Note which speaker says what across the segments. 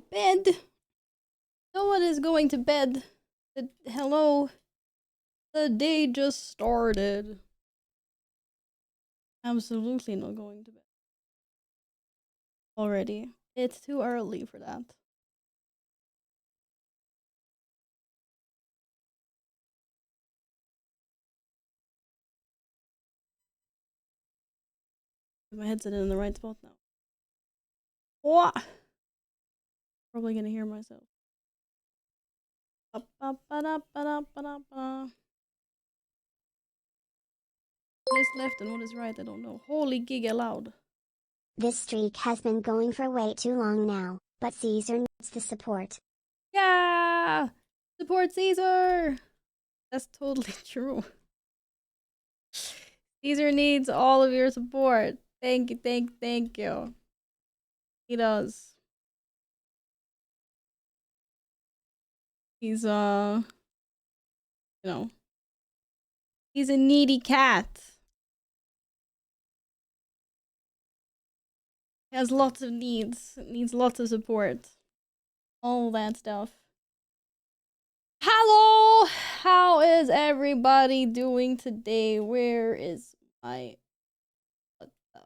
Speaker 1: bed. No one is going to bed. Hello. The day just started. Absolutely not going to bed. Already. It's too early for that. My headset in the right spot now. What? Probably gonna hear myself. What is left and what is right? I don't know. Holy giga loud.
Speaker 2: This streak has been going for way too long now, but Caesar needs the support.
Speaker 1: Yeah! Support Caesar! That's totally true. Caesar needs all of your support. Thank you, thank you. He does. He's you know, he's a needy cat. He has lots of needs lots of support. All that stuff. Hello! How is everybody doing today? Where is my what the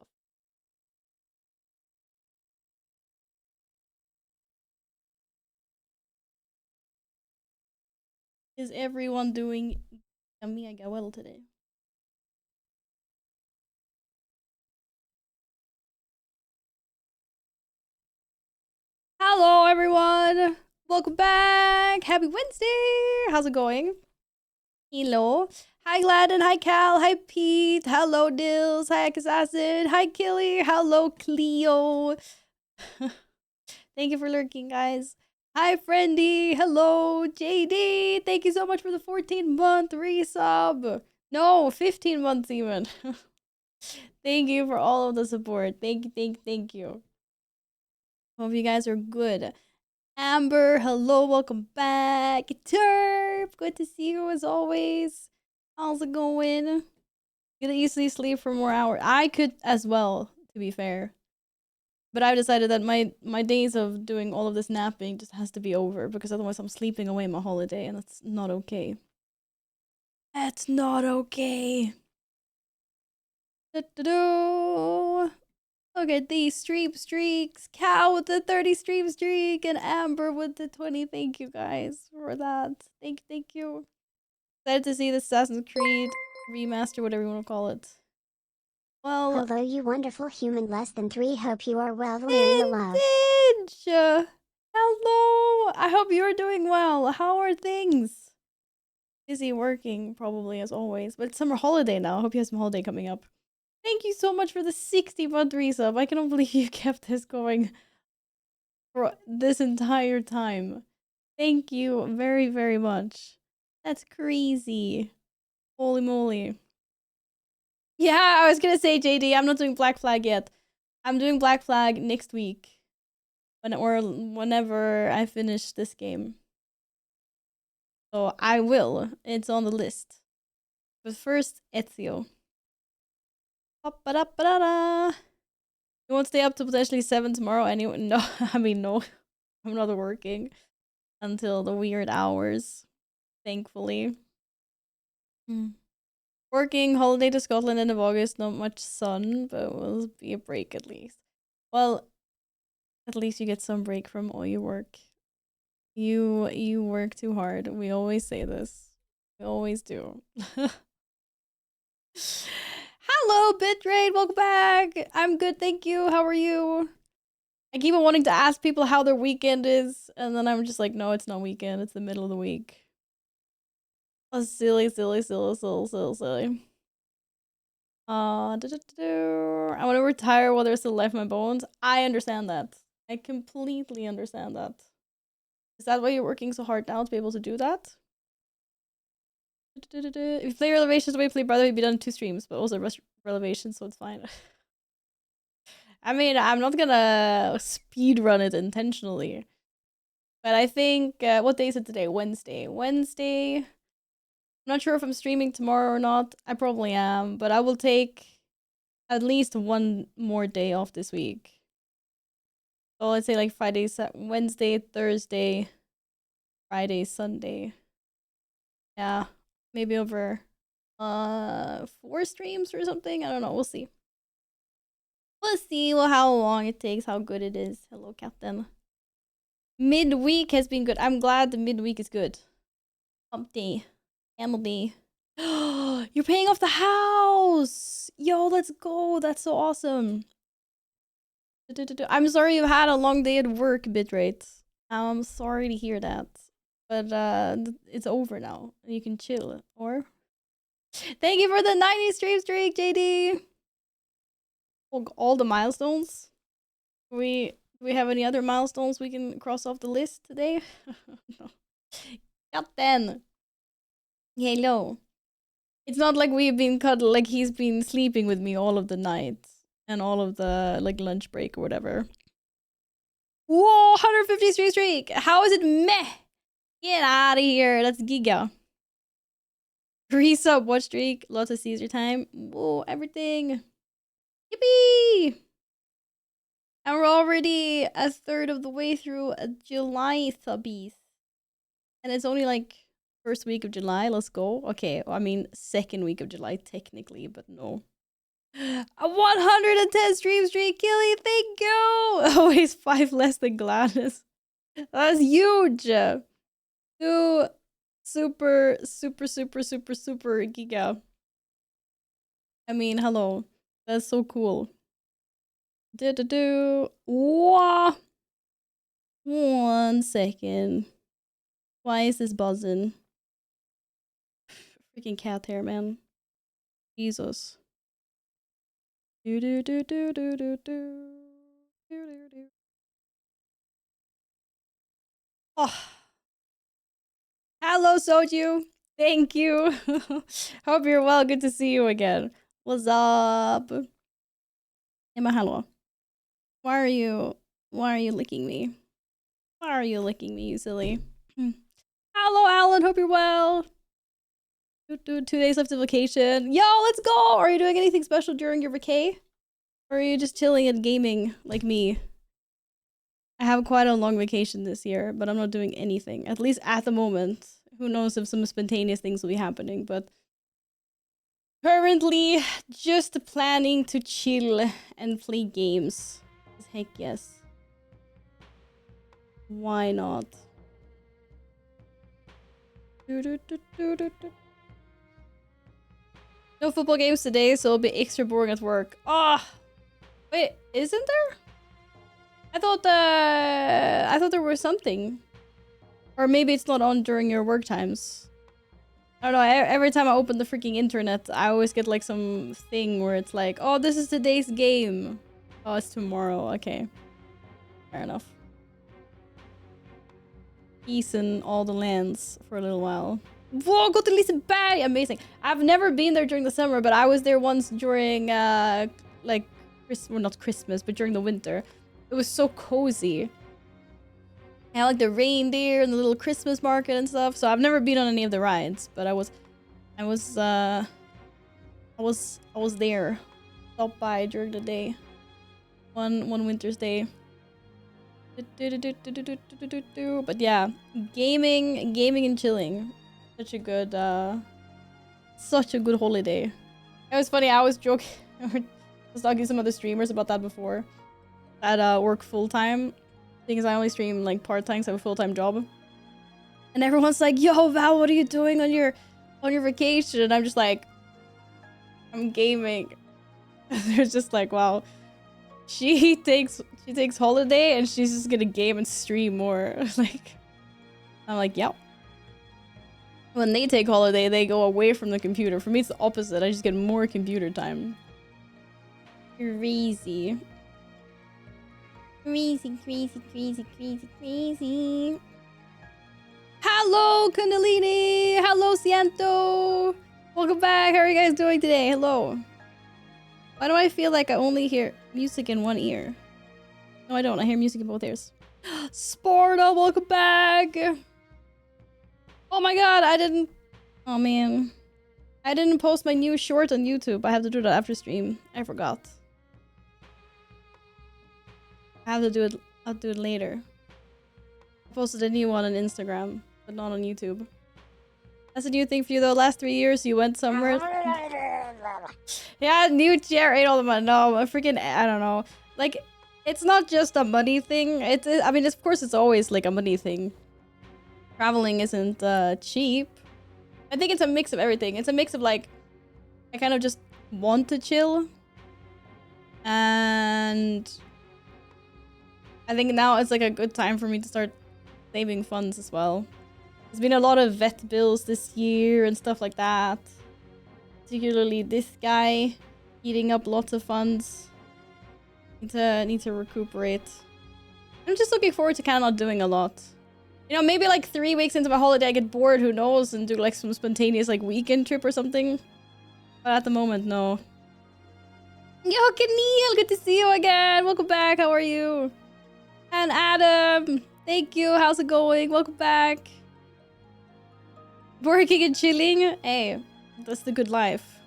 Speaker 1: is everyone doing mega well today? Hello everyone! Welcome back! Happy Wednesday! How's it going? Hello. Hi Gladden, hi Cal, hi Pete, hello Dills, hi Assassin, hi Killy, hello Cleo. Thank you for lurking, guys. Hi Friendy, hello JD, thank you so much for the 14-month resub. No, 15 months even. Thank you for all of the support. Thank you. Hope you guys are good. Amber, hello, welcome back. Terp, good to see you as always. How's it going? You could easily sleep for more hours. I could as well, to be fair. But I've decided that my days of doing all of this napping just has to be over because otherwise I'm sleeping away my holiday and that's not okay. That's not okay. Look at these stream streaks. Cow with the 30 stream streak and Amber with the 20. Thank you guys for that. Thank you. Excited to see the Assassin's Creed remaster, whatever you want to call it. Well,
Speaker 2: hello, you wonderful human less than 3. Hope you are well, Valeria love.
Speaker 1: Vintage! Hello! I hope you're doing well. How are things? Busy working, probably, as always. But it's summer holiday now. I hope you have some holiday coming up. Thank you so much for the 60-month resub. I cannot believe you kept this going for this entire time. Thank you very, very much. That's crazy. Holy moly. Yeah, I was gonna say, JD, I'm not doing Black Flag yet. I'm doing Black Flag next week. Whenever I finish this game. So I will. It's on the list. But first, Ezio. You won't stay up to potentially 7 tomorrow anyway? No, I mean, no. I'm not working until the weird hours, thankfully. Working, holiday to Scotland end of August, not much sun, but will be a break at least. Well, at least you get some break from all your work. You work too hard. We always say this. We always do. Hello, Bitrate. Welcome back. I'm good, thank you. How are you? I keep on wanting to ask people how their weekend is, and then I'm just like, no, it's not weekend. It's the middle of the week. Oh, silly. I want to retire while there's still life in my bones. I understand that. I completely understand that. Is that why you're working so hard now to be able to do that? If you play Revelations the way you play Brother, you'd be done in 2 streams, but also Revelations, so it's fine. I mean, I'm not gonna speedrun it intentionally. But I think, what day is it today? Wednesday. I'm not sure if I'm streaming tomorrow or not. I probably am, but I will take at least 1 more day off this week. So let's say like Friday, Wednesday, Thursday, Friday, Sunday. Yeah, maybe over 4 streams or something. I don't know. We'll see. We'll see how long it takes, how good it is. Hello, Captain. Midweek has been good. I'm glad the midweek is good. Hump day. Camel day. You're paying off the house! Yo, let's go. That's so awesome. I'm sorry you had a long day at work, Bitrate. I'm sorry to hear that. But it's over now. You can chill. Or thank you for the 90 stream streak, JD. All the milestones. Do we have any other milestones we can cross off the list today? No. Captain. Hello. It's not like we've been cuddled, like he's been sleeping with me all of the night and all of the like lunch break or whatever. Whoa, 150 stream streak. How is it meh? Get out of here. That's Giga. Resub, watch streak, lots of Caesar time. Whoa, everything. Yippee! And we're already a third of the way through July subbies. And it's only like first week of July. Let's go. Okay, I mean second week of July technically, but no. A 110 stream streak, Killy. Thank you. Always 5 less than Gladys. That's huge. 2 super giga. I mean, hello. That's so cool. Wah. 1 second. Why is this buzzing? Freaking cat hair, man. Jesus. Oh. Hello, Soju. Thank you. Hope you're well. Good to see you again. What's up? Emma, hello. Why are you licking me? Why are you licking me, you silly? Hello, Alan. Hope you're well. 2 days left of vacation. Yo, let's go! Are you doing anything special during your vacay? Or are you just chilling and gaming like me? I have quite a long vacation this year, but I'm not doing anything. At least at the moment. Who knows if some spontaneous things will be happening, but currently just planning to chill and play games. Heck yes. Why not? No football games today, so it'll be extra boring at work. Ah, oh, wait, isn't there? I thought there was something, or maybe it's not on during your work times. I don't know. Every time I open the freaking internet, I always get like some thing where it's like, "Oh, this is today's game." Oh, it's tomorrow. Okay, fair enough. Peace in all the lands for a little while. Whoa, go to Liseberg! Amazing. I've never been there during the summer, but I was there once during, like, well, not Christmas, but during the winter. It was so cozy. I like the reindeer and the little Christmas market and stuff. So I've never been on any of the rides, but I was there. Stopped by during the day. One winter's day. But yeah, gaming and chilling. Such a good holiday. It was funny, I was joking. I was talking to some other streamers about that before. That work full-time. Because I only stream like part-time, so I have a full-time job. And everyone's like, yo, Val, what are you doing on your vacation? And I'm just like, I'm gaming. They're just like, wow. She takes holiday and she's just gonna game and stream more. Like, I'm like, yep. When they take holiday, they go away from the computer. For me, it's the opposite. I just get more computer time. Crazy. Crazy. Hello, Kundalini. Hello, Ciento. Welcome back. How are you guys doing today? Hello. Why do I feel like I only hear music in one ear? No, I don't. I hear music in both ears. Sparta, welcome back. Oh my god, I didn't... Oh man. I didn't post my new short on YouTube. I have to do that after stream. I forgot. I have to do it I'll do it later. I posted a new one on Instagram, but not on YouTube. That's a new thing for you though. Last 3 years, you went somewhere. Yeah, new chair ate all the money. No, I freaking, I don't know. Like, it's not just a money thing. I mean, of course, it's always like a money thing. Traveling isn't cheap. I think it's a mix of everything. It's a mix of like, I kind of just want to chill. And I think now it's like a good time for me to start saving funds as well. There's been a lot of vet bills this year and stuff like that. Particularly this guy eating up lots of funds. Need to recuperate. I'm just looking forward to kind of not doing a lot. You know, maybe like 3 weeks into my holiday I get bored, who knows, and do like some spontaneous like weekend trip or something. But at the moment, no. Yo, Keneal, good to see you again. Welcome back, how are you? And Adam, thank you, how's it going? Welcome back. Working and chilling? Hey, that's the good life.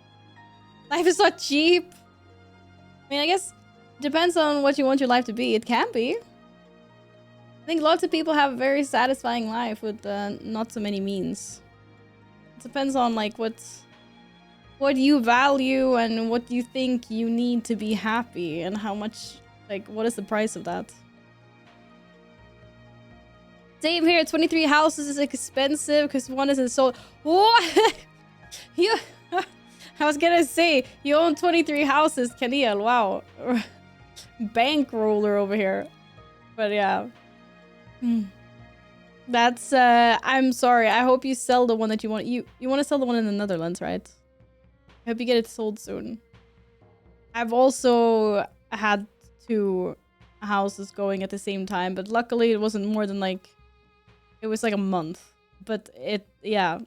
Speaker 1: Life is not cheap. I mean, I guess it depends on what you want your life to be. It can be. I think lots of people have a very satisfying life with not so many means. It depends on like what you value and what you think you need to be happy and how much, like, what is the price of that? Same here, 23 houses is expensive because one isn't sold. What? You, I was gonna say, you own 23 houses, Keneal, wow. Bankroller over here. But yeah. That's, I'm sorry, I hope you sell the one that you want. You want to sell the one in the Netherlands, right? I hope you get it sold soon. I've also had 2 houses going at the same time, but luckily it wasn't more than like, it was like a month. But yeah,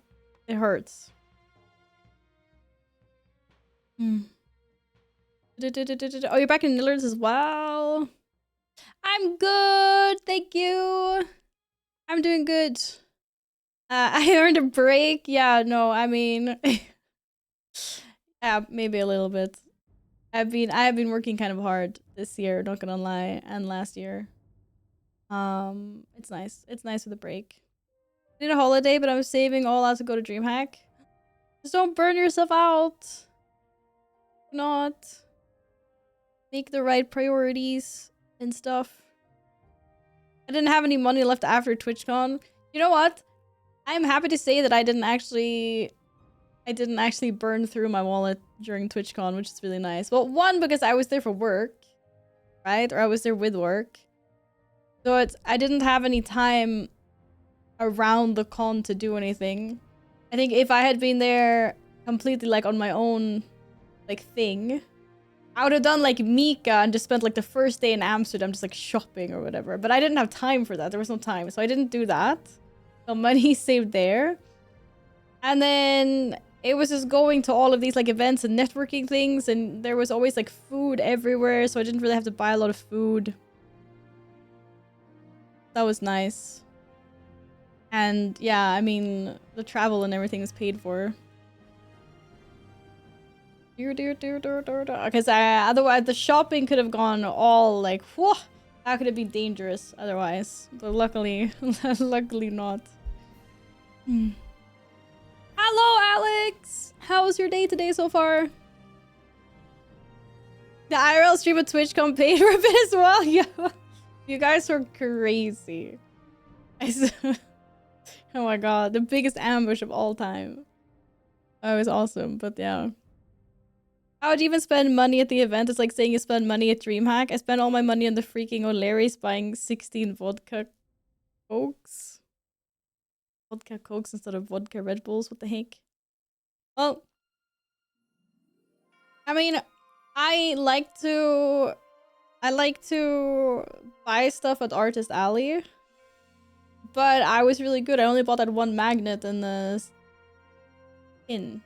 Speaker 1: it hurts. Oh, you're back in the Netherlands as well? I'm good, thank you. I'm doing good. I earned a break. Yeah, no, I mean... yeah, maybe a little bit. I have been working kind of hard this year, not gonna lie, and last year. It's nice. It's nice with a break. I did a holiday, but I'm saving all out to go to DreamHack. Just don't burn yourself out. Not make the right priorities and stuff. I didn't have any money left after TwitchCon. You know what? I'm happy to say that I didn't actually burn through my wallet during TwitchCon, which is really nice. Well, one, because I was there for work, right? Or I was there with work. So I didn't have any time around the con to do anything. I think if I had been there completely like on my own like thing, I would have done like Mika and just spent like the first day in Amsterdam just like shopping or whatever. But I didn't have time for that. There was no time. So I didn't do that. So money saved there. And then it was just going to all of these like events and networking things, and there was always like food everywhere, so I didn't really have to buy a lot of food. That was nice. And yeah, I mean, the travel and everything is paid for. Because otherwise the shopping could have gone all like, whoa, that could have been dangerous otherwise. But luckily, luckily not. Hello, Alex! How was your day today so far? The IRL stream of TwitchCon paid for a bit as well? Yeah. You guys were crazy. Oh my god, the biggest ambush of all time. That was awesome, but yeah. How would you even spend money at the event? It's like saying you spend money at DreamHack. I spent all my money on the freaking O'Leary's buying 16 vodka cokes. Vodka cokes instead of vodka Red Bulls. What the heck? Well, I mean, I like to buy stuff at Artist Alley, but I was really good. I only bought that one magnet and the skin,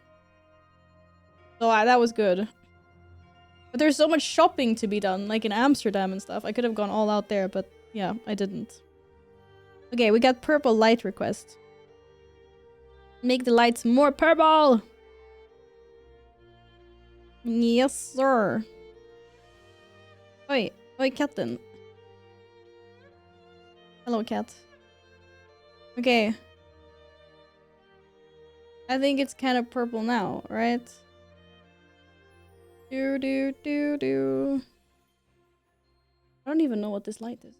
Speaker 1: so that was good. But there's so much shopping to be done, like in Amsterdam and stuff. I could have gone all out there, but yeah, I didn't. Okay, we got purple light request. Make the lights more purple! Yes, sir. Oi, oi, katten. Hello, cat. Okay. I think it's kind of purple now, right? Do do do do. I don't even know what this light is.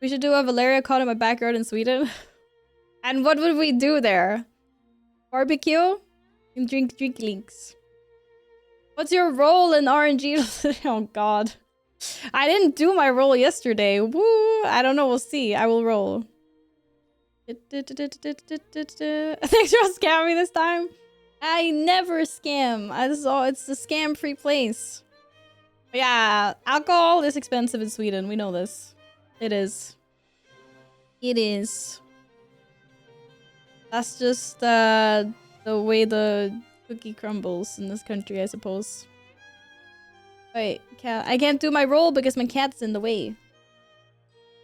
Speaker 1: We should do a Valeria caught in my backyard in Sweden. And what would we do there? Barbecue? And drink links. What's your role in RNG? Oh god. I didn't do my roll yesterday. Woo! I don't know, we'll see. I will roll. Thanks for scamming this time. I never scam. It's a scam-free place. But yeah, alcohol is expensive in Sweden. We know this. It is. It is. That's just the way the cookie crumbles in this country, I suppose. Wait, I can't do my roll because my cat's in the way.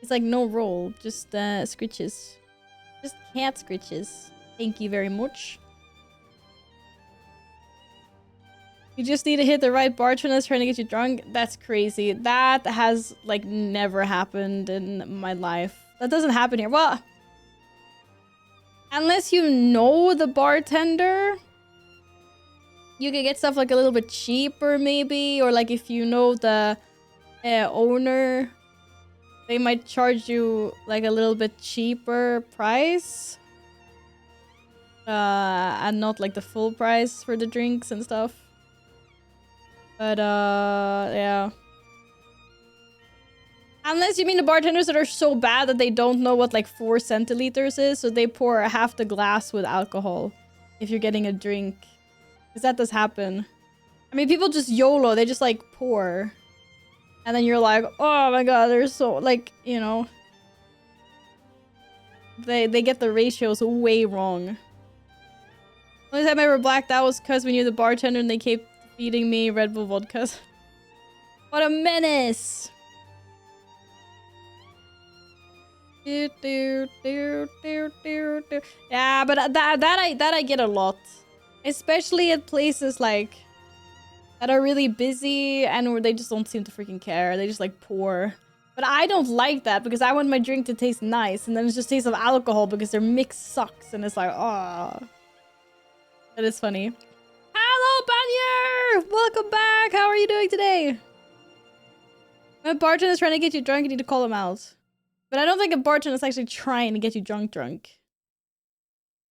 Speaker 1: It's like no roll, just scritches. Just cat scritches. Thank you very much. You just need to hit the right bartender trying to get you drunk. That's crazy. That has like never happened in my life. That doesn't happen here. Well, unless you know the bartender, you can get stuff like a little bit cheaper maybe. Or like if you know the owner, they might charge you like a little bit cheaper price. And not like the full price for the drinks and stuff. But yeah. Unless you mean the bartenders that are so bad that they don't know what like 4 centiliters is, so they pour half the glass with alcohol if you're getting a drink. Because that does happen. I mean, people just YOLO, they just like pour. And then you're like, oh my god, they're so like, you know. They get the ratios way wrong. The only time I ever blacked out was because we knew the bartender and they kept feeding me Red Bull vodkas. What a menace! Yeah, but that I get a lot, especially at places like that are really busy and where they just don't seem to freaking care. They just like pour. But I don't like that because I want my drink to taste nice, and then it just tastes of alcohol because their mix sucks, and it's like, ah. That is funny. Hello, Banyer! Welcome back! How are you doing today? When a bartender is trying to get you drunk, you need to call him out. But I don't think a bartender is actually trying to get you drunk.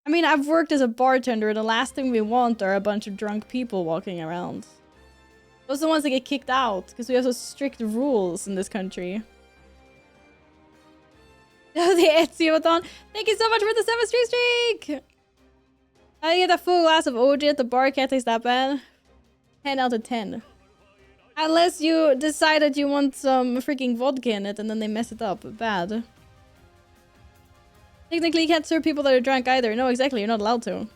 Speaker 1: I mean, I've worked as a bartender, and the last thing we want are a bunch of drunk people walking around. Those are the ones that get kicked out, because we have so strict rules in this country. The Ezio-a-thon. Thank you so much for the 7 streak! I get a full glass of OG at the bar, can't taste that bad. 10 out of 10. Unless you decide that you want some freaking vodka in it and then they mess it up bad. Technically, you can't serve people that are drunk either. No, exactly, you're not allowed to.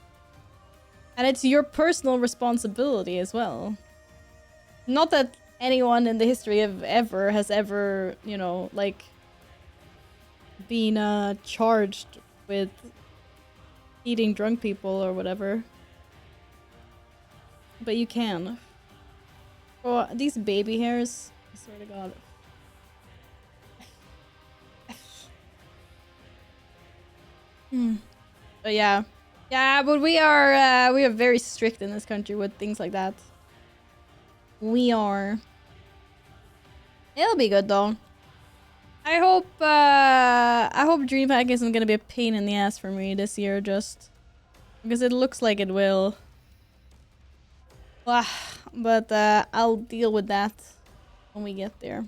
Speaker 1: And it's your personal responsibility as well. Not that anyone in the history of ever has ever, you know, like, been charged with eating drunk people or whatever. But you can. Oh, these baby hairs. I swear to God. But yeah. Yeah, but we are very strict in this country with things like that. We are. It'll be good though. I hope DreamHack isn't gonna be a pain in the ass for me this year, just because it looks like it will. But I'll deal with that when we get there.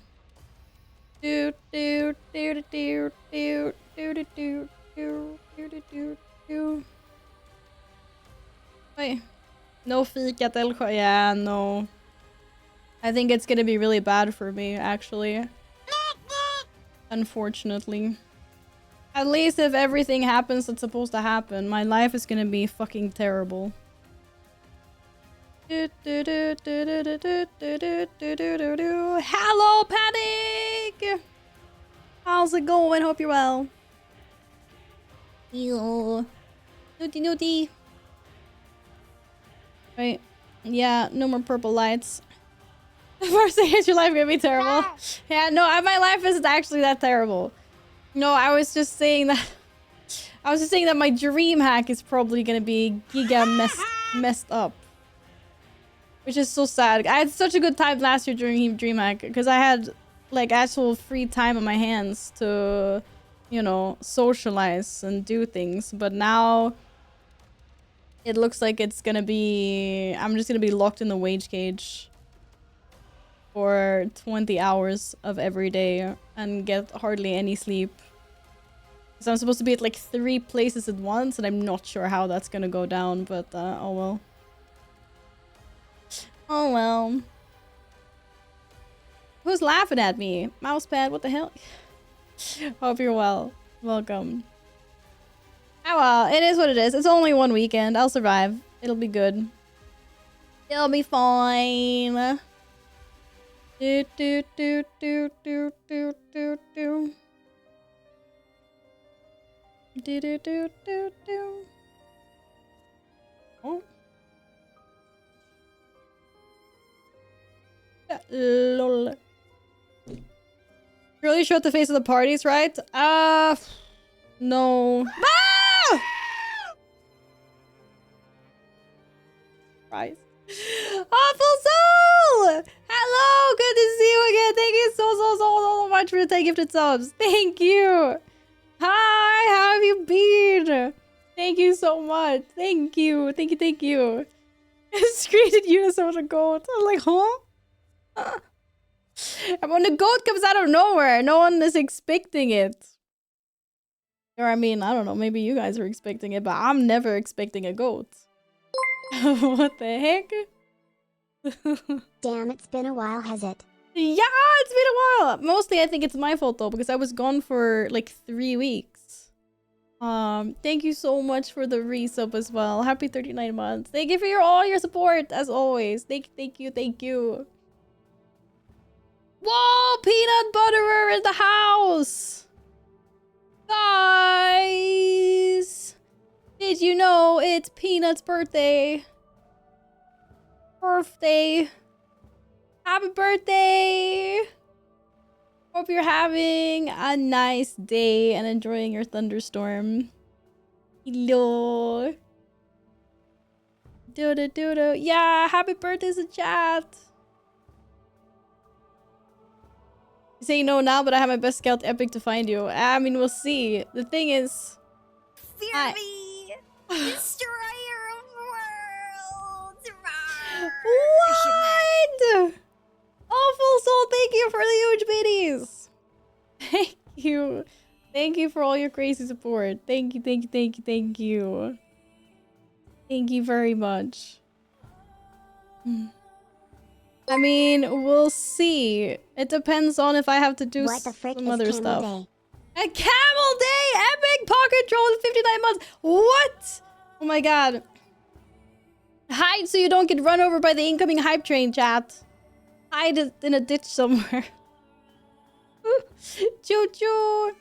Speaker 1: Wait, no fika at Älvsjö. Yeah, no. I think it's gonna be really bad for me, actually. Unfortunately. At least if everything happens that's supposed to happen, my life is gonna be fucking terrible. Hello, Panic! How's it going? Hope you're well. Ew. Nutty. Right. Yeah, no more purple lights. First thing is your life gonna be terrible. Yeah, no, my life isn't actually that terrible. No, I was just saying that. I was just saying that my dream hack is probably gonna be giga messed up. Which is so sad. I had such a good time last year during dream hack because I had like actual free time on my hands to, you know, socialize and do things. But now it looks like it's gonna be, I'm just gonna be locked in the wage cage for 20 hours of every day and get hardly any sleep. So I'm supposed to be at like 3 places at once, and I'm not sure how that's gonna go down, but oh well. Oh well. Who's laughing at me? Mousepad, what the hell? Hope you're well. Welcome. Oh well, it is what it is. It's only one weekend. I'll survive. It'll be good. It'll be fine. Do do do do do do do do. Do do do do do. Oh. Lol. Really showed the face of the parties, right? No. Ah! Christ. Awful soul! Hello, good to see you again. Thank you so much for the 10 gifted subs. Thank you. Hi, how have you been? Thank you so much. Thank you. Thank you. Screened you as a goat. I'm like, huh? And when the goat comes out of nowhere, no one is expecting it. Or I mean, I don't know, maybe you guys are expecting it, but I'm never expecting a goat. What the heck?
Speaker 2: Damn, it's been a while, has it?
Speaker 1: Yeah, it's been a while. Mostly I think it's my fault though, because I was gone for like 3 weeks. Thank you so much for the resub as well. Happy 39 months. Thank you for all your support as always. Thank you. Whoa, peanut butterer in the house! Guys! Did you know it's Peanut's birthday? Happy birthday! Hope you're having a nice day and enjoying your thunderstorm. Hello. Do. Yeah, happy birthday to chat. You say no now, but I have my best scout epic to find you. I mean, we'll see. The thing is...
Speaker 3: Fear me! Destroyer of worlds!
Speaker 1: What? Awful soul, thank you for the huge biddies. Thank you. Thank you for all your crazy support. Thank you. Thank you very much. I mean, we'll see. It depends on if I have to do some other stuff.
Speaker 2: Day?
Speaker 1: A camel day! Epic pocket troll in 59 months! What? Oh my god. Hide so you don't get run over by the incoming hype train, chat. Hide it in a ditch somewhere. Choo-choo.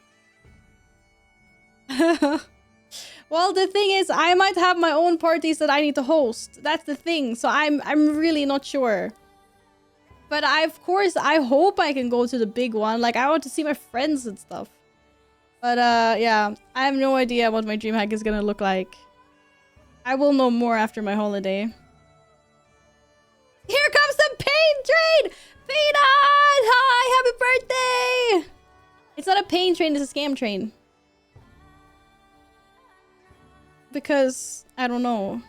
Speaker 1: Well, the thing is, I might have my own parties that I need to host. That's the thing. So I'm really not sure. But of course, I hope I can go to the big one. Like, I want to see my friends and stuff. But, yeah. I have no idea what my dream hack is gonna look like. I will know more after my holiday. Here comes the pain train! Peanut! Hi! Happy birthday! It's not a pain train, it's a scam train. Because, I don't know.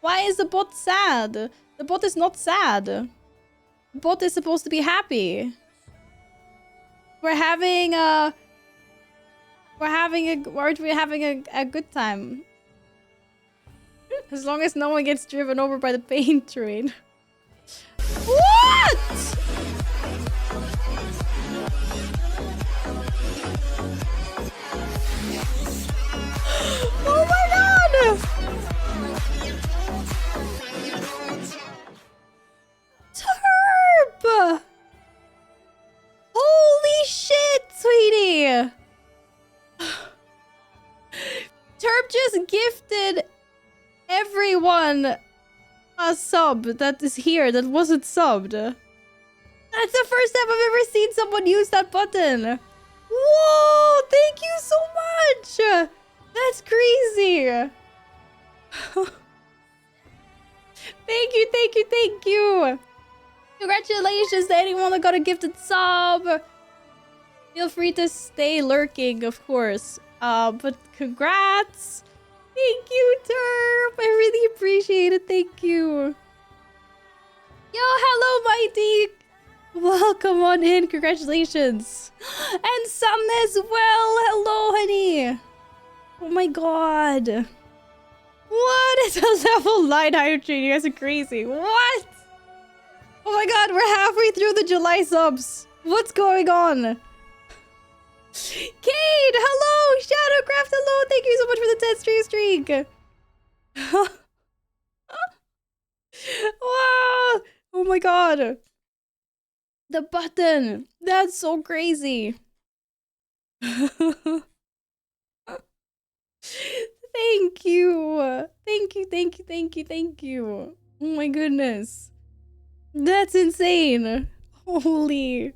Speaker 1: Why is the bot sad? The bot is not sad. The bot is supposed to be happy. We're having a good time. As long as no one gets driven over by the pain train. What? Oh my god! Turp! Holy shit, sweetie! Turp just gifted everyone a sub that is here that wasn't subbed. That's the first time I've ever seen someone use that button. Whoa! Thank you so much! That's crazy! Thank you, thank you, thank you! Congratulations to anyone that got a gifted sub! Feel free to stay lurking, of course. But congrats! Thank you, Terp! I really appreciate it, thank you! Yo, hello, Mighty! Welcome on in, congratulations! And Sun as well! Hello, honey! Oh my god! What is a level 9 higher train? You guys are crazy. What? Oh my god, we're halfway through the July subs. What's going on? Kate, hello! Shadowcraft, hello! Thank you so much for the 10 streak! Wow! Oh my god! The button! That's so crazy! Thank you! Thank you, thank you, thank you, thank you! Oh my goodness! That's insane! Holy!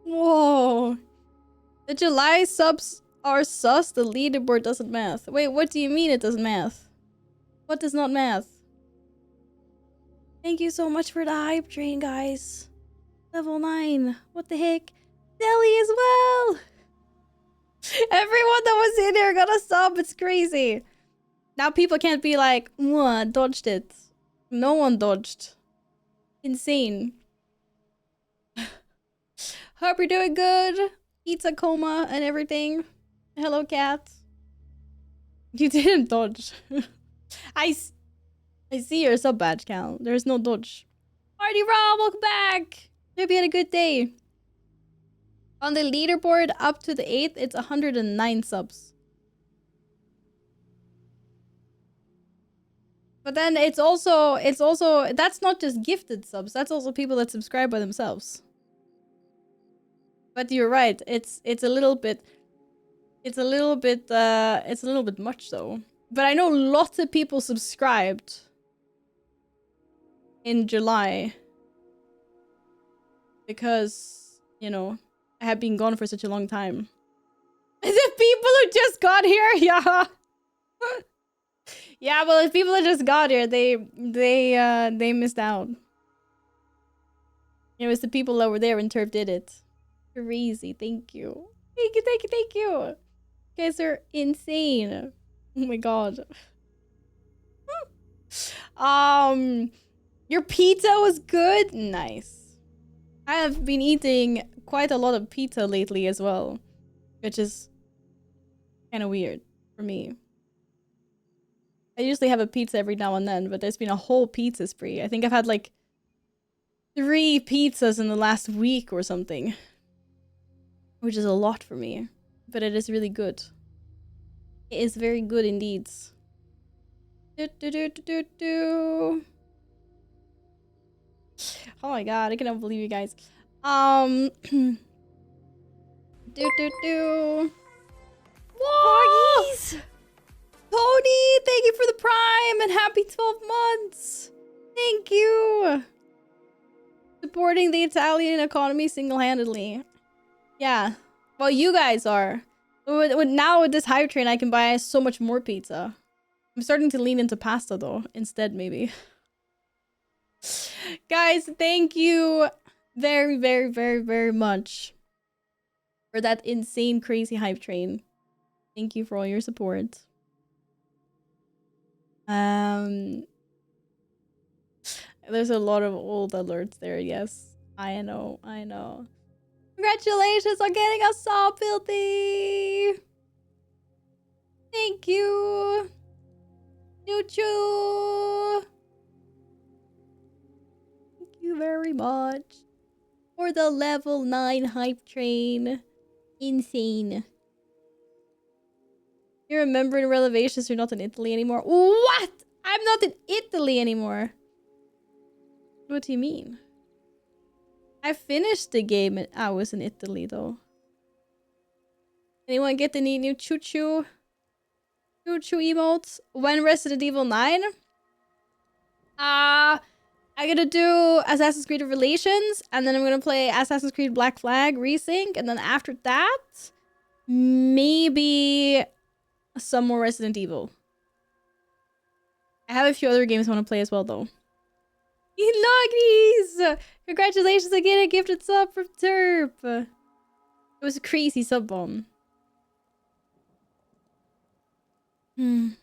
Speaker 1: Whoa! The July subs are sus, the leaderboard doesn't math. Wait, what do you mean it doesn't math? What does not math? Thank you so much for the hype train, guys. Level 9. What the heck? Deli as well! Everyone that was in there got a sub. It's crazy. Now people can't be like, dodged it. No one dodged. Insane. Hope you're doing good. Pizza coma and everything. Hello, cat. You didn't dodge. I see your sub badge count. There's no dodge. Party Rob, welcome back. Hope you had a good day. On the leaderboard up to the 8th, it's 109 subs. But then it's also that's not just gifted subs, that's also people that subscribe by themselves. But you're right, it's a little bit much though. But I know lots of people subscribed in July because, you know, I have been gone for such a long time. The people who just got here, yeah. Yeah, well, if people that just got here, they missed out. It was the people that were there when Turf did it. Crazy, thank you. Thank you, thank you, thank you. You guys are insane. Oh my god. Your pizza was good? Nice. I have been eating quite a lot of pizza lately as well, which is kind of weird for me. I usually have a pizza every now and then, but there's been a whole pizza spree. I think I've had like 3 pizzas in the last week or something, which is a lot for me, but it is really good. It is very good indeed. Oh my god, I cannot believe you guys. Whoa! Tony, thank you for the prime and happy 12 months. Thank you. Supporting the Italian economy single-handedly. Yeah. Well, you guys are. Now with this hype train, I can buy so much more pizza. I'm starting to lean into pasta though, instead maybe. Guys, thank you very, very, very, very much for that insane, crazy hype train. Thank you for all your support. There's a lot of old alerts there, yes. I know, I know. Congratulations on getting a sub, Filthy! Thank you! Choo-choo! Thank you very much for the level 9 hype train. Insane. You remember in Relevations you're not in Italy anymore? What? I'm not in Italy anymore. What do you mean? I finished the game and I was in Italy though. Anyone get any new choo-choo? Choo emotes. When Resident Evil 9? I'm gonna do Assassin's Creed Revelations, and then I'm gonna play Assassin's Creed Black Flag Resync, and then after that, maybe some more Resident Evil. I have a few other games I want to play as well, though. Loggies! Congratulations again, a gifted sub from Terp. It was a crazy sub bomb. Do.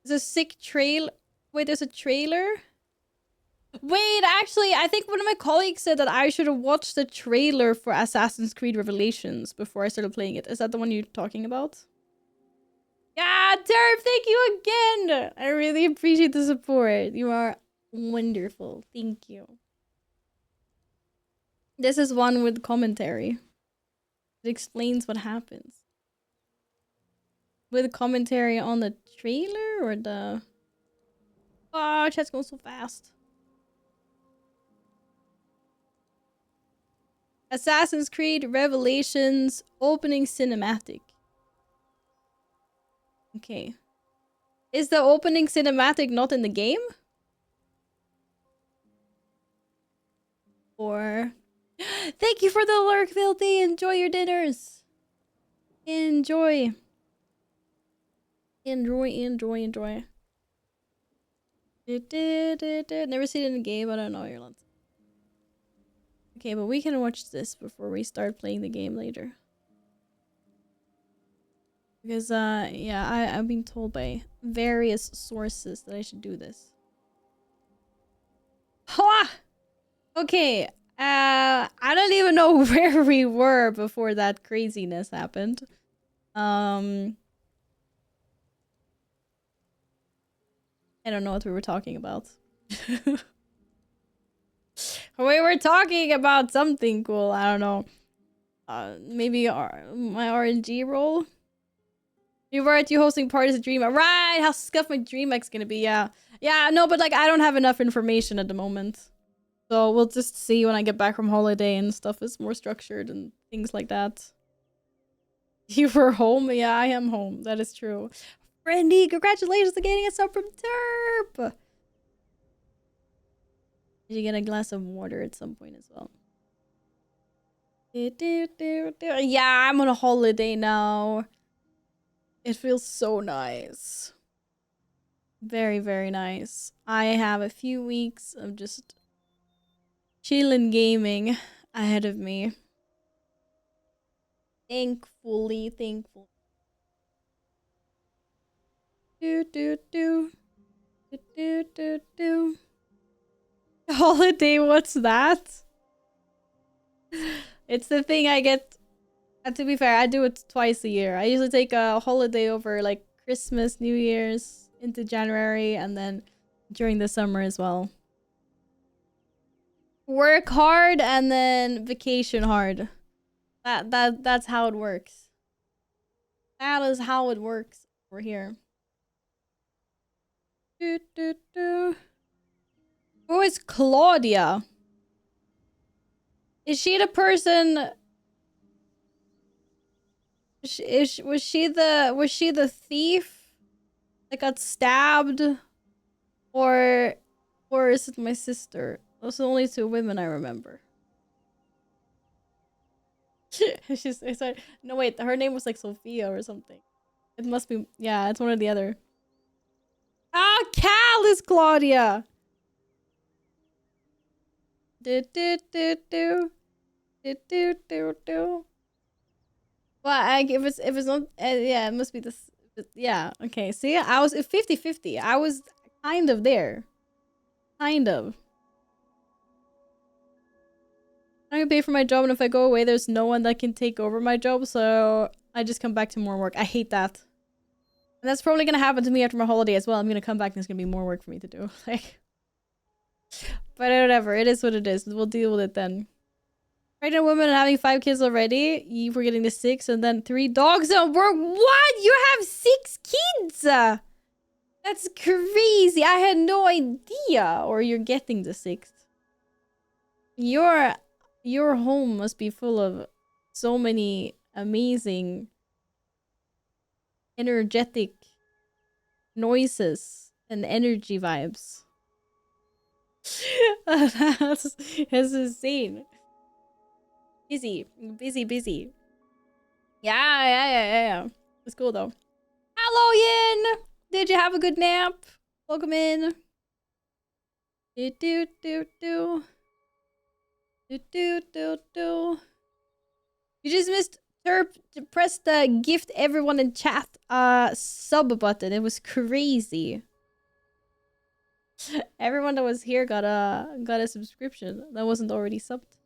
Speaker 1: There's a sick trail. Wait, there's a trailer? Wait, actually, I think one of my colleagues said that I should have watched the trailer for Assassin's Creed Revelations before I started playing it. Is that the one you're talking about? Yeah, Terp, thank you again! I really appreciate the support. You are wonderful. Thank you. This is one with commentary. It explains what happens. With commentary on the trailer or the... Oh, chat's going so fast. Assassin's Creed Revelations opening cinematic. Okay. Is the opening cinematic not in the game? Or... Thank you for the lurk, Filthy! Enjoy your dinners! Enjoy! Enjoy. Never seen it in a game, I don't know your lot. Okay, but we can watch this before we start playing the game later. Because, yeah, I've been told by various sources that I should do this. Ha! Okay, I don't even know where we were before that craziness happened. I don't know what we were talking about. We were talking about something cool, I don't know. Maybe my RNG role? Why aren't you hosting parties at Dream? Right, how scuffed my DreamHack's gonna be, yeah. Yeah, no, but like I don't have enough information at the moment. So we'll just see when I get back from holiday and stuff is more structured and things like that. You were home? Yeah, I am home. That is true. Brandy, congratulations on getting a sub from Terp! Did you get a glass of water at some point as well? Yeah, I'm on a holiday now. It feels so nice. Very, very nice. I have a few weeks of just chillin' gaming ahead of me. Thankfully. Holiday, what's that? It's the thing I get. And to be fair, I do it twice a year. I usually take a holiday over like Christmas, New Year's into January, and then during the summer as well. Work hard and then vacation hard. That's how it works. That is how it works over here. Who is Claudia? Is she the person? Was she the thief that got stabbed, or is it my sister? Those are the only two women I remember. No wait, her name was like Sophia or something. It must be, yeah, it's one or the other. Ah, Cal is Claudia. Well, if it's not, yeah, it must be this. Yeah, okay. See, I was 50-50. I was kind of there. Kind of. I'm gonna pay for my job, and if I go away, there's no one that can take over my job, so I just come back to more work. I hate that. And that's probably gonna happen to me after my holiday as well. I'm gonna come back and there's gonna be more work for me to do. Like, but whatever. It is what it is. We'll deal with it then. Pregnant woman and having 5 kids already. You were getting to 6 and then 3 dogs at work. What? You have 6 kids? That's crazy. I had no idea. Or you're getting the 6th. Your home must be full of so many amazing, energetic noises and energy vibes. That's insane. Busy. Yeah. It's cool though. Hello, Yin! Did you have a good nap? Welcome in. Do do do do. Do do do do. You just missed Terp to press the gift everyone in chat sub button. It was crazy. Everyone that was here got a subscription that wasn't already subbed.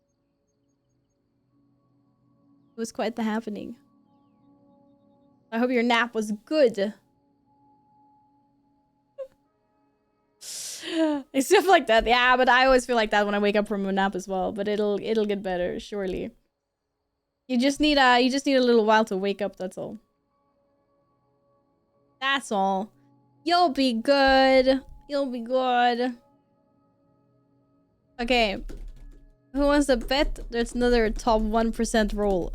Speaker 1: It was quite the happening. I hope your nap was good. It's stuff like that. Yeah, but I always feel like that when I wake up from a nap as well. But it'll get better, surely. You just need a little while to wake up, that's all. That's all. You'll be good. You'll be good. Okay. Who wants to bet? There's another top 1% roll.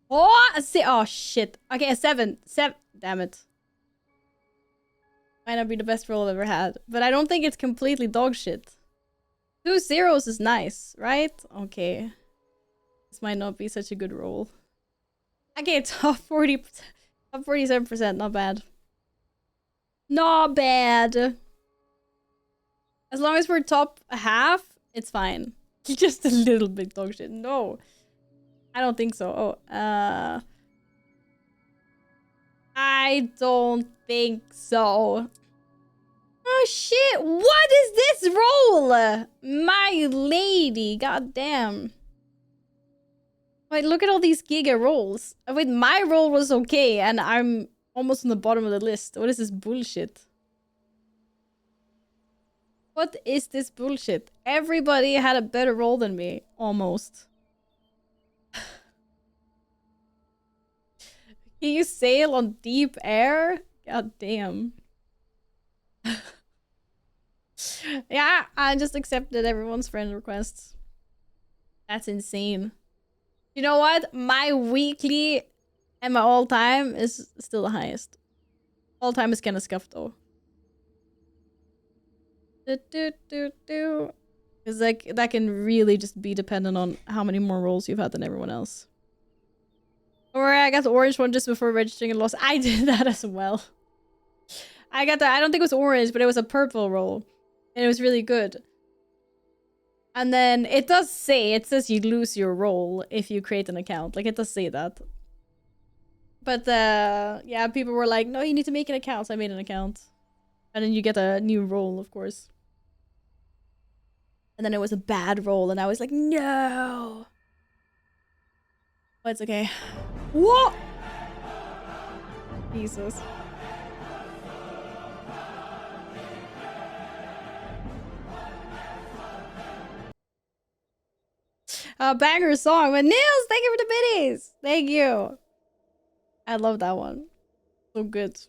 Speaker 1: Oh, oh shit. Okay, a 7. Damn it. Might not be the best roll I've ever had. But I don't think it's completely dog shit. 2 zeros is nice, right? Okay. This might not be such a good roll. Okay, top 40%. Top 47%. Not bad. Not bad. As long as we're top half, it's fine. Just a little bit dog shit. No. I don't think so. Oh, I don't think so. Oh shit, what is this roll? My lady, goddamn. Wait, look at all these giga rolls. Wait, my roll was okay and I'm almost on the bottom of the list. What is this bullshit? What is this bullshit? Everybody had a better roll than me, almost. Can you sail on deep air? God damn. Yeah, I just accepted everyone's friend requests. That's insane. You know what? My weekly and my all-time is still the highest. All-time is kind of scuffed though. Because like that can really just be dependent on how many more rolls you've had than everyone else. Or I got the orange one just before registering and lost. I did that as well. I got that. I don't think it was orange, but it was a purple roll. And it was really good. And then it does say, it says you lose your roll if you create an account. Like, it does say that. But, yeah, people were like, no, you need to make an account. So I made an account. And then you get a new roll, of course. And then it was a bad roll, and I was like, no! But it's okay. What? Jesus. Banger song. But Nils, thank you for the biddies. Thank you. I love that one. So good.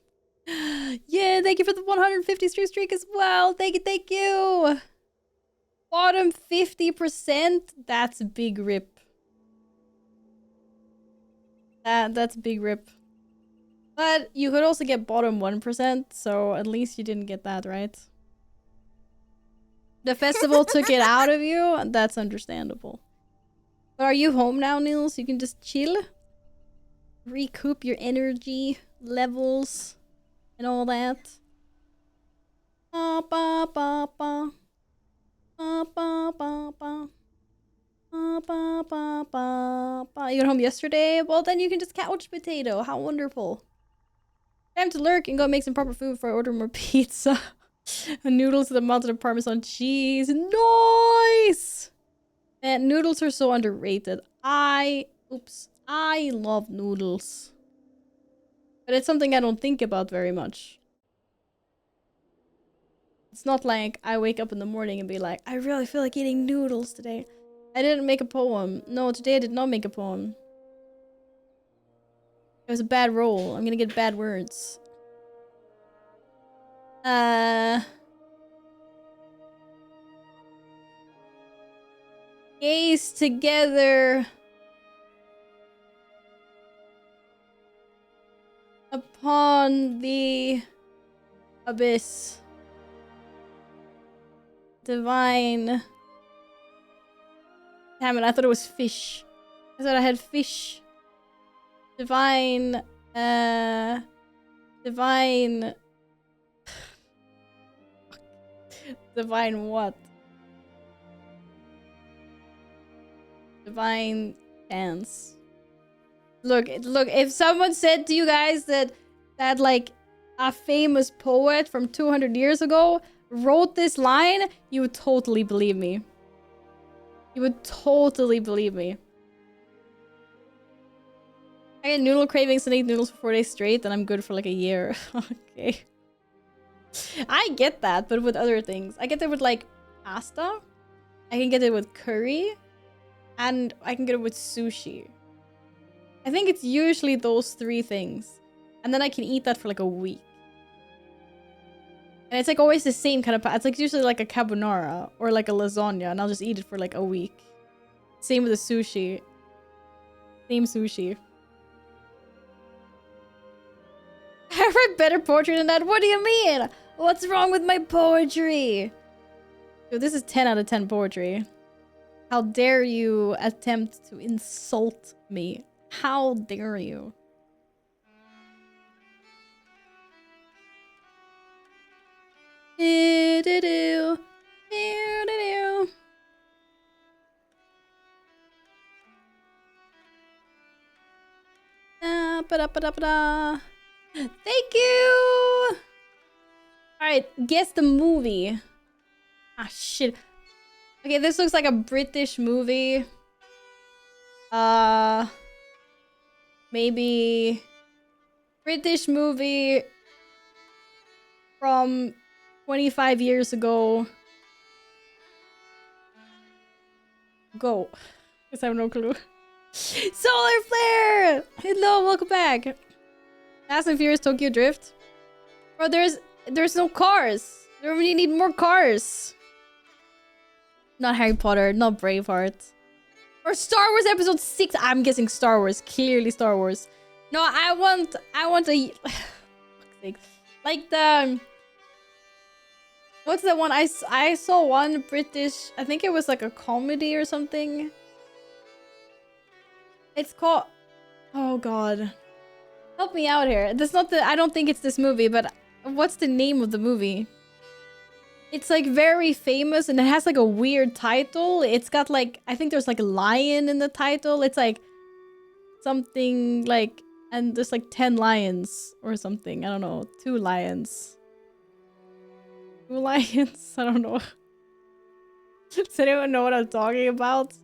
Speaker 1: Yeah, thank you for the 150 streak as well. Thank you. Bottom 50%. That's a big rip. That's a big rip. But you could also get bottom 1%, so at least you didn't get that, right? The festival took it out of you. That's understandable. But are you home now, Nils? You can just chill? Recoup your energy levels and all that. Ba ba ba ba. Ba ba ba ba. Ba ba ba ba ba. You got home yesterday? Well, then you can just couch potato. How wonderful. Time to lurk and go make some proper food before I order more pizza. Noodles with a mountain of Parmesan cheese. Nice! Man, noodles are so underrated. I love noodles. But it's something I don't think about very much. It's not like I wake up in the morning and be like, I really feel like eating noodles today. I didn't make a poem. No, today I did not make a poem. It was a bad roll. I'm gonna get bad words. Gaze together. Upon the abyss. Divine. Damn it, I thought it was fish. I thought I had fish. Divine. Divine. Divine what? Divine dance. Look, if someone said to you guys that like a famous poet from 200 years ago wrote this line, you would totally believe me. You would totally believe me. I get noodle cravings and eat noodles for 4 days straight, and I'm good for like a year. Okay. I get that, but with other things. I get it with like pasta. I can get it with curry. And I can get it with sushi. I think it's usually those 3 things. And then I can eat that for like a week. And it's like always the same kind of pasta. It's like usually like a carbonara or like a lasagna. And I'll just eat it for like a week. Same with the sushi. Same sushi. I read better poetry than that. What do you mean? What's wrong with my poetry? Dude, this is 10 out of 10 poetry. How dare you attempt to insult me? How dare you? Do-do-do. Do-do-do. Ba-da-ba-da-ba-da. Thank you! Alright, guess the movie. Ah, shit. Okay, this looks like a British movie. Maybe... British movie from 25 years ago. Go. Because I have no clue. Solar Flare! Hello, welcome back. Fast and Furious Tokyo Drift. Bro, there's no cars. We really need more cars. Not Harry Potter, not Braveheart. Or Star Wars Episode 6. I'm guessing Star Wars. Clearly Star Wars. No, I want a... like the... What's the one? I saw one British... I think it was like a comedy or something. It's called... Oh god. Help me out here. That's not the... I don't think it's this movie, but... What's the name of the movie? It's like very famous and it has like a weird title. It's got like... I think there's like a lion in the title. It's like... Something like... And there's like 10 lions or something. I don't know. 2 lions. 2 lions? I don't know. Does anyone know what I'm talking about?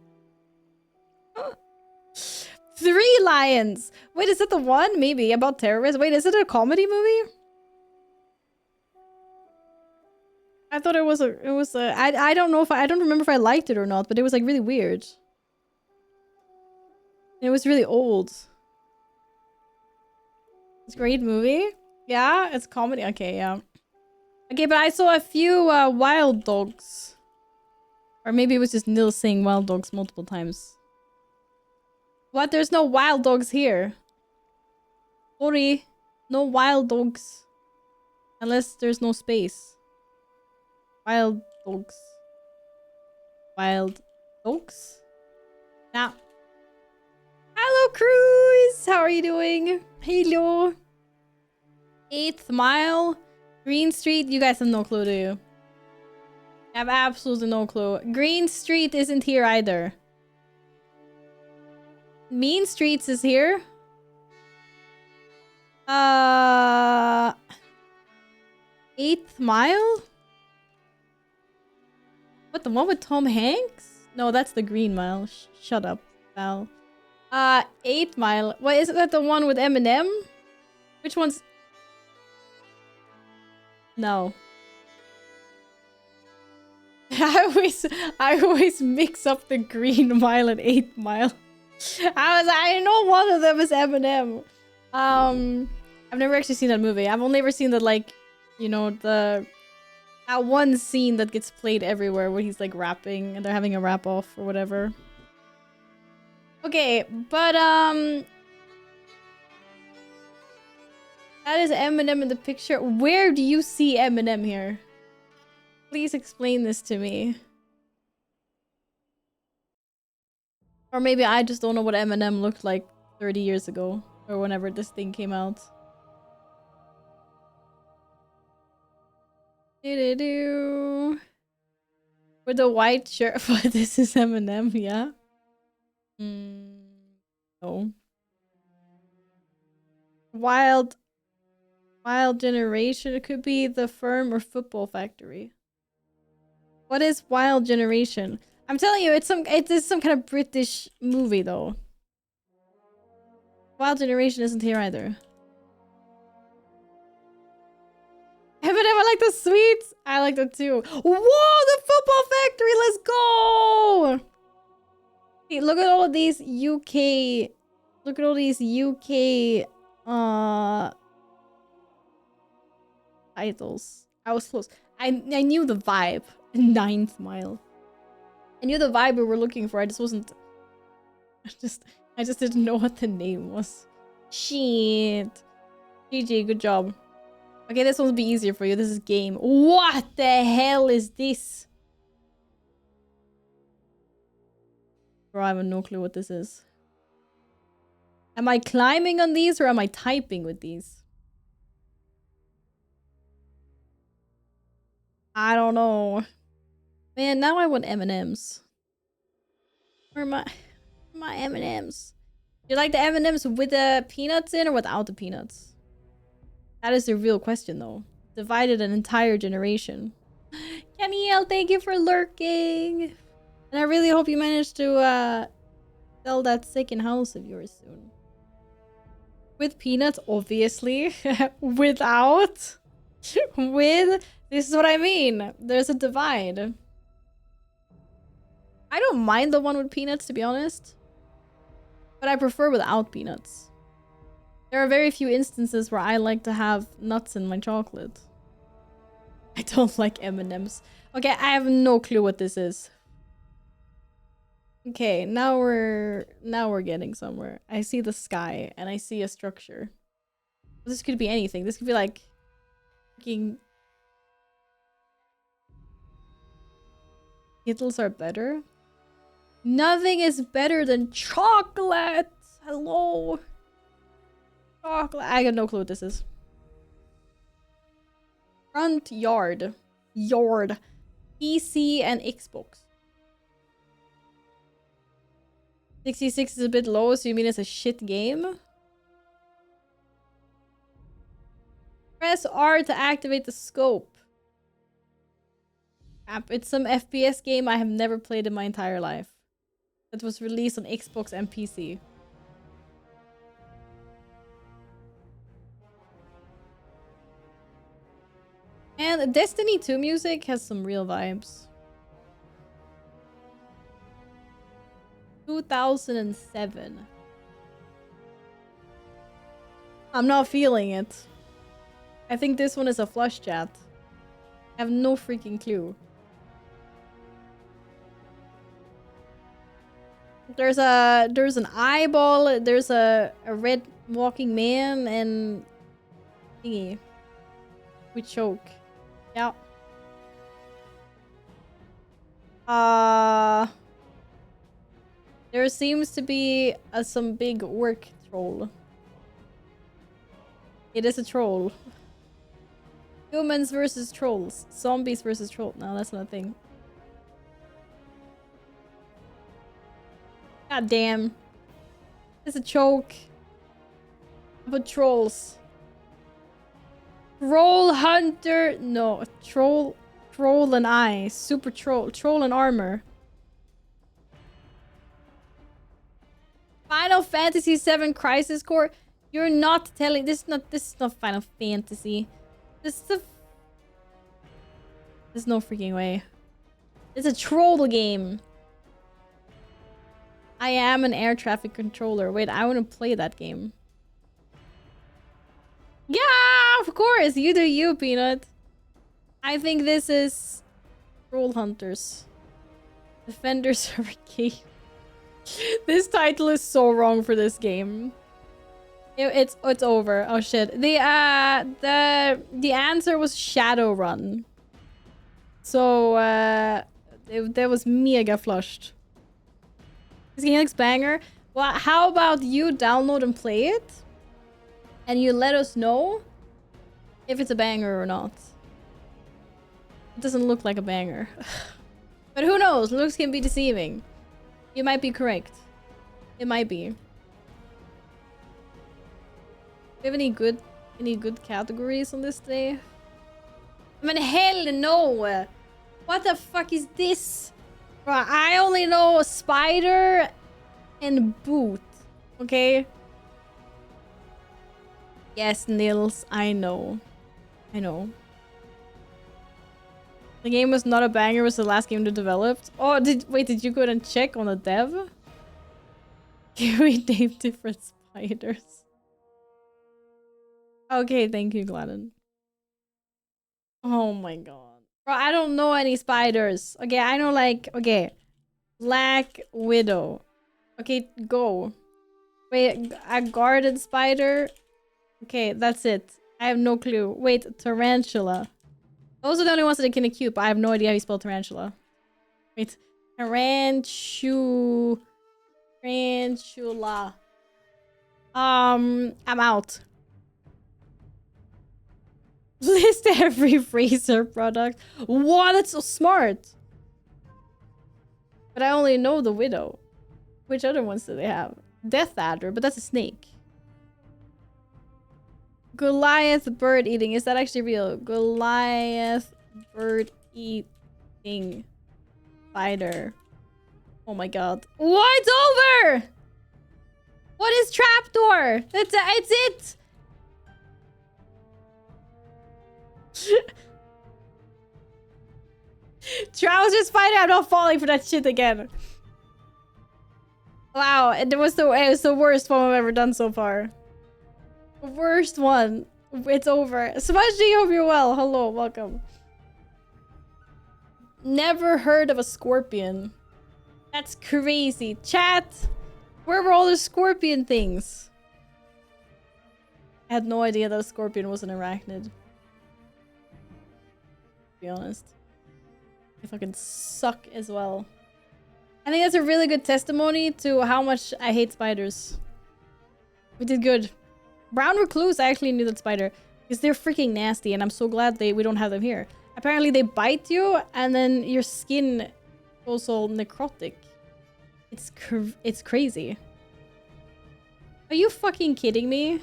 Speaker 1: 3 lions! Wait, is it the one? Maybe. About terrorists? Wait, is it a comedy movie? I thought it was a... I don't know if I don't remember if I liked it or not, but it was like really weird. It was really old. It's a great movie. Yeah, it's comedy. Okay, yeah. Okay, but I saw a few wild dogs. Or maybe it was just Nils saying wild dogs multiple times. What? There's no wild dogs here. Sorry. No wild dogs. Unless there's no space. Wild dogs. Wild dogs? Nah. Hello, Cruz! How are you doing? Hello. 8th Mile. Green Street. You guys have no clue, do you? I have absolutely no clue. Green Street isn't here either. Mean Streets is here. 8th Mile? What, the one with Tom Hanks? No, that's the Green Mile. Shut up, Val. 8th Mile. What, isn't that the one with Eminem? Which one's... No. I always mix up the Green Mile and 8th Mile. I know one of them is Eminem. I've never actually seen that movie. I've only ever seen that, like, you know, that one scene that gets played everywhere where he's like rapping and they're having a rap off or whatever. Okay, but That is Eminem in the picture. Where do you see Eminem here? Please explain this to me. Or maybe I just don't know what Eminem looked like 30 years ago. Or whenever this thing came out. Do-do-do. With the white shirt. This is Eminem, yeah? No. Wild Generation. It could be The Firm or Football Factory. What is Wild Generation? I'm telling you, it is some kind of British movie though. Wild Generation isn't here either. Eminem, I like the sweets. I like that too. Whoa, the Football Factory. Let's go. Hey, look at all of these UK. Look at all these UK titles. I was close. I knew the vibe. Ninth Mile. I knew the vibe we were looking for. I just wasn't. I just didn't know what the name was. Shit. GG, good job. Okay, this one will be easier for you. This is game. What the hell is this? Bro, I have no clue what this is. Am I climbing on these or am I typing with these? I don't know. Man, now I want M&Ms. Where are my M&Ms? You like the M&Ms with the peanuts in or without the peanuts? That is the real question, though. Divided an entire generation. Camiel, thank you for lurking. And I really hope you manage to sell that second house of yours soon. With peanuts, obviously. Without. With. This is what I mean. There's a divide. I don't mind the one with peanuts, to be honest. But I prefer without peanuts. There are very few instances where I like to have nuts in my chocolate. I don't like M&Ms. Okay, I have no clue what this is. Okay, now we're getting somewhere. I see the sky and I see a structure. This could be anything. This could be like freaking Skittles are better. Nothing is better than chocolate. Hello. Chocolate. I got no clue what this is. Front yard. Yard. PC and Xbox. 66 is a bit low, so you mean it's a shit game? Press R to activate the scope. It's some FPS game I have never played in my entire life. That was released on Xbox and PC. And Destiny 2 music has some real vibes. 2007. I'm not feeling it. I think this one is a flush chat. I have no freaking clue. There's an eyeball, there's a red walking man, and thingy. We choke. Yeah. There seems to be some big orc troll. It is a troll. Humans versus trolls. Zombies versus trolls. No, that's not a thing. God damn. It's a choke. But trolls. Troll hunter. No, troll. Troll and eye. Super troll. Troll and armor. Final Fantasy VII Crisis Core. You're not telling. This is not Final Fantasy. There's no freaking way. It's a troll game. I am an air traffic controller. Wait, I want to play that game. Yeah, of course. You do you, Peanut. I think this is Troll Hunters. Defenders of a Cave. This title is so wrong for this game. It's over. Oh shit. The answer was Shadowrun. So that was me. I got flushed. This game looks banger. Well, how about you download and play it, and you let us know if it's a banger or not. It doesn't look like a banger, but who knows? Looks can be deceiving. You might be correct. It might be. Do you have any good categories on this day? I mean, hell no! What the fuck is this? Bro, I only know spider and boot. Okay? Yes, Nils, I know. I know. The game was not a banger, it was the last game they developed. Oh, did you go and check on the dev? Can we name different spiders? Okay, thank you, Gladden. Oh my god. Bro, I don't know any spiders. Okay, I know like, okay. Black Widow. Okay, go. Wait, a garden spider? Okay, that's it. I have no clue. Wait, tarantula. Those are the only ones that I can cute, but I have no idea how you spell tarantula. Wait, tarantula. I'm out. List every Fraser product. Wow, that's so smart. But I only know the Widow. Which other ones do they have? Death Adder, but that's a snake. Goliath bird eating. Is that actually real? Goliath bird eating spider. Oh my god. What? It's over! What is trapdoor? It's it! Trouser spider, I'm not falling for that shit again. Wow, it was the worst one I've ever done so far. The worst one. It's over. Smudgy, hope you're well. Hello, welcome. Never heard of a scorpion. That's crazy. Chat, where were all the scorpion things? I had no idea that a scorpion was an arachnid. To be honest. I fucking suck as well. I think that's a really good testimony to how much I hate spiders. We did good. Brown recluse, I actually knew that spider. Because they're freaking nasty and I'm so glad we don't have them here. Apparently they bite you and then your skin goes all necrotic. It's crazy. Are you fucking kidding me?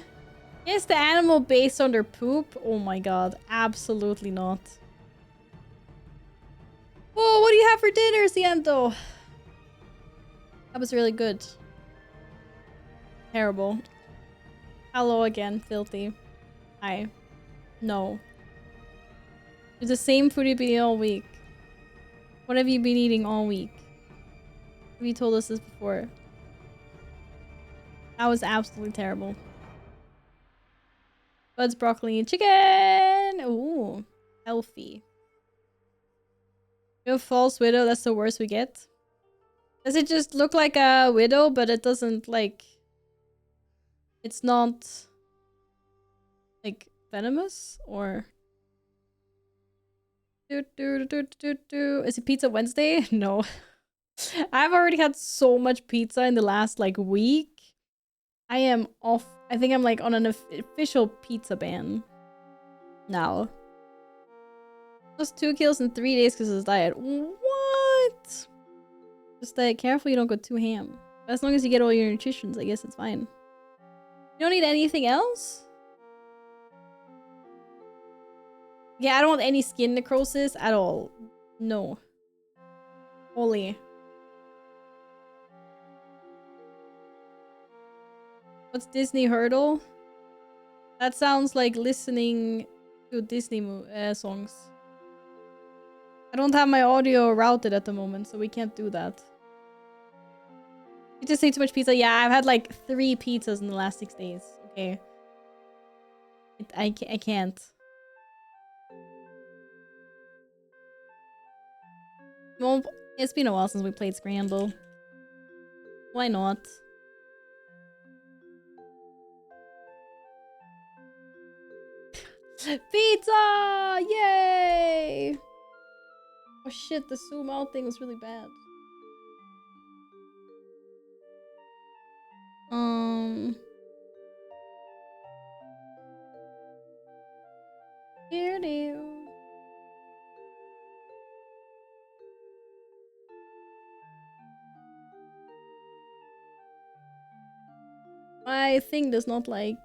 Speaker 1: Is the animal based on their poop? Oh my god, absolutely not. Oh, what do you have for dinner, Ciento? That was really good. Terrible. Hello again, filthy. Hi. No. It's the same food you've been eating all week. What have you been eating all week? Have you told us this before? That was absolutely terrible. Buds, broccoli, and chicken! Ooh. Healthy. You have false widow, that's the worst we get. Does it just look like a widow, but it doesn't like... It's not... like venomous? Or... Is it Pizza Wednesday? No. I've already had so much pizza in the last like week. I am off. I think I'm like on an official pizza ban now. Just 2 kills in 3 days because of his diet. What? Just careful you don't go too ham. But as long as you get all your nutritions, I guess it's fine. You don't need anything else? Yeah, I don't want any skin necrosis at all. No. Holy. What's Disney Hurdle? That sounds like listening to Disney songs. I don't have my audio routed at the moment, so we can't do that. You just ate too much pizza? Yeah, I've had like 3 pizzas in the last 6 days. Okay. I can't. Well, it's been a while since we played Scramble. Why not? Pizza! Yay! Oh shit, the zoom out thing was really bad. Here do. My thing does not like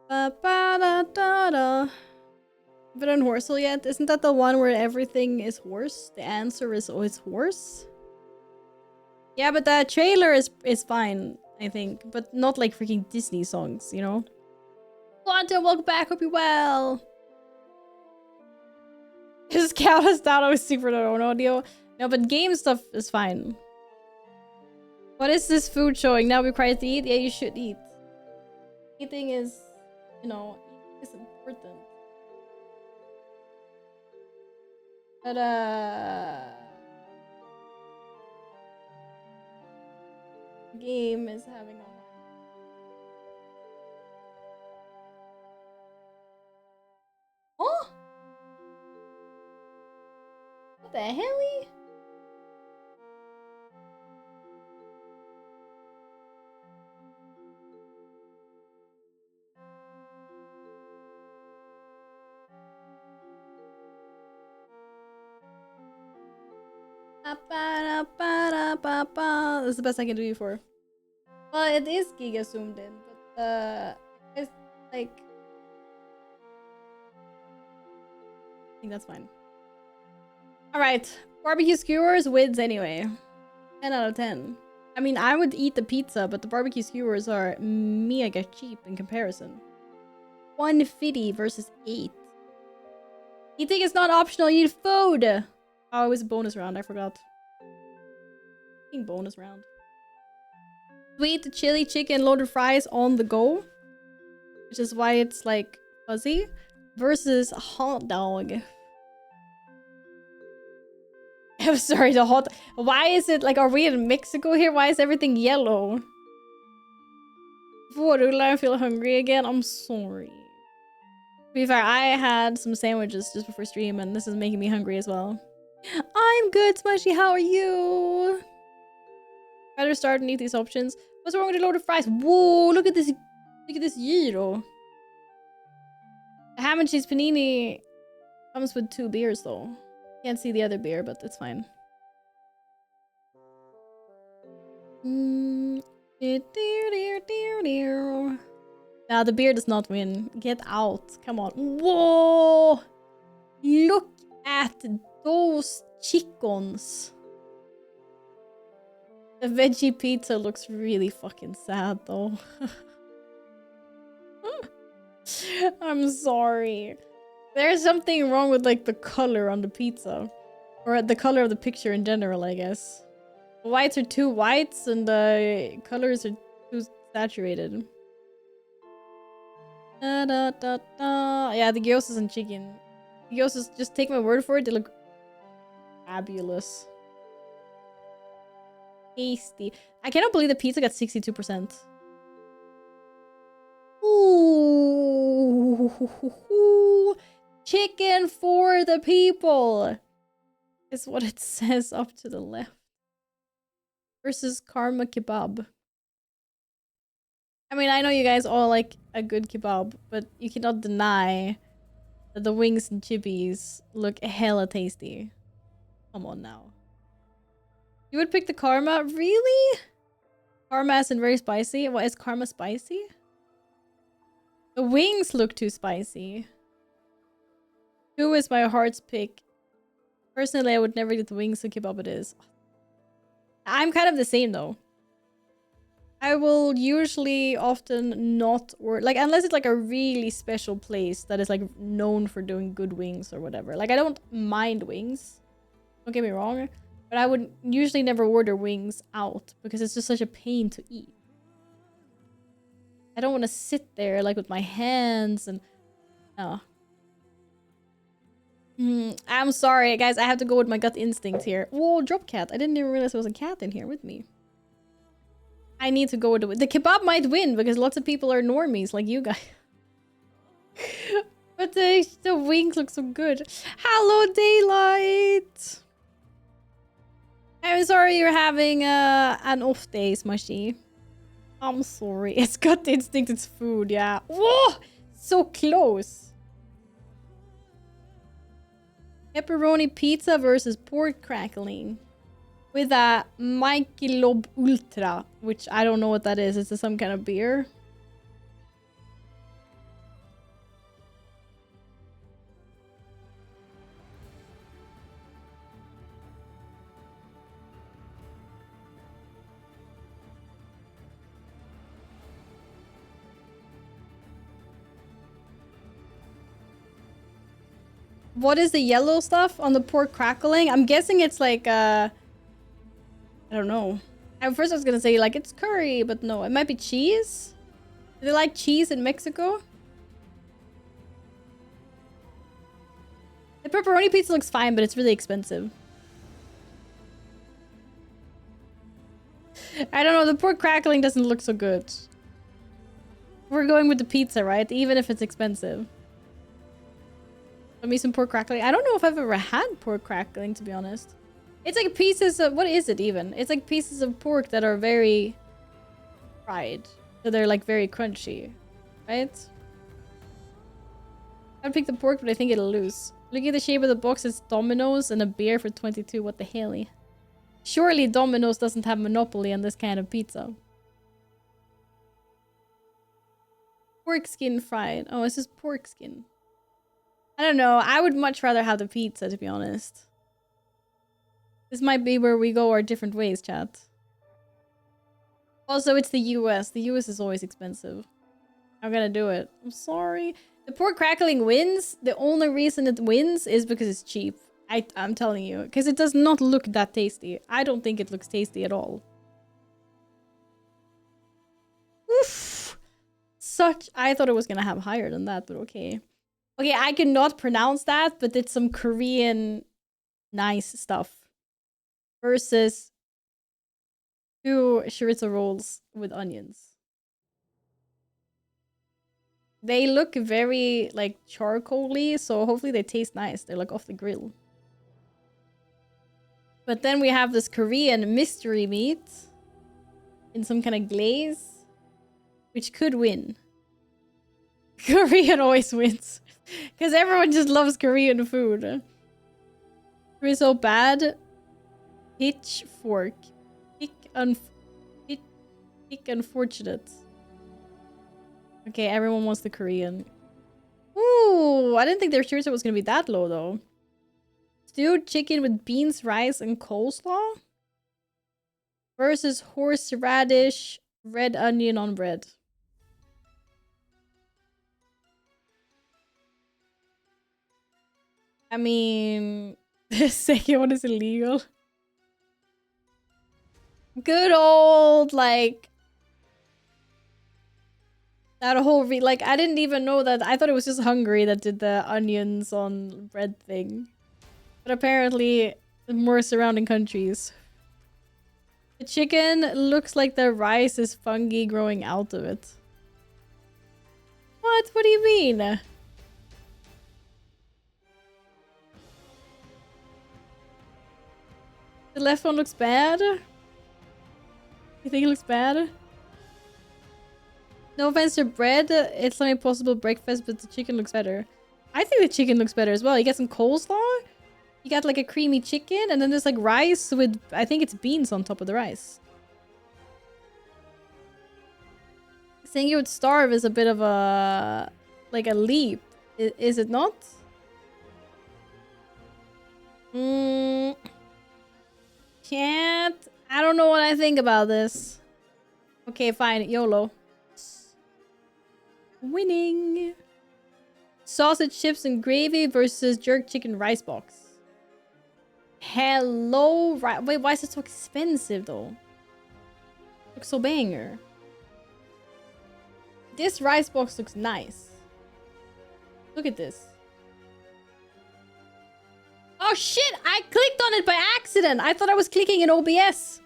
Speaker 1: Ba-ba-da-da-da. But on Horsel yet? Isn't that the one where everything is horse? The answer is always horse? Yeah, but the trailer is fine, I think. But not like freaking Disney songs, you know? Quantum, welcome back, hope you're well! Just count us down, I was super on audio. No, but game stuff is fine. What is this food showing? Now we're required to eat? Yeah, you should eat. Eating is, you know, is important. But, game is having a... Oh! What the helly? This is the best I can do you for. Well, it is Giga zoomed in, but it's like... I think that's fine. Alright, barbecue skewers wins anyway. 10 out of 10. I mean, I would eat the pizza, but the barbecue skewers are mega cheap in comparison. 150 versus 8. Eating is not optional, you need food! Oh, it was a bonus round, I forgot. Bonus round. Sweet chili chicken loaded fries on the go, which is why it's like fuzzy, versus hot dog. I'm sorry, the hot... Why is it like, are we in Mexico here? Why is everything yellow? Vårrullar, I feel hungry again. I'm sorry. To be fair, I had some sandwiches just before stream and this is making me hungry as well. I'm good, Smushy. How are you? Better start and eat these options. What's wrong with the loaded fries? Whoa, look at this. Look at this gyro. The ham and cheese panini comes with 2 beers though. Can't see the other beer, but it's fine. Now the beer does not win. Get out. Come on. Whoa! Look at those chickens. The veggie pizza looks really fucking sad though. I'm sorry. There's something wrong with like the color on the pizza. Or the color of the picture in general, I guess. The whites are too whites and the colors are too saturated. Da, da, da, da. Yeah, the gyozas and chicken. The gyozas, just take my word for it, they look fabulous. Tasty. I cannot believe the pizza got 62%. Ooh. Chicken for the people is what it says up to the left. Versus Karma Kebab. I mean, I know you guys all like a good kebab, but you cannot deny that the wings and chippies look hella tasty. Come on now. You would pick the Karma? Really? Karma isn't very spicy? What, is Karma spicy? The wings look too spicy. 2 is my heart's pick. Personally, I would never get the wings so kebab it is. I'm kind of the same though. I will usually often not order, like, unless it's like a really special place that is like known for doing good wings or whatever. Like, I don't mind wings. Don't get me wrong. But I would usually never order wings out because it's just such a pain to eat. I don't want to sit there like with my hands and... No. I'm sorry, guys. I have to go with my gut instinct here. Whoa, drop cat. I didn't even realize there was a cat in here with me. I need to go with the kebab might win because lots of people are normies like you guys. But the wings look so good. Hello, Daylight. I'm sorry you're having an off day, Smushy. I'm sorry. It's gut instinct. It's food. Yeah. Whoa, so close. Pepperoni pizza versus pork crackling with a Michelob Ultra, which I don't know what that is. It's some kind of beer. What is the yellow stuff on the pork crackling? I'm guessing it's like, I don't know. At first I was gonna say like it's curry, but no, it might be cheese. Do they like cheese in Mexico? The pepperoni pizza looks fine, but it's really expensive. I don't know, the pork crackling doesn't look so good. We're going with the pizza, right? Even if it's expensive. Let me some pork crackling. I don't know if I've ever had pork crackling, to be honest. It's like pieces of... What is it even? It's like pieces of pork that are very fried. So they're like very crunchy. Right? I'd pick the pork, but I think it'll lose. Look at the shape of the box. It's Domino's and a beer for 22. What the hell? Surely Domino's doesn't have monopoly on this kind of pizza. Pork skin fried. Oh, it's just pork skin. I don't know. I would much rather have the pizza, to be honest. This might be where we go our different ways, chat. Also, it's the US. The US is always expensive. I'm gonna do it. I'm sorry. The pork crackling wins. The only reason it wins is because it's cheap. I'm telling you. Because it does not look that tasty. I don't think it looks tasty at all. Oof. I thought it was gonna have higher than that, but okay. Okay, I cannot pronounce that, but it's some Korean nice stuff. Versus 2 chorizo rolls with onions. They look very, like, charcoal-y, so hopefully they taste nice. They're, like, off the grill. But then we have this Korean mystery meat in some kind of glaze, which could win. Korean always wins. Because everyone just loves Korean food. Chorizo bad. Pitchfork. Pick unfortunate. Okay, everyone wants the Korean. Ooh, I didn't think their chorizo was gonna be that low though. Stewed chicken with beans, rice, and coleslaw? Versus horseradish, red onion on bread. I mean, the second one is illegal. Good old, like... That whole like, I didn't even know that. I thought it was just Hungary that did the onions on bread thing. But apparently, more surrounding countries. The chicken looks like the rice is fungi growing out of it. What? What do you mean? The left one looks bad? You think it looks bad? No offense to bread, it's not an impossible breakfast, but the chicken looks better. I think the chicken looks better as well. You get some coleslaw, you got like a creamy chicken, and then there's like rice with, I think it's beans on top of the rice. Saying you would starve is a bit of a, like a leap. Is it not? Can't. I don't know what I think about this. Okay, fine. YOLO. Winning. Sausage, chips, and gravy versus jerk chicken rice box. Hello. Wait, why is it so expensive though? Looks so banger. This rice box looks nice. Look at this. Oh shit! I clicked on it by accident! I thought I was clicking in OBS.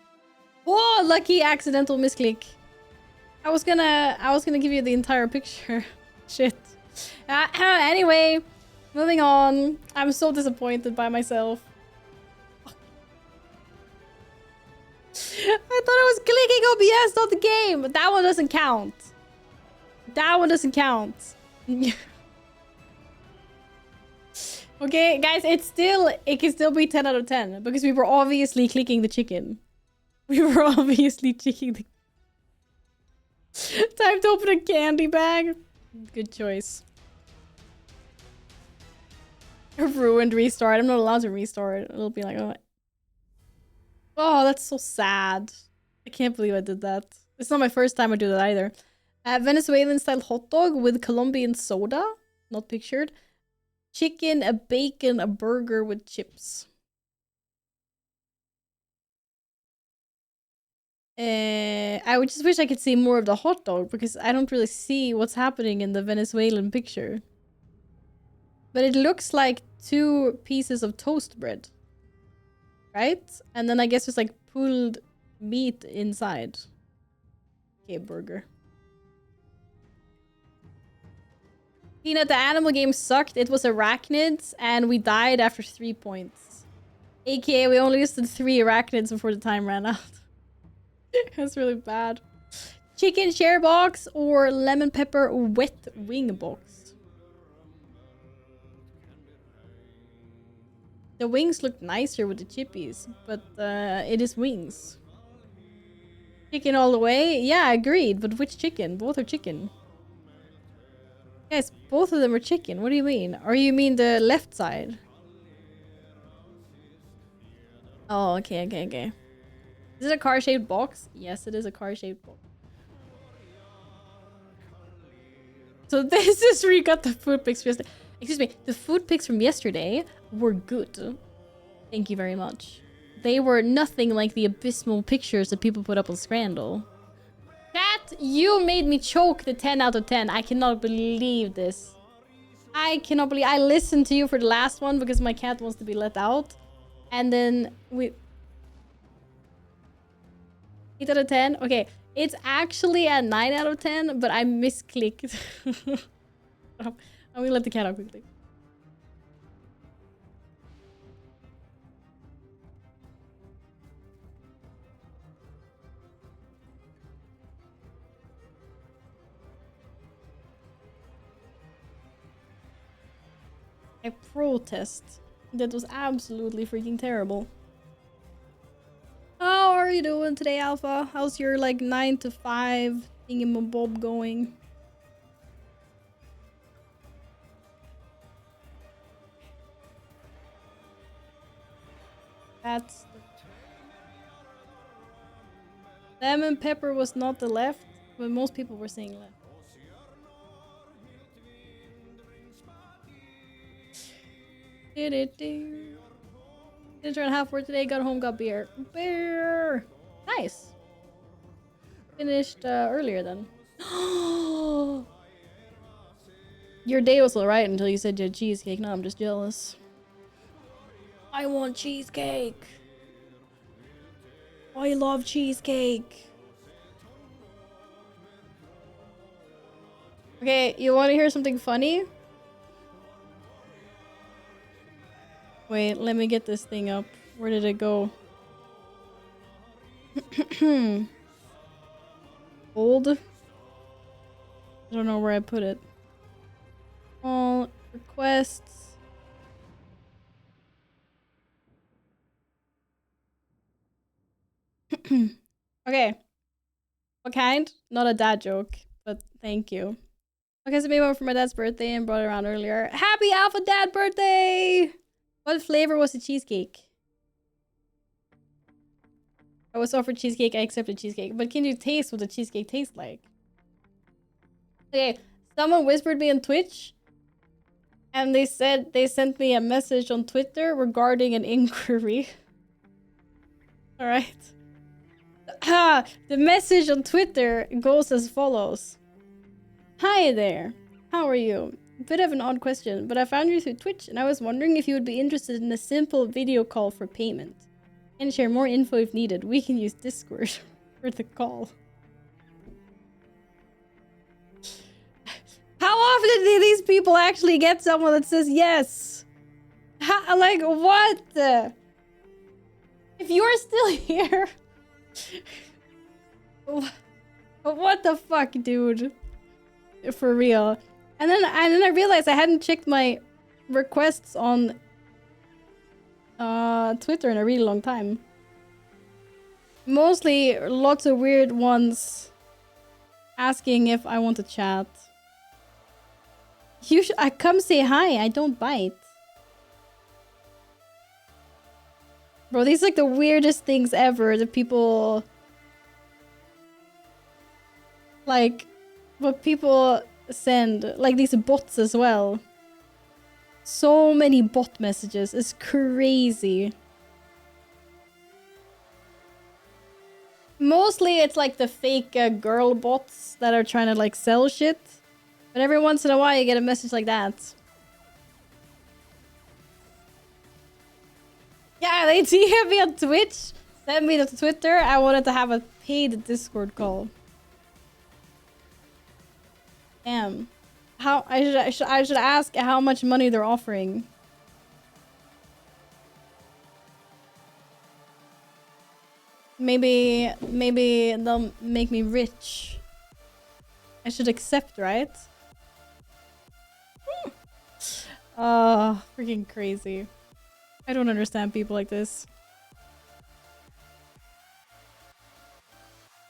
Speaker 1: Oh, lucky accidental misclick. I was gonna give you the entire picture. Shit. Anyway, moving on. I'm so disappointed by myself. I thought I was clicking OBS, not the game. But that one doesn't count. That one doesn't count. Okay, guys, it can still be 10 out of 10 because we were obviously clicking the chicken. We were obviously clicking the... Time to open a candy bag. Good choice. A ruined restart. I'm not allowed to restart. It'll be like, oh, that's so sad. I can't believe I did that. It's not my first time I do that either. Venezuelan style hot dog with Colombian soda. Not pictured. Chicken, a bacon, a burger with chips. I would just wish I could see more of the hot dog because I don't really see what's happening in the Venezuelan picture. But it looks like 2 pieces of toast bread. Right? And then I guess it's like pulled meat inside. Okay, burger. Peanut, the animal game sucked. It was arachnids and we died after 3 points. AKA, we only listed 3 arachnids before the time ran out. That's really bad. Chicken share box or lemon pepper wet wing box? The wings look nicer with the chippies, but it is wings. Chicken all the way? Yeah, agreed. But which chicken? Both are chicken. Yes, both of them are chicken. What do you mean? Or you mean the left side? Oh, okay. Is it a car-shaped box? Yes, it is a car-shaped box. So this is where you got the food pics from yesterday. Excuse me, the food pics from yesterday were good. Thank you very much. They were nothing like the abysmal pictures that people put up on Scrandle. Chat, you made me choke the 10 out of 10. I cannot believe this. I cannot believe... I listened to you for the last one because my cat wants to be let out. And then we... 8 out of 10? Okay, it's actually a 9 out of 10, but I misclicked. I'm gonna let the cat out quickly. I protest. That was absolutely freaking terrible. How are you doing today, Alpha? How's your like 9 to 5 thingamabob going? That's the... Lemon pepper was not the left, but most people were saying left. Didn't turn half for today, got home, got beer. Beer! Nice! Finished earlier then. Your day was alright until you said you had cheesecake. Now I'm just jealous. I want cheesecake! I love cheesecake! Okay, you want to hear something funny? Wait, let me get this thing up. Where did it go? Old? I don't know where I put it. All requests. Okay. What kind? Not a dad joke, but thank you. Okay, so made one for my dad's birthday and brought it around earlier. Happy Alpha Dad birthday! What flavor was the cheesecake? I was offered cheesecake, I accepted cheesecake. But can you taste what the cheesecake tastes like? Okay, someone whispered me on Twitch. And they said they sent me a message on Twitter regarding an inquiry. Alright. The message on Twitter goes as follows. Hi there. How are you? Bit of an odd question, but I found you through Twitch and I was wondering if you would be interested in a simple video call for payment. And share more info if needed. We can use Discord for the call. How often do these people actually get someone that says yes? Like, what? If you're still here... What the fuck, dude? For real. And then I realized I hadn't checked my requests on Twitter in a really long time. Mostly lots of weird ones asking if I want to chat. I come say hi, I don't bite. Bro, these are like the weirdest things ever. The people... Like, what people send. Like these bots as well. So many bot messages. It's crazy. Mostly it's like the fake girl bots that are trying to like sell shit. But every once in a while you get a message like that. Yeah, they DM me on Twitch. Send me to Twitter. I wanted to have a paid Discord call. Damn. How I should ask how much money they're offering. Maybe they'll make me rich. I should accept, right? Oh, freaking crazy. I don't understand people like this.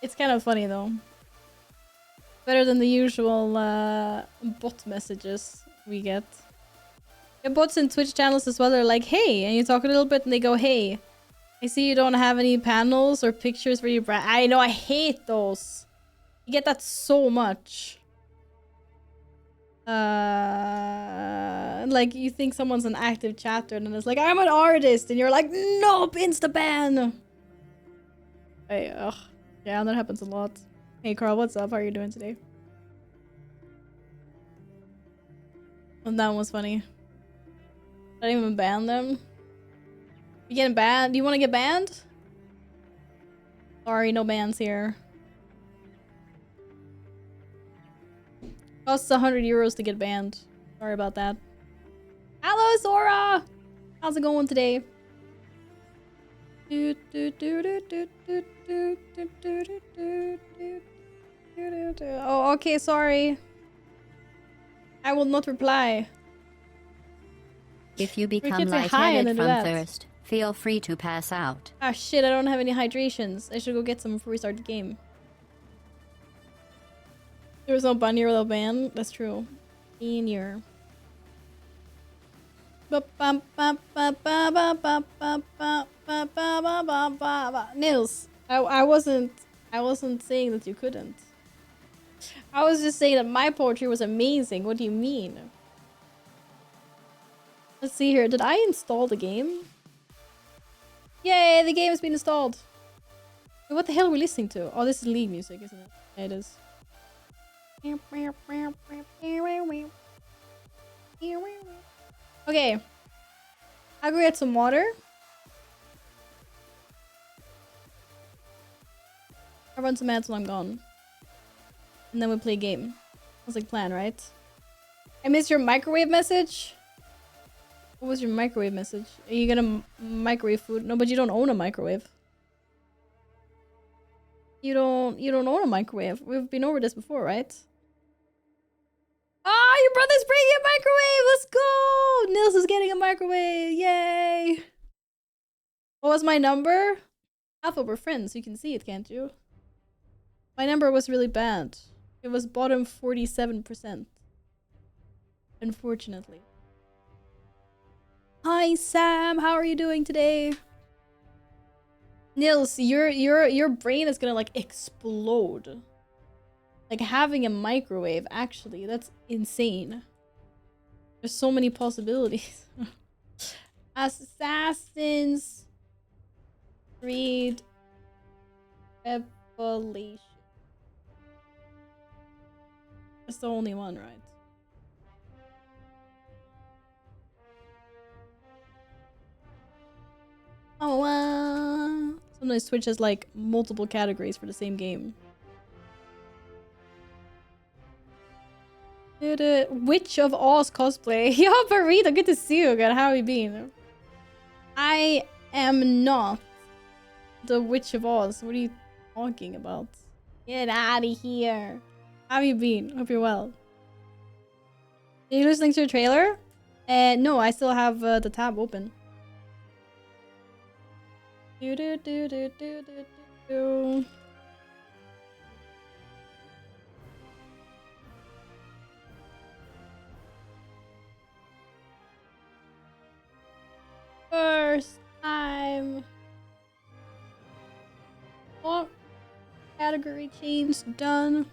Speaker 1: It's kind of funny though. Better than the usual bot messages we get. Yeah, bots in Twitch channels as well. They're like, hey, and you talk a little bit and they go, hey, I see you don't have any panels or pictures where you brand. I know, I hate those. You get that so much. Like you think someone's an active chatter and then it's like, I'm an artist, and you're like, nope, insta ban. Hey, ugh. Yeah, that happens a lot. Hey Carl, what's up? How are you doing today? And that one was funny. I didn't even ban them. You getting banned? Do you want to get banned? Sorry, no bans here. Costs 100 euros to get banned. Sorry about that. Hello, Sora! How's it going today? Oh, okay, sorry. I will not reply.
Speaker 4: If you become
Speaker 1: and
Speaker 4: lightheaded
Speaker 1: then do
Speaker 4: from
Speaker 1: that.
Speaker 4: thirst, feel free to pass out.
Speaker 1: Ah shit, I don't have any hydrations. I should go get some before we start the game. There was no bunny or little ban. That's true. In your... Nils, I wasn't saying that you couldn't. I was just saying that my poetry was amazing. What do you mean? Let's see here. Did I install the game? Yay, the game has been installed. Wait, what the hell are we listening to? Oh, this is League music, isn't it? Yeah, it is. Okay. I'll go get some water. I'll run some ads when I'm gone. And then we'll play a game. Sounds like plan, right? I missed your microwave message. What was your microwave message? Are you gonna microwave food? No, but you don't own a microwave. You don't own a microwave. We've been over this before, right? Ah, your brother's bringing a microwave! Let's go! Nils is getting a microwave! Yay! What was my number? Alpha, we're friends. You can see it, can't you? My number was really bad. It was bottom 47%. Unfortunately. Hi, Sam. How are you doing today? Nils, your brain is gonna like explode. Like having a microwave, actually, that's insane. There's so many possibilities. Assassin's Creed Revelation. That's the only one, right? Oh, Sometimes Twitch has like multiple categories for the same game. Witch of Oz cosplay. Yo, Burrito, good to see you again. How have you been? I am not the Witch of Oz. What are you talking about? Get out of here. How have you been? Hope you're well. Are you listening to a trailer? No, I still have the tab open. Do do do do do do do. First time. What? Category change done.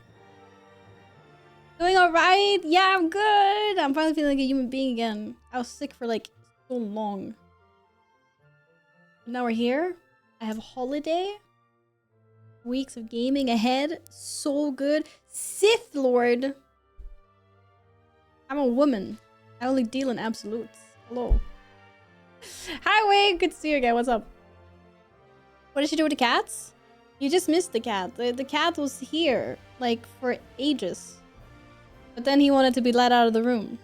Speaker 1: Doing alright? Yeah, I'm good. I'm finally feeling like a human being again. I was sick for like so long. But now we're here. I have a holiday. Weeks of gaming ahead. So good. Sith Lord. I'm a woman. I only deal in absolutes. Hello. Hi, Wade. Good to see you again. What's up? What did she do with the cats? You just missed the cat. The cat was here, like, for ages. But then he wanted to be let out of the room.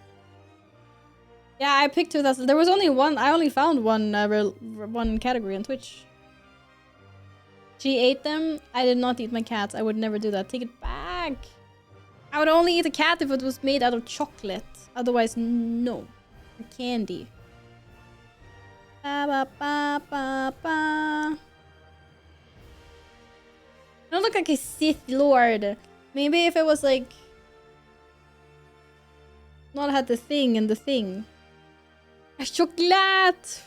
Speaker 1: Yeah, I picked 2000. There was only one. I only found one category on Twitch. She ate them. I did not eat my cats. I would never do that. Take it back. I would only eat a cat if it was made out of chocolate. Otherwise, no. Or candy. Ba ba ba ba ba. I don't look like a Sith Lord. Maybe if it was like... not had the thing and the thing. A chocolate!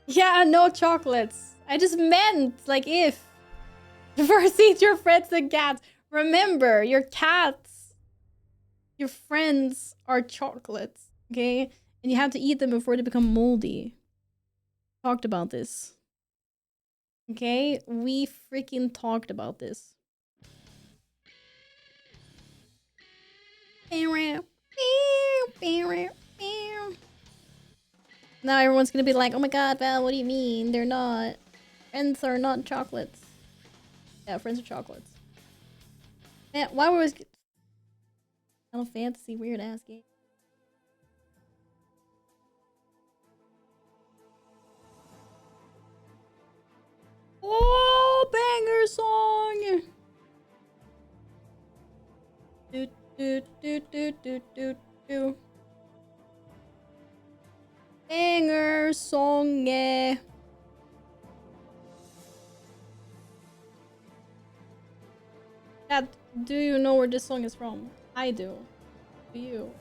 Speaker 1: Yeah, no chocolates. I just meant, like, if. First eat your friends and cats. Remember, your cats, your friends are chocolates, okay? And you have to eat them before they become moldy. Talked about this. Okay? We freaking talked about this. Now everyone's gonna be like, oh my god, Val, what do you mean? They're not. Friends are not chocolates. Yeah, friends are chocolates. Man, why were we... Final Fantasy, weird ass game. Oh, banger song! Do do do do do do do. Banger song, yeah. Dad, do you know where this song is from? I do. Do you?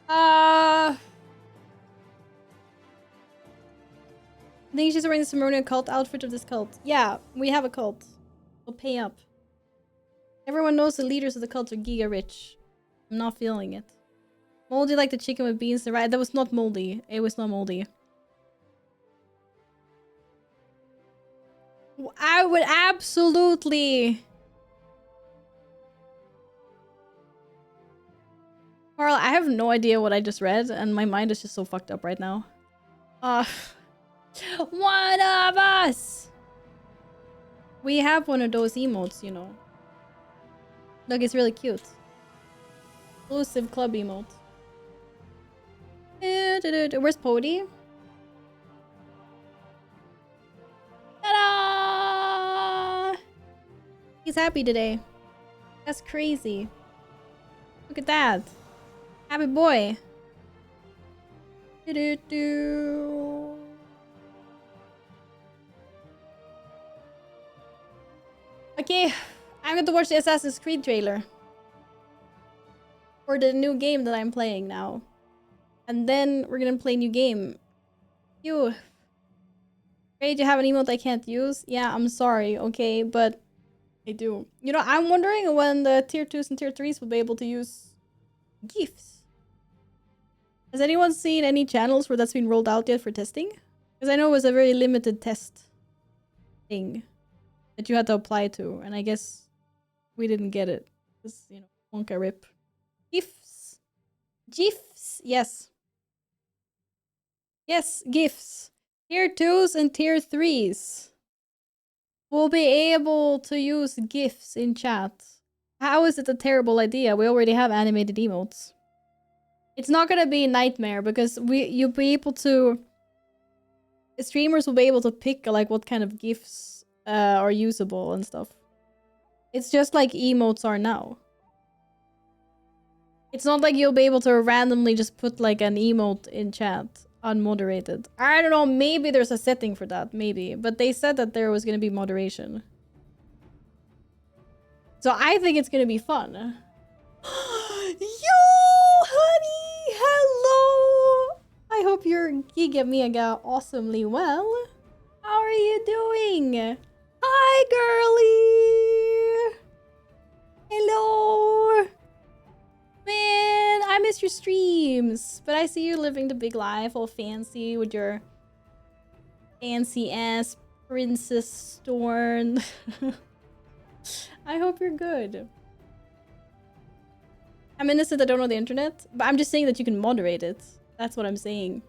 Speaker 1: I think she's wearing the ceremonial cult outfit of this cult. Yeah, we have a cult. We'll pay up. Everyone knows the leaders of the cult are giga rich. I'm not feeling it. Moldy like the chicken with beans. Right? That was not moldy. It was not moldy. I would absolutely... Carl, I have no idea what I just read, and my mind is just so fucked up right now. One of us! We have one of those emotes, you know. Look, it's really cute. Exclusive club emote. Where's Pody? Ta-da! He's happy today. That's crazy. Look at that. Happy boy. Do-do-do. Okay, I'm going to watch the Assassin's Creed trailer. For the new game that I'm playing now. And then we're gonna play a new game. You. Ready to have an emote I can't use? Yeah, I'm sorry, okay, but I do. You know, I'm wondering when the tier 2s and tier 3s will be able to use GIFs. Has anyone seen any channels where that's been rolled out yet for testing? Because I know it was a very limited test thing that you had to apply to, and I guess we didn't get it. Because, you know, Wonka rip. GIFs. GIFs, yes. Yes, GIFs. Tier 2s and Tier 3s will be able to use GIFs in chat. How is it a terrible idea? We already have animated emotes. It's not gonna be a nightmare because you'll be able to... Streamers will be able to pick like what kind of GIFs are usable and stuff. It's just like emotes are now. It's not like you'll be able to randomly just put like an emote in chat unmoderated. I don't know, maybe there's a setting for that, maybe. But they said that there was gonna be moderation. So I think it's gonna be fun. Yo, honey! Hello! I hope your Giga Mega awesomely well. How are you doing? Hi, girly! Hello! Man, I miss your streams. But I see you living the big life, all fancy with your fancy-ass Princess Storm. I hope you're good. I'm innocent, I don't know the internet, but I'm just saying that you can moderate it. That's what I'm saying.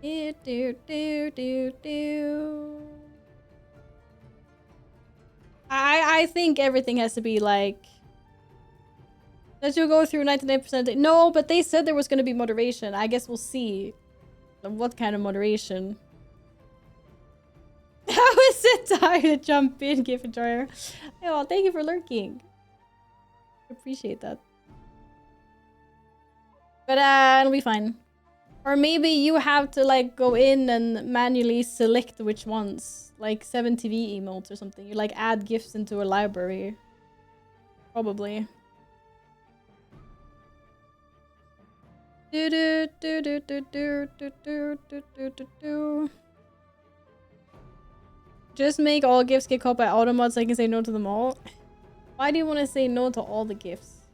Speaker 1: I think everything has to be like... That you'll go through 99%. No, but they said there was going to be moderation. I guess we'll see what kind of moderation. How is it time to jump in, Gift Enjoyer? Oh, thank you for lurking. Appreciate that. But it'll be fine. Or maybe you have to like go in and manually select which ones. Like 7 TV emotes or something. You like add gifts into a library. Probably. Just make all gifts get caught by automods so I can say no to them all. Why do you want to say no to all the gifts?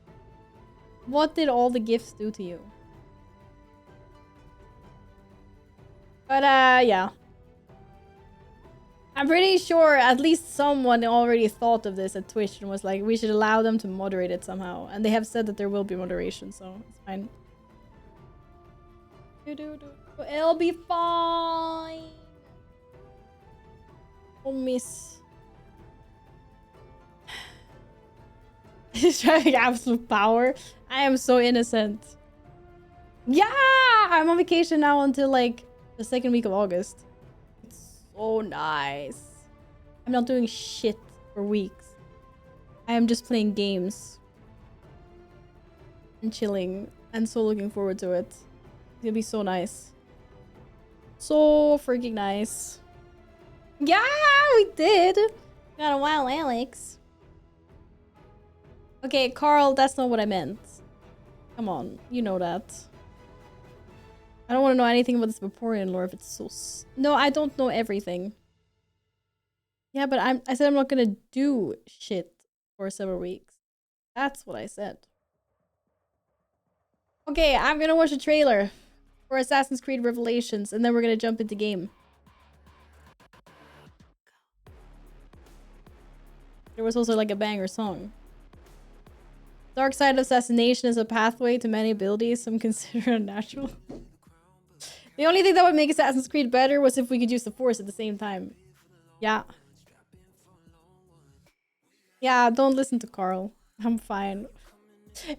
Speaker 1: What did all the gifts do to you? But yeah. I'm pretty sure at least someone already thought of this at Twitch and was like, we should allow them to moderate it somehow. And they have said that there will be moderation, so it's fine. It'll be fine. Oh, miss. He's driving absolute power. I am so innocent. Yeah! I'm on vacation now until like the second week of August. It's so nice. I'm not doing shit for weeks. I am just playing games. And chilling. And so looking forward to it. It's gonna be so nice. So freaking nice. Yeah, we did. Got a wild Alex. Okay, Carl, that's not what I meant. Come on, you know that. I don't want to know anything about this Vaporeon lore if it's so... No, I don't know everything. Yeah, but I said I'm not gonna do shit for several weeks. That's what I said. Okay, I'm gonna watch a trailer for Assassin's Creed Revelations, and then we're gonna jump into game. There was also like a banger song. Dark side of assassination is a pathway to many abilities, some consider unnatural. The only thing that would make Assassin's Creed better was if we could use the Force at the same time. Yeah. Yeah, don't listen to Carl. I'm fine.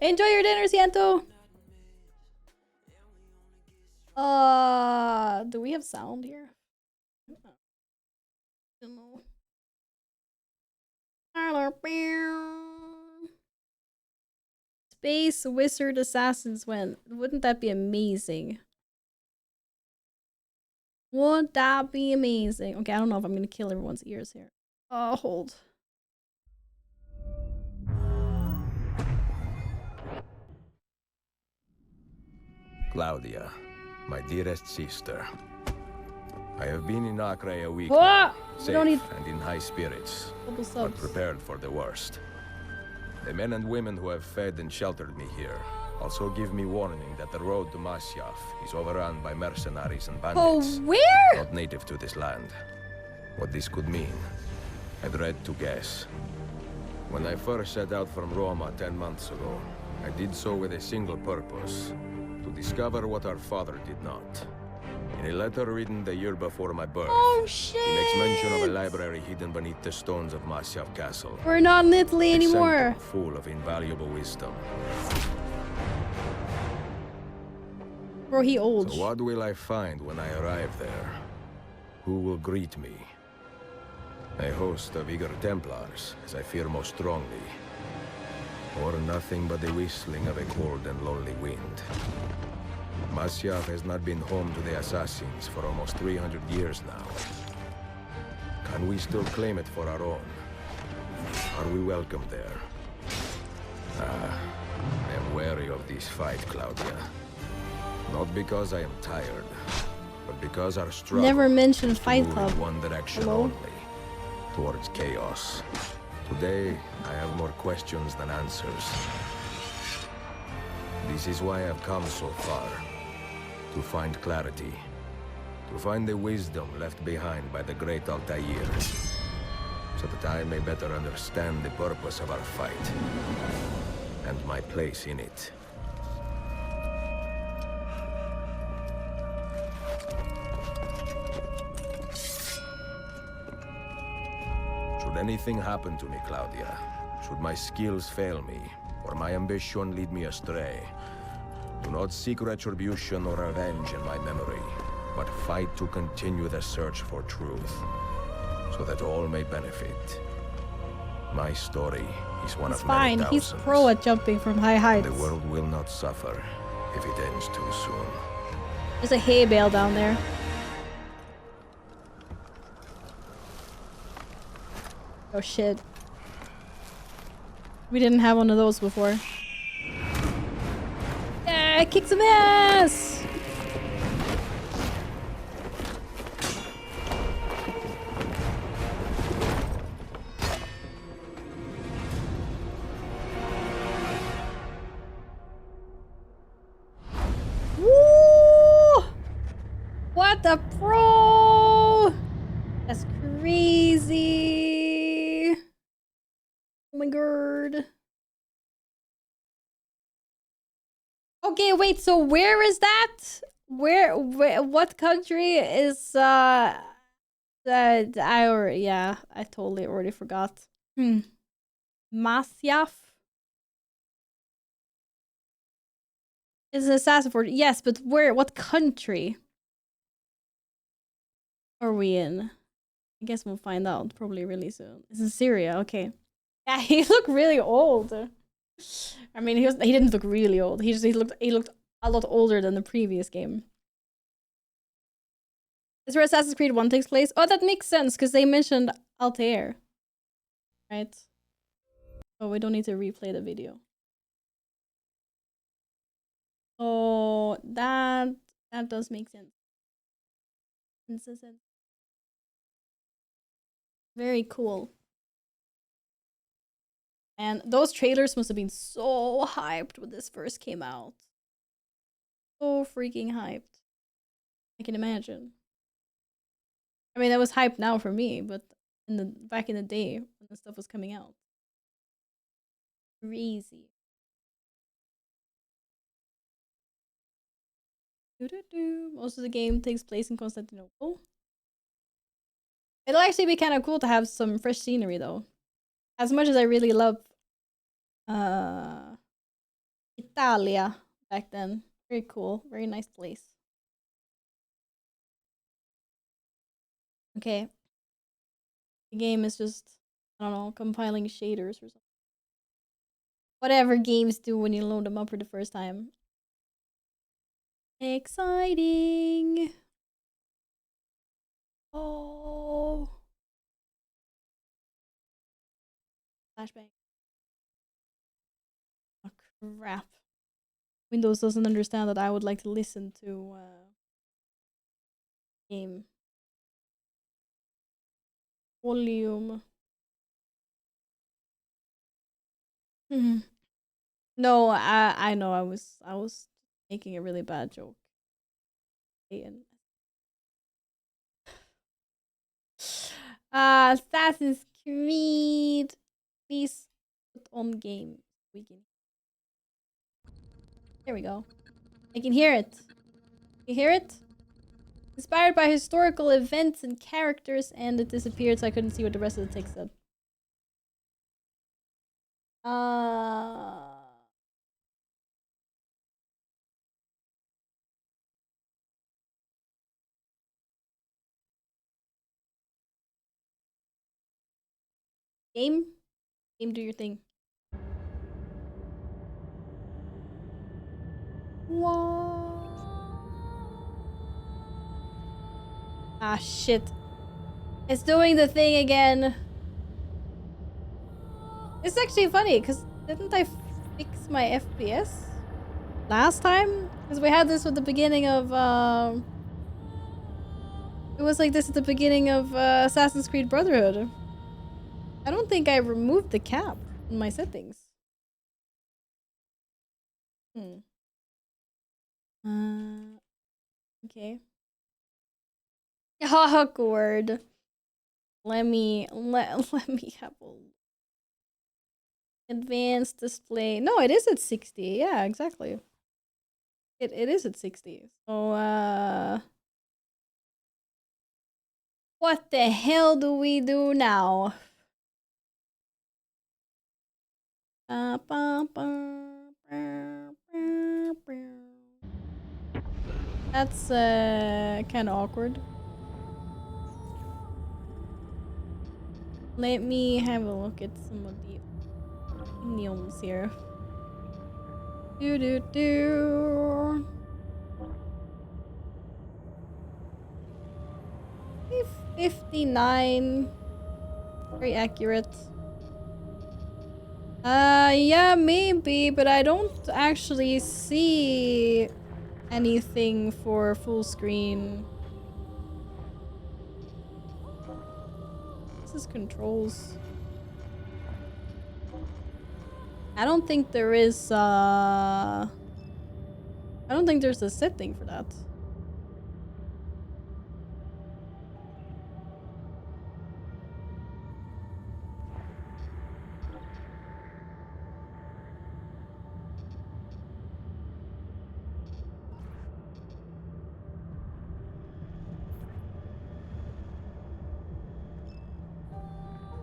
Speaker 1: Enjoy your dinner, Siento! Do we have sound here? I don't know. Space Wizard Assassins win. Wouldn't that be amazing? Wouldn't that be amazing? Okay, I don't know if I'm gonna kill everyone's ears here. Oh, hold.
Speaker 5: Claudia, my dearest sister. I have been in Acre a week
Speaker 1: Whoa!
Speaker 5: now,
Speaker 1: We
Speaker 5: safe
Speaker 1: don't need
Speaker 5: and in high spirits,
Speaker 1: double
Speaker 5: but
Speaker 1: subs.
Speaker 5: prepared for the worst. The men and women who have fed and sheltered me here also give me warning that the road to Masyaf is overrun by mercenaries and bandits,
Speaker 1: Oh, where?
Speaker 5: not native to this land. What this could mean, I dread to guess. When I first set out from Roma 10 months ago, I did so with a single purpose: to discover what our father did not. In A letter written the year before my birth.
Speaker 1: Oh
Speaker 5: He makes mention of a
Speaker 1: shit!
Speaker 5: library hidden beneath the stones of Masyav Castle.
Speaker 1: We're not in Italy
Speaker 5: A
Speaker 1: anymore.
Speaker 5: center full of invaluable wisdom.
Speaker 1: Bro, he old.
Speaker 5: So what will I find when I arrive there? Who will greet me? A host of eager Templars, as I fear most strongly. Or nothing but the whistling of a cold and lonely wind. Masyav has not been home to the assassins for almost 300 years now. Can we still claim it for our own? Are we welcome there? I am wary of this fight, Claudia. Not because I am tired, but because our struggle
Speaker 1: Never mentioned
Speaker 5: is to
Speaker 1: Fight
Speaker 5: move
Speaker 1: Club.
Speaker 5: in one direction
Speaker 1: Hello?
Speaker 5: only, towards chaos. Today, I have more questions than answers. This is why I've come so far. To find clarity. To find the wisdom left behind by the great Altair. So that I may better understand the purpose of our fight. And my place in it. Should anything happen to me, Claudia, should my skills fail me, or my ambition lead me astray, do not seek retribution or revenge in my memory, but fight to continue the search for truth, so that all may benefit. My story is one
Speaker 1: He's
Speaker 5: of many
Speaker 1: fine. He's
Speaker 5: thousands.
Speaker 1: pro at jumping from high heights.
Speaker 5: The world will not suffer if it ends too soon.
Speaker 1: There's a hay bale down there. Oh shit. We didn't have one of those before. Yeah, kick some ass! Woo! What a pro! That's crazy. Oh my god. Okay, wait, so where is that? Where what country is that I totally already forgot. Masyaf is an assassin for, yes, but where, what country are we in? I guess we'll find out probably really soon. It's in Syria, okay. Yeah, he looked really old. I mean, he didn't look really old. He looked a lot older than the previous game. This is where Assassin's Creed 1 takes place. Oh, that makes sense because they mentioned Altair, right? Oh, we don't need to replay the video. Oh, that does make sense. Very cool. And those trailers must have been so hyped when this first came out. So freaking hyped. I can imagine. I mean, that was hyped now for me, but back in the day when the stuff was coming out. Crazy. Most of the game takes place in Constantinople. It'll actually be kind of cool to have some fresh scenery, though. As much as I really love Italia back then. Very cool. Very nice place. Okay. The game is just, I don't know, compiling shaders or something. Whatever games do when you load them up for the first time. Exciting. Oh. Flashbang. Oh, crap. Windows doesn't understand that I would like to listen to game. Volume. No, I know I was making a really bad joke. Assassin's Creed. Please put on game. We can. There we go. I can hear it. You hear it? Inspired by historical events and characters, and it disappeared, so I couldn't see what the rest of the text said. Game, do your thing. What? Ah, shit. It's doing the thing again. It's actually funny, because didn't I fix my FPS last time? Because we had this with the beginning of, it was like this at the beginning of Assassin's Creed Brotherhood. I don't think I removed the cap in my settings. Okay. Awkward. Let me have a advanced display. No, it is at 60. Yeah, exactly. It is at 60. So what the hell do we do now? That's kind of awkward. Let me have a look at some of the opinions here. Do. 59. Very accurate. Yeah, maybe, but I don't actually see anything for full screen. This is controls. I don't think there is, I don't think there's a setting for that.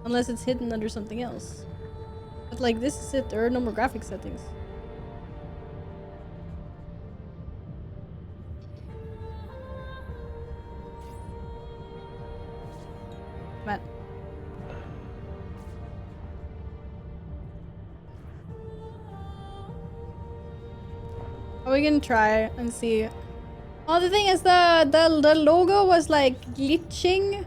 Speaker 1: Unless it's hidden under something else. But like, this is it. There are no more graphic settings. Come on. Are we gonna try and see? Oh, the thing is the logo was like glitching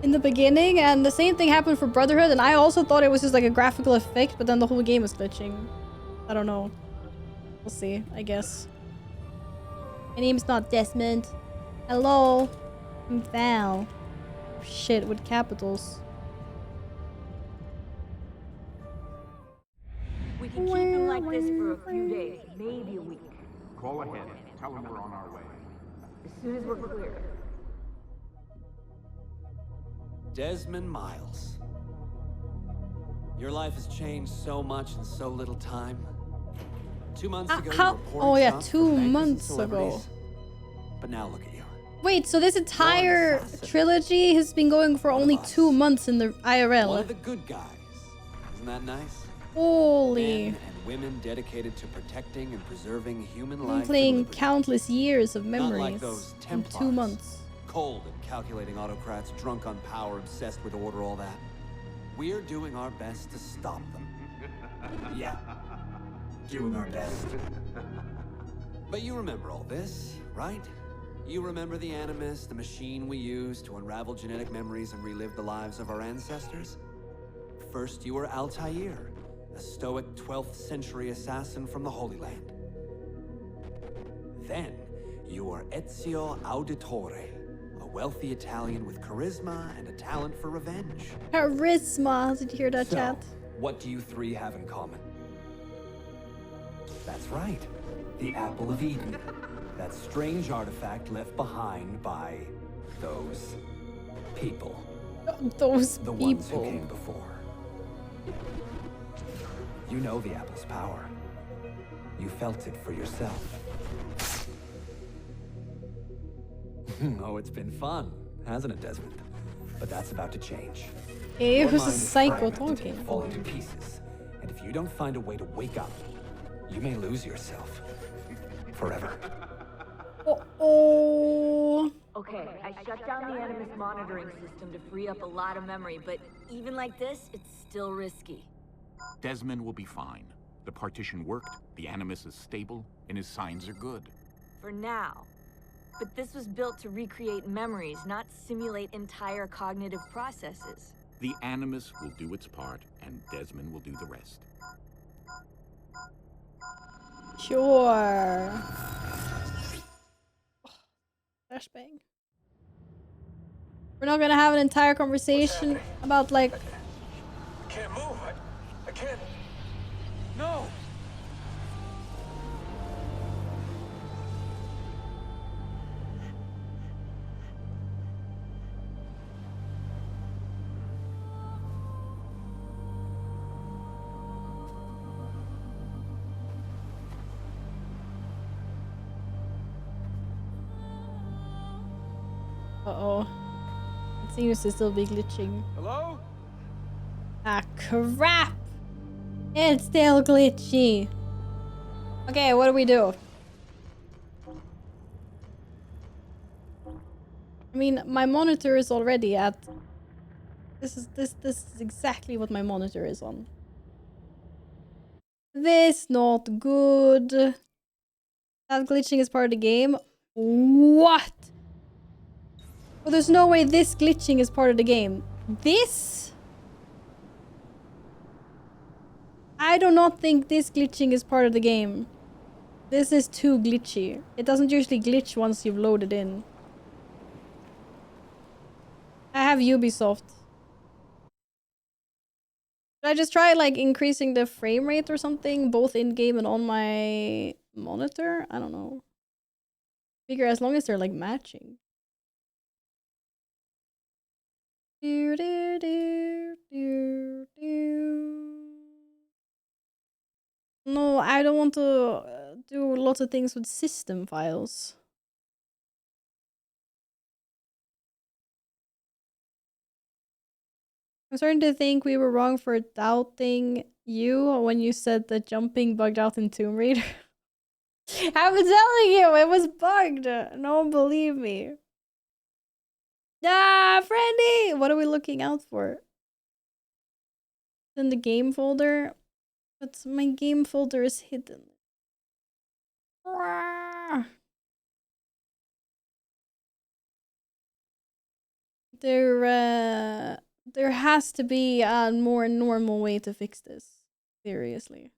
Speaker 1: in the beginning, and the same thing happened for Brotherhood, and I also thought it was just like a graphical effect, but then the whole game was glitching. I don't know. We'll see, I guess. My name's not Desmond. Hello. I'm Val. Shit, with capitals.
Speaker 6: We can keep him like this for a few days, maybe a week.
Speaker 7: Call ahead. Tell him we're on our way.
Speaker 6: As soon as we're clear.
Speaker 8: Desmond Miles. Your life has changed so much in so little time. 2 months ago, you reported
Speaker 1: oh yeah,
Speaker 8: jobs
Speaker 1: 2
Speaker 8: for bankers and
Speaker 1: months ago.
Speaker 8: celebrities. But now look at you.
Speaker 1: Wait, so this entire trilogy has been going for only 2 months in the IRL?
Speaker 8: One of the good guys. Isn't that nice?
Speaker 1: Holy.
Speaker 8: Men and women dedicated to protecting and preserving human
Speaker 1: I'm
Speaker 8: life.
Speaker 1: playing countless years of
Speaker 8: Not
Speaker 1: memories
Speaker 8: like those
Speaker 1: in
Speaker 8: Templars.
Speaker 1: 2 months.
Speaker 8: Cold and calculating autocrats, drunk on power, obsessed with order, all that. We're doing our best to stop them. Yeah. Doing our best. But you remember all this, right? You remember the Animus, the machine we used to unravel genetic memories and relive the lives of our ancestors? First, you were Altair, a stoic 12th century assassin from the Holy Land. Then, you were Ezio Auditore, a wealthy Italian with charisma and a talent for revenge.
Speaker 1: Charisma, did you hear that, chat?
Speaker 9: What do you three have in common? That's right. The Apple of Eden. That strange artifact left behind by those people.
Speaker 1: Those
Speaker 9: The
Speaker 1: people.
Speaker 9: ones who came before. You know the apple's power. You felt it for yourself. Oh, it's been fun, hasn't it, Desmond? But that's about to change.
Speaker 1: Okay,
Speaker 9: Your
Speaker 1: who's a
Speaker 9: mind is
Speaker 1: psycho
Speaker 9: fragmented
Speaker 1: talking?
Speaker 9: and falling to pieces. And if you don't find a way to wake up, you may lose yourself. Forever.
Speaker 1: Oh.
Speaker 6: Okay, I shut down the Animus monitoring system to free up a lot of memory, but even like this, it's still risky.
Speaker 7: Desmond will be fine. The partition worked, the Animus is stable, and his signs are good.
Speaker 6: For now. But this was built to recreate memories, not simulate entire cognitive processes.
Speaker 7: The Animus will do its part, and Desmond will do the rest.
Speaker 1: Sure. Flashbang. We're not gonna have an entire conversation about like.
Speaker 10: I can't move. I can't. No.
Speaker 1: Uh-oh. It seems to still be glitching.
Speaker 10: Hello?
Speaker 1: Ah, crap! It's still glitchy. Okay, what do we do? I mean, my monitor is already at... This is exactly what my monitor is on. This not good. That glitching is part of the game. What? Well, there's no way this glitching is part of the game. This? I do not think this glitching is part of the game. This is too glitchy. It doesn't usually glitch once you've loaded in. I have Ubisoft. Should I just try like increasing the frame rate or something, both in-game and on my monitor? I don't know. Figure as long as they're like matching. Do, do, do, do, do. No, I don't want to do lots of things with system files. I'm starting to think we were wrong for doubting you when you said that jumping bugged out in Tomb Raider. I was telling you, it was bugged. No one believed me. Ah, Friendly! What are we looking out for? In the game folder? But my game folder is hidden. There has to be a more normal way to fix this. Seriously.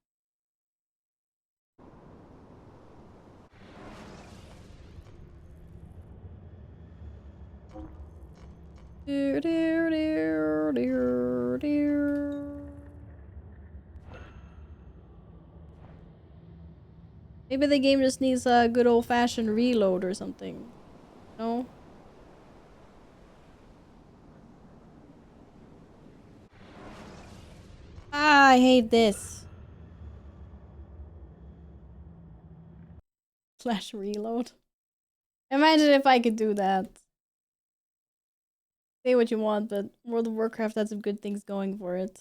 Speaker 1: Do, do, do, do, do. Maybe the game just needs a good old-fashioned reload or something. No? Ah, I hate this. Flash reload. Imagine if I could do that. Say what you want, but World of Warcraft has some good things going for it.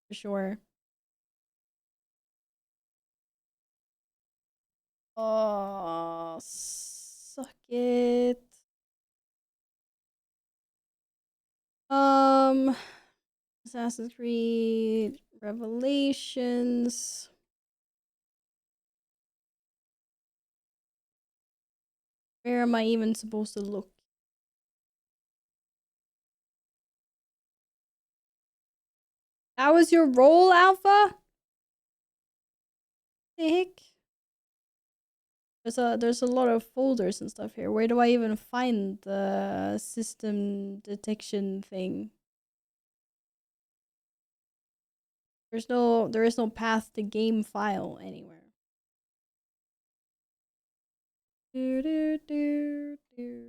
Speaker 1: For sure. Oh, suck it. Assassin's Creed Revelations. Where am I even supposed to look? That was your role, Alpha? The heck? There's a lot of folders and stuff here. Where do I even find the system detection thing? There is no path to game file anywhere. Do, do, do, do,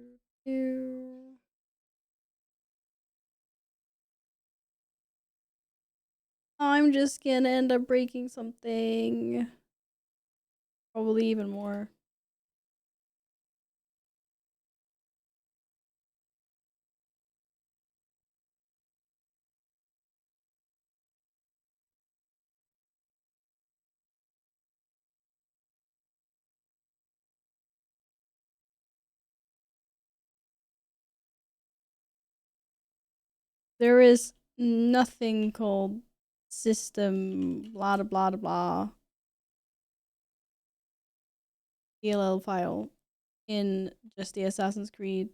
Speaker 1: do. I'm just gonna end up breaking something. Probably even more. There is nothing called system blah blah blah blah DLL file in just the Assassin's Creed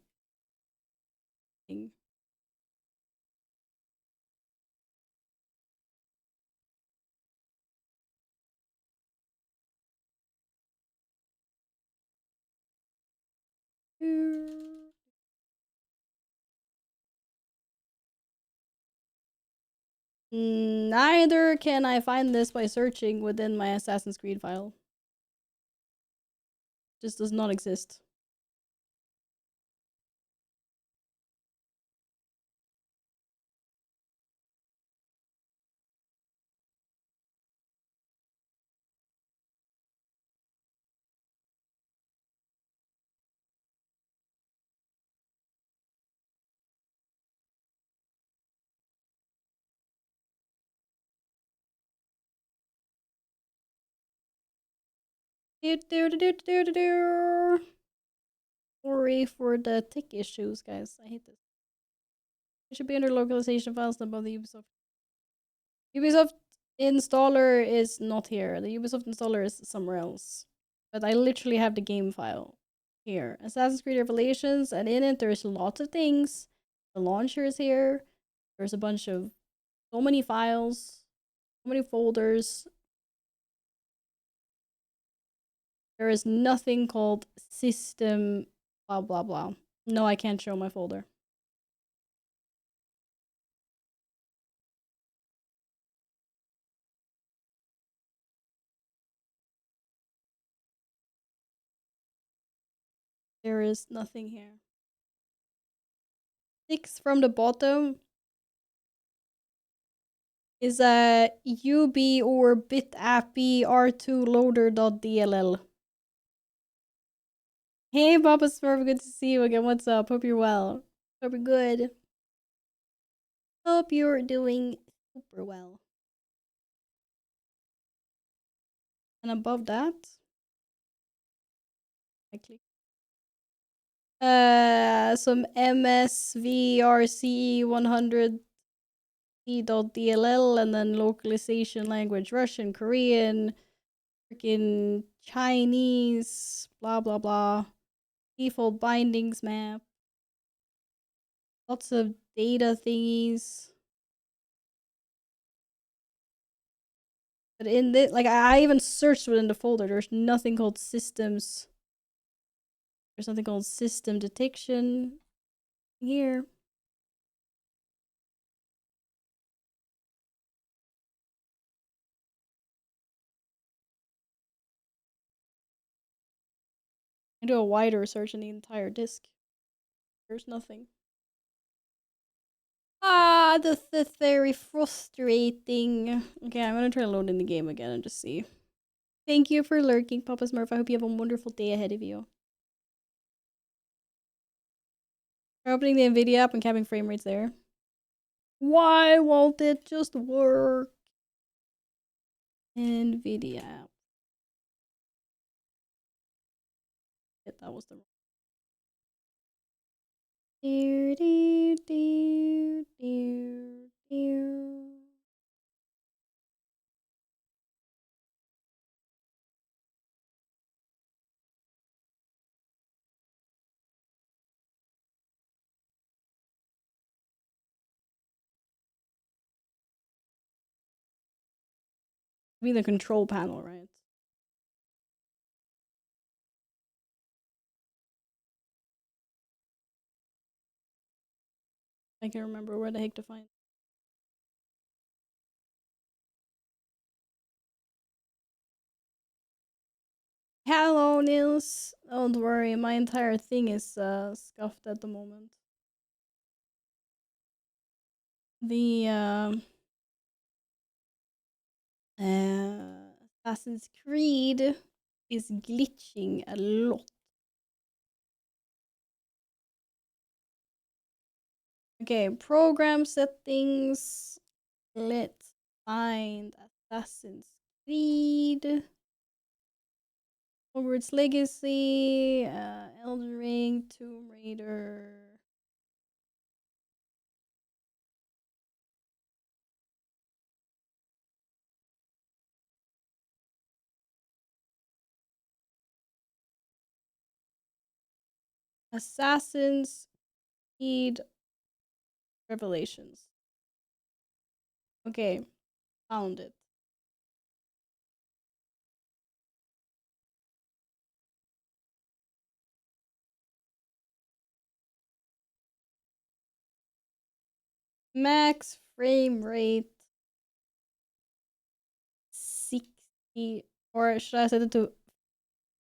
Speaker 1: thing. Neither can I find this by searching within my Assassin's Creed file. Just does not exist. Sorry for the tick issues, guys. I hate this. It should be under localization files above the Ubisoft. Ubisoft installer is not here. The Ubisoft installer is somewhere else. But I literally have the game file here. Assassin's Creed Revelations, and in it there's lots of things. The launcher is here. There's a bunch of so many files, so many folders. There is nothing called system blah blah blah. No, I can't show my folder. There is nothing here. 6 from the bottom is a UB or bitappy r2 loader.dll. Hey, Papa Smurf, good to see you again. What's up? Hope you're well. Hope you're good. Hope you're doing super well. And above that, I click. Some MSVRCE 100C.dll and then localization language Russian, Korean, freaking Chinese, blah blah blah. Default bindings map. Lots of data thingies. But in this, like, I even searched within the folder. There's nothing called systems. There's something called system detection here. I do a wider search in the entire disk. There's nothing. Ah, this is very frustrating. Okay, I'm gonna try to load in the game again and just see. Thank you for lurking, Papa Smurf. I hope you have a wonderful day ahead of you. Try opening the NVIDIA app and capping frame rates there. Why won't it just work? NVIDIA app. Shit, that was the wrong. Do, do, do, do, do. Be the control panel, right? I can't remember where the heck to find. Hello, Nils. Don't worry, my entire thing is scuffed at the moment. The Assassin's Creed is glitching a lot. Okay, program settings. Let's find Assassin's Creed. Hogwarts Legacy, Elden Ring, Tomb Raider. Assassin's Creed Revelations. Okay, found it. Max frame rate 60, or should I set it to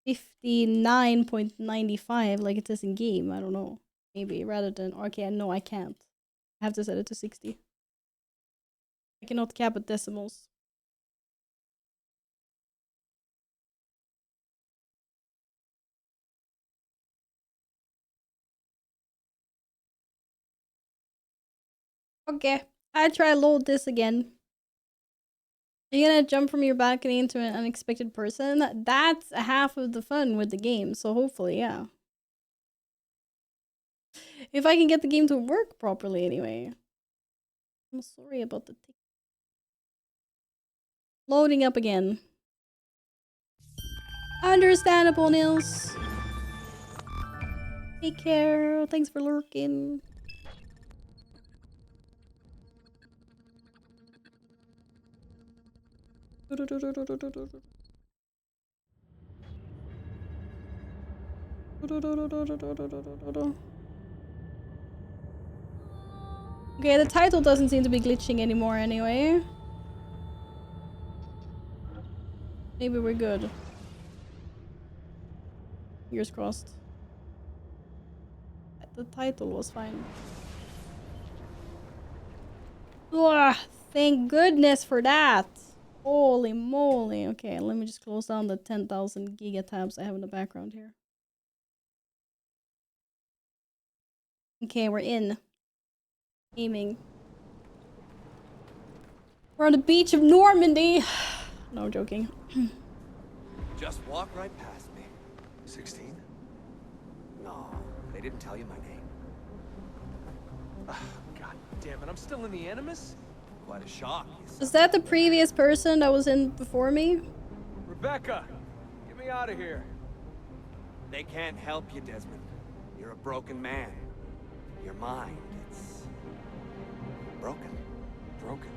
Speaker 1: 59.95 like it says in game? I don't know. Maybe rather than, okay, no, I can't. I have to set it to 60. I cannot cap at decimals. Okay, I try load this again. You're gonna jump from your balcony into an unexpected person? That's half of the fun with the game, so hopefully, yeah. If I can get the game to work properly anyway. I'm sorry about the tick. Loading up again. Understandable, Nils. Take care. Thanks for lurking. Okay, the title doesn't seem to be glitching anymore anyway. Maybe we're good. Fingers crossed. The title was fine. Ugh, thank goodness for that. Holy moly. Okay, let me just close down the 10,000 giga tabs I have in the background here. Okay, we're in. Gaming. We're on the beach of Normandy. No, I'm joking.
Speaker 8: Just walk right past me.
Speaker 10: 16?
Speaker 8: No, they didn't tell you my name.
Speaker 10: God damn it, I'm still in the Animus?
Speaker 8: Quite a shock.
Speaker 1: Is that the previous person that was in before me?
Speaker 10: Rebecca, get me out of here.
Speaker 8: They can't help you, Desmond. You're a broken man. Your mind, it's broken.
Speaker 10: Broken.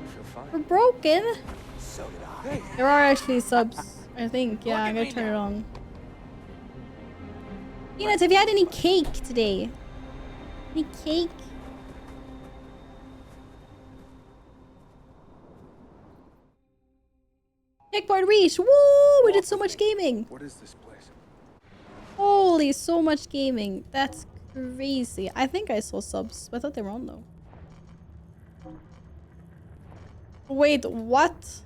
Speaker 10: I feel fine.
Speaker 1: We're broken.
Speaker 8: So did I.
Speaker 10: Hey,
Speaker 1: There are actually subs, I think. Yeah, I gotta turn it on. Peanuts, have you had any cake today? Any cake? Checkpoint reached! Woo! We did so much gaming!
Speaker 10: what is this place?
Speaker 1: Holy, so much gaming. That's crazy. I think I saw subs. I thought they were on though. Wait, what?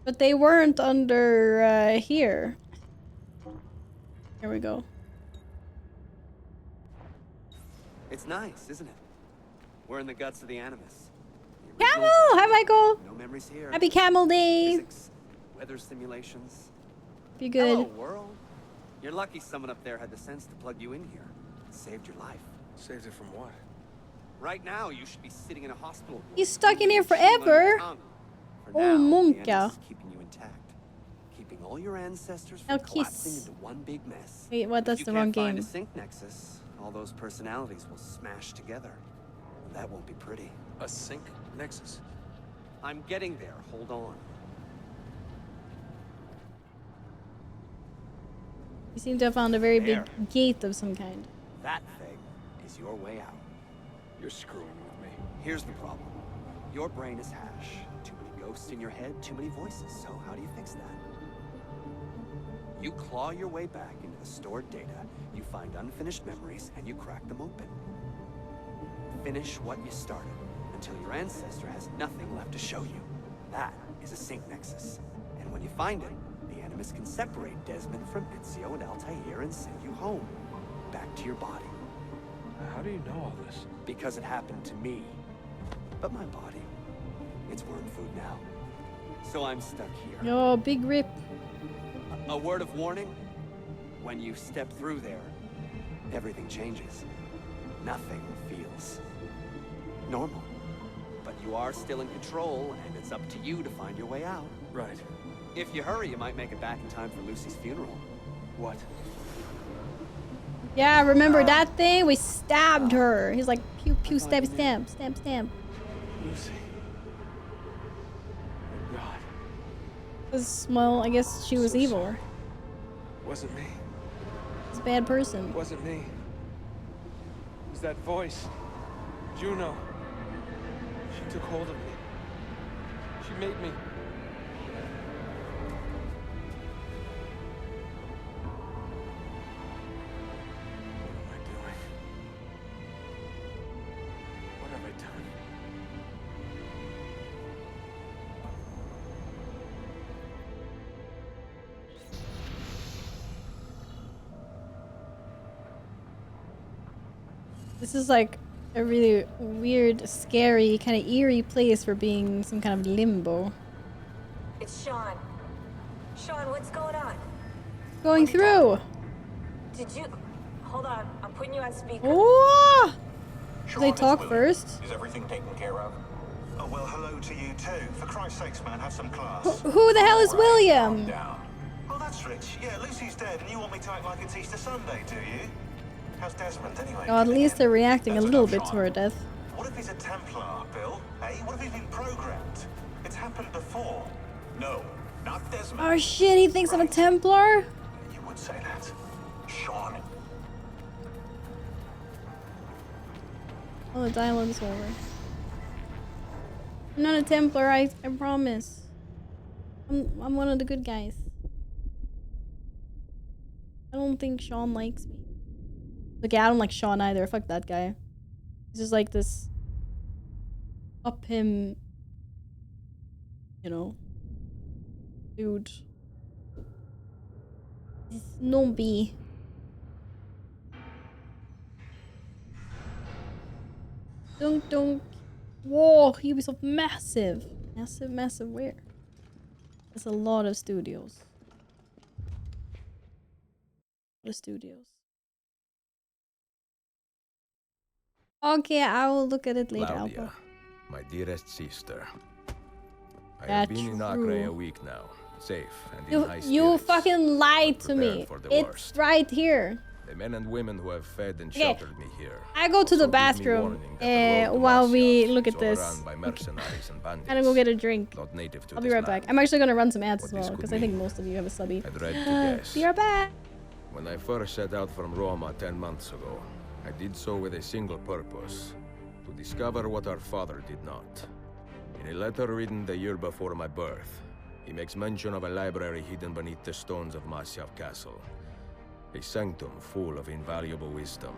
Speaker 1: But they weren't under here. Here we go.
Speaker 8: It's nice, isn't it? We're in the guts of the Animus.
Speaker 1: Camel! Hi, Michael!
Speaker 8: No memories here.
Speaker 1: Happy Camel Day!
Speaker 8: Physics, weather simulations.
Speaker 1: Be good.
Speaker 8: Hello, world. You're lucky someone up there had the sense to plug you in here. It saved your life.
Speaker 10: Saved it from what?
Speaker 8: Right now, you should be sitting in a hospital.
Speaker 1: He's stuck in here
Speaker 8: chewing on your
Speaker 1: forever.
Speaker 8: tongue. For
Speaker 1: Oh,
Speaker 8: now, the
Speaker 1: Monka.
Speaker 8: Animus is keeping you intact. Keeping all your ancestors from
Speaker 1: Now
Speaker 8: collapsing
Speaker 1: kiss.
Speaker 8: into one big mess.
Speaker 1: Wait, what? That's
Speaker 8: If
Speaker 1: the
Speaker 8: you
Speaker 1: wrong
Speaker 8: can't find
Speaker 1: game.
Speaker 8: a sync nexus, all those personalities will smash together. That won't be pretty.
Speaker 10: A sync nexus?
Speaker 8: I'm getting there. Hold on.
Speaker 1: You seem to have found a very
Speaker 8: There.
Speaker 1: big gate of some kind.
Speaker 8: That thing is your way out.
Speaker 10: You're screwing with me.
Speaker 8: Here's the problem. Your brain is hash. Too many ghosts in your head, too many voices. So how do you fix that? You claw your way back into the stored data, you find unfinished memories, and you crack them open. Finish what you started, until your ancestor has nothing left to show you. That is a sync nexus. And when you find it, the Animus can separate Desmond from Ezio and Altair and send you home. Back to your body.
Speaker 10: How do you know all this?
Speaker 8: Because it happened to me. But my body, it's worm food now. So I'm stuck here.
Speaker 1: Oh, big rip.
Speaker 8: A word of warning? When you step through there, everything changes. Nothing feels normal. But you are still in control, and it's up to you to find your way out.
Speaker 10: Right.
Speaker 8: If you hurry, you might make it back in time for Lucy's funeral.
Speaker 10: What?
Speaker 1: Yeah, remember that thing? We stabbed her. He's like, pew, pew, stab, stab, stab, stab.
Speaker 10: Lucy. Oh God.
Speaker 1: Well, I guess she was
Speaker 10: So
Speaker 1: evil.
Speaker 10: sorry. Wasn't me.
Speaker 1: She's a bad person.
Speaker 10: Wasn't me. It was that voice. Juno. She took hold of me. She made me. What am I doing? What have I done?
Speaker 1: This is like a really weird, scary, kind of eerie place for being some kind of limbo.
Speaker 6: It's Sean. Sean, what's going on?
Speaker 1: Going through.
Speaker 6: Did you... Hold on, I'm putting you on speaker.
Speaker 1: Oh!
Speaker 11: Sean,
Speaker 1: They
Speaker 11: it's
Speaker 1: talk
Speaker 11: William.
Speaker 1: first.
Speaker 11: Is everything taken care of? Oh, well, hello to you too. For Christ's sakes, man, have some class.
Speaker 1: Who the hell is William?
Speaker 11: Down. Oh, that's rich. Yeah, Lucy's dead, and you want me to act like it's Easter Sunday, do you? How's Desmond, anyway?
Speaker 1: Oh, at least they're reacting a little bit to her death.
Speaker 11: What if he's a Templar, Bill? Eh? What if he's been programmed? It's happened before. No, not Desmond.
Speaker 1: Oh shit, he thinks I'm a Templar?
Speaker 11: You would say that. Sean.
Speaker 1: Oh, the dialogue's over. I'm not a Templar, I promise. I'm one of the good guys. I don't think Sean likes me. Okay, I don't like Sean either. Fuck that guy. He's just like this up him, you know, dude. This snobby. Dunk dunk. Whoa, Ubisoft massive. Massive, massive where? There's a lot of studios. A lot of studios. Okay, I will look at it later,
Speaker 5: Claudia,
Speaker 1: Alpha.
Speaker 5: my dearest sister. I
Speaker 1: That's
Speaker 5: have been in Acre
Speaker 1: true.
Speaker 5: a week now, safe and in high
Speaker 1: You
Speaker 5: spirits,
Speaker 1: fucking lied
Speaker 5: but
Speaker 1: to me.
Speaker 5: prepared for the
Speaker 1: It's
Speaker 5: worst.
Speaker 1: right here.
Speaker 5: The men and women who have fed and
Speaker 1: Okay,
Speaker 5: sheltered me here.
Speaker 1: I go to
Speaker 5: also
Speaker 1: the
Speaker 5: give me
Speaker 1: bathroom
Speaker 5: warning that the road to
Speaker 1: while we
Speaker 5: Marsyas
Speaker 1: look
Speaker 5: is
Speaker 1: at this.
Speaker 5: overrun by mercenaries and bandits,
Speaker 1: I'm gonna go get a drink.
Speaker 5: not native to
Speaker 1: I'll be
Speaker 5: this
Speaker 1: right back.
Speaker 5: land.
Speaker 1: I'm actually gonna run some ads
Speaker 5: What
Speaker 1: as
Speaker 5: this
Speaker 1: well
Speaker 5: could
Speaker 1: because I think
Speaker 5: mean.
Speaker 1: most of you have a subby.
Speaker 5: I dread to guess.
Speaker 1: Be right back.
Speaker 5: When I first set out from Roma 10 months ago, I did so with a single purpose: to discover what our father did not. In a letter written the year before my birth, he makes mention of a library hidden beneath the stones of Masyav Castle. A sanctum full of invaluable wisdom.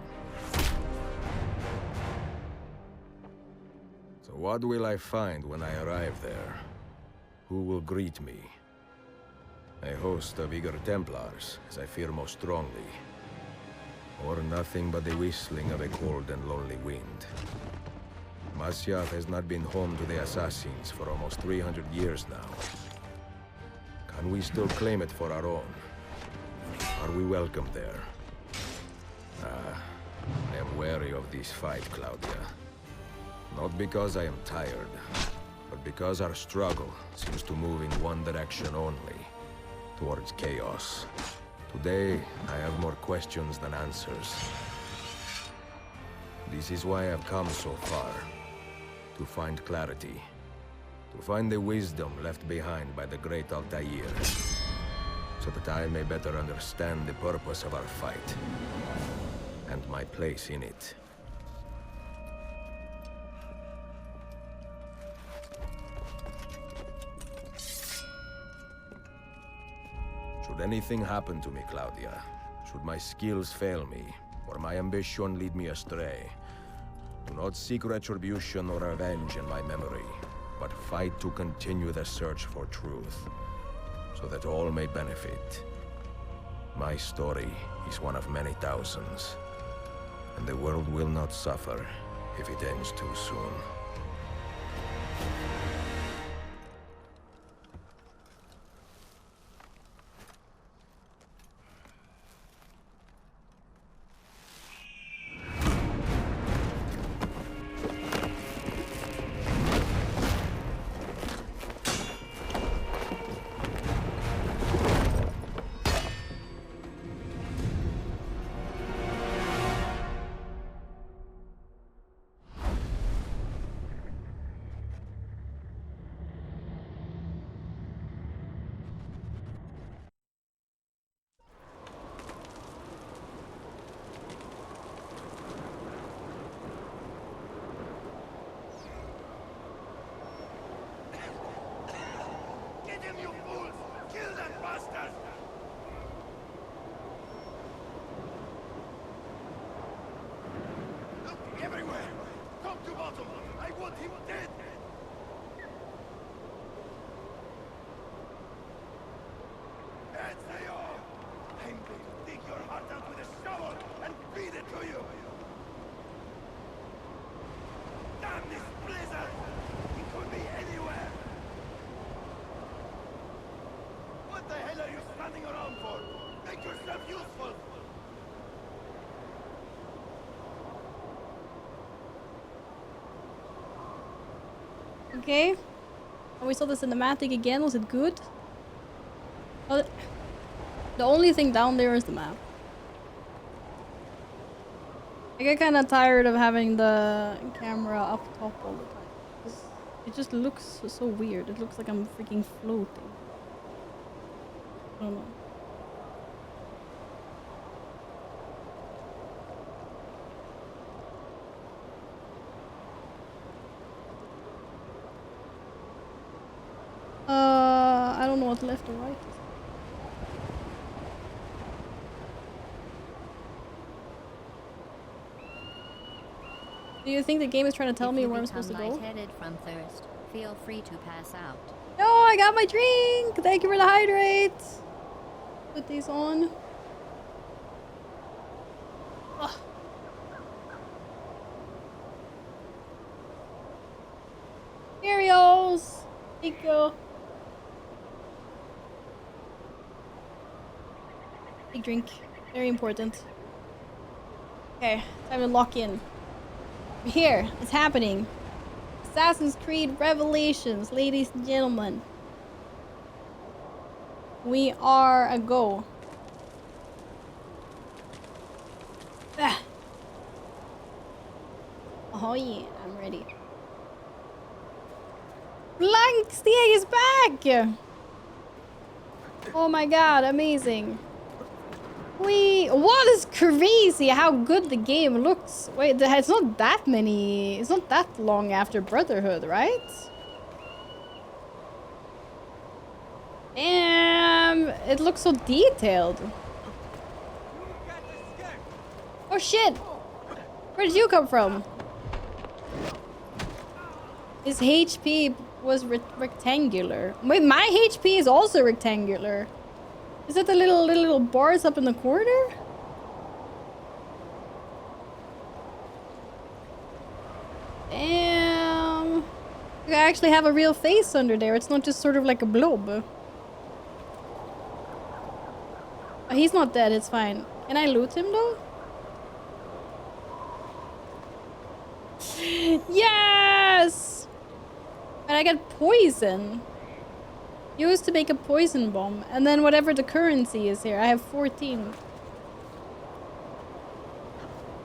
Speaker 5: So what will I find when I arrive there? Who will greet me? A host of eager Templars, as I fear most strongly. Or nothing but the whistling of a cold and lonely wind. Masyav has not been home to the assassins for almost 300 years now. Can we still claim it for our own? Are we welcome there? I am wary of this fight, Claudia. Not because I am tired, but because our struggle seems to move in one direction only, towards chaos. Today, I have more questions than answers. This is why I've come so far. To find clarity. To find the wisdom left behind by the great Altair. So that I may better understand the purpose of our fight. And my place in it. Should anything happen to me, Claudia, should my skills fail me, or my ambition lead me astray, do not seek retribution or revenge in my memory, but fight to continue the search for truth, so that all may benefit. My story is one of many thousands, and the world will not suffer if it ends too soon.
Speaker 1: Okay. And we saw the cinematic again. Was it good? Oh, the only thing down there is the map. I get kind of tired of having the camera up top all the time. It just looks so weird. It looks like I'm freaking floating. I don't know. I don't know what left or right is. Do you think the game is trying to tell me where I'm supposed to go?
Speaker 4: Lightheaded from thirst, feel free to pass out.
Speaker 1: No, I got my drink! Thank you for the hydrate! Put these on. Ugh. Cheerios! Thank you. Big drink. Very important. Okay, time to lock in. We're here. It's happening. Assassin's Creed Revelations, ladies and gentlemen. We are a go. Ah. Oh yeah, I'm ready. Blank Stieg is back! Oh my god, amazing. What is crazy how good the game looks. Wait, it's not that many. It's not that long after Brotherhood, right? Damn, it looks so detailed. Oh shit! Where did you come from? His HP was rectangular. Wait, my HP is also rectangular. Is that the little bars up in the corner? Damn. I actually have a real face under there. It's not just sort of like a blob. Oh, he's not dead. It's fine. Can I loot him though? Yes! And I get poison. Used to make a poison bomb. And then whatever the currency is here. I have 14.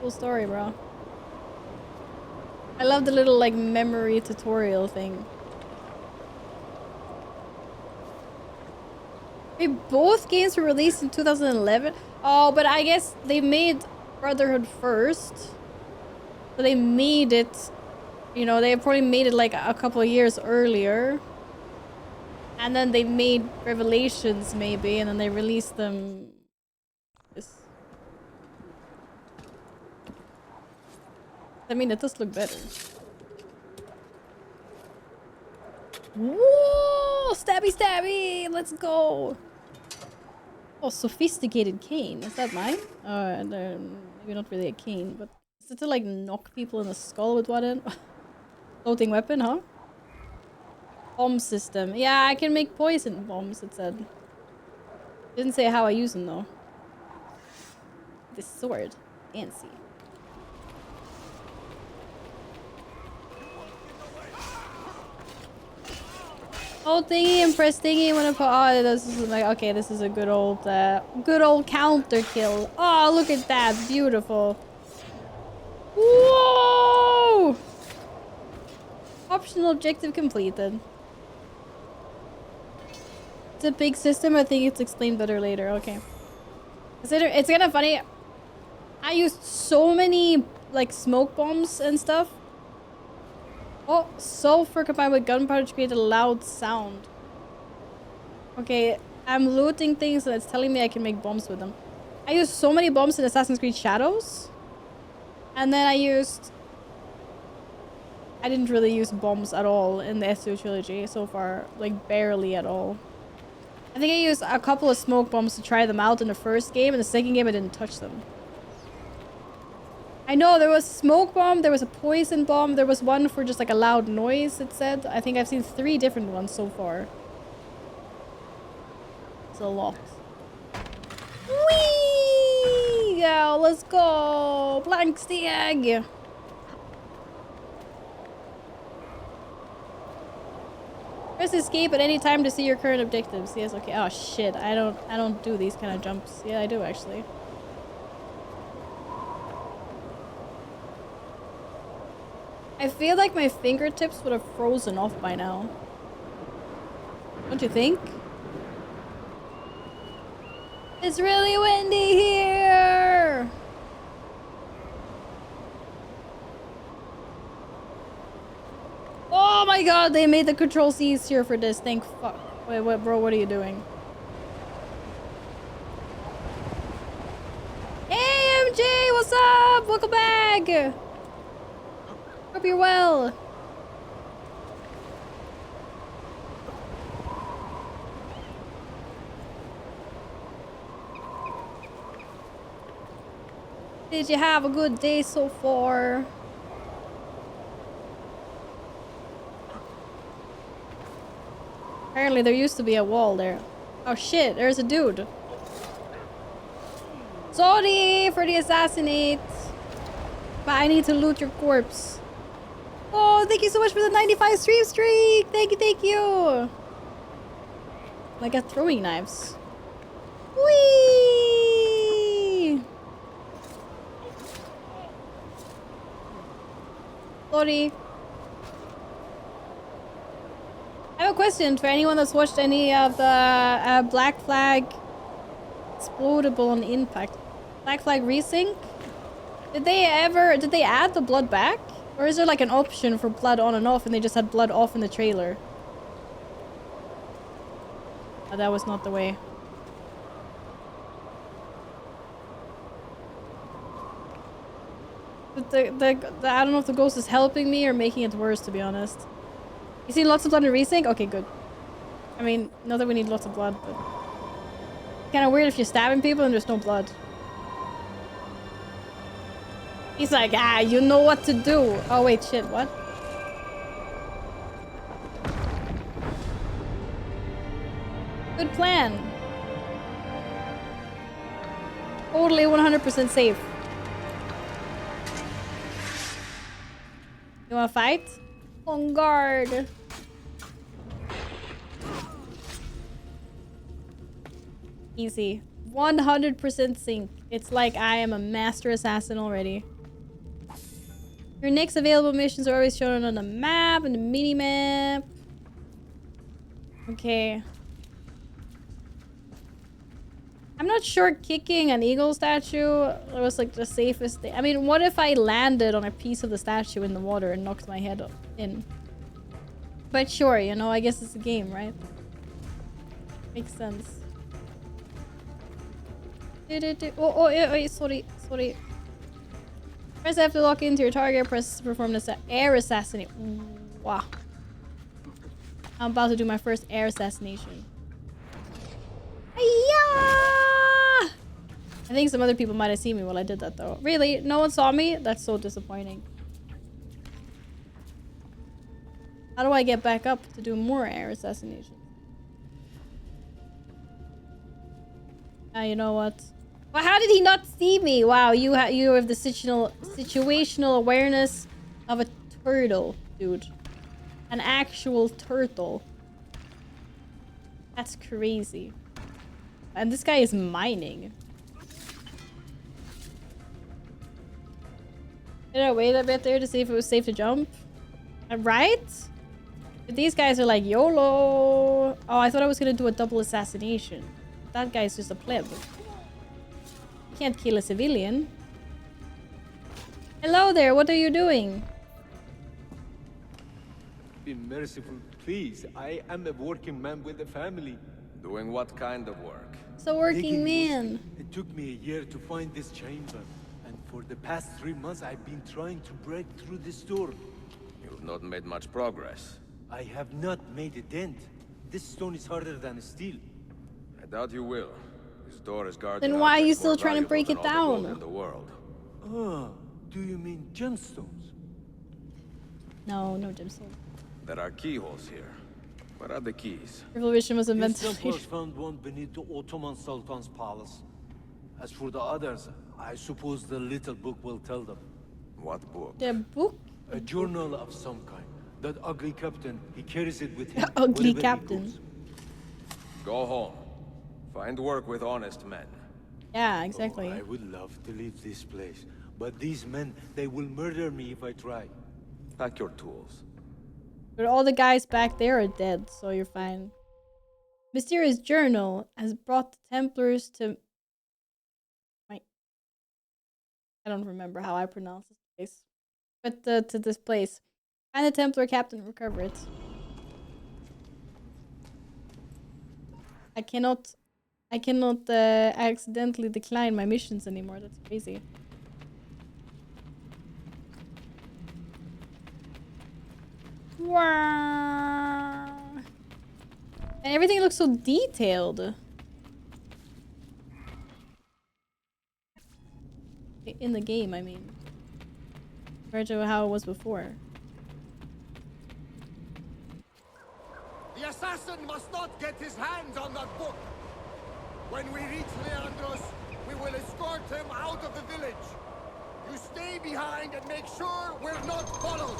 Speaker 1: Cool story, bro. I love the little like memory tutorial thing. Wait, both games were released in 2011? Oh, but I guess they made Brotherhood first. So they made it, you know, they probably made it like a couple of years earlier. And then they made Revelations maybe, and then they released them. I mean, it does look better. Whoa! Stabby stabby! Let's go! Oh, sophisticated cane. Is that mine? Maybe not really a cane, but is it to like knock people in the skull with what in? Floating weapon, huh? Bomb system. Yeah, I can make poison bombs, it said. Didn't say how I use them though. This sword. Fancy. Oh, thingy and press thingy when I put. Oh, this is like okay. This is a good old counter kill. Oh, look at that, beautiful. Whoa! Optional objective completed. It's a big system. I think it's explained better later. Okay. It's kind of funny. I used so many like smoke bombs and stuff. Oh, sulfur combined with gunpowder to create a loud sound. Okay, I'm looting things and it's telling me I can make bombs with them. I used so many bombs in Assassin's Creed Shadows. And then I used I didn't really use bombs at all in the Ezio trilogy so far. Like, barely at all. I think I used a couple of smoke bombs to try them out in the first game, and the second game I didn't touch them. I know there was a smoke bomb, there was a poison bomb, there was one for just like a loud noise, it said. I think I've seen 3 different ones so far. It's a lot. Whee! Yeah, let's go! Blank Stieg! Press escape at any time to see your current objectives. Yes, okay. Oh shit, I don't do these kind of jumps. Yeah, I do actually. I feel like my fingertips would have frozen off by now. Don't you think? It's really windy here! Oh my god, they made the control C easier for this. Thank fuck. Wait, what, bro, what are you doing? Hey, MJ, what's up? Welcome back! Hope you're well. Did you have a good day so far? Apparently there used to be a wall there. Oh shit, there's a dude. Sorry for the assassinate. But I need to loot your corpse. Oh, thank you so much for the 95 stream streak. Thank you, thank you. I got throwing knives. Whee! Sorry. I have a question for anyone that's watched any of the Black Flag Explodable on Impact. Black Flag Resync? Did they add the blood back? Or is there like an option for blood on and off and they just had blood off in the trailer? Oh, that was not the way. But I don't know if the ghost is helping me or making it worse, to be honest. You seen lots of blood in Resync? Okay, good. I mean, not that we need lots of blood, but... Kinda weird if you're stabbing people and there's no blood. He's like, ah, you know what to do. Oh, wait, shit, what? Good plan. Totally 100% safe. You wanna fight? On guard. Easy. 100% sync. It's like I am a master assassin already. Your next available missions are always shown on the map and the mini map. Okay. I'm not sure kicking an eagle statue was like the safest thing. I mean, what if I landed on a piece of the statue in the water and knocked my head in? But sure, you know, I guess it's a game, right? Makes sense. Oh, wait, sorry. Press F to lock into your target. Press to perform the air assassinate. Wow. I'm about to do my first air assassination. Yeah! I think some other people might have seen me while I did that, though. Really? No one saw me? That's so disappointing. How do I get back up to do more air assassinations? You know what? Well, how did he not see me? Wow, you have the situational awareness of a turtle, dude. An actual turtle. That's crazy. And this guy is mining. Did I wait a bit there to see if it was safe to jump? Right? But these guys are like, YOLO. Oh, I thought I was gonna do a double assassination. That guy's just a pleb. You can't kill a civilian. Hello there, what are you doing?
Speaker 12: Be merciful, please. I am a working man with a family.
Speaker 5: Doing what kind of work?
Speaker 1: So working man.
Speaker 12: It took me a year to find this chamber. And for the past 3 months, I've been trying to break through this door.
Speaker 5: You'll have not made much progress.
Speaker 12: I have not made a dent. This stone is harder than steel.
Speaker 5: I doubt you will. This door is guarded.
Speaker 1: Then why are you still trying to break it down?
Speaker 5: In the world.
Speaker 12: Oh, do you mean gemstones?
Speaker 1: No, no gemstones.
Speaker 5: There are keyholes here. Where are the keys?
Speaker 1: Revolution was
Speaker 12: These
Speaker 1: invented.
Speaker 12: Templars found one beneath the Ottoman Sultan's palace. As for the others, I suppose the little book will tell them.
Speaker 5: What book?
Speaker 1: The book?
Speaker 12: A journal of some kind. That ugly captain, he carries it with him.
Speaker 1: Ugly
Speaker 12: wherever he
Speaker 1: captain.
Speaker 12: goes.
Speaker 5: Go home. Find work with honest men.
Speaker 1: Yeah, exactly.
Speaker 12: Oh, I would love to leave this place. But these men, they will murder me if I try.
Speaker 5: Pack your tools.
Speaker 1: But all the guys back there are dead, so you're fine. Mysterious journal has brought the Templars to... I don't remember how I pronounce this place. But to this place. Find the Templar captain, recover it. I cannot accidentally decline my missions anymore. That's crazy. Wow. And everything looks so detailed. In the game, I mean. Compared to how it was before.
Speaker 13: The assassin must not get his hands on that book. When we reach Leandros, we will escort him out of the village. You stay behind and make sure we're not followed.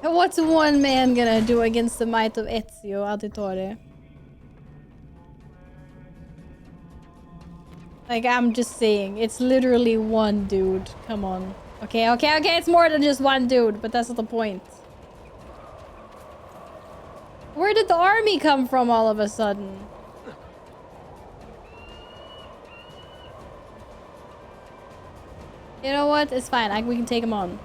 Speaker 1: And what's one man gonna do against the might of Ezio Auditore? Like, I'm just saying, it's literally one dude. Come on. Okay, it's more than just one dude, but that's not the point. Where did the army come from all of a sudden? You know what? It's fine. We can take him on.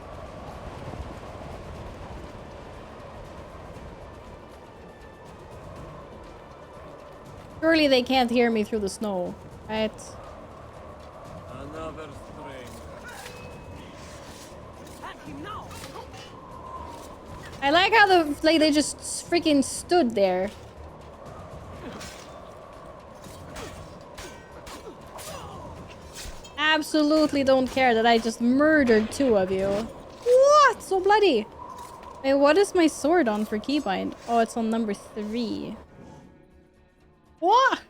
Speaker 1: Surely they can't hear me through the snow, right?
Speaker 13: Another string.
Speaker 1: I like how they just freaking stood there. Absolutely don't care that I just murdered 2 of you. What? So bloody. Wait, what is my sword on for keybind? Oh, it's on number 3. What?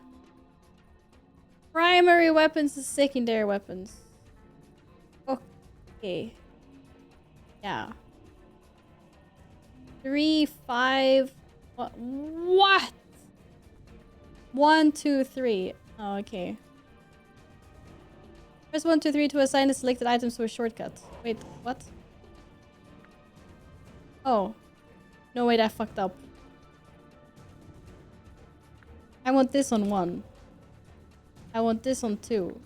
Speaker 1: Primary weapons to secondary weapons. Okay. Yeah. 3, 5. What? 1, 2, 3. Oh, okay. Press 1, 2, 3 to assign the selected items to a shortcut. Wait, what? Oh. No, wait, I fucked up. I want this on 1. I want this on 2.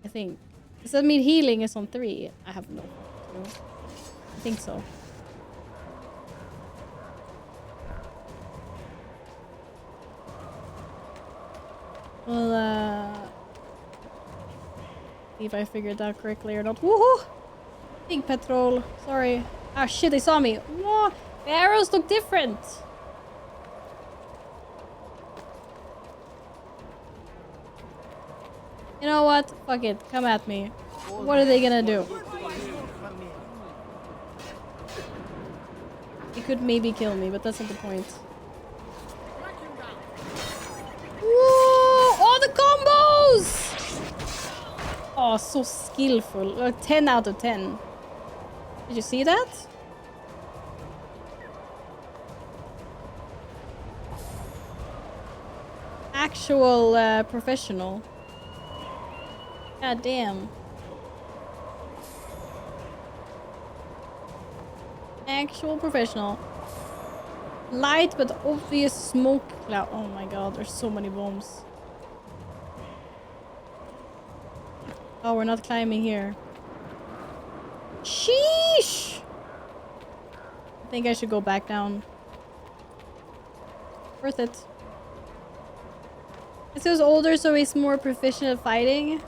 Speaker 1: I think. Does that mean healing is on 3? I have no clue. I think so. Well, see if I figured that correctly or not. Woohoo! Big patrol. Sorry. Ah, shit, they saw me. Whoa! The arrows look different. You know what? Fuck it. Come at me. What are they gonna do? He could maybe kill me, but that's not the point. Whoa! All the combos! Oh, so skillful. 10 out of 10. Did you see that? Actual professional. God damn. Actual professional. Light but obvious smoke cloud. Oh my god, there's so many bombs. Oh, we're not climbing here. Sheesh! I think I should go back down. Worth it. Ezio's older, so he's more proficient at fighting.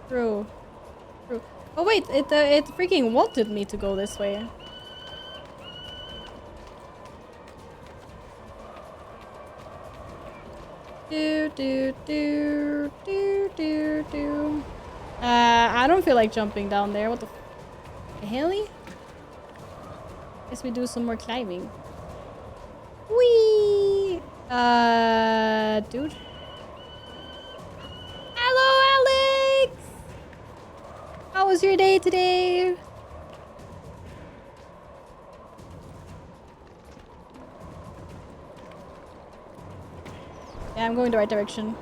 Speaker 1: True. True. Oh wait, it freaking wanted me to go this way. Do. I don't feel like jumping down there. What the hell? Guess we do some more climbing. Whee! Dude. Hello, Alex! How was your day today? Yeah, I'm going the right direction.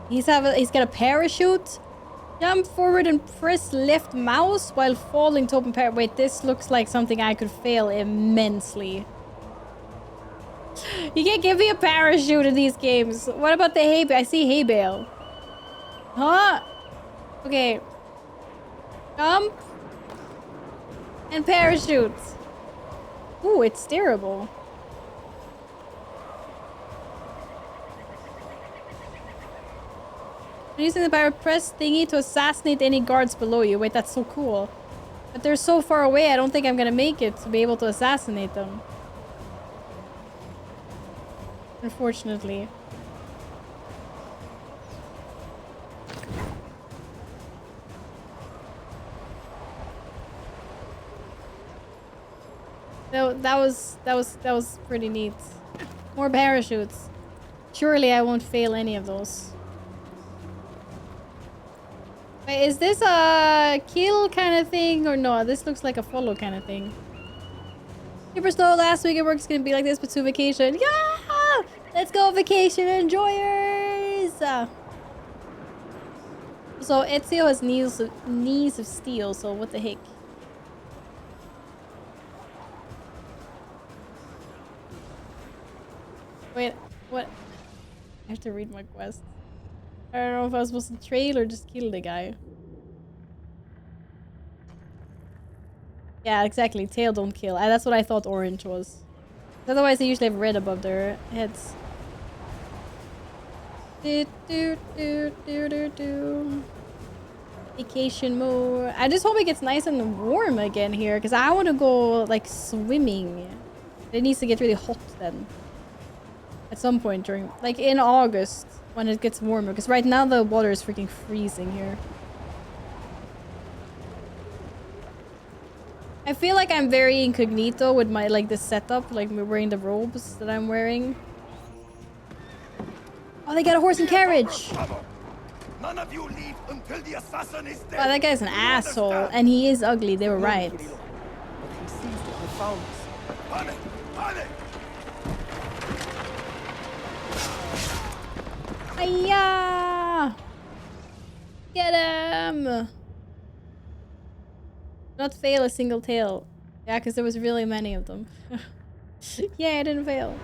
Speaker 1: He's got a parachute. Jump forward and press left mouse while falling to open parachute. Wait, this looks like something I could fail immensely. You can't give me a parachute in these games. What about the hay bale? I see hay bale. Huh? Okay. Jump. And parachute. Ooh, it's steerable. Using the power press thingy to assassinate any guards below you. Wait, that's so cool. But they're so far away, I don't think I'm gonna make it to be able to assassinate them. Unfortunately. That was pretty neat. More parachutes. Surely I won't fail any of those. Wait, is this a kill kind of thing or no? This looks like a follow kind of thing. Super slow last week at work is gonna be like this, but to vacation. Yeah! Let's go vacation enjoyers! So Ezio has knees of steel, so what the heck? Wait, what? I have to read my quest. I don't know if I was supposed to trail or just kill the guy. Yeah, exactly. Tail don't kill. That's what I thought orange was. Otherwise, they usually have red above their heads. Vacation mode. I just hope it gets nice and warm again here, because I want to go, like, swimming. It needs to get really hot then. At some point during, like, in August. When it gets warmer, because right now the water is freaking freezing here. I feel like I'm very incognito with my, like, the setup, like wearing the robes that I'm wearing. Oh, they got a horse and carriage!
Speaker 13: None of you leave until the assassin is dead.
Speaker 1: Wow, that guy's an asshole, and he is ugly, they were right.
Speaker 13: But he sees that we found us. Panic! Panic!
Speaker 1: Hiya! Get him! Not fail a single tail. Yeah, because there was really many of them. Yeah, I didn't fail.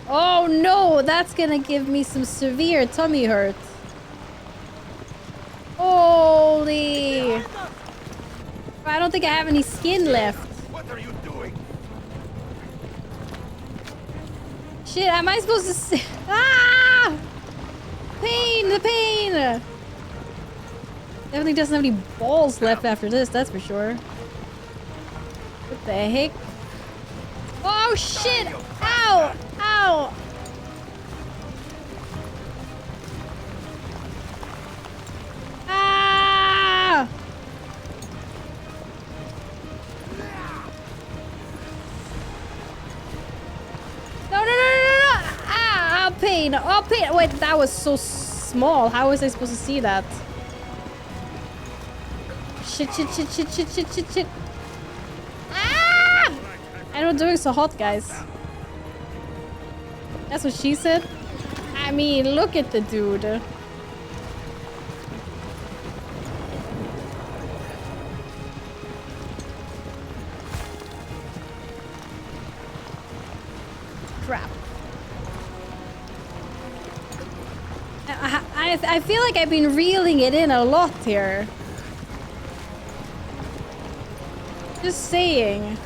Speaker 1: Oh no! That's gonna give me some severe tummy hurt. Holy! I don't think I have any skin left.
Speaker 13: What are you doing?
Speaker 1: Shit, am I supposed to say? Ah! Pain! The pain! Definitely doesn't have any balls left after this, that's for sure. What the heck? Oh shit! Ow! Ow! Ah! No! Ah! Oh, pain! Oh, pain! Wait, that was so small. How was I supposed to see that? Shit! Ah! I'm not doing so hot, guys. That's what she said? I mean, look at the dude. Crap. I feel like I've been reeling it in a lot here. Just saying.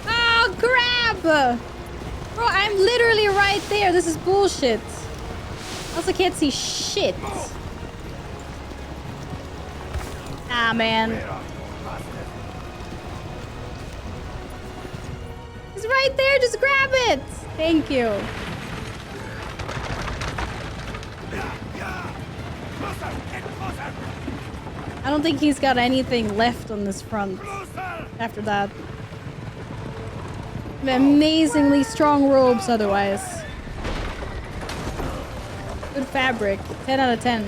Speaker 1: Oh, crap! Bro, I'm literally right there. This is bullshit. I also can't see shit. Ah, man. It's right there. Just grab it. Thank you. I don't think he's got anything left on this front after that. Amazingly strong robes otherwise. Good fabric. 10 out of 10.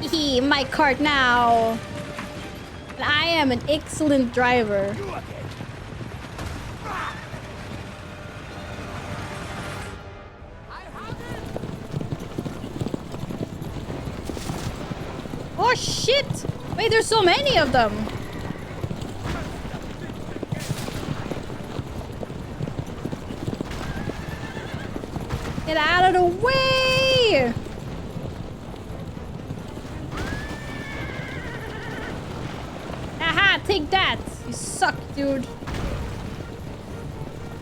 Speaker 1: Hee, my cart now. And I am an excellent driver. Oh shit! Wait, there's so many of them! Get out of the way! Aha! Take that! You suck, dude.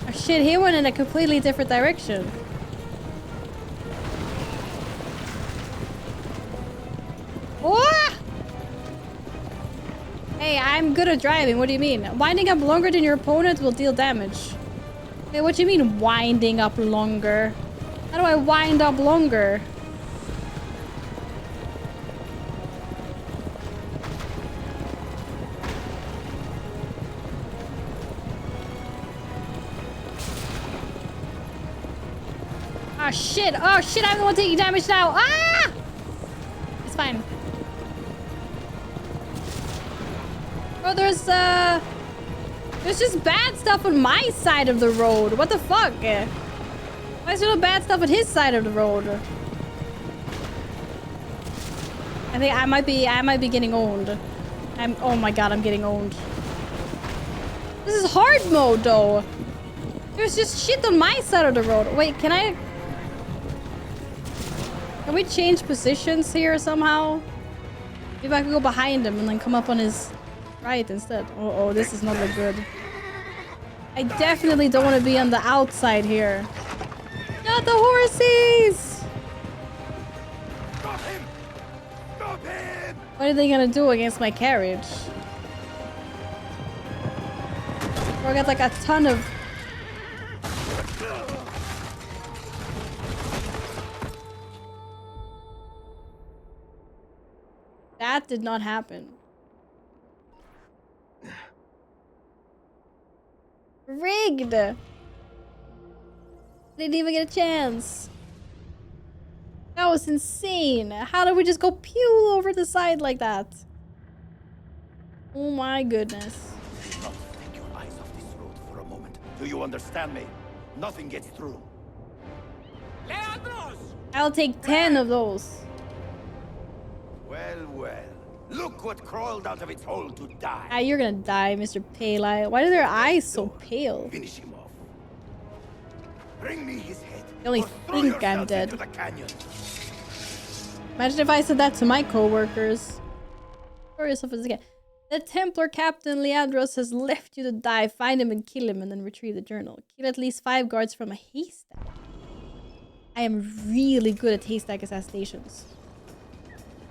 Speaker 1: Oh shit, he went in a completely different direction. Oh! Hey, I'm good at driving. What do you mean? Winding up longer than your opponent will deal damage. Hey, what do you mean winding up longer? How do I wind up longer? Oh shit! Oh shit! I'm the one taking damage now! Ah! It's fine. Oh, there's just bad stuff on my side of the road. What the fuck? Why is there no bad stuff on his side of the road? I think I might be getting owned. Oh my god, I'm getting owned. This is hard mode though. There's just shit on my side of the road. Wait, can we change positions here somehow? Maybe I could go behind him and then come up on his right instead. Oh, this is not look good. I definitely don't want to be on the outside here. Not the horses!
Speaker 13: Stop him! Stop him!
Speaker 1: What are they gonna do against my carriage? Or I got like a ton of... That did not happen. Rigged! Didn't even get a chance. That was insane. How did we just go pew over the side like that? Oh my goodness.
Speaker 13: Do not take your eyes off this road for a moment. Do you understand me? Nothing gets through. Leandros!
Speaker 1: I'll take 10 of those.
Speaker 13: Well, well. Look what crawled out of its hole to die.
Speaker 1: Ah, you're gonna die, Mr. Pale Eye. Why are their eyes so pale?
Speaker 13: Finish him off. Bring me his head.
Speaker 1: They only think I'm dead. Imagine if I said that to my co-workers. Throw yourself as again. The Templar Captain Leandros has left you to die. Find him and kill him and then retrieve the journal. Kill at least 5 guards from a haystack. I am really good at haystack assassinations.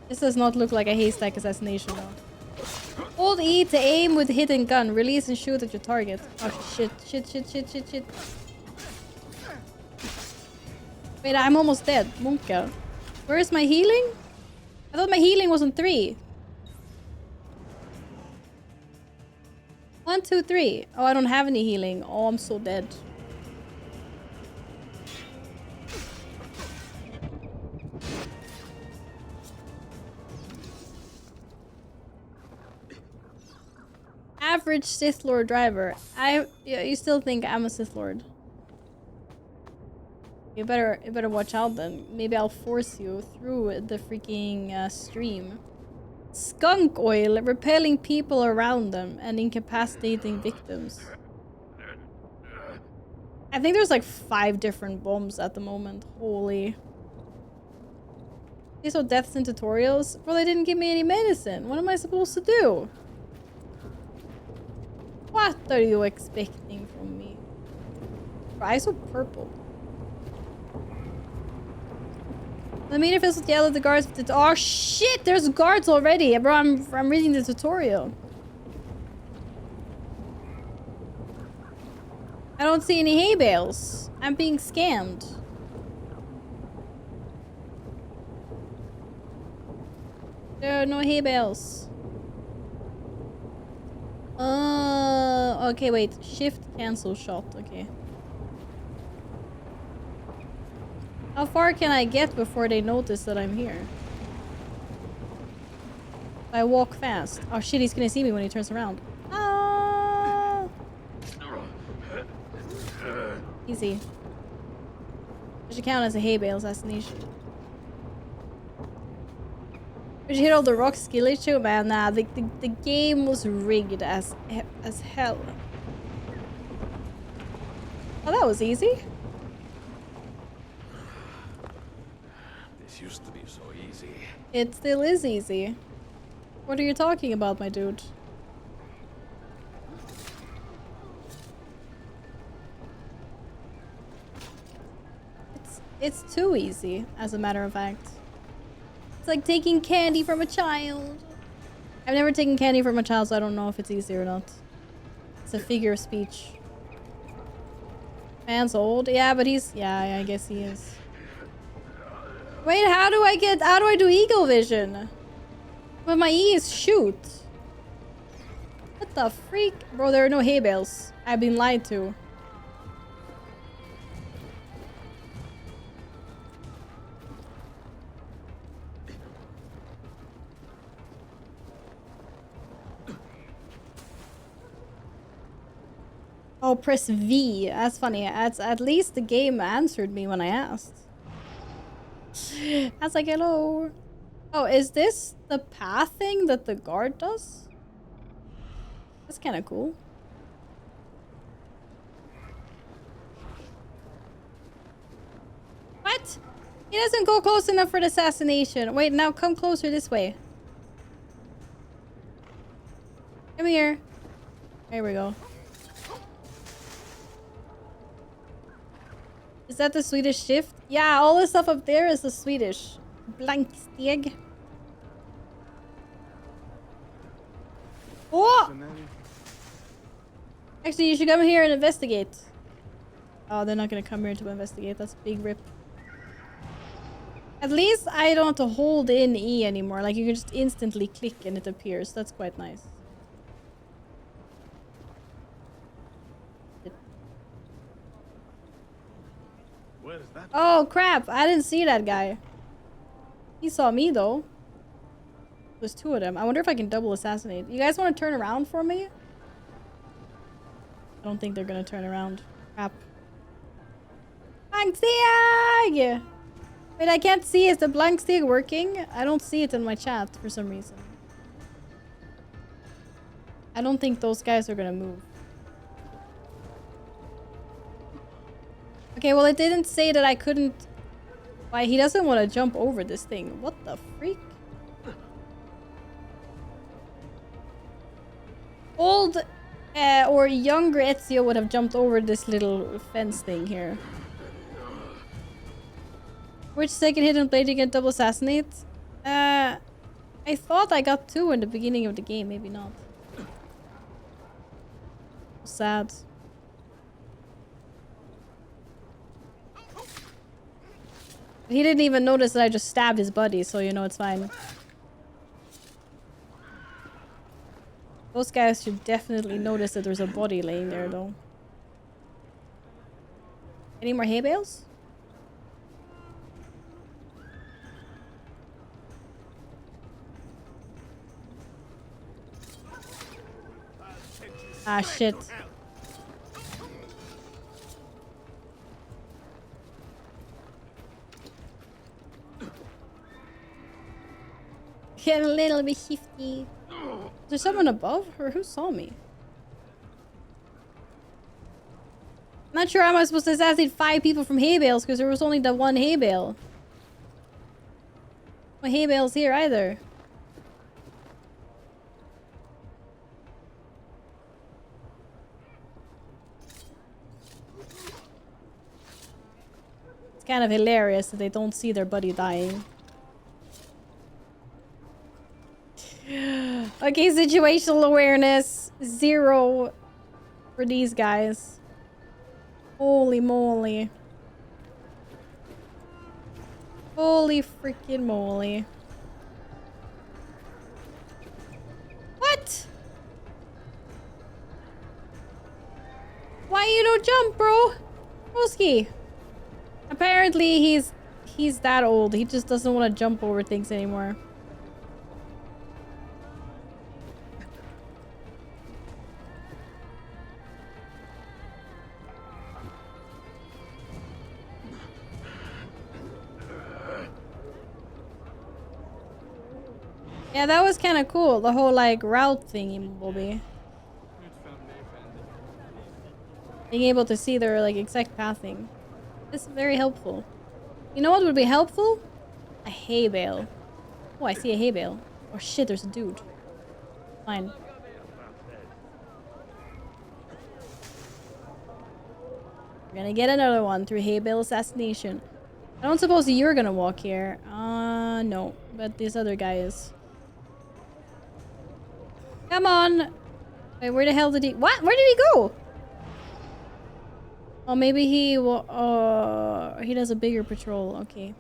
Speaker 1: This does not look like a haystack assassination though. Hold E to aim with hidden gun. Release and shoot at your target. Oh shit, shit. Wait, I'm almost dead. Munka. Where is my healing? I thought my healing was on 3. 1, 2, 3. Oh, I don't have any healing. Oh, I'm so dead. Average Sith Lord driver. You still think I'm a Sith Lord? You better watch out then. Maybe I'll force you through the freaking stream. Skunk oil, repelling people around them and incapacitating victims. I think there's like 5 different bombs at the moment. Holy. These are deaths in tutorials. Well, they didn't give me any medicine. What am I supposed to do? What are you expecting from me? Why so purple? The meter fills with yellow, the guards with oh shit! There's guards already! Bro, I'm reading the tutorial. I don't see any hay bales. I'm being scammed. There are no hay bales. Okay, wait. Shift, cancel, shot. Okay. How far can I get before they notice that I'm here? I walk fast. Oh shit, he's gonna see me when he turns around. Ah! Easy. It should count as a hay bale assassination. Did you hit all the rock skill issue? Man, nah, the game was rigged as hell. Oh, that was easy.
Speaker 5: This used to be so easy.
Speaker 1: It still is easy. What are you talking about, my dude? It's too easy, as a matter of fact. It's like taking candy from a child. I've never taken candy from a child, so I don't know if it's easy or not. It's a figure of speech. Man's old. Yeah, but he's... Yeah, I guess he is. Wait, how do I do eagle vision? But my E is shoot. What the freak? Bro, there are no hay bales. I've been lied to. Oh, press V. That's funny. At least the game answered me when I asked. I was like, hello. Oh, is this the path thing that the guard does? That's kind of cool. What? He doesn't go close enough for the assassination. Wait, now come closer this way. Come here. There we go. Is that the Swedish shift? Yeah, all the stuff up there is the Swedish. Blanksteg. Oh! Actually, you should come here and investigate. Oh, they're not gonna come here to investigate. That's a big rip. At least I don't have to hold in E anymore. Like, you can just instantly click and it appears. That's quite nice. Oh crap, I didn't see that guy. He saw me though. There's two of them. I wonder if I can double assassinate. You guys want to turn around for me? I don't think they're gonna turn around. Crap. Blanksteg! Wait, I can't see. Is the Blanksteg working? I don't see it in my chat for some reason. I don't think those guys are gonna move. Okay, well, it didn't say that I couldn't... Why, he doesn't want to jump over this thing. What the freak? Old or younger Ezio would have jumped over this little fence thing here. Which second hidden blade you can double assassinate? I thought I got 2 in the beginning of the game. Maybe not. Sad. He didn't even notice that I just stabbed his buddy, so you know it's fine. Those guys should definitely notice that there's a body laying there, though. Any more hay bales? Ah, shit. Get a little bit shifty. Is there someone above? Or who saw me? I'm not sure how am I supposed to assassinate 5 people from hay bales because there was only the one hay bale. No hay bales here either. It's kind of hilarious that they don't see their buddy dying. Okay, situational awareness 0 for these guys. Holy moly. Holy freaking moly. What? Why you don't jump, bro? Broski. Apparently he's that old. He just doesn't want to jump over things anymore. Yeah, that was kind of cool. The whole like route thingy, Bobby. Being able to see their like exact pathing. This is very helpful. You know what would be helpful? A hay bale. Oh, I see a hay bale. Oh shit, there's a dude. Fine. We're gonna get another one through hay bale assassination. I don't suppose you're gonna walk here. No. But this other guy is. Come on! Wait, where the hell did he- What? Where did he go? Oh, maybe he he does a bigger patrol. Okay.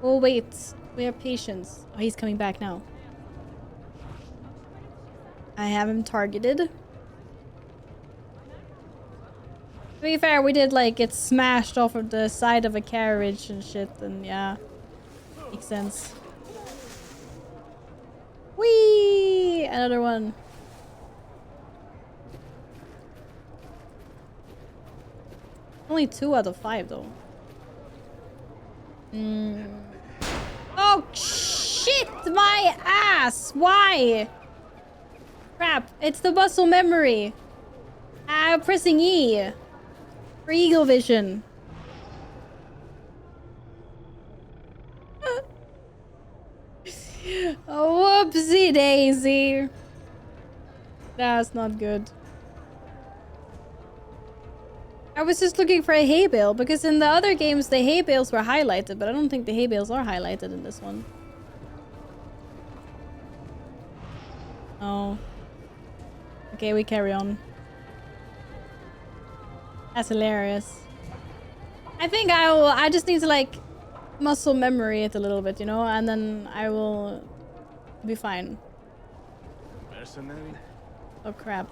Speaker 1: Oh, wait. We have patience. Oh, he's coming back now. I have him targeted. To be fair, we did like get smashed off of the side of a carriage and shit, and yeah. Makes sense. Whee! Another one. Only 2 out of 5 though. Oh shit! My ass! Why? Crap! It's the muscle memory. I'm pressing E for eagle vision. Oh, whoopsie daisy. That's not good. I was just looking for a hay bale because in the other games the hay bales were highlighted, but I don't think the hay bales are highlighted in this one. Oh. Okay, we carry on. That's hilarious. I think I just need to like muscle memory it a little bit, you know, and then I will be fine.
Speaker 10: Mercenary?
Speaker 1: Oh crap.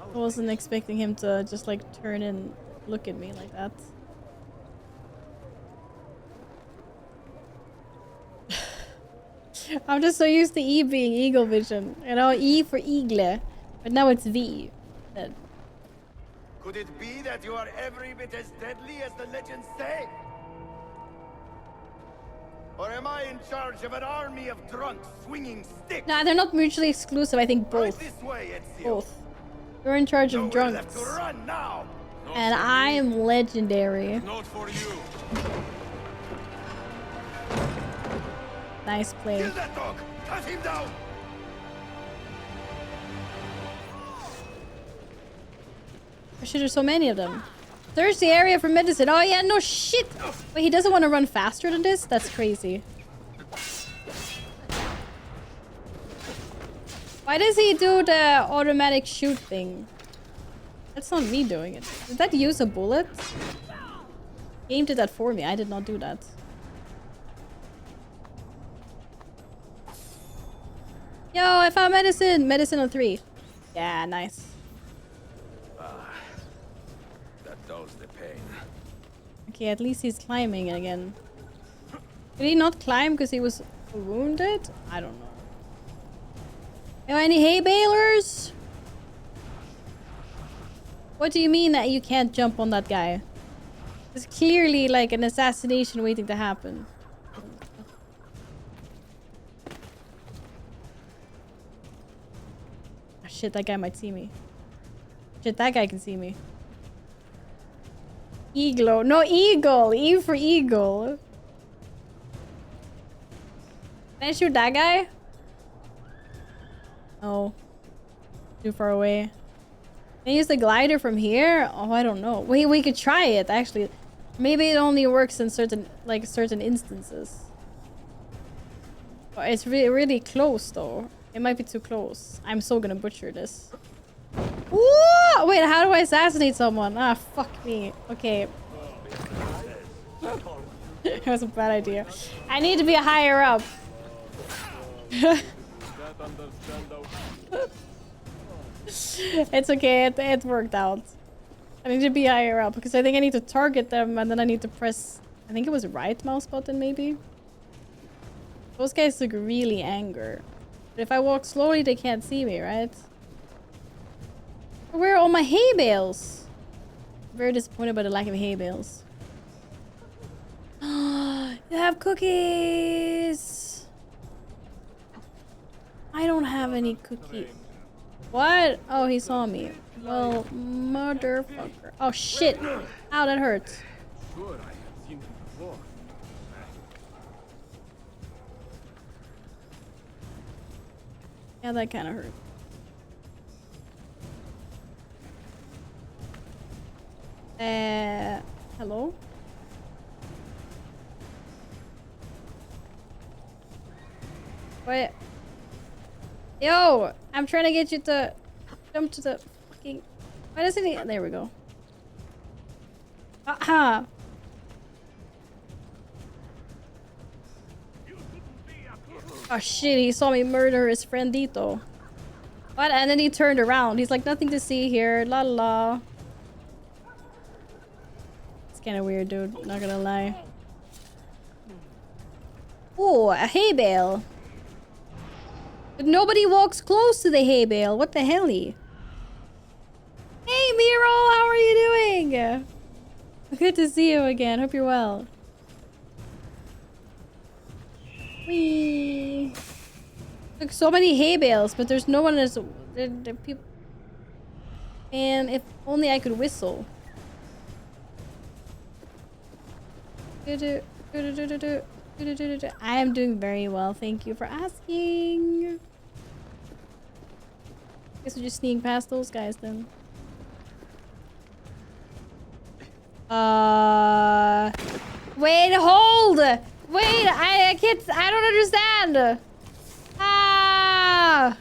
Speaker 1: I wasn't expecting him to just like turn and look at me like that. I'm just so used to E being eagle vision. You know, E for eagle. But now it's V. But
Speaker 13: Could it be that you are every bit as deadly as the legends say? Or am I in charge of an army of drunks swinging sticks?
Speaker 1: nah, they're not mutually exclusive. I think both.
Speaker 13: Right this way, Ezio.
Speaker 1: Both. You're in charge of
Speaker 13: Nowhere
Speaker 1: drunks.
Speaker 13: left to run now.
Speaker 1: And I am legendary.
Speaker 13: Not for you.
Speaker 1: Nice play.
Speaker 13: Kill that dog. Cut him down.
Speaker 1: Why should there so many of them? There's the area for medicine. Oh yeah, no shit. Wait, he doesn't want to run faster than this? That's crazy. Why does he do the automatic shoot thing? That's not me doing it. Did that use a bullet? Game did that for me. I did not do that. Yo, I found medicine! Medicine on 3. Yeah, nice.
Speaker 5: That dulls the pain.
Speaker 1: Okay, at least he's climbing again. Did he not climb because he was wounded? I don't know. Yo, any hay balers? What do you mean that you can't jump on that guy? There's clearly like an assassination waiting to happen. Oh, shit, that guy might see me. Shit, that guy can see me. Eagle. No, eagle. E for eagle. Can I shoot that guy? Oh. Too far away. Can I use the glider from here? Oh, I don't know. Wait, we could try it, actually. Maybe it only works in certain instances. Oh, it's really close, though. It might be too close. I'm so gonna butcher this. Ooh! Wait, how do I assassinate someone? Ah, fuck me. Okay. That was a bad idea. I need to be higher up. It's okay, it worked out. I need to be higher up because I think I need to target them and then I need to press, I think it was right mouse button maybe. Those guys look really angry. But if I walk slowly they can't see me, right? Where are all my hay bales? I'm very disappointed by the lack of hay bales. You have cookies! I don't have any cookies. What? Oh, he saw me. Well, motherfucker. Oh, shit. Ow, that hurts. Yeah, that kind of hurt. Hello? Wait. Yo! I'm trying to get you to jump to the fucking... Why doesn't he... There we go. Aha! Oh shit, he saw me murder his friend Dito. What? And then he turned around. He's like, nothing to see here. La la. It's kind of weird, dude. Not gonna lie. Oh, a hay bale. But nobody walks close to the hay bale. What the helly? Hey, Miro, how are you doing? Good to see you again. Hope you're well. Whee. Look, so many hay bales, but there's no one as the people. And if only I could whistle. I am doing very well. Thank you for asking. Guess we're just sneaking past those guys then. Wait, hold! Wait, I can't, I don't understand! Ah!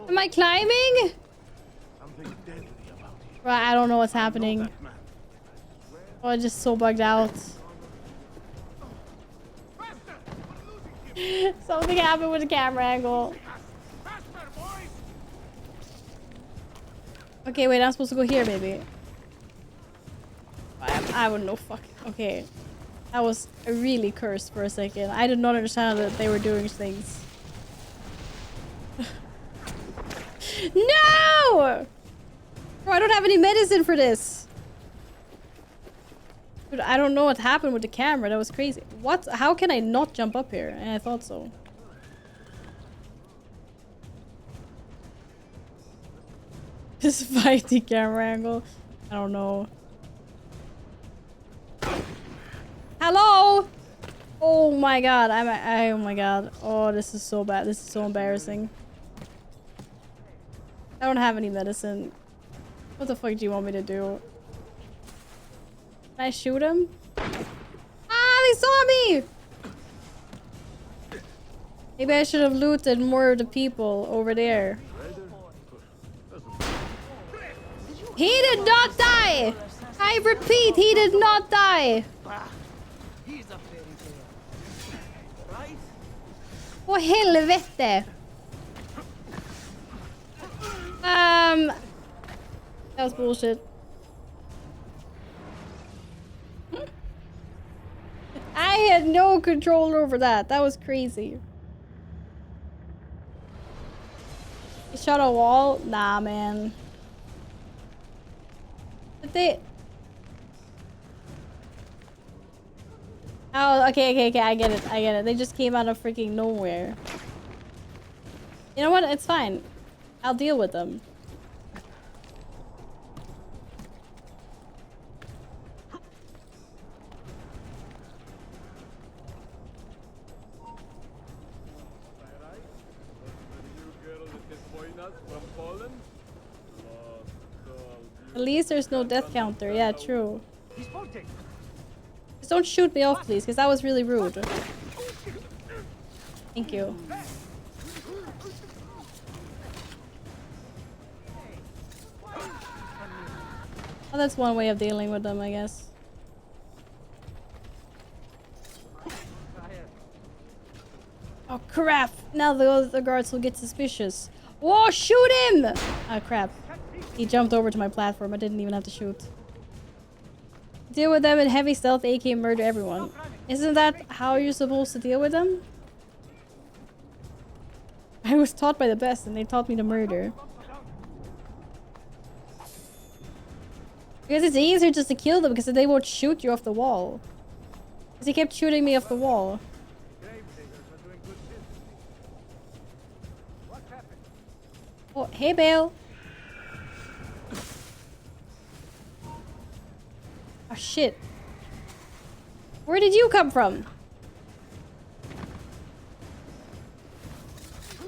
Speaker 1: Am I climbing? Right, I don't know what's happening. Oh, I'm just so bugged out. Something happened with the camera angle. Okay, wait, I'm supposed to go here, maybe. I wouldn't know. Fuck. Okay. That was really cursed for a second. I did not understand that they were doing things. No! Bro, I don't have any medicine for this. Dude, I don't know what happened with the camera. That was crazy. What? How can I not jump up here? And I thought so. This fighting camera angle. I don't know. Hello? Oh my god. Oh my god. Oh, this is so bad. This is so embarrassing. I don't have any medicine. What the fuck do you want me to do? Can I shoot him? Ah, they saw me! Maybe I should have looted more of the people over there. He did not die! I repeat, he did not die! Åh helvete! That was bullshit. I had no control over that. That was crazy. He shot a wall? Nah, man. But they... Oh, okay, I get it. They just came out of freaking nowhere. You know what? It's fine. I'll deal with them. At least there's no death counter. Yeah, true. Just don't shoot me off, please, because that was really rude. Thank you. Well, that's one way of dealing with them, I guess. Oh crap! Now the other guards will get suspicious. Whoa, shoot him! Oh crap. He jumped over to my platform. I didn't even have to shoot. Deal with them in heavy stealth, AK murder everyone. Isn't that how you're supposed to deal with them? I was taught by the best and they taught me to murder. Because it's easier just to kill them because they won't shoot you off the wall. Because he kept shooting me off the wall. Oh, hey Bale. Oh shit. Where did you come from?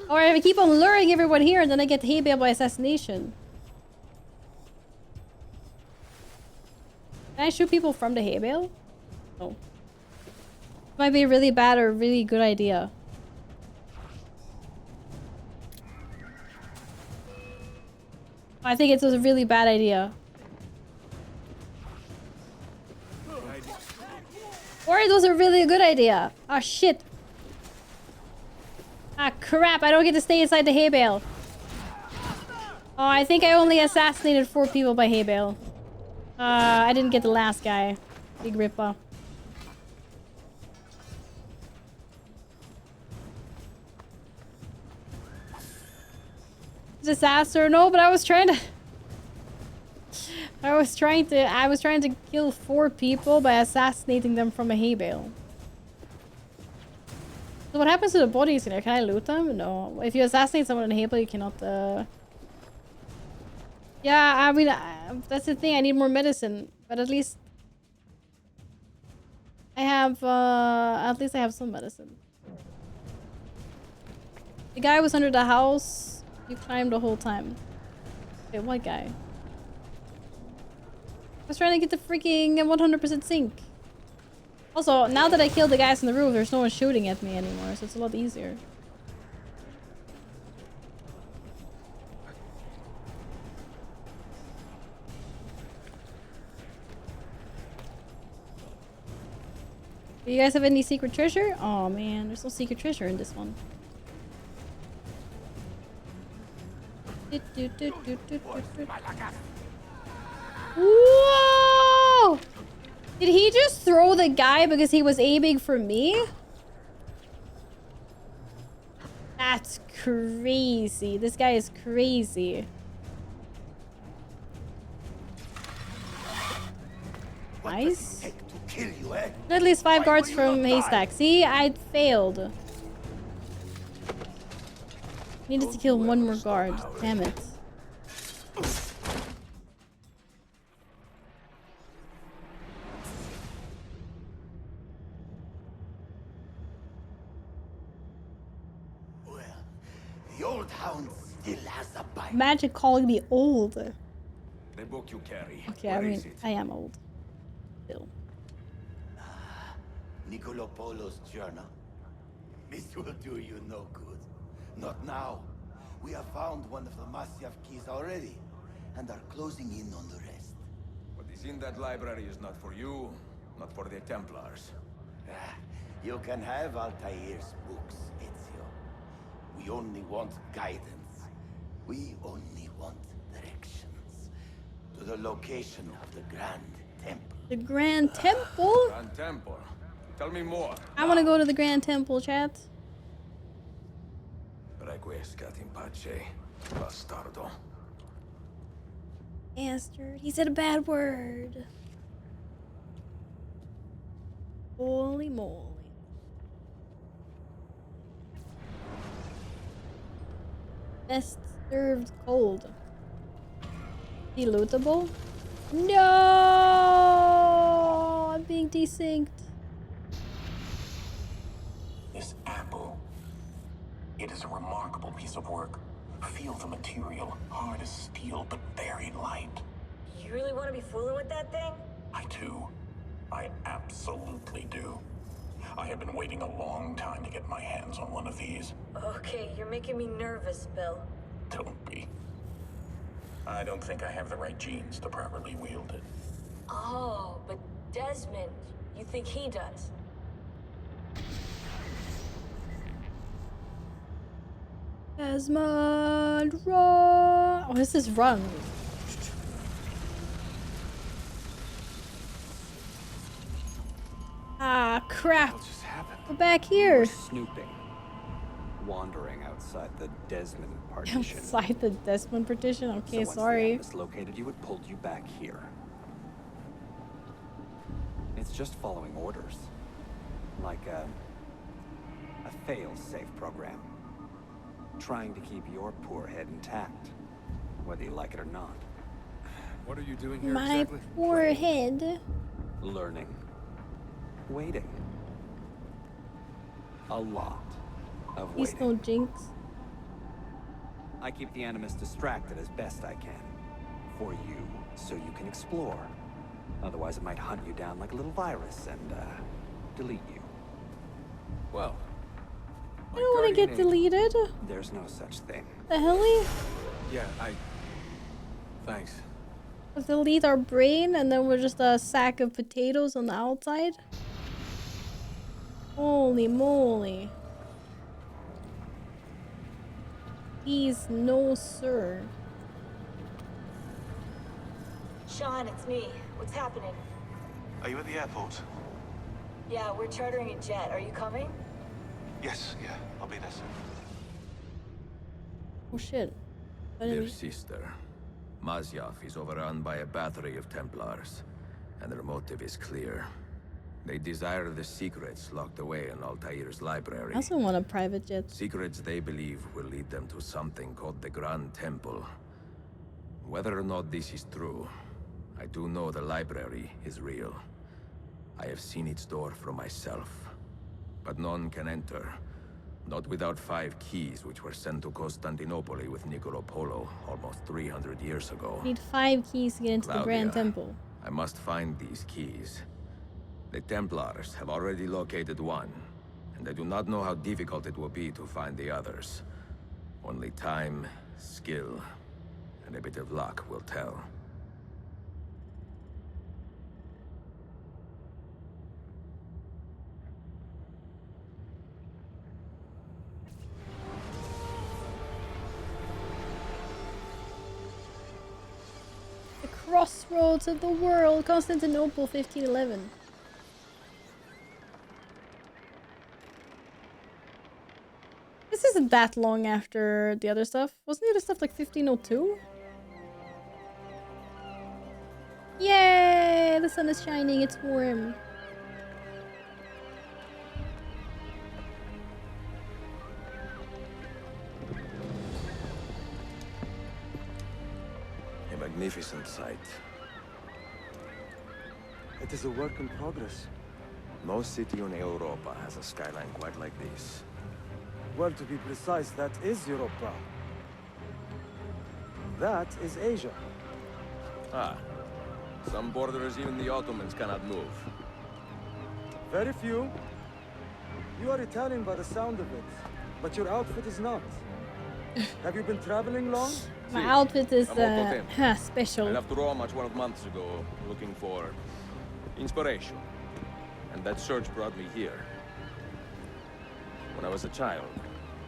Speaker 1: Or I keep on luring everyone here and then I get hay bale by assassination. Can I shoot people from the hay bale? No. Might be a really bad or really good idea. I think it was a really bad idea. Or it was a really good idea. Ah, shit. Ah, crap. I don't get to stay inside the hay bale. Oh, I think I only assassinated 4 people by hay bale. I didn't get the last guy. Big ripper. Disaster. No, but I was trying to... I was trying to kill 4 people by assassinating them from a hay bale. So what happens to the bodies in here? Can I loot them? No. If you assassinate someone in a hay bale, you cannot, Yeah, I mean, that's the thing. I need more medicine. But at least... I have, at least I have some medicine. The guy was under the house. You climbed the whole time. Okay, what guy? I was trying to get the freaking 100% sync. Also, now that I killed the guys on the roof, there's no one shooting at me anymore, so it's a lot easier. Do you guys have any secret treasure? Oh man, there's no secret treasure in this one. Whoa! Did he just throw the guy because he was aiming for me? That's crazy. This guy is crazy. Nice. At least 5 guards from Haystack. See, I failed. Needed to kill 1 more guard. Damn it.
Speaker 13: Well, the old hound still has a bite.
Speaker 1: Magic calling me old.
Speaker 5: The book you carry.
Speaker 1: Okay, I mean, I am old. Still.
Speaker 13: Niccolo Polo's journal. This will do you no good. Not now. We have found one of the Masyaf keys already, and are closing in on the rest.
Speaker 5: What is in that library is not for you, not for the Templars.
Speaker 13: You can have Altair's books, Ezio. We only want guidance. We only want directions. To the location of the Grand Temple.
Speaker 1: The Grand Temple?
Speaker 5: Grand Temple? Tell me more.
Speaker 1: I want to go to the Grand Temple, chat.
Speaker 5: Requiescat in pace, bastardo.
Speaker 1: Bastard. He said a bad word. Holy moly. Best served cold. Be lootable? No! I'm being desynced.
Speaker 14: This apple. It is a remarkable piece of work. Feel the material, hard as steel, but very light.
Speaker 6: You really want to be fooling with that thing?
Speaker 11: I do. I absolutely do. I have been waiting a long time to get my hands on one of these.
Speaker 6: Okay, you're making me nervous, Bill.
Speaker 11: Don't be. I don't think I have the right genes to properly wield it.
Speaker 6: Oh, but Desmond, you think he does?
Speaker 1: Desmond, run! Oh, this is run. Ah, crap.
Speaker 8: What just happened?
Speaker 1: We're back here.
Speaker 8: We're snooping. Wandering outside the Desmond partition.
Speaker 1: Outside the Desmond partition? Okay,
Speaker 8: so
Speaker 1: sorry.
Speaker 8: Once the Animus located you, it pulled you back here. It's just following orders. Like a fail-safe program. Trying to keep your poor head intact, whether you like it or not.
Speaker 10: What are you doing here
Speaker 1: My
Speaker 10: exactly?
Speaker 1: poor head.
Speaker 8: Learning. Waiting. A lot of
Speaker 1: He's
Speaker 8: waiting.
Speaker 1: no jinx.
Speaker 8: I keep the Animus distracted as best I can. For you, so you can explore. Otherwise it might hunt you down like a little virus and, delete you.
Speaker 10: Well,
Speaker 1: I don't want to get deleted.
Speaker 8: There's no such thing.
Speaker 1: The helly?
Speaker 10: yeah, thanks.
Speaker 1: Delete our brain and then we're just a sack of potatoes on the outside? Holy moly. Please, no sir.
Speaker 6: Sean, it's me. What's happening?
Speaker 11: Are you at the airport?
Speaker 6: Yeah, we're chartering a jet. Are you coming?
Speaker 11: Yes, yeah, I'll be there soon.
Speaker 1: Oh shit.
Speaker 5: Dear sister, Masyaf is overrun by a battery of Templars, and their motive is clear. They desire the secrets locked away in Altair's library.
Speaker 1: I also want a private jet.
Speaker 5: Secrets they believe will lead them to something called the Grand Temple. Whether or not this is true, I do know the library is real. I have seen its door for myself. But none can enter. Not without 5 keys which were sent to Constantinople with Niccolo Polo almost 300 years ago.
Speaker 1: Need 5 keys to get into the Grand Temple.
Speaker 5: I must find these keys. The Templars have already located one, and I do not know how difficult it will be to find the others. Only time, skill, and a bit of luck will tell.
Speaker 1: The crossroads of the world, Constantinople 1511. This isn't that long after the other stuff. Wasn't the other stuff like 1502? Yay! The sun is shining, it's warm.
Speaker 5: A magnificent sight.
Speaker 12: It is a work in progress.
Speaker 5: No city in Europa has a skyline quite like this.
Speaker 12: Well, to be precise, that is Europa. That is Asia.
Speaker 5: Ah. Some borders even the Ottomans cannot move.
Speaker 12: Very few. You are Italian by the sound of it, but your outfit is not. Have you been traveling long?
Speaker 1: My outfit is special.
Speaker 5: I left Rome 12 months ago looking for inspiration. And that search brought me here. When I was a child,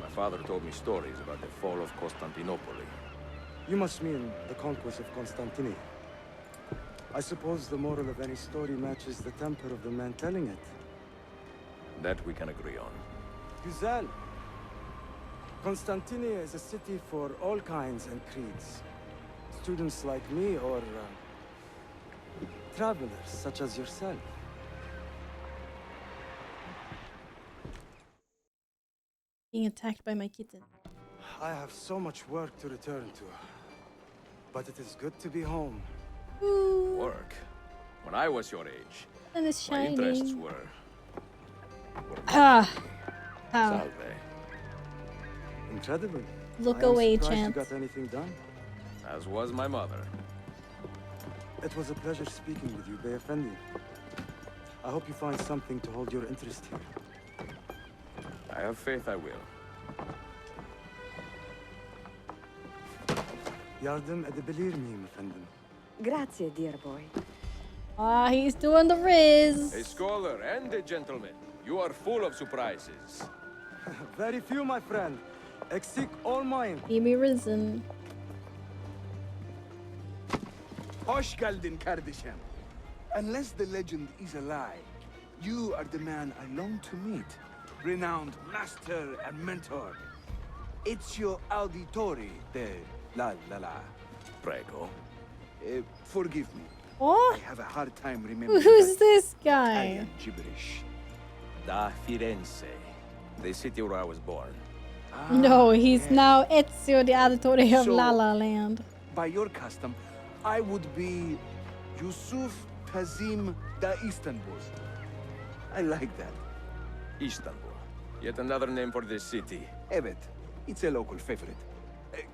Speaker 5: my father told me stories about the fall of Constantinople.
Speaker 12: You must mean the conquest of Constantinople. I suppose the moral of any story matches the temper of the man telling it.
Speaker 5: That we can agree on.
Speaker 12: Güzel. Constantinople is a city for all kinds and creeds. Students like me or travelers such as yourself.
Speaker 1: Being attacked by my kitten.
Speaker 12: I have so much work to return to. But it is good to be home.
Speaker 1: Ooh.
Speaker 5: Work? When I was your age,
Speaker 1: And it's
Speaker 5: my
Speaker 1: shining.
Speaker 5: interests were
Speaker 1: Ah.
Speaker 5: Salve.
Speaker 12: Incredible.
Speaker 1: Look
Speaker 12: I am
Speaker 1: away,
Speaker 12: surprised
Speaker 1: Chance.
Speaker 12: you got anything done?
Speaker 5: As was my mother.
Speaker 12: It was a pleasure speaking with you, Bay Effendi. I hope you find something to hold your interest here.
Speaker 5: I have faith I will.
Speaker 12: Yardım edebilir miyim efendim?
Speaker 6: Grazie, dear boy.
Speaker 1: Ah, he's doing the Riz.
Speaker 5: A scholar and a gentleman. You are full of surprises.
Speaker 12: Very few, my friend. Eksik olmayın.
Speaker 1: Keep me risen.
Speaker 13: Hoş geldin kardeşim. Unless the legend is a lie, you are the man I long to meet. Renowned master and mentor. Ezio Auditore de la.
Speaker 5: Prego.
Speaker 13: Forgive me.
Speaker 1: What?
Speaker 13: I have a hard time remembering.
Speaker 1: Who's this guy?
Speaker 13: Italian gibberish.
Speaker 5: Da Firenze, the city where I was born.
Speaker 1: No, he's now Ezio the Auditore of La La Land.
Speaker 13: By your custom, I would be Yusuf Kazim da Istanbul. I like that.
Speaker 5: Istanbul. Yet another name for this city.
Speaker 13: Evet, it's a local favorite.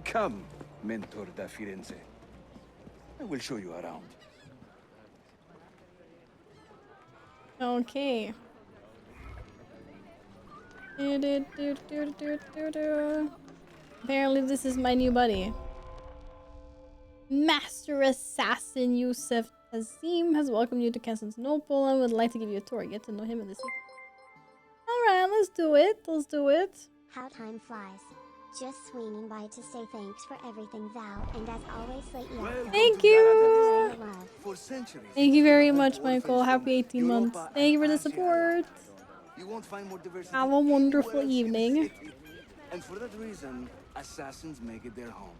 Speaker 13: Come, Mentor da Firenze. I will show you around.
Speaker 1: Okay. Apparently this is my new buddy. Master Assassin Yusuf Azim has welcomed you to Constantinople and would like to give you a tour. Get to know him in the city. Alright, let's do it. Let's do it.
Speaker 2: How time flies. Just swinging by to say thanks for everything, Val, and as always, lately.
Speaker 1: Thank you!
Speaker 13: For centuries.
Speaker 1: Thank you very much, Michael. Happy 18 months. Thank you for the support.
Speaker 13: You won't find more diversity
Speaker 1: Have a wonderful
Speaker 13: anywhere else in the
Speaker 1: evening.
Speaker 13: city. And for that reason, assassins make it their home.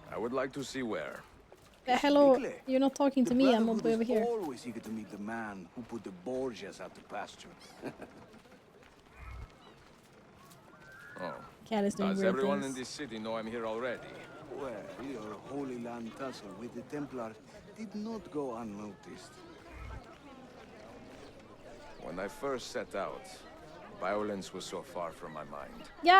Speaker 5: I would like to see where.
Speaker 1: Hello, you're not talking to me. I'm all the way over here.
Speaker 13: Always eager to meet the man who put the Borgias out to pasture.
Speaker 5: Oh.
Speaker 1: Cat is doing
Speaker 5: Does
Speaker 1: weird
Speaker 5: everyone
Speaker 1: things.
Speaker 5: in this city know I'm here already?
Speaker 13: Well, your Holy Land tussle with the Templars did not go unnoticed.
Speaker 5: When I first set out, violence was so far from my mind.
Speaker 1: Yeah,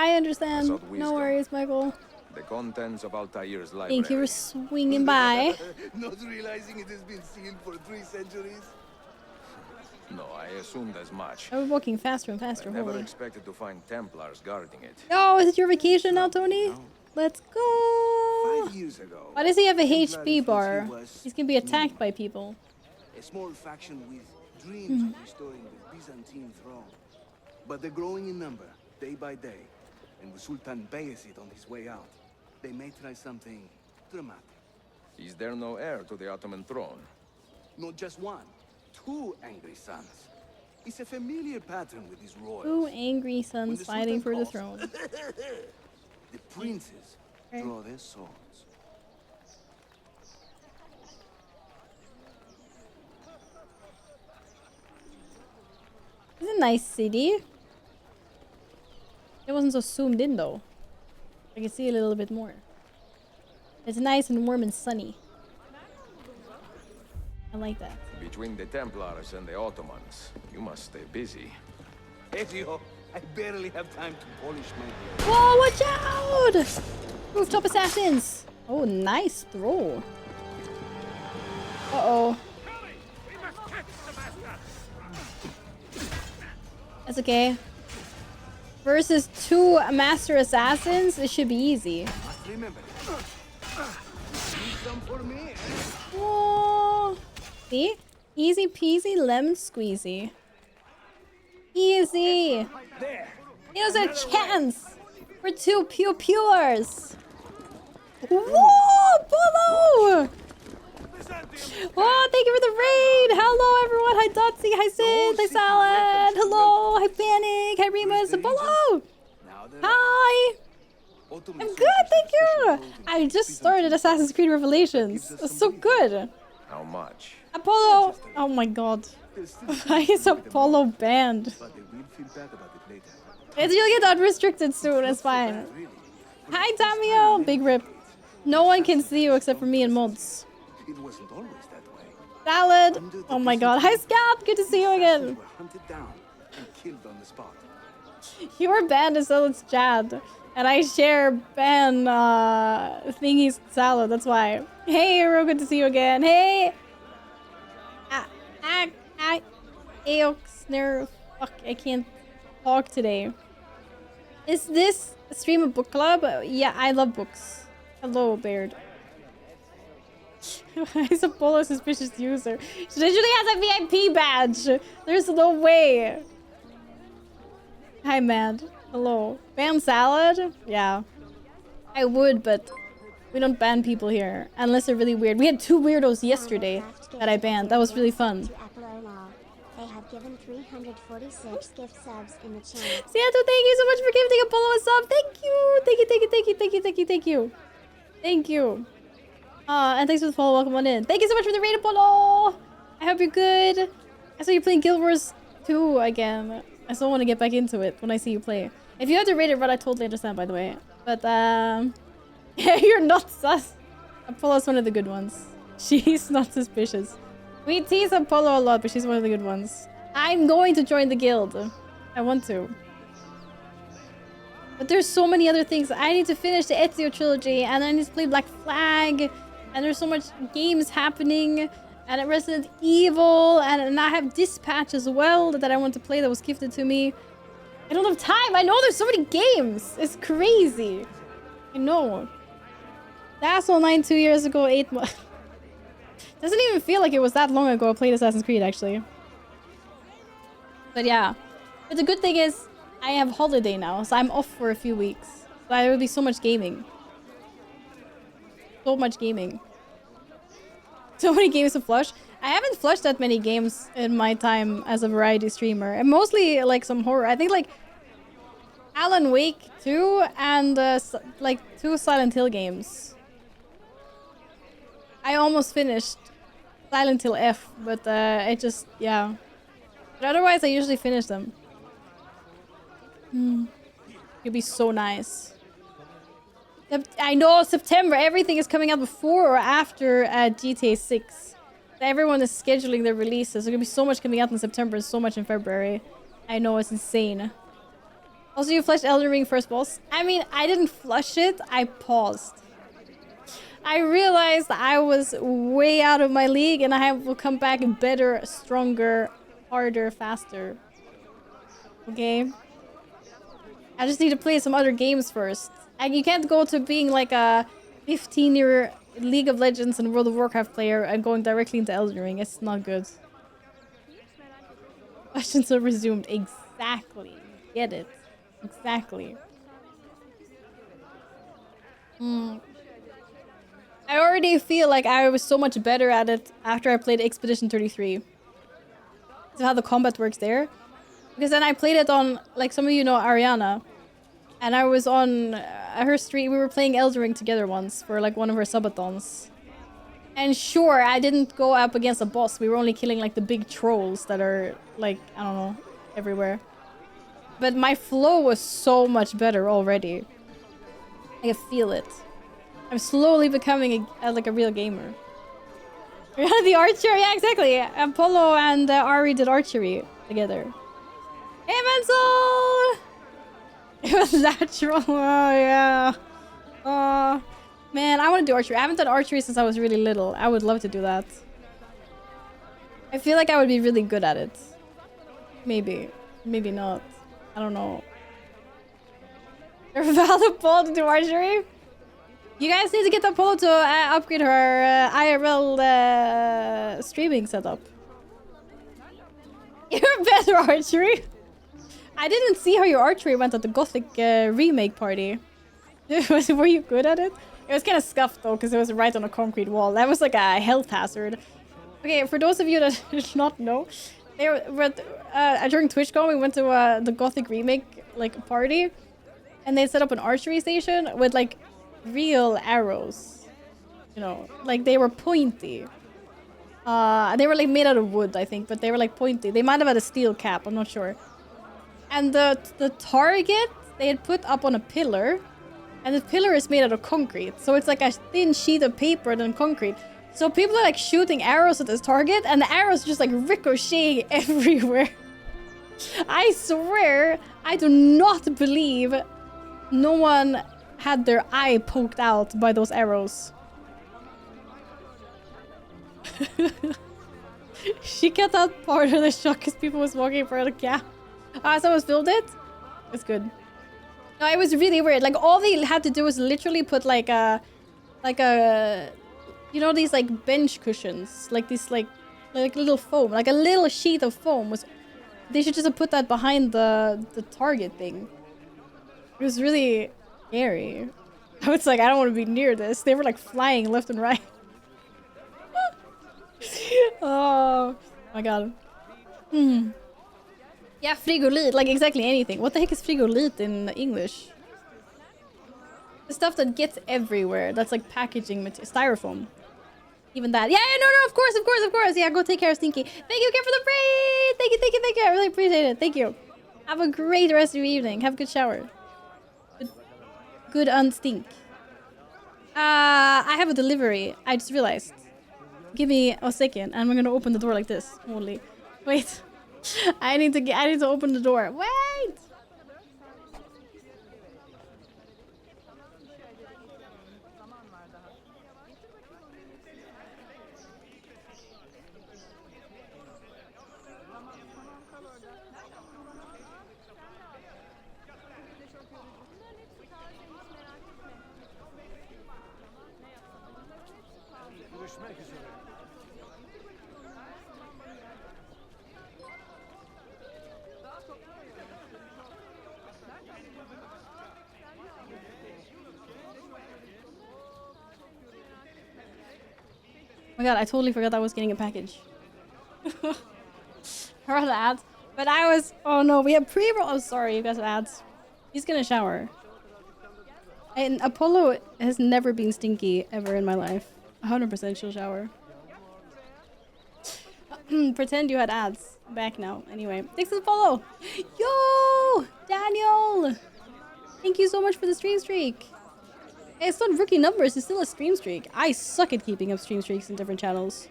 Speaker 1: I understand.
Speaker 5: Sought
Speaker 1: No
Speaker 5: wisdom.
Speaker 1: worries, Michael.
Speaker 5: The contents of Altair's library.
Speaker 1: Thank you for swinging by.
Speaker 13: Not realizing it has been sealed for 3 centuries?
Speaker 5: No, I assumed as much.
Speaker 1: We're walking faster and faster,
Speaker 5: I never
Speaker 1: holy.
Speaker 5: expected to find Templars guarding it.
Speaker 1: Oh, is it your vacation now, Tony? Let's go.
Speaker 13: 5 years ago.
Speaker 1: Why does he have a
Speaker 13: Templar
Speaker 1: HP bar?
Speaker 13: infantry was
Speaker 1: He's gonna be attacked by people.
Speaker 13: a small faction with dreams of restoring the Byzantine throne. But they're growing in number, day by day. And with Sultan Bayezid on his way out, they may try something dramatic.
Speaker 5: Is there no heir to the Ottoman throne?
Speaker 13: Not just one, 2 angry sons. It's a familiar pattern with these royals.
Speaker 1: 2 angry
Speaker 13: When
Speaker 1: sons
Speaker 13: the
Speaker 1: fighting for
Speaker 13: Sultan
Speaker 1: the
Speaker 13: calls,
Speaker 1: throne.
Speaker 13: the princes draw their swords.
Speaker 1: It's a nice city. It wasn't so zoomed in though. I can see a little bit more. It's nice and warm and sunny. I like that.
Speaker 5: Between the Templars and the Ottomans, you must stay busy.
Speaker 13: Ezio, I barely have time to polish my blade.
Speaker 1: Whoa, watch out! Rooftop assassins! Oh, nice throw. Uh-oh. That's okay. Versus 2 master assassins, it should be easy.
Speaker 13: Must remember. Some for me.
Speaker 1: Whoa. See? Easy peasy lemon squeezy. Easy.
Speaker 13: There.
Speaker 1: Here's a chance for 2 pew-pewers. Whoa, Polo! Oh, thank you for the raid! Hello, everyone! Hi, Dotsy! Hi, Sid! Hi, Salad! Hello! Hi, Panic! Hi, Remus! Polo! Hi! I'm good, thank you! I just started Assassin's Creed Revelations. It's so good!
Speaker 5: How much?
Speaker 1: Apollo! Oh my god. Why is Apollo banned? You'll get unrestricted soon, it's fine. Hi, Tamio! Big rip. No one can see you except for me and Mods.
Speaker 13: It wasn't always that way.
Speaker 1: Salad! Oh my god. Hi, Scout! Good to see you again.
Speaker 13: Were hunted down and killed on the spot.
Speaker 1: You were banned as well as Jad. And I share Ben thingy's salad, that's why. Hey, Hero, good to see you again. Hey! Eoxner. Fuck, I can't talk today. Is this a stream of book club? Yeah, I love books. Hello, Baird. He's a Polo suspicious user. She literally has a VIP badge. There's no way. Hi, Mad. Hello. Ban salad? Yeah. I would, but we don't ban people here. Unless they're really weird. We had 2 weirdos yesterday that I banned. That was really fun.
Speaker 2: They have given 346 gift subs in the channel.
Speaker 1: Santo, thank you so much for gifting Apollo a sub. Thank you. Thank you, thank you, thank you, thank you, thank you, thank you. Thank you. And thanks for the follow. Welcome on in. Thank you so much for the raid, Apollo. I hope you're good. I saw you playing Guild Wars 2 again. I still want to get back into it when I see you play. If you have to rate it right, I totally understand, by the way. But, you're not sus. Apollo's one of the good ones. She's not suspicious. We tease Apollo a lot, but she's one of the good ones. I'm going to join the guild. I want to. But there's so many other things. I need to finish the Ezio trilogy, and I need to play Black Flag, and there's so much games happening, and Resident Evil, and I have Dispatch as well that I want to play that was gifted to me. I don't have time. I know there's so many games. It's crazy. I know. That's all 9 2 years ago, 8 months. Doesn't even feel like it was that long ago I played Assassin's Creed, actually. But yeah. But the good thing is, I have holiday now, so I'm off for a few weeks. So there will be so much gaming. So much gaming. So many games to flush. I haven't flushed that many games in my time as a variety streamer. And mostly, like, some horror. I think, like, Alan Wake 2 and, like, 2 Silent Hill games. I almost finished Silent Hill F, but it just, yeah. But otherwise, I usually finish them. It'd be so nice. I know, September, everything is coming out before or after GTA 6. Everyone is scheduling their releases. There's gonna be so much coming out in September and so much in February. I know, it's insane. Also, you flushed Elden Ring first boss? I mean, I didn't flush it, I paused. I realized I was way out of my league and I will come back better, stronger, harder, faster. Okay? I just need to play some other games first. And you can't go to being like a 15-year League of Legends and World of Warcraft player and going directly into Elden Ring. It's not good. Questions are resumed. Exactly. Get it. Exactly. I already feel like I was so much better at it after I played Expedition 33. So how the combat works there. Because then I played it on, like some of you know Ariana. And I was on her stream. We were playing Elden Ring together once for like one of her subathons. And sure, I didn't go up against a boss. We were only killing like the big trolls that are like, I don't know, everywhere. But my flow was so much better already. I can feel it. I'm slowly becoming like a real gamer. The archer, yeah, exactly. Apollo and Ari did archery together. Hey, Menzel! It was natural. Oh, yeah. Oh, man, I want to do archery. I haven't done archery since I was really little. I would love to do that. I feel like I would be really good at it. Maybe. Maybe not. I don't know. You're valuable to do archery? You guys need to get Apollo to upgrade her IRL streaming setup. You're better archery. I didn't see how your archery went at the Gothic remake party. Were you good at it? It was kind of scuffed though, because it was right on a concrete wall. That was like a health hazard. Okay, for those of you that did not know, they were during TwitchCon, we went to the Gothic remake like party, and they set up an archery station with like real arrows. You know, like they were pointy. They were like made out of wood, I think, but they were like pointy. They might have had a steel cap, I'm not sure. And the target they had put up on a pillar, and the pillar is made out of concrete, so it's like a thin sheet of paper than concrete. So people are like shooting arrows at this target, and the arrows just like ricocheting everywhere. I swear, I do not believe no one had their eye poked out by those arrows. She cut out part of the shot because people was walking for the gap. Someone filmed it? It's good. No, it was really weird. Like, all they had to do was literally put like a... You know, these like bench cushions? Like these like little foam. Like a little sheet of foam was... They should just have put that behind the target thing. It was really scary. I was like, I don't want to be near this. They were like flying left and right. Oh my god. Yeah, frigolit. Like exactly anything. What the heck is frigolit in English? The stuff that gets everywhere. That's like packaging material. Styrofoam. Even that. Yeah, no, of course. Yeah, go take care of Stinky. Thank you again for the raid. Thank you. I really appreciate it. Thank you. Have a great rest of your evening. Have a good shower. Good unstink. I have a delivery. I just realized. Give me a second. I'm gonna open the door like this. Only. Wait. I need to open the door. Wait! Oh my god, I totally forgot I was getting a package. Or the ads. But I was... Oh no, we have pre-roll... Oh, sorry, you guys have ads. He's gonna shower. And Apollo has never been stinky ever in my life. 100% she'll shower. Pretend you had ads. Back now. Anyway, thanks for the follow. Yo! Daniel! Thank you so much for the stream streak. It's not rookie numbers, it's still a stream streak. I suck at keeping up stream streaks in different channels.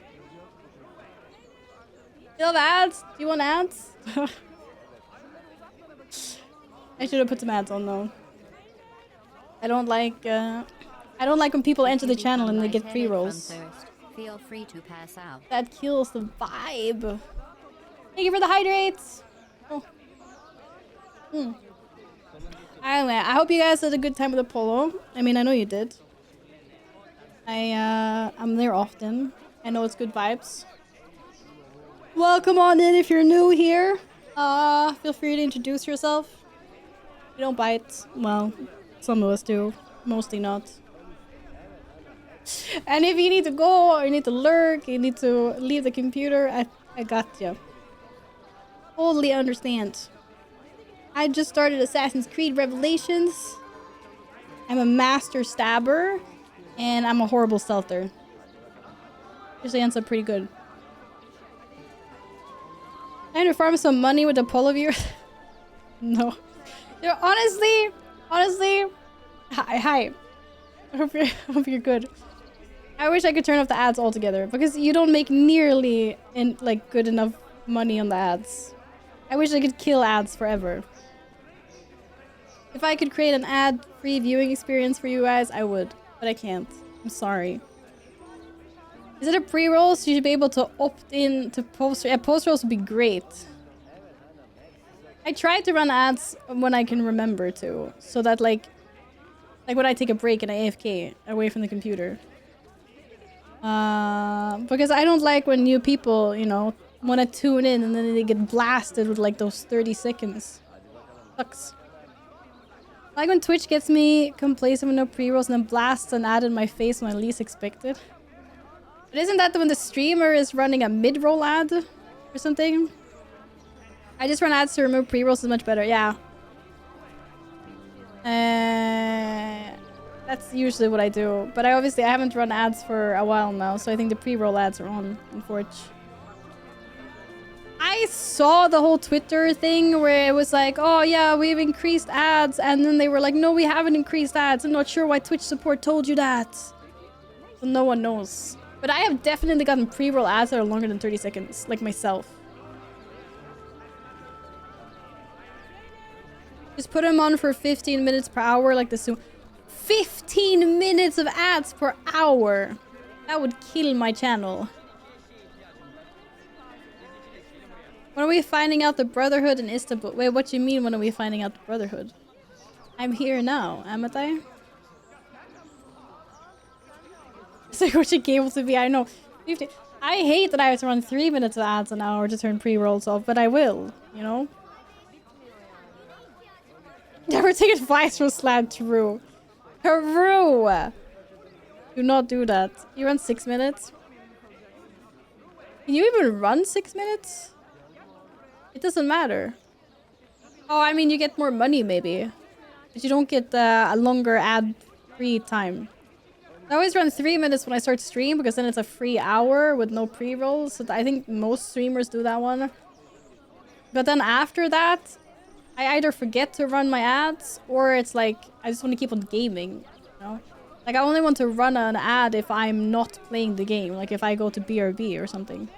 Speaker 1: You have ads? Do you want ads? I should have put some ads on though. I don't like when people enter the channel and they get pre-rolls.
Speaker 4: Feel free to pass out.
Speaker 1: That kills the vibe. Thank you for the hydrates. Oh. Anyway, I hope you guys had a good time with Apollo. I mean, I know you did. I'm there often. I know it's good vibes. Welcome on in if you're new here. Feel free to introduce yourself. You don't bite. Well, some of us do. Mostly not. And if you need to go, or you need to lurk, you need to leave the computer, I got you. Totally understand. I just started Assassin's Creed Revelations. I'm a master stabber, and I'm a horrible stealther. Usually ends up pretty good. Trying to farm some money with the Apollo viewers? No. They're honestly, hi. I hope you're good. I wish I could turn off the ads altogether, because you don't make nearly good enough money on the ads. I wish I could kill ads forever. If I could create an ad-free viewing experience for you guys, I would. But I can't. I'm sorry. Is it a pre-roll? So you should be able to opt in to post... Yeah, post-rolls would be great. I try to run ads when I can remember to. So that, like when I take a break and I AFK away from the computer. Because I don't like when new people, you know, want to tune in and then they get blasted with, like, those 30 seconds. Sucks. Like when Twitch gets me complacent with no pre-rolls and then blasts an ad in my face when I least expect it. But isn't that when the streamer is running a mid-roll ad or something? I just run ads to remove pre-rolls is much better, yeah. That's usually what I do. But I haven't run ads for a while now, so I think the pre-roll ads are on, unfortunately. I saw the whole Twitter thing where it was like, oh yeah, we've increased ads, and then they were like, no, we haven't increased ads. I'm not sure why Twitch support told you that. So no one knows. But I have definitely gotten pre-roll ads that are longer than 30 seconds, like myself. Just put them on for 15 minutes per hour like the Zoom. 15 minutes of ads per hour! That would kill my channel. When are we finding out the Brotherhood in Istanbul? Wait, what do you mean when are we finding out the Brotherhood? I'm here now, amn't I? It's like what you able to be, I know. 50. I hate that I have to run 3 minutes of ads an hour to turn pre-rolls off, but I will, you know? Never take advice from Slad True. True! Do not do that. You run 6 minutes? Can you even run 6 minutes? It doesn't matter. Oh, I mean, you get more money, maybe. But you don't get a longer ad-free time. I always run 3 minutes when I start stream, because then it's a free hour with no pre-rolls. So I think most streamers do that one. But then after that, I either forget to run my ads, or it's like, I just want to keep on gaming, you know? Like, I only want to run an ad if I'm not playing the game. Like, if I go to BRB or something.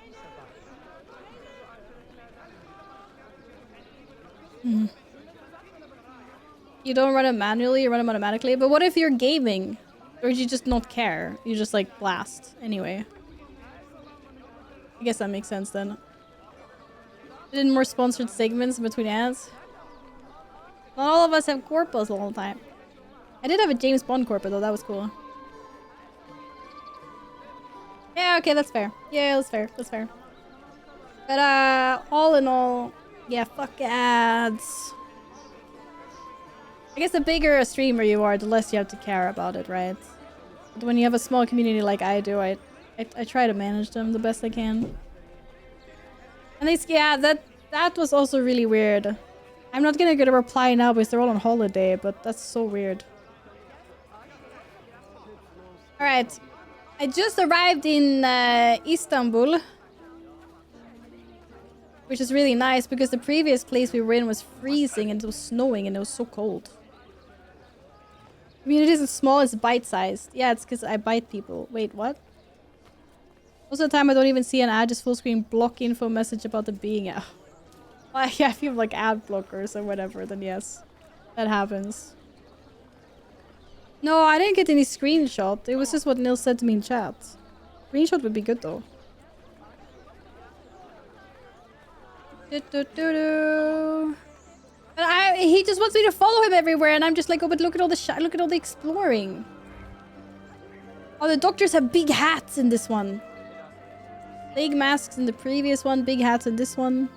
Speaker 1: You don't run it manually, you run them automatically. But what if you're gaming? Or you just not care? You just, like, blast anyway. I guess that makes sense, then. Did more sponsored segments in between ads? Not all of us have corpos all the time. I did have a James Bond corpo though, that was cool. Yeah, okay, that's fair. Yeah, that's fair, that's fair. But all in all, yeah, fuck ads. I guess the bigger a streamer you are, the less you have to care about it, right? But when you have a small community like I do, I try to manage them the best I can. And it's, yeah, that was also really weird. I'm not gonna get a reply now because they're all on holiday, but that's so weird. Alright. I just arrived in Istanbul. Which is really nice because the previous place we were in was freezing and it was snowing and it was so cold. I mean, it isn't small, it's bite-sized. Yeah, it's because I bite people. Wait, what? Most of the time I don't even see an ad, just full screen block info message about the being out. Well, yeah, if you have like ad blockers or whatever, then yes. That happens. No, I didn't get any screenshot. It was just what Nils said to me in chat. Screenshot would be good though. But he just wants me to follow him everywhere, and I'm just like, oh, but look at all the exploring. Oh, the doctors have big hats in this one. Big masks in the previous one, big hats in this one.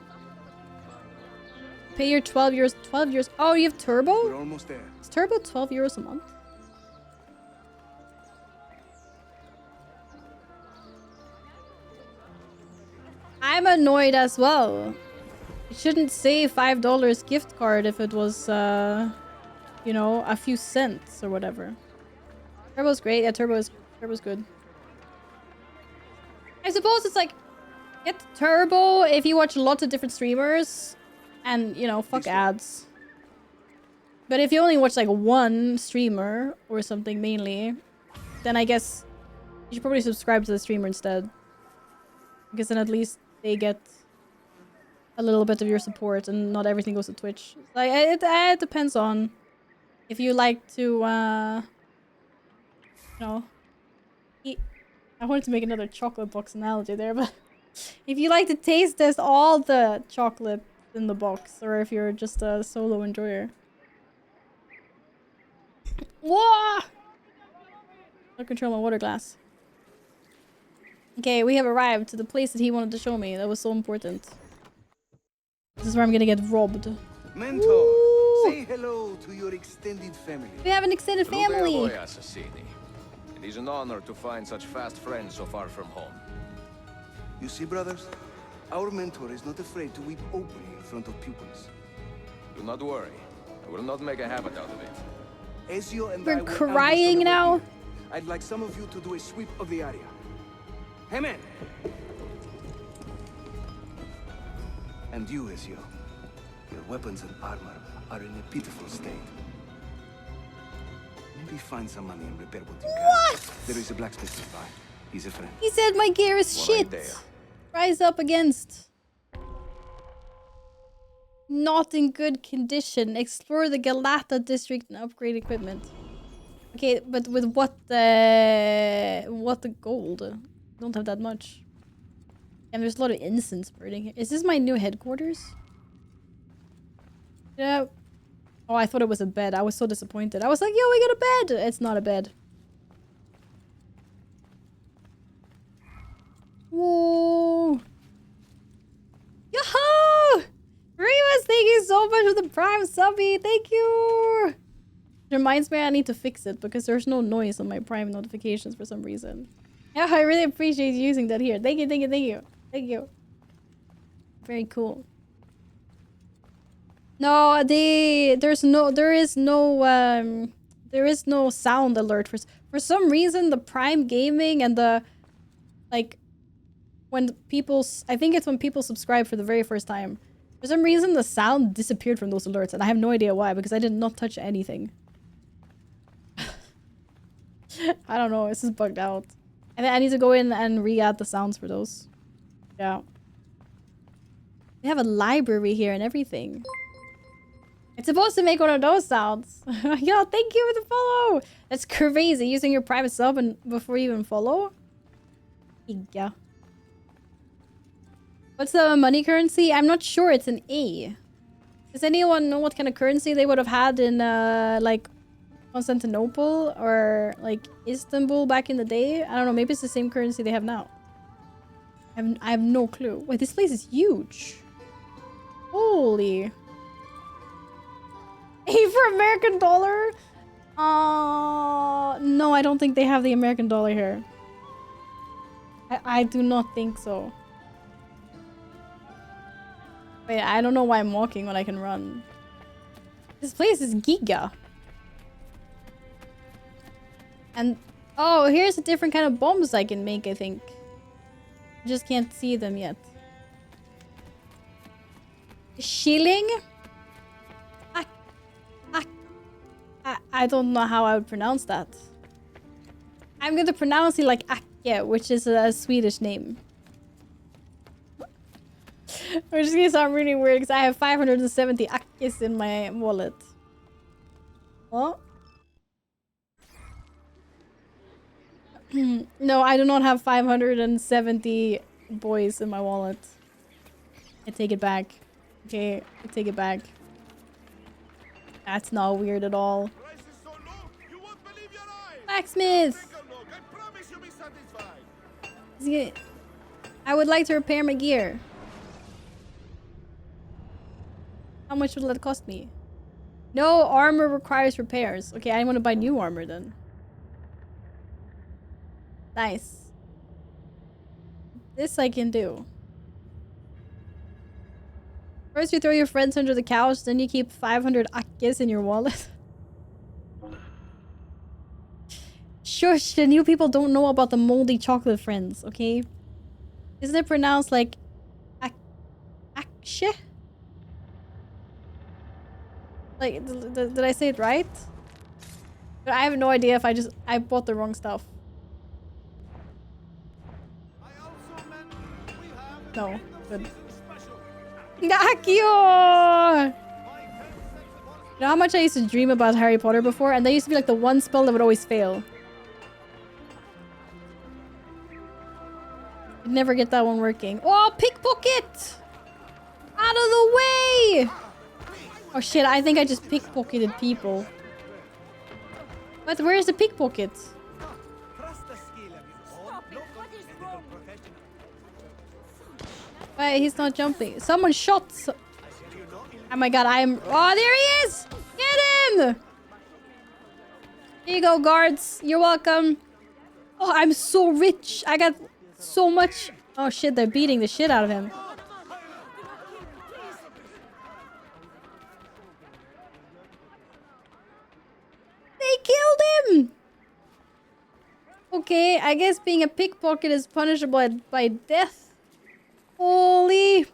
Speaker 1: Pay your 12 euros. 12 euros. Oh, you have turbo?
Speaker 13: We're almost there.
Speaker 1: Is turbo 12 euros a month? I'm annoyed as well. It shouldn't say $5 gift card if it was, you know, a few cents or whatever. Turbo's great. Yeah, Turbo's good. I suppose it's like, get Turbo if you watch lots of different streamers and, you know, fuck ads. But if you only watch like one streamer or something mainly, then I guess you should probably subscribe to the streamer instead. Because then at least they get a little bit of your support and not everything goes to Twitch. Like, it depends on if you like to, you know, eat. I wanted to make another chocolate box analogy there, but if you like to taste test all the chocolate in the box, or if you're just a solo enjoyer. Whoa! Don't control my water glass. Okay, we have arrived to the place that he wanted to show me. That was so important. This is where I'm gonna get robbed.
Speaker 13: Mentor,
Speaker 1: Ooh.
Speaker 13: say hello to your extended family.
Speaker 1: We have an extended family.
Speaker 5: It is an honor to find such fast friends so far from home.
Speaker 13: You see, brothers, our mentor is not afraid to weep openly in front of pupils.
Speaker 5: Do not worry. I will not make a habit out of it.
Speaker 13: Ezio and
Speaker 1: We're crying now.
Speaker 13: I'd like some of you to do a sweep of the area. Hey, man! And you, Ezio. Your weapons and armor are in a pitiful state. Maybe find some money and repair what you can.
Speaker 1: What?
Speaker 13: There is a blacksmith nearby. He's a friend.
Speaker 1: He said my gear is shit. Rise up against. Not in good condition. Explore the Galata district and upgrade equipment. Okay, but with what the gold? Don't have that much. And there's a lot of incense burning here. Is this my new headquarters? Yeah. Oh, I thought it was a bed. I was so disappointed. I was like, yo, we got a bed! It's not a bed. Whoa! Yo-ho! Remus, thank you so much for the Prime subby. Thank you! It reminds me I need to fix it because there's no noise on my Prime notifications for some reason. Yeah, I really appreciate you using that here. Thank you, thank you, thank you. Thank you. Very cool. No, there is no sound alert for some reason. The Prime Gaming and the like, when people, I think it's when people subscribe for the very first time. For some reason, the sound disappeared from those alerts, and I have no idea why because I did not touch anything. I don't know. This is bugged out. And I need to go in and re-add the sounds for those. Yeah. We have a library here and everything. It's supposed to make one of those sounds. Yo, thank you for the follow. That's crazy. Using your private sub and before you even follow. Yeah. What's the money currency? I'm not sure. It's an A. Does anyone know what kind of currency they would have had in like Constantinople or like Istanbul back in the day? I don't know. Maybe it's the same currency they have now. I have no clue. Wait, this place is huge. Holy. A for American dollar? No, I don't think they have the American dollar here. I do not think so. Wait, I don't know why I'm walking when I can run. This place is giga. And oh, here's a different kind of bombs I can make, I think. I just can't see them yet. Shilling? I don't know how I would pronounce that. I'm gonna pronounce it like Akke, which is a Swedish name. Which is gonna sound really weird because I have 570 Akkes in my wallet. Oh? No, I do not have 570 boys in my wallet. I take it back. Okay, I take it back. That's not weird at all. Blacksmith! I would like to repair my gear. How much will that cost me? No armor requires repairs. Okay, I want to buy new armor then. Nice. This I can do. First you throw your friends under the couch, then you keep 500 akkes in your wallet. Shush, the new people don't know about the moldy chocolate friends, okay? Isn't it pronounced like akshe? Like, did I say it right? But I have no idea if I bought the wrong stuff. No, good. Akio! You know how much I used to dream about Harry Potter before? And that used to be like the one spell that would always fail. I'd never get that one working. Oh, pickpocket! Out of the way! Oh shit, I think I just pickpocketed people. But where is the pickpocket? Wait, he's not jumping. Someone shot. Oh my god, oh, there he is! Get him! Here you go, guards. You're welcome. Oh, I'm so rich. I got so much. Oh shit, they're beating the shit out of him. They killed him! Okay, I guess being a pickpocket is punishable by death. Holy!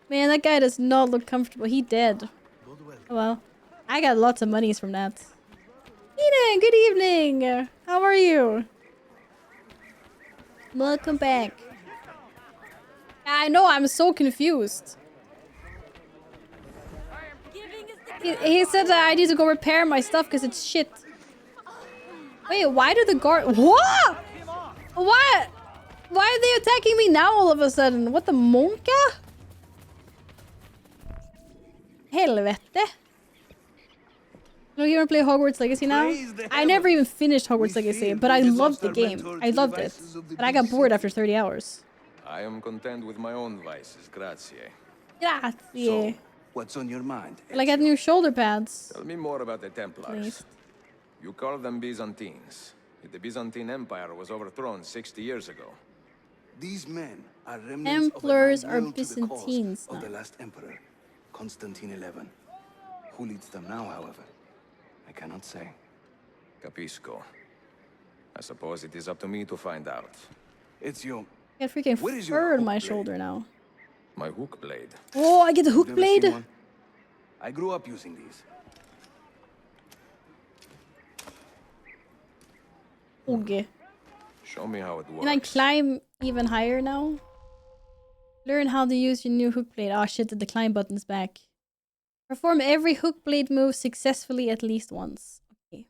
Speaker 1: Man, that guy does not look comfortable. He dead. Oh well. I got lots of monies from that. Eden, good evening! How are you? Welcome back. I know, I'm so confused. He said that I need to go repair my stuff because it's shit. Wait, why do the guard... What? What? Why are they attacking me now all of a sudden? What the monka? Helvete. No, you want to play Hogwarts Legacy now? I never even finished Hogwarts Legacy, but I loved the game. I loved it. But I got bored after 30 hours.
Speaker 5: I am content with my own vices, grazie.
Speaker 1: Grazie.
Speaker 15: What's on your mind?
Speaker 1: Well, I got new shoulder pads.
Speaker 5: Tell me more about the Templars. You call them Byzantines. The Byzantine Empire was overthrown 60 years ago.
Speaker 15: These men are remnants
Speaker 1: Templars
Speaker 15: of
Speaker 1: are
Speaker 15: a line loyal to the cause
Speaker 1: Byzantines
Speaker 15: of
Speaker 1: now.
Speaker 15: the last emperor, Constantine XI. Who leads them now, however? I cannot say.
Speaker 5: Capisco. I suppose it is up to me to find out.
Speaker 15: It's your...
Speaker 1: I got freaking fur on my shoulder now.
Speaker 5: My hook blade.
Speaker 1: Oh, I get the hook blade.
Speaker 15: I grew up using these.
Speaker 1: Okay.
Speaker 5: Show me how it works.
Speaker 1: Can I climb even higher now? Learn how to use your new hook blade. Oh shit, the climb button's back. Perform every hook blade move successfully at least once. Okay.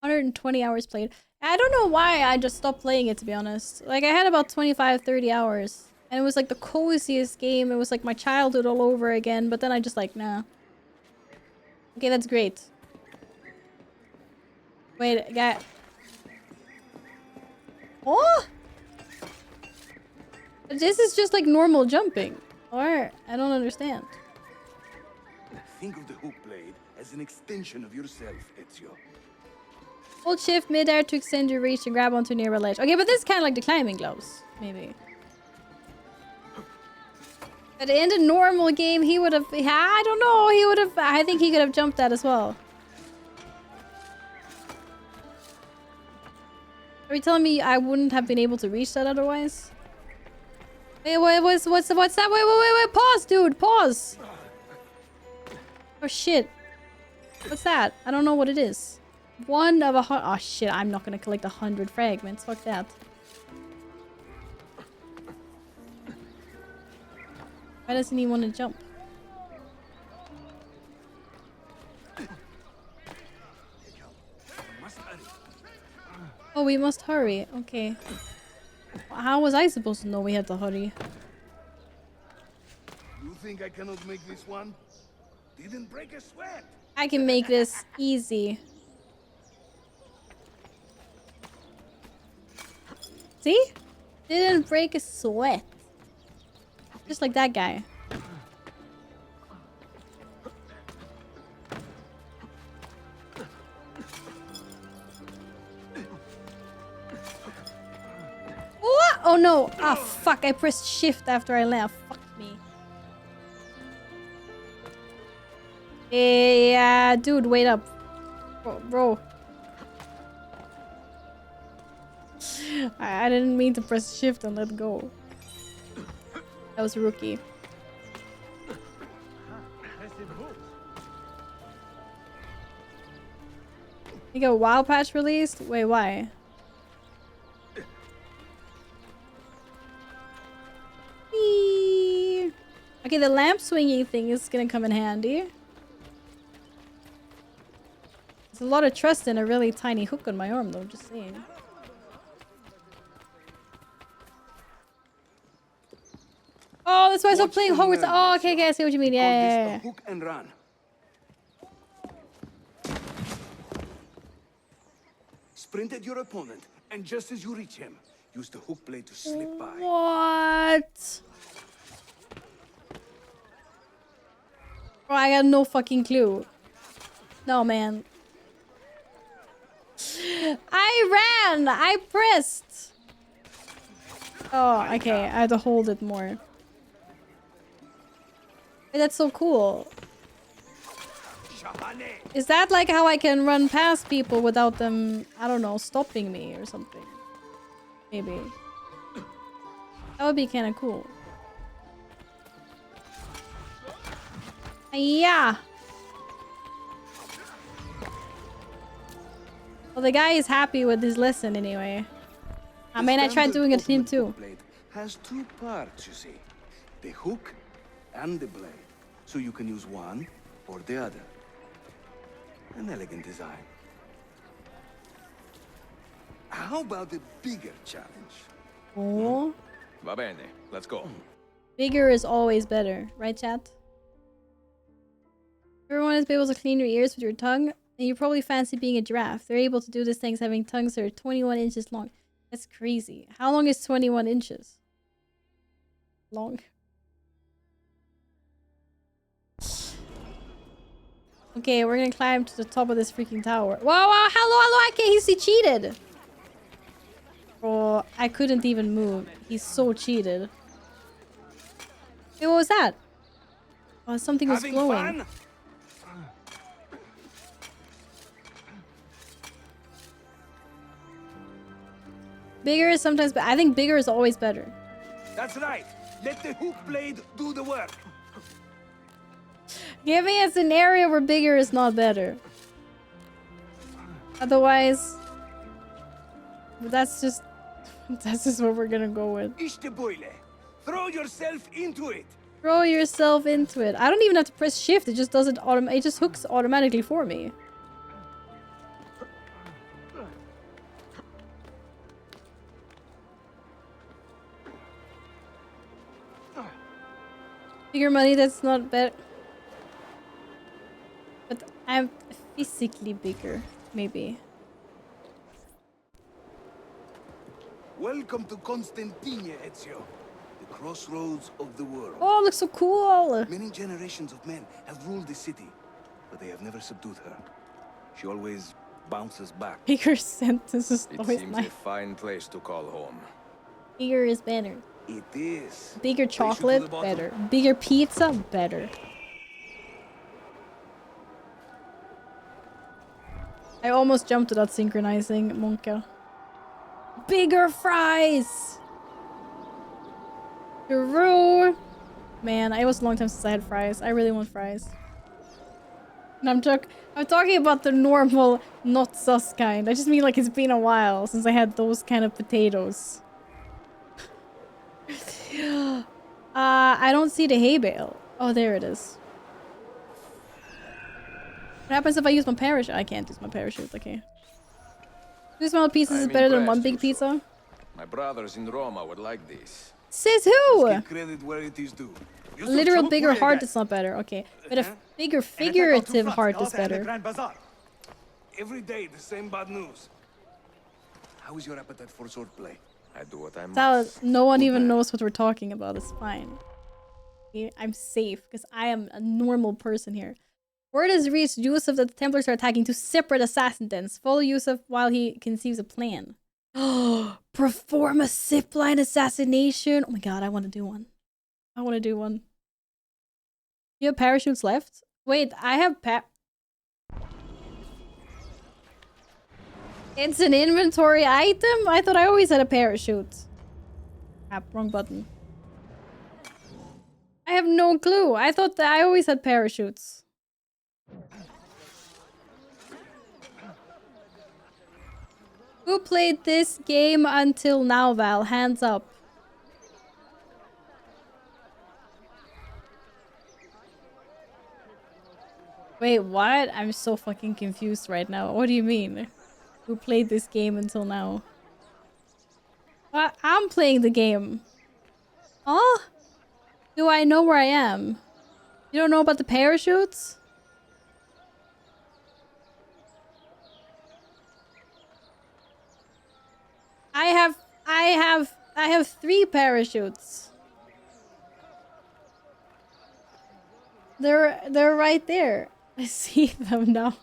Speaker 1: 120 hours played. I don't know why I just stopped playing it, to be honest. Like, I had about 25, 30 hours. And it was like the coziest game. It was like my childhood all over again. But then I just like, nah. Okay, that's great. Wait, guy. Oh! This is just like normal jumping. Or, I don't understand.
Speaker 15: Think of the hook blade as an extension of yourself, Ezio.
Speaker 1: Hold shift mid-air to extend your reach and grab onto near a ledge. Okay, but this is kind of like the climbing gloves, maybe. But in the normal game, he would have... I don't know, he would have... I think he could have jumped that as well. Are you telling me I wouldn't have been able to reach that otherwise? Wait, what's that? Wait, pause, dude, pause! Oh shit. What's that? I don't know what it is. One of 100. Oh shit, I'm not gonna collect 100 fragments. Fuck that. Why doesn't he want to jump? Oh, we must hurry. Okay. How was I supposed to know we had to hurry?
Speaker 13: You think I cannot make this one? Didn't break a sweat.
Speaker 1: I can make this easy. See? Didn't break a sweat. Just like that guy. What? Oh no! Ah, fuck! I pressed shift after I left. Fuck me. Yeah, dude, wait up. Bro. I didn't mean to press shift and let go. That was a rookie. You got WoW patch released? Wait, why? Eee. Okay, the lamp swinging thing is gonna come in handy. There's a lot of trust in a really tiny hook on my arm, though, just saying. Oh, that's why I stopped playing Hogwarts. Oh, okay, I see what you mean. Yeah.
Speaker 15: Hook and run. Sprint at your opponent, and just as you reach him, use the hook blade to slip by.
Speaker 1: What? Bro, I got no fucking clue. No, man. I ran! I pressed! Oh, okay. I had to hold it more. Hey, that's so cool. Is that like how I can run past people without them, I don't know, stopping me or something? Maybe. That would be kind of cool. Yeah. Well, the guy is happy with his lesson anyway. I mean, I tried doing it to him too.
Speaker 15: Blade has two parts, you see. The hook and the blade. So you can use one or the other. An elegant design. How about a bigger challenge?
Speaker 1: Oh.
Speaker 5: Va bene, let's go.
Speaker 1: Bigger is always better, right, chat? Everyone is able to clean your ears with your tongue, and you probably fancy being a giraffe. They're able to do this thanks having tongues that are 21 inches long. That's crazy. How long is 21 inches? Long. Okay, we're gonna climb to the top of this freaking tower. Whoa, whoa, hello, he cheated! Oh, I couldn't even move. He's so cheated. Hey, what was that? Oh, something was glowing.
Speaker 15: Fun?
Speaker 1: Bigger is sometimes better. I think bigger is always better.
Speaker 15: That's right. Let the hook blade do the work.
Speaker 1: Give me a scenario where bigger is not better. Otherwise, that's just what we're gonna go with.
Speaker 15: Throw yourself into it.
Speaker 1: Throw yourself into it. I don't even have to press shift. It just does it it just hooks automatically for me. Bigger money, that's not bad. But I'm physically bigger, maybe.
Speaker 15: Welcome to Constantine, Ezio. The crossroads of the world.
Speaker 1: Oh, it looks so cool!
Speaker 15: Many generations of men have ruled the city, but they have never subdued her. She always bounces back.
Speaker 1: Bigger sentences
Speaker 5: It
Speaker 1: always
Speaker 5: seems
Speaker 1: nice.
Speaker 5: a fine place to call home.
Speaker 1: Bigger is better.
Speaker 15: It is.
Speaker 1: Bigger chocolate, better. Bigger pizza, better. I almost jumped without synchronizing, Monka. Bigger fries! True! Man, it was a long time since I had fries. I really want fries. And I'm talking about the normal, not sus kind. I just mean like it's been a while since I had those kind of potatoes. I don't see the hay bale. Oh, there it is. What happens if I use my parachute? I can't use my parachute, okay. 2 small pieces is better than 1 big pizza?
Speaker 5: My brothers in Roma would like this.
Speaker 1: Says who?
Speaker 15: Give credit where it is due.
Speaker 1: A literal bigger heart is not better, okay. But a bigger figurative heart is better.
Speaker 15: Every day, the same bad news. How is your appetite for swordplay?
Speaker 5: I do what I must.
Speaker 1: That no one even knows what we're talking about. It's fine. Okay, I'm safe because I am a normal person here. Word has reached Yusuf that the Templars are attacking 2 separate assassin dens. Follow Yusuf while he conceives a plan. Oh, perform a zipline assassination. Oh my god, I want to do one. I want to do one. You have parachutes left? Wait, I have It's an inventory item? I thought I always had a parachute. Ah, wrong button. I have no clue. I thought that I always had parachutes. Who played this game until now, Val? Hands up. Wait, what? I'm so fucking confused right now. What do you mean? Who played this game until now? What? I'm playing the game. Huh? Do I know where I am? You don't know about the parachutes? I have 3 parachutes. They're right there. I see them now.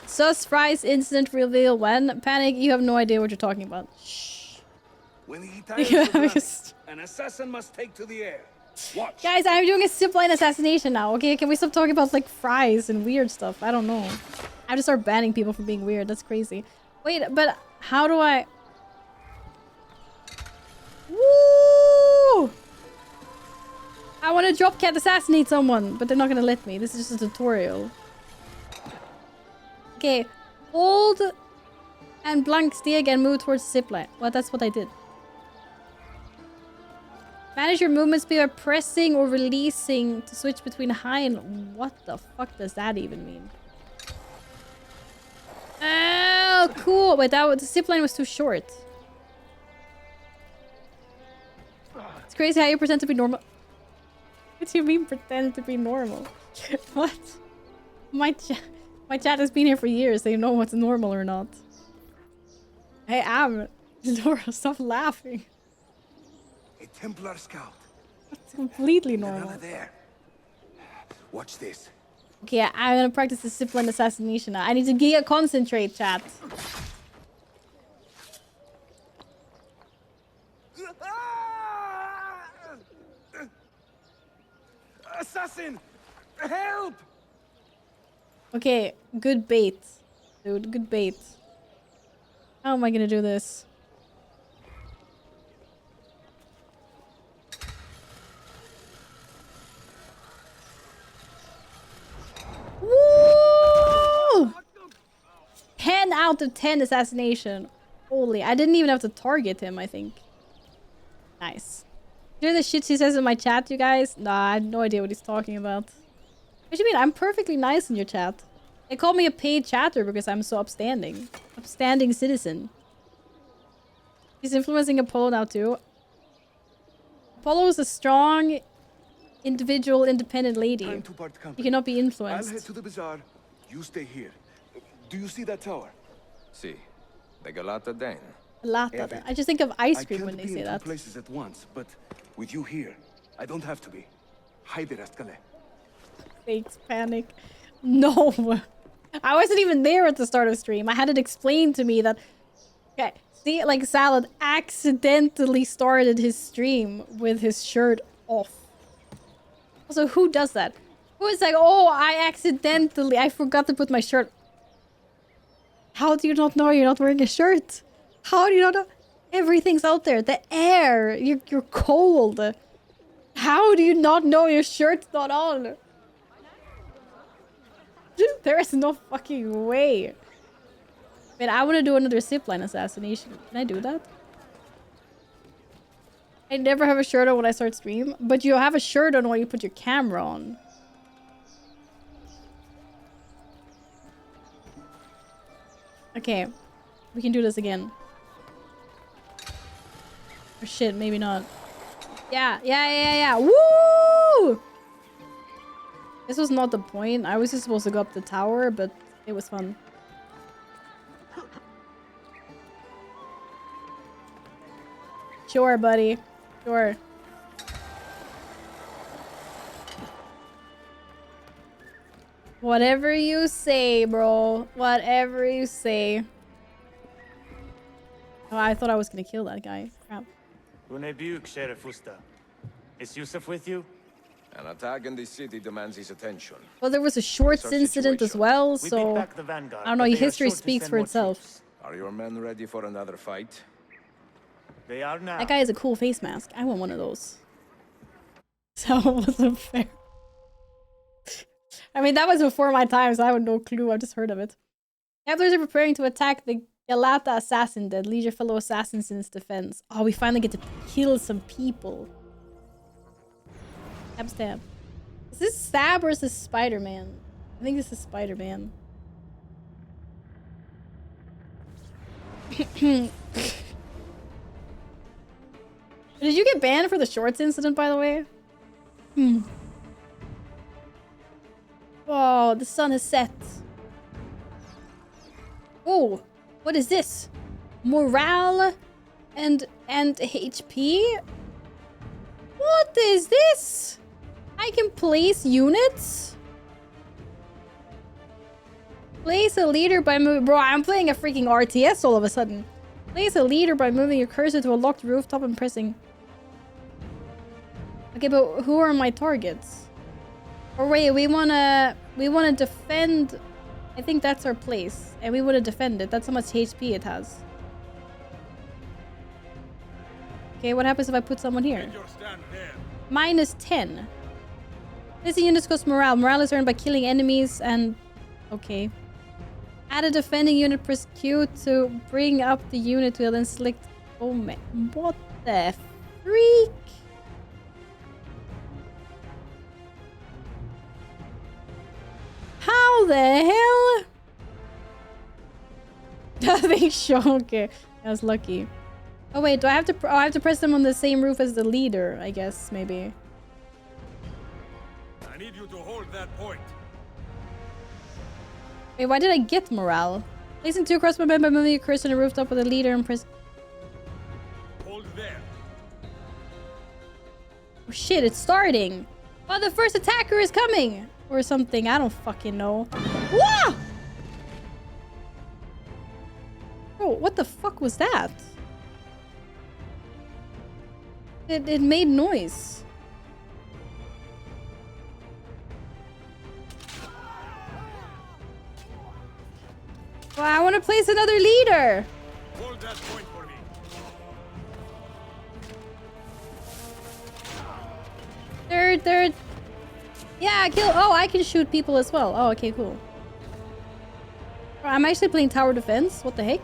Speaker 1: Sus fries instant reveal when? Panic, you have no idea what you're talking about. Shh.
Speaker 15: When he tires an assassin must take to the air. Watch.
Speaker 1: Guys, I'm doing a zipline assassination now, okay? Can we stop talking about like fries and weird stuff? I don't know. I have to start banning people for being weird. That's crazy. Wait, but how do I... Woo! I want to drop cat assassinate someone, but they're not gonna let me. This is just a tutorial. Okay, hold and blank stick and move towards the zipline. Well, that's what I did. Manage your movement speed by pressing or releasing to switch between high and... What the fuck does that even mean? Oh, cool. Wait, the zip line was too short. It's crazy how you pretend to be normal. What do you mean pretend to be normal? What? My chat has been here for years. They know what's normal or not. I am. Dora, stop laughing.
Speaker 15: A Templar scout.
Speaker 1: It's completely normal.
Speaker 15: There. Watch this.
Speaker 1: Okay, I'm gonna practice the zipline assassination now. I need to concentrate, chat.
Speaker 15: Assassin! Help!
Speaker 1: Okay, good bait. Dude, good bait. How am I gonna do this? Woo! 10 out of 10 assassination. Holy, I didn't even have to target him, I think. Nice. You hear the shit he says in my chat, you guys? Nah, I have no idea what he's talking about. What do you mean? I'm perfectly nice in your chat. They call me a paid chatter because I'm so upstanding. Upstanding citizen. He's influencing Apollo now too. Apollo is a strong, individual, independent lady. You cannot be influenced.
Speaker 15: I'll head to the bazaar. You stay here. Do you see that tower?
Speaker 5: See, the Galata Dane.
Speaker 1: Galata. I just think of ice cream when they say that.
Speaker 15: I can't be in two places at once, but with you here, I don't have to be. Haydi Rastkale.
Speaker 1: Fakes panic. No. I wasn't even there at the start of stream. I had it explained to me that... Okay, see, like Salad accidentally started his stream with his shirt off. Also, who does that? Who is like, oh, I forgot to put my shirt... How do you not know you're not wearing a shirt? How do you not know? Everything's out there. The air. You're cold. How do you not know your shirt's not on? There is no fucking way. Wait, I want to do another zipline assassination. Can I do that? I never have a shirt on when I start stream, but you have a shirt on when you put your camera on. Okay, we can do this again. Oh shit, maybe not. Yeah. Woo! This was not the point. I was just supposed to go up the tower, but it was fun. Sure, buddy. Sure. Whatever you say, bro. Whatever you say. Oh, I thought I was gonna kill that guy. Crap.
Speaker 16: Is Yusuf with you?
Speaker 5: An attack in the city demands his attention.
Speaker 1: Well, there was a shorts incident as well, so... I don't know, history speaks for itself.
Speaker 5: Are your men ready for another fight?
Speaker 16: They are now.
Speaker 1: That guy has a cool face mask. I want one of those. So it wasn't fair. I mean, that was before my time, so I have no clue. I just heard of it. Templars are preparing to attack the Galata assassin dead. Lead your fellow assassins in its defense. Oh, we finally get to kill some people. Stab. Is this Stab or is this Spider-Man? I think this is Spider-Man. Did you get banned for the shorts incident, by the way? Oh, the sun has set. Oh, what is this? Morale and HP? What is this? I can place units? Place a leader by moving... Bro, I'm playing a freaking RTS all of a sudden. Place a leader by moving your cursor to a locked rooftop and pressing... Okay, but who are my targets? Or wait, we wanna defend... I think that's our place. And we wanna defend it. That's how much HP it has. Okay, what happens if I put someone here? Minus 10. This unit costs morale. Morale is earned by killing enemies and... Okay. Add a defending unit, press Q to bring up the unit to then select... Oh man. What the freak? How the hell? Nothing show. Okay, I was lucky. Oh wait, do I have to? Oh, I have to press them on the same roof as the leader. I guess maybe.
Speaker 13: I need you to hold that point.
Speaker 1: Wait, why did I get morale? Placing 2 crossbow men by moving a cursor on the rooftop with the leader and press.
Speaker 13: Hold there.
Speaker 1: Oh shit! It's starting. Oh, the first attacker is coming or something. I don't fucking know. Whoa! Oh, what the fuck was that? It made noise. Well, I want to place another leader.
Speaker 13: Hold that point for me.
Speaker 1: Third. Yeah, kill. Oh, I can shoot people as well. Oh, okay, cool. I'm actually playing tower defense. What the heck?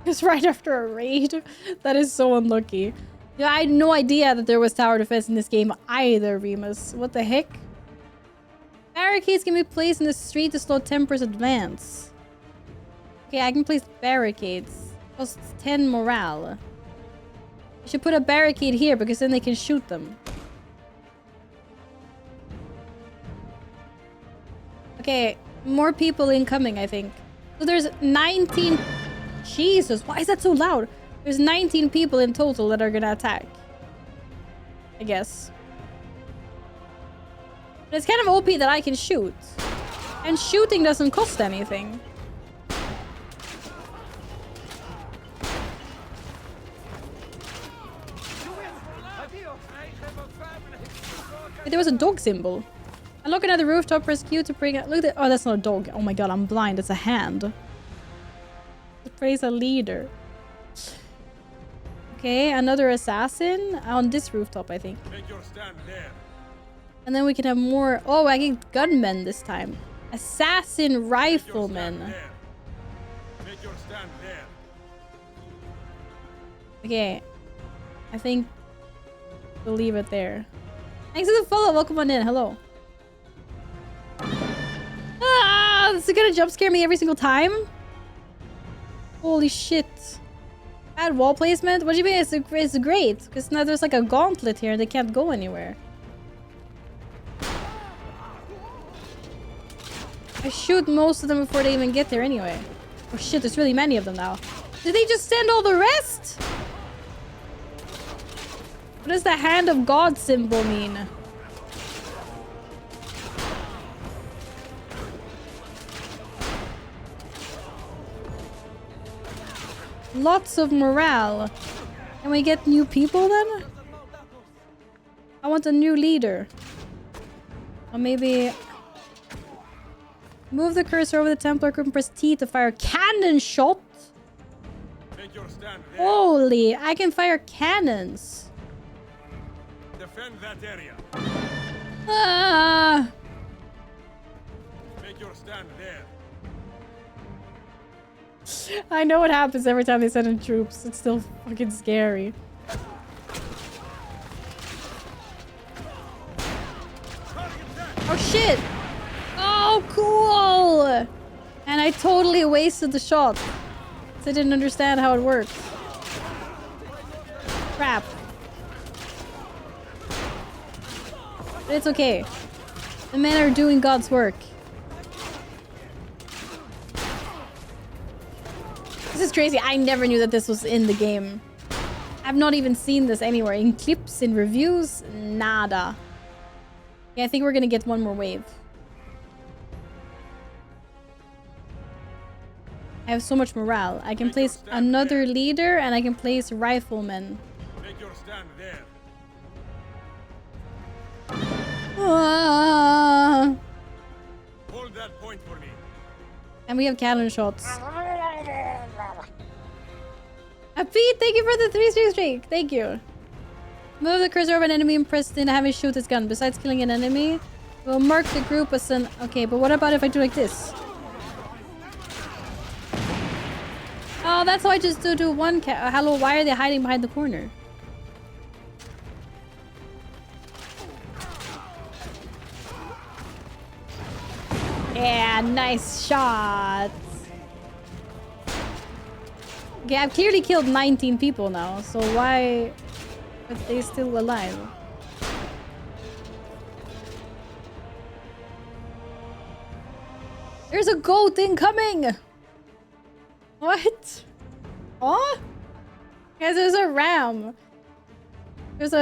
Speaker 1: It's right after a raid. That is so unlucky. Yeah, I had no idea that there was tower defense in this game either, Remus. What the heck? Barricades can be placed in the street to slow Temper's advance. Okay, I can place barricades. Costs 10 morale. I should put a barricade here because then they can shoot them. Okay, more people incoming, I think. So there's 19... Jesus, why is that so loud? There's 19 people in total that are gonna attack. I guess. But it's kind of OP that I can shoot. And shooting doesn't cost anything. Wait, there was a dog symbol. I'm looking at the rooftop, press Q to bring it. Look at that. Oh, that's not a dog. Oh my god, I'm blind. It's a hand. Praise a leader. Okay, another assassin on this rooftop, I think.
Speaker 13: Make your stand there.
Speaker 1: And then we can have more. Oh, I get gunmen this time. Assassin riflemen.
Speaker 13: Make your stand there.
Speaker 1: Okay, I think we'll leave it there. Thanks for the follow. Welcome on in. Hello. Ah, this is gonna jump scare me every single time. Holy shit. Bad wall placement? What do you mean? It's great. Because now there's like a gauntlet here and they can't go anywhere. I shoot most of them before they even get there anyway. Oh shit, there's really many of them now. Did they just send all the rest? What does the hand of God symbol mean? Lots of morale. Can we get new people then? I want a new leader. Or maybe... Move the cursor over the Templar group and press T to fire cannon shot. Holy, I can fire cannons.
Speaker 13: Defend that area.
Speaker 1: Ah!
Speaker 13: Make your stand there.
Speaker 1: I know what happens every time they send in troops. It's still fucking scary. Oh shit! Oh, cool! And I totally wasted the shot. Because I didn't understand how it worked. Crap. But it's okay. The men are doing God's work. This is crazy. I never knew that this was in the game. I've not even seen this anywhere. In clips, in reviews, nada. Yeah, I think we're gonna get one more wave. I have so much morale. I can place another leader and I can place riflemen.
Speaker 13: Make your stand there.
Speaker 1: Ah.
Speaker 13: Hold that point for me.
Speaker 1: And we have cannon shots. Pete, thank you for the 3 streak. Thank you. Move the cursor of an enemy and press in to have him shoot his gun. Besides killing an enemy, we'll mark the group as an... Okay, but what about if I do like this? Oh, that's how I just do one... Hello, why are they hiding behind the corner? Yeah, nice shot. Okay, I've clearly killed 19 people now, so why are they still alive? There's a goat incoming! What? Oh? Guys, there's a ram. There's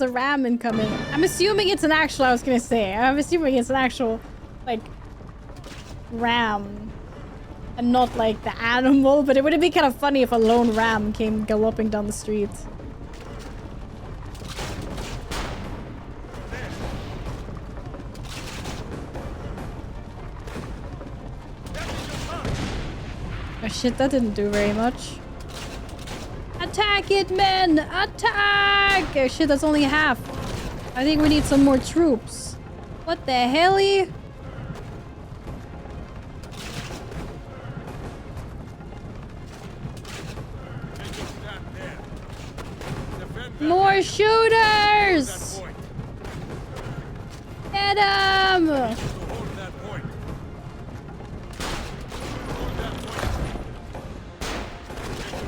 Speaker 1: a ram incoming. I'm assuming it's an actual, I was gonna say. I'm assuming it's an actual, like, ram. And not like the animal, but it would be kind of funny if a lone ram came galloping down the street. Oh shit, that didn't do very much. Attack it, men! Attack! Oh shit, that's only half. I think we need some more troops. What the helly? More shooters! Get him!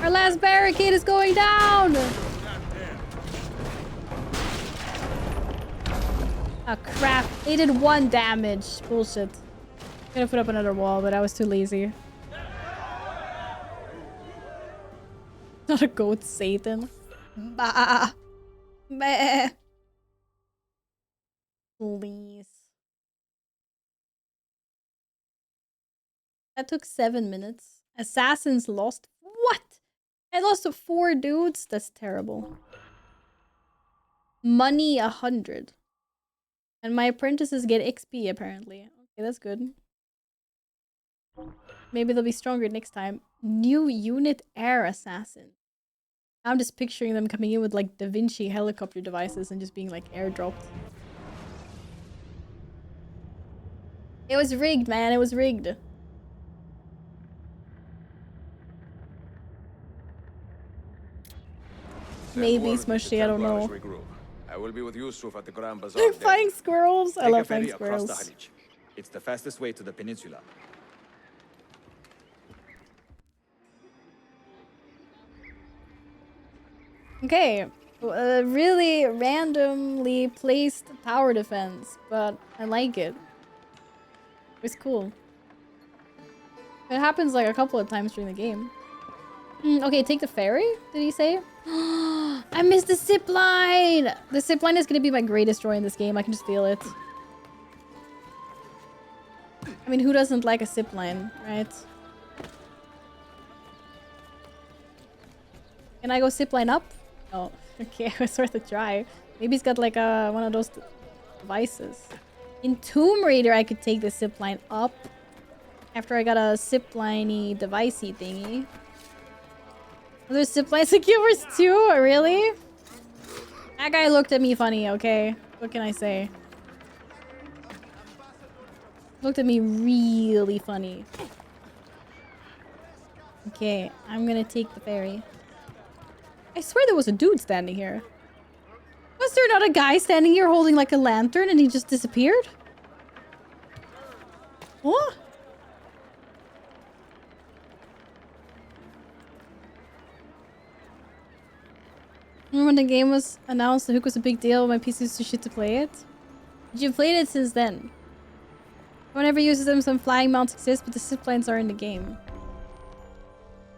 Speaker 1: Our last barricade is going down! Oh crap, they did 1 damage. Bullshit. I'm gonna put up another wall, but I was too lazy. Not a goat, Satan. Bah. Bah. Please. That took 7 minutes. Assassins lost. What? I lost to 4 dudes? That's terrible. Money 100. And my apprentices get XP apparently. Okay, that's good. Maybe they'll be stronger next time. New unit air assassin. I'm just picturing them coming in with like Da Vinci helicopter devices and just being like airdropped. It was rigged, man. It was rigged. Maybe smushy, I don't know.
Speaker 15: I will be with Yusuf at the Grand Bazaar.
Speaker 1: They're fighting squirrels. I love fighting squirrels.
Speaker 17: It's the fastest way to the peninsula.
Speaker 1: Okay, really randomly placed tower defense, but I like it. It's cool. It happens like a couple of times during the game. Okay, take the ferry, did he say? I missed the zip line! The zip line is gonna be my greatest joy in this game, I can just feel it. I mean, who doesn't like a zip line, right? Can I go zip line up? Oh, okay, it was worth a try. Maybe he's got like one of those devices. In Tomb Raider, I could take the zip line up after I got a zip liney devicey thingy. Are there zip line secures too? Really? That guy looked at me funny, okay? What can I say? Looked at me really funny. Okay, I'm gonna take the ferry. I swear there was a dude standing here. Was there not a guy standing here holding like a lantern and he just disappeared? What? Remember when the game was announced, the hook was a big deal, my PC was too shit to play it? But you've played it since then. No one ever uses them, some flying mounts exist, but the zip lines are in the game.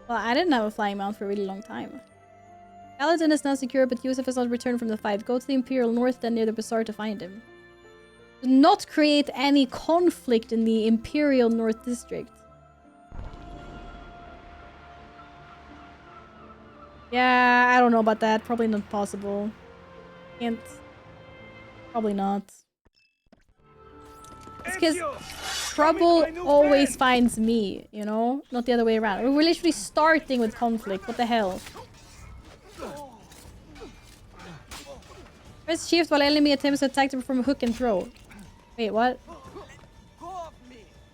Speaker 1: Well, I didn't have a flying mount for a really long time. Paladin is now secure, but Yusuf has not returned from the fight. Go to the Imperial North, then near the Bazaar to find him. Do not create any conflict in the Imperial North District. Yeah, I don't know about that. Probably not possible. Can't. Probably not. It's because trouble always finds me, you know? Not the other way around. We're literally starting with conflict. What the hell? Press shift while enemy attempts to attack to perform a hook and throw. Wait, what?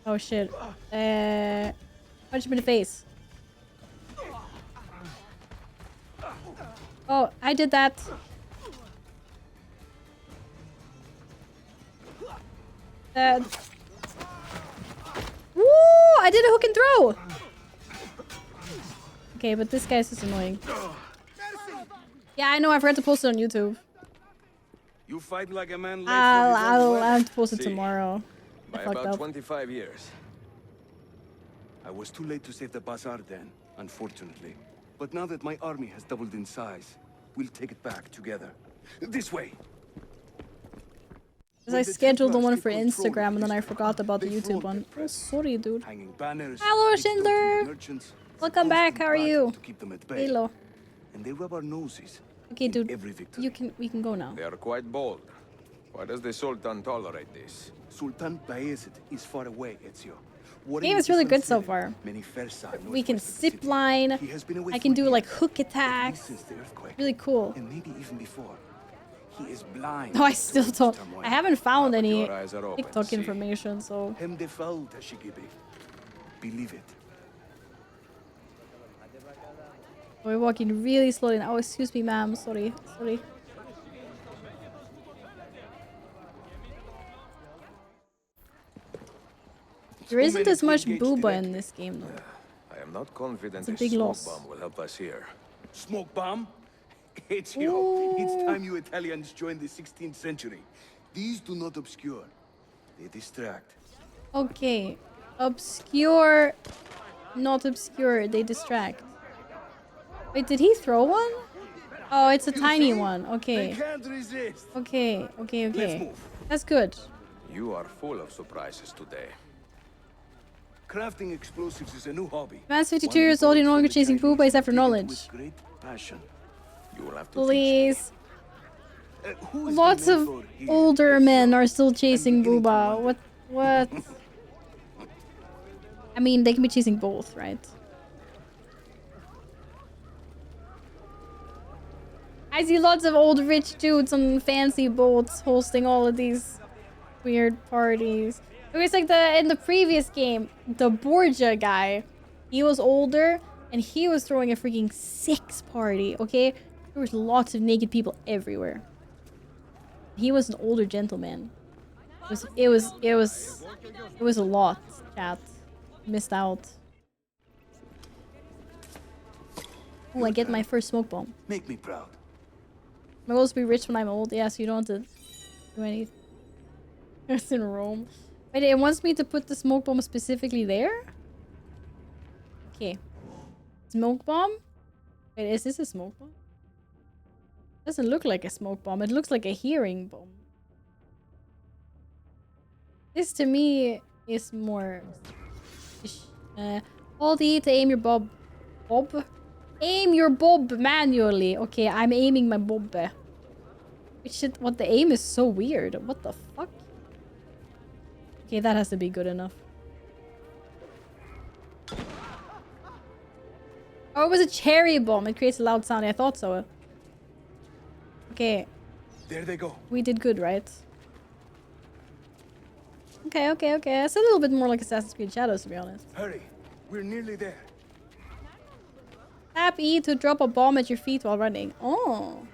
Speaker 1: Oh shit. Punch him in the face. Oh, I did that. did a hook and throw! Okay, but this guy's just annoying. Yeah, I know. I forgot to post it on YouTube.
Speaker 15: You fight like a man.
Speaker 1: I'll have to post it tomorrow. I
Speaker 15: By
Speaker 1: fucked
Speaker 15: about
Speaker 1: up.
Speaker 15: 25 years. I was too late to save the bazaar then, unfortunately. But now that my army has doubled in size, we'll take it back together. This way.
Speaker 1: Because I scheduled the one for Instagram and then I forgot about the YouTube one. Oh, sorry, dude. Hello, Schindler! Welcome back, how are you? Hello.
Speaker 15: And they rub our noses.
Speaker 1: Okay, dude, we can go now.
Speaker 5: They are quite bold. Why does the Sultan tolerate this?
Speaker 15: Sultan Bayezid is far away, Ezio.
Speaker 1: The game is really good so far. We can zip line. I can do like hook attacks. Really cool.
Speaker 15: And maybe even before. He is blind.
Speaker 1: No, I still don't. I haven't found any TikTok information, so.
Speaker 15: Believe it.
Speaker 1: We're walking really slowly now. Oh, excuse me, ma'am. Sorry. Sorry. There isn't as much booba in this game, though.
Speaker 5: I am not confident
Speaker 1: It's a
Speaker 5: this
Speaker 1: big
Speaker 5: smoke
Speaker 1: loss.
Speaker 5: bomb will help us here.
Speaker 15: Smoke bomb? Ezio, it's time you Italians joined the 16th century. These do not obscure. They distract.
Speaker 1: Okay. Obscure. Not obscure. They distract. Wait, did he throw one? Oh, it's a tiny one. Okay. Okay, okay, okay. That's good.
Speaker 5: You are full of surprises today.
Speaker 15: Crafting explosives is a new hobby.
Speaker 1: Man's 52 years old, no longer chasing booba, he's after knowledge.
Speaker 15: Great passion.
Speaker 5: You will have to
Speaker 1: Please. Lots of older men are still chasing booba. What? I mean, they can be chasing both, right? I see lots of old rich dudes on fancy boats hosting all of these weird parties. It was like in the previous game, the Borgia guy, he was older and he was throwing a freaking sex party, okay? There was lots of naked people everywhere. He was an older gentleman. It was a lot, chat. Missed out. Oh, I get my first smoke bomb.
Speaker 15: Make me proud.
Speaker 1: My goal is to be rich when I'm old. Yeah, so you don't have to do anything. It's in Rome. Wait, it wants me to put the smoke bomb specifically there? Okay. Smoke bomb? Wait, is this a smoke bomb? Doesn't look like a smoke bomb. It looks like a hearing bomb. This to me is more... hold E to aim your bob. Bob? Aim your bob manually. Okay, I'm aiming my bob. What, the aim is so weird. What the fuck? Okay, that has to be good enough. Oh, it was a cherry bomb. It creates a loud sound. I thought so. Okay.
Speaker 15: There they go.
Speaker 1: We did good, right? Okay, okay, okay. It's a little bit more like Assassin's Creed Shadows, to be honest.
Speaker 15: Hurry. We're nearly there.
Speaker 1: Tap E to drop a bomb at your feet while running. Oh.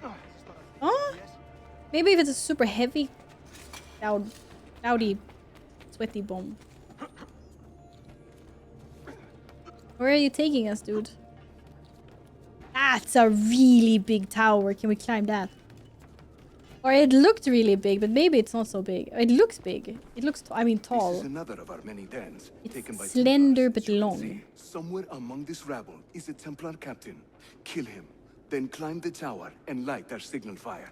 Speaker 1: Oh? Maybe if it's a super heavy, cloudy, sweaty bomb. Where are you taking us, dude? That's a really big tower. Can we climb that? Or it looked really big, but maybe it's not so big. It looks big. It looks, I mean, tall.
Speaker 15: This is another of our many dens, taken by
Speaker 1: slender but long.
Speaker 15: Somewhere among this rabble is a Templar captain. Kill him, then climb the tower and light our signal fire.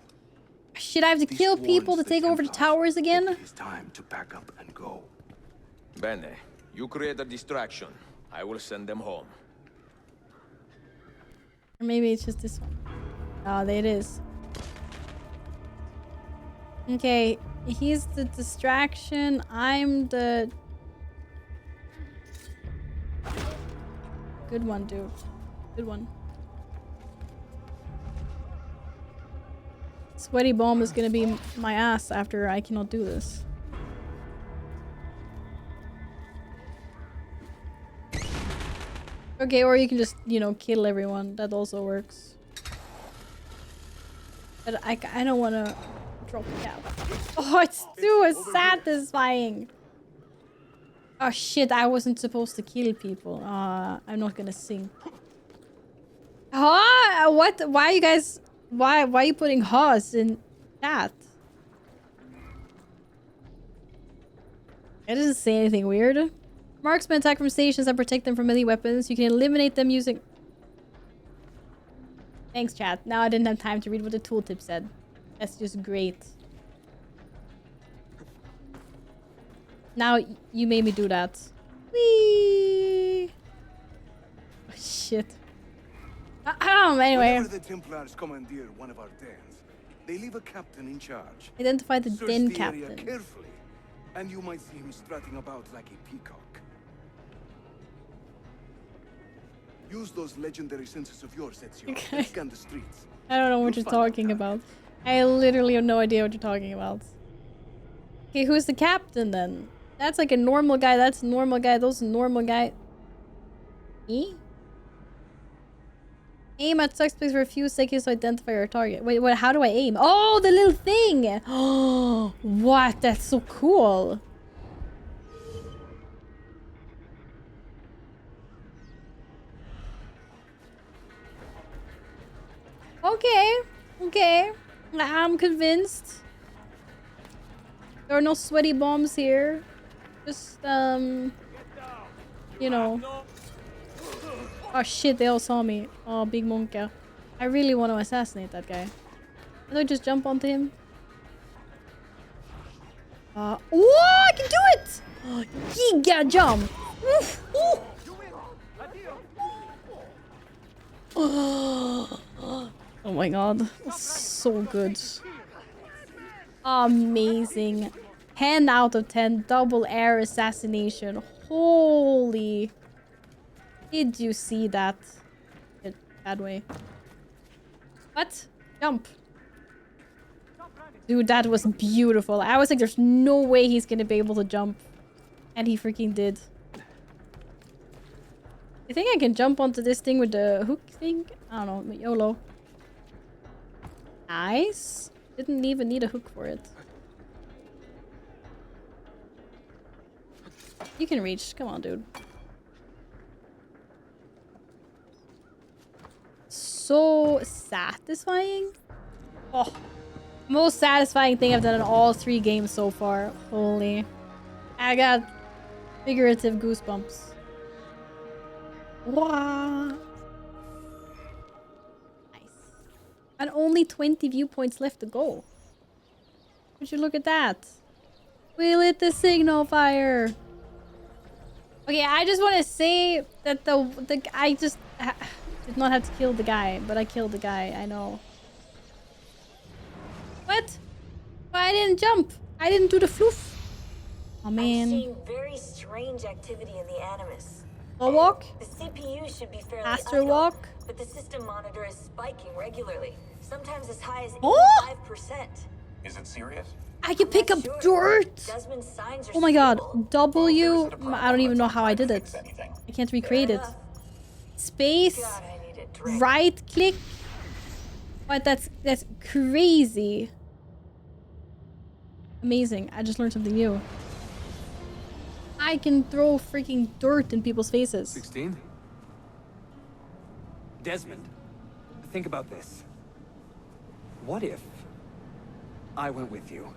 Speaker 1: Should I have to kill people to take over the towers again?
Speaker 15: It's time to pack up and go.
Speaker 5: Bene, you create a distraction. I will send them home.
Speaker 1: Or maybe it's just this one. Oh, there it is. Okay, he's the distraction. I'm the... Good one, dude. Good one. Sweaty bomb is gonna be my ass after I cannot do this. Okay, or you can just, you know, kill everyone. That also works. But I don't want to drop the cap. Oh, it's too satisfying. Oh shit, I wasn't supposed to kill people. I'm not gonna sing. Huh? What? Why you guys... Why are you putting Haas in chat? It doesn't say anything weird. Marksmen attack from stations and protect them from melee weapons. You can eliminate them using... Thanks, chat. Now I didn't have time to read what the tooltip said. That's just great. Now you made me do that. Whee! Oh, shit. Anyway.
Speaker 15: Whenever the Templars commandeer one of our dens, they leave a captain in charge.
Speaker 1: Identify the
Speaker 15: Search
Speaker 1: den
Speaker 15: the area
Speaker 1: captain.
Speaker 15: carefully, and you might see him strutting about like a peacock. Use those legendary senses of yours, Ezio, and scan the streets.
Speaker 1: I don't know what you're talking about. I literally have no idea what you're talking about. Okay, who's the captain then? That's like a normal guy. That's a normal guy. Those are normal guy. Me? Aim at suspects for a few seconds to identify your target. Wait, what? How do I aim? Oh, the little thing! Oh, what? That's so cool. Okay, okay. I'm convinced. There are no sweaty bombs here. Just, you know. Oh shit, they all saw me. Oh, big monka. I really want to assassinate that guy. Can I just jump onto him? Oh, I can do it! Oh, giga jump! Oof, oof. Oh my god, so good. Amazing. 10 out of 10, double air assassination. Holy. Did you see that? Bad way. What? Jump. Dude, that was beautiful. I was like, there's no way he's gonna be able to jump. And he freaking did. You think I can jump onto this thing with the hook thing? I don't know. YOLO. Nice. Didn't even need a hook for it. You can reach. Come on, dude. So satisfying. Oh, most satisfying thing I've done in all 3 games so far. Holy. I got figurative goosebumps. Wow. Nice. And only 20 viewpoints left to go. Would you look at that? We lit the signal fire. Okay, I just want to say that I just did not have to kill the guy, but I killed the guy. I know. What? Why I didn't jump? I didn't do the floof. Oh man.
Speaker 6: I'm seeing very strange activity in the Animus.
Speaker 1: Slow walk?
Speaker 6: The CPU should be fairly
Speaker 1: Faster
Speaker 6: idle,
Speaker 1: walk?
Speaker 6: but the system monitor is spiking regularly, sometimes as high as 85%.
Speaker 11: Is it serious?
Speaker 1: I can pick up dirt! Oh my god. W... I don't even know how I did it. I can't recreate it. Space. Right click. What? That's crazy. Amazing. I just learned something new. I can throw freaking dirt in people's faces.
Speaker 9: 16? Desmond, think about this. What if I went with you?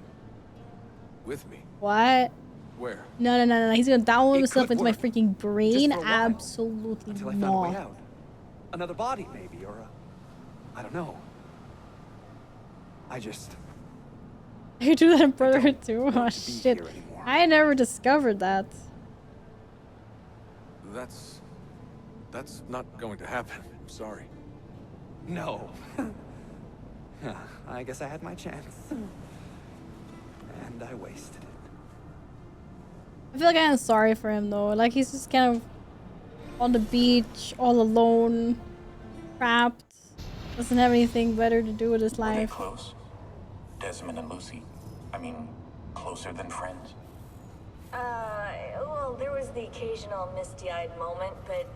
Speaker 5: With me?
Speaker 1: What?
Speaker 5: Where?
Speaker 1: No. He's gonna download
Speaker 9: It
Speaker 1: himself
Speaker 9: could
Speaker 1: into my
Speaker 9: work.
Speaker 1: freaking brain?
Speaker 9: Just for a while.
Speaker 1: Absolutely
Speaker 9: Until I found a way
Speaker 1: not.
Speaker 9: out. Another body, maybe, or I don't know. I just...
Speaker 1: You do that in Brotherhood too? Oh shit. I never discovered that.
Speaker 5: That's not going to happen. I'm sorry.
Speaker 9: No. I guess I had my chance. And I wasted it.
Speaker 1: I feel like I am sorry for him though. Like he's just kind of on the beach, all alone, trapped. Doesn't have anything better to do with his
Speaker 11: Were they
Speaker 1: life.
Speaker 11: close? Desmond and Lucy? I mean, closer than friends?
Speaker 6: Well, there was the occasional misty-eyed moment, but...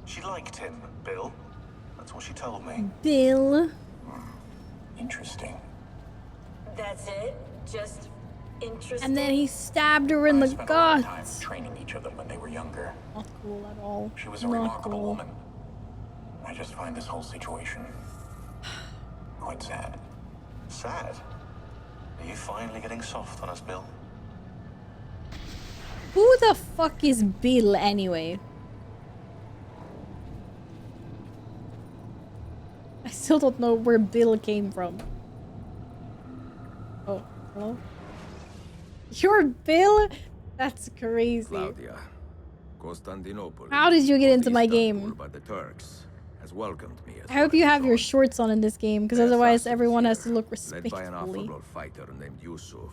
Speaker 11: She liked him, Bill. That's what she told me.
Speaker 1: Bill.
Speaker 11: Interesting.
Speaker 6: That's it? Just interesting.
Speaker 1: And then he stabbed her in the
Speaker 11: spent a lot of time
Speaker 1: guts.
Speaker 11: training each of them when they were younger.
Speaker 1: Not cool at all.
Speaker 11: She was a
Speaker 1: Not
Speaker 11: remarkable
Speaker 1: cool.
Speaker 11: woman. I just find this whole situation quite sad.
Speaker 14: Sad? Are you finally getting soft on us, Bill?
Speaker 1: Who the fuck is Bill anyway? I still don't know where Bill came from. Oh, hello? You're Bill? That's crazy.
Speaker 5: Claudia, Constantinople.
Speaker 1: How did you get into my game?
Speaker 5: By the Turks has welcomed me as
Speaker 1: I hope you have your shorts on in this game, because otherwise everyone has to look
Speaker 5: led by an
Speaker 1: respectfully.
Speaker 5: affable fighter named Yusuf,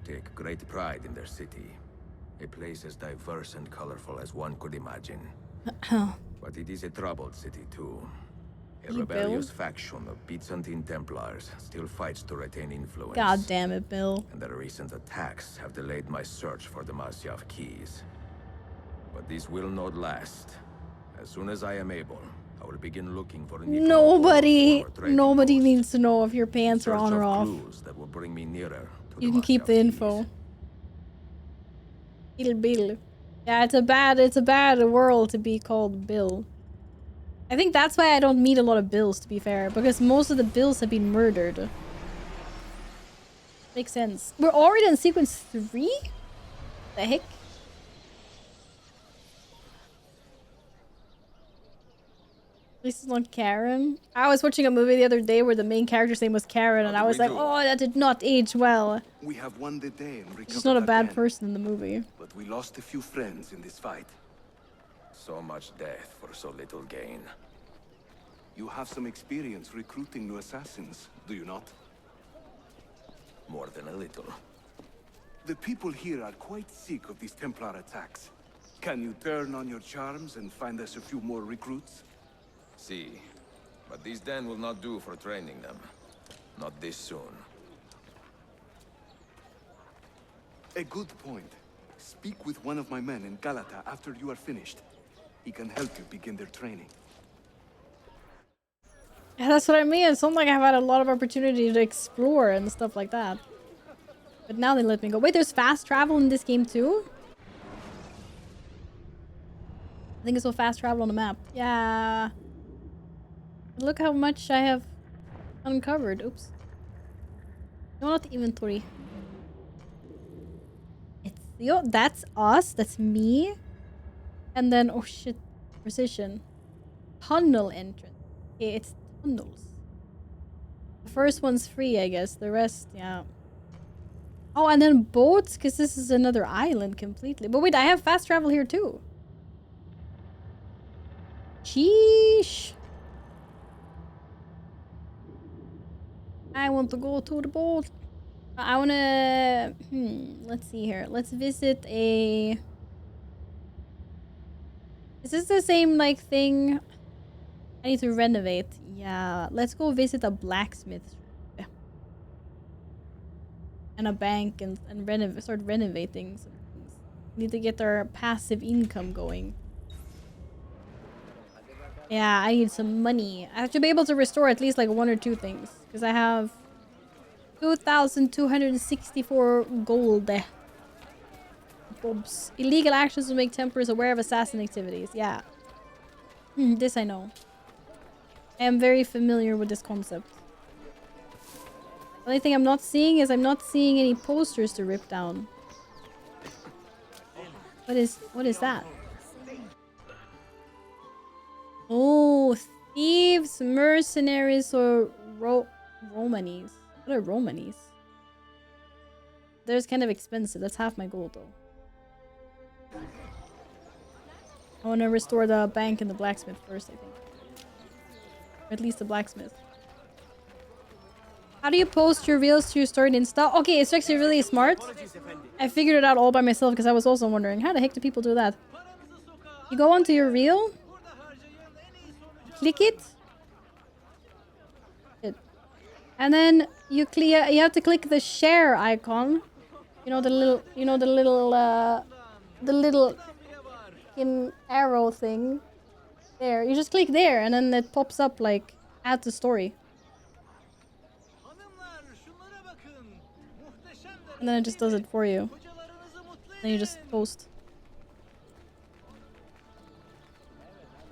Speaker 5: take great pride in their city. A place as diverse and colorful as one could imagine. But it is a troubled city too. A
Speaker 1: You
Speaker 5: rebellious
Speaker 1: Bill?
Speaker 5: faction of Byzantine Templars still fights to retain influence.
Speaker 1: God damn it, Bill.
Speaker 5: And their recent attacks have delayed my search for the Masyaf keys. But this will not last. As soon as I am able, I will begin looking for
Speaker 1: Nobody needs to know if your pants are on or off.
Speaker 5: clues that will bring me nearer to
Speaker 1: You can keep the info. Bill. Yeah, it's a bad world to be called Bill. I think that's why I don't meet a lot of Bills, to be fair, because most of the Bills have been murdered. Makes sense. We're already in sequence 3? The heck? This is not Karen. I was watching a movie the other day where the main character's name was Karen, and I was like, oh, that did not age well.
Speaker 15: We have won the day and recovered
Speaker 1: She's not a bad
Speaker 15: again,
Speaker 1: person in the movie.
Speaker 15: but we lost a few friends in this fight.
Speaker 5: So much death for so little gain.
Speaker 15: You have some experience recruiting new assassins, do you not?
Speaker 5: More than a little.
Speaker 15: The people here are quite sick of these Templar attacks. Can you turn on your charms and find us a few more recruits?
Speaker 5: See, but these den will not do for training them. Not this soon.
Speaker 15: A good point. Speak with one of my men in Galata after you are finished. He can help you begin their training.
Speaker 1: Yeah, that's what I mean. It's not like I've had a lot of opportunity to explore and stuff like that. But now they let me go. Wait, there's fast travel in this game too? I think it's so fast travel on the map. Yeah. Look how much I have uncovered. Oops. No, not the inventory. It's yo, that's us. That's me. And then, oh shit, precision. Tunnel entrance. Okay, it's tunnels. The first one's free, I guess. The rest, yeah. Oh, and then boats, because this is another island completely. But wait, I have fast travel here too. Sheesh. I want to go to the boat. I want to... let's see here. Let's visit a... Is this the same, like, thing? I need to renovate. Yeah. Let's go visit a blacksmith. Yeah. And a bank and start renovating some things. Need to get our passive income going. Yeah, I need some money. I have to be able to restore at least like 1 or 2 things. Because I have 2,264 gold. Bobs. Illegal actions will make Templars aware of assassin activities. Yeah. This I know. I am very familiar with this concept. The only thing I'm not seeing is I'm not seeing any posters to rip down. What is that? Oh, thieves, mercenaries, or Romanis. What are Romanis? They're kind of expensive. That's half my gold, though. I want to restore the bank and the blacksmith first, I think. Or at least the blacksmith. How do you post your reels to your story in Insta? Okay, it's actually really smart. I figured it out all by myself because I was also wondering, how the heck do people do that? You go onto your reel. Click it. And then you have to click the share icon. You know the little arrow thing. There. You just click there and then it pops up like add to story. And then it just does it for you. Then you just post.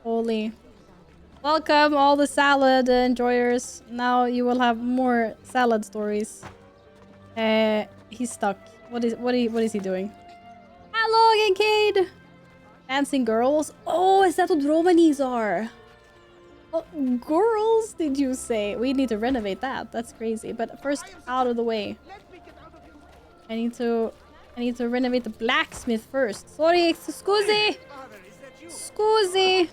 Speaker 1: Holy. Welcome all the salad enjoyers. Now you will have more salad stories. He's stuck. What is he doing? Hello, Kincaid! Dancing girls? Oh, is that what Romanis are? Oh, girls, did you say? We need to renovate that. That's crazy. But first, out of the way. I need to renovate the blacksmith first. Sorry, scusi! Scusi!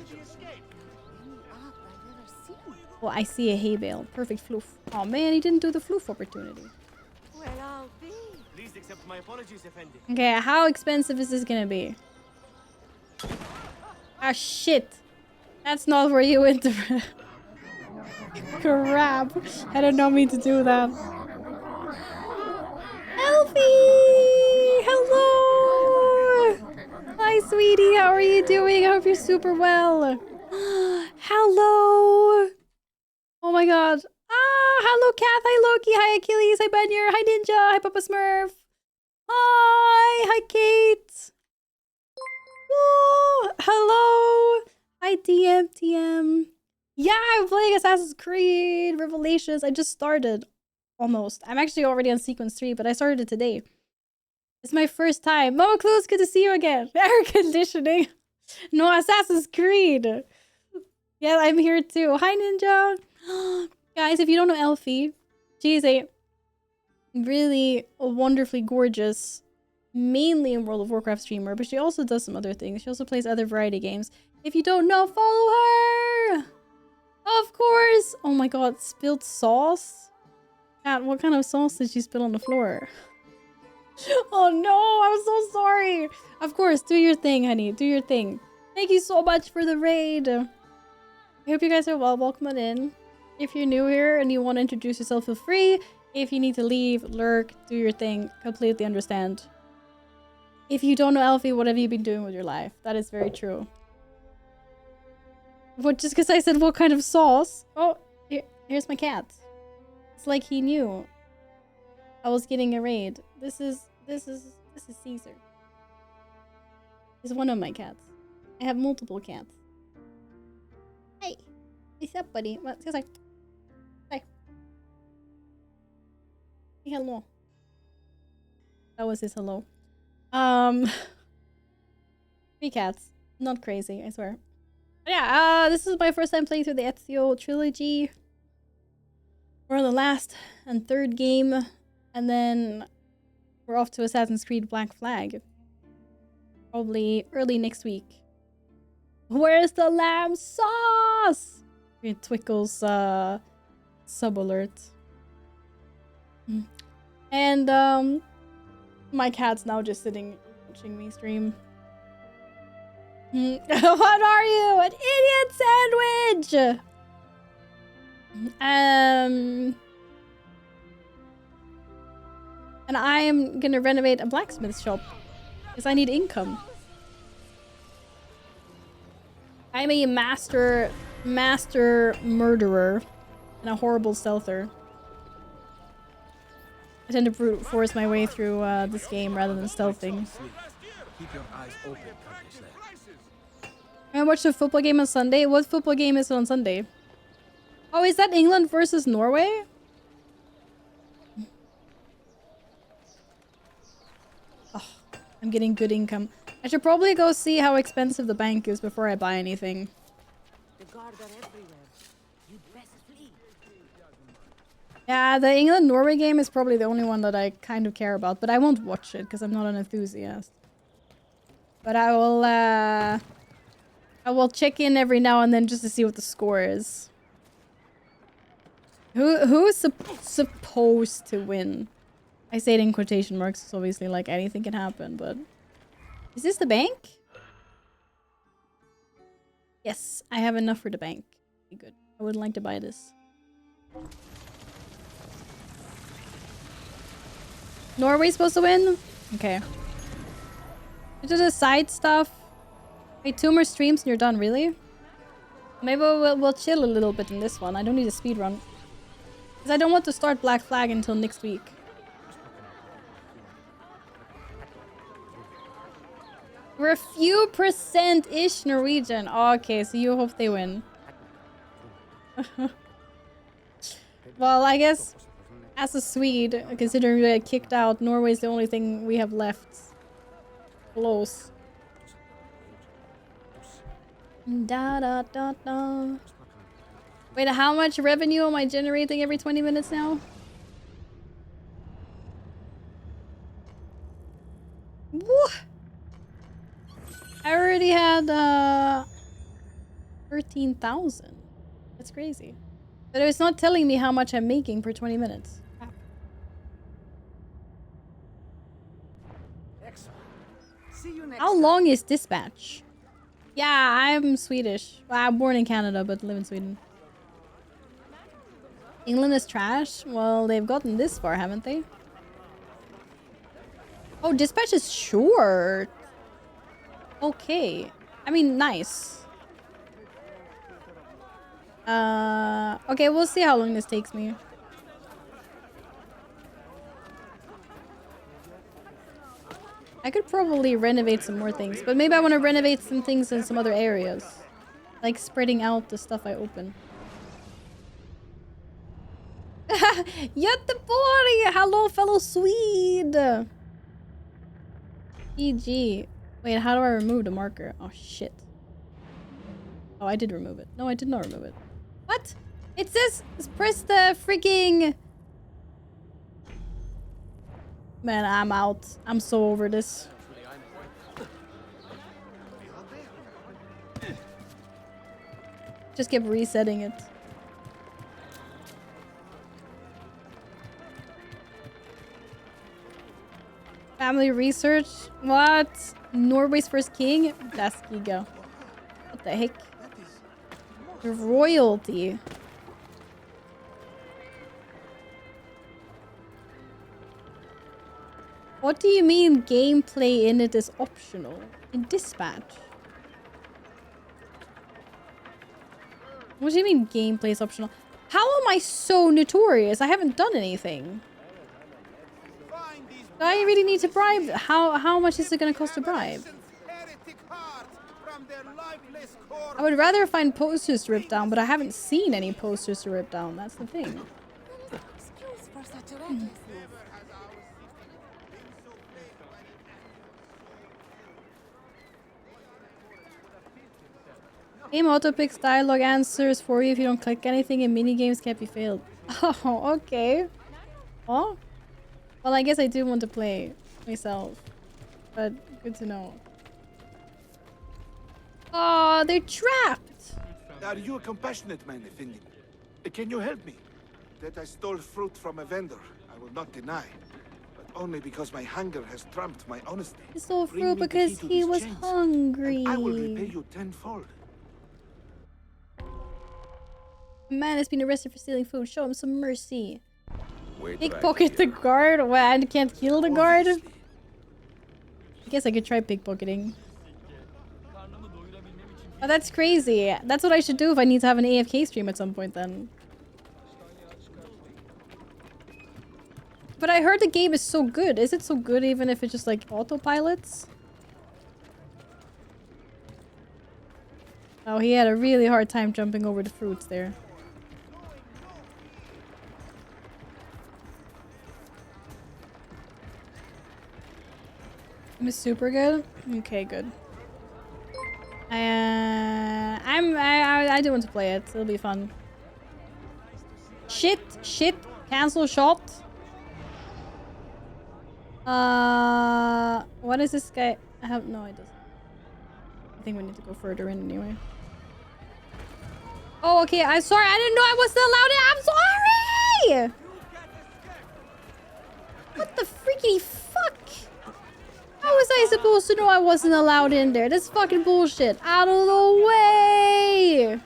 Speaker 1: Oh, I see a hay bale. Perfect floof. Oh man, he didn't do the floof opportunity.
Speaker 3: Well, I'll be.
Speaker 10: Please accept my apologies, Effendi.
Speaker 1: Okay, how expensive is this gonna be? Ah, shit. That's not where you went to... Crap. I did not mean to do that. Elfie! Hello! Hi, sweetie. How are you doing? I hope you're super well. Hello! Oh my god. Ah, hello, Kath. Hi, Loki. Hi, Achilles. Hi, Benyer. Hi, Ninja. Hi, Papa Smurf. Hi. Hi, Kate. Whoa. Hello. Hi, TM. Yeah, I'm playing Assassin's Creed Revelations. I just started. Almost. I'm actually already on sequence 3, but I started it today. It's my first time. Mama Clues, good to see you again. Air conditioning. No, Assassin's Creed. Yeah, I'm here too. Hi, Ninja. Guys, if you don't know Elfie, she is a really wonderfully gorgeous, mainly in World of Warcraft streamer, but she also does some other things. She also plays other variety games. If you don't know, follow her! Of course! Oh my god, spilled sauce? Cat, what kind of sauce did she spill on the floor? Oh no, I'm so sorry! Of course, do your thing, honey. Do your thing. Thank you so much for the raid. I hope you guys are well. Welcome on in. If you're new here and you want to introduce yourself, feel free. If you need to leave, lurk, do your thing. Completely understand. If you don't know Elfie, what have you been doing with your life? That is very true. What, just because I said what kind of sauce? Oh, here's my cat. It's like he knew I was getting a raid. This is Caesar. He's one of my cats. I have multiple cats. Hey, what's up, buddy? What? Say hi. Say hello. That was his hello. 3 cats. Not crazy, I swear. But yeah, this is my first time playing through the Ezio trilogy. We're on the last and 3rd game, and then we're off to Assassin's Creed Black Flag. Probably early next week. Where's the lamb sauce? Twickle's sub alert. And my cat's now just sitting watching me stream. What are you? An idiot sandwich! And I am gonna renovate a blacksmith shop because I need income. I'm a master murderer and a horrible stealther. I tend to brute force my way through this game rather than stealthing.
Speaker 5: Keep your eyes open,
Speaker 1: I watched a football game on Sunday. What football game is it on Sunday? Oh, is that England versus Norway? Oh, I'm getting good income. I should probably go see how expensive the bank is before I buy anything.
Speaker 3: The guard are everywhere. You best flee.
Speaker 1: Yeah, the England-Norway game is probably the only one that I kind of care about, but I won't watch it because I'm not an enthusiast. But I will check in every now and then just to see what the score is. Who's supposed to win? I say it in quotation marks, so obviously like anything can happen, but... Is this the bank? Yes, I have enough for the bank. Okay, good. I would like to buy this. Norway's supposed to win? Okay. Just the side stuff. Wait, 2 more streams and you're done, really? Maybe we'll chill a little bit in this one. I don't need a speedrun. Because I don't want to start Black Flag until next week. We're a few percent-ish Norwegian. Oh, okay, so you hope they win. Well, I guess as a Swede, considering we got kicked out, Norway's the only thing we have left. Close. Da da da da. Wait, how much revenue am I generating every 20 minutes now? Woo! I already had 13,000. That's crazy. But it's not telling me how much I'm making per 20 minutes. How long is dispatch? Yeah, I'm Swedish. Well, I'm born in Canada, but live in Sweden. England is trash? Well, they've gotten this far, haven't they? Oh, dispatch is short. Okay. I mean, nice. Okay, we'll see how long this takes me. I could probably renovate some more things, but maybe I want to renovate some things in some other areas. Like spreading out the stuff I open. Göteborg! Hello, fellow Swede! EG. Wait, how do I remove the marker? Oh, shit. Oh, I did remove it. No, I did not remove it. What? It says press the freaking... Man, I'm out. I'm so over this. Just kept resetting it. Family research? What? Norway's first king? That's Giga. What the heck? The royalty. What do you mean gameplay in it is optional? In dispatch? What do you mean gameplay is optional? How am I so notorious? I haven't done anything. Do I really need to bribe? How much is it gonna cost to bribe? I would rather find posters to rip down, but I haven't seen any posters to rip down. That's the thing. Game auto picks dialogue answers for you if you don't click anything, and minigames can't be failed. Oh, okay. Oh, well, I guess I do want to play myself, but good to know. Oh, they're trapped.
Speaker 15: Are you a compassionate man, Effendi? Can you help me? That I stole fruit from a vendor, I will not deny. But only because my hunger has trumped my honesty.
Speaker 1: He stole fruit because he was hungry.
Speaker 15: I will repay you tenfold.
Speaker 1: A man has been arrested for stealing food. Show him some mercy.
Speaker 5: Wait
Speaker 1: Pickpocket the guard? What, I can't kill the guard? I guess I could try pickpocketing. Oh, that's crazy. That's what I should do if I need to have an AFK stream at some point then. But I heard the game is so good. Is it so good even if it's just like autopilots? Oh, he had a really hard time jumping over the fruits there. I'm super good. Okay, good. I do want to play it. It'll be fun. Shit. Cancel shot. What is this guy? I have no idea. I think we need to go further in anyway. Oh, okay. I'm sorry. I didn't know I wasn't allowed it. I'm sorry. What the freaky fuck? How was I supposed to know I wasn't allowed in there? That's fucking bullshit. Out of the way!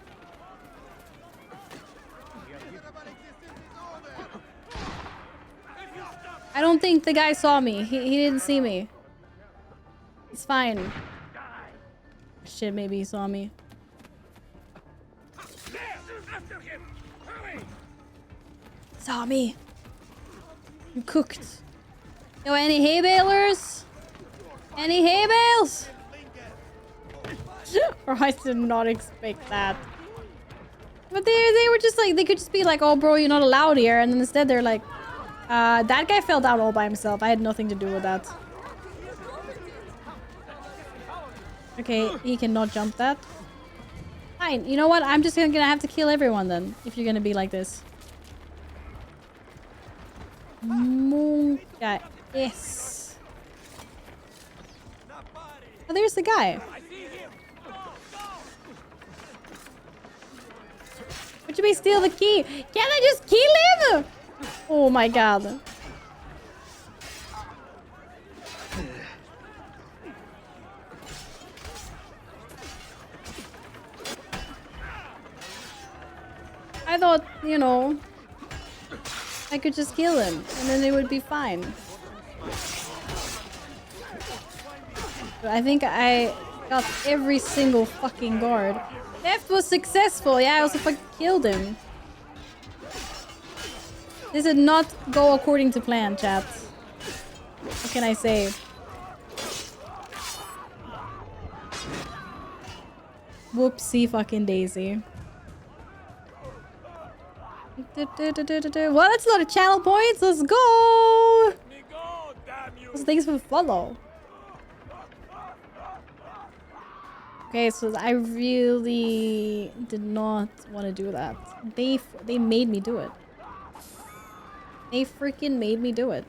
Speaker 1: I don't think the guy saw me. He didn't see me. It's fine. Shit, maybe he saw me. Saw me. I'm cooked. Yo, any hay balers? Any hay bales? Bro, I did not expect that. But they were just like, they could just be like, oh bro, you're not allowed here. And then instead they're like, that guy fell down all by himself. I had nothing to do with that. Okay, he cannot jump that. Fine, you know what? I'm just gonna have to kill everyone then, if you're gonna be like this. Monka. Yes. Oh, there's the guy. Would you be steal the key? Can I just kill him? Oh my god. I thought, you know, I could just kill him and then it would be fine. But I think I got every single fucking guard. Theft was successful. Yeah, I also fucking killed him. This did not go according to plan, chat. What can I say? Whoopsie fucking daisy. Well, that's a lot of channel points. Let's go. So thanks for the follow. Okay, so I really did not want to do that. They made me do it. They freaking made me do it.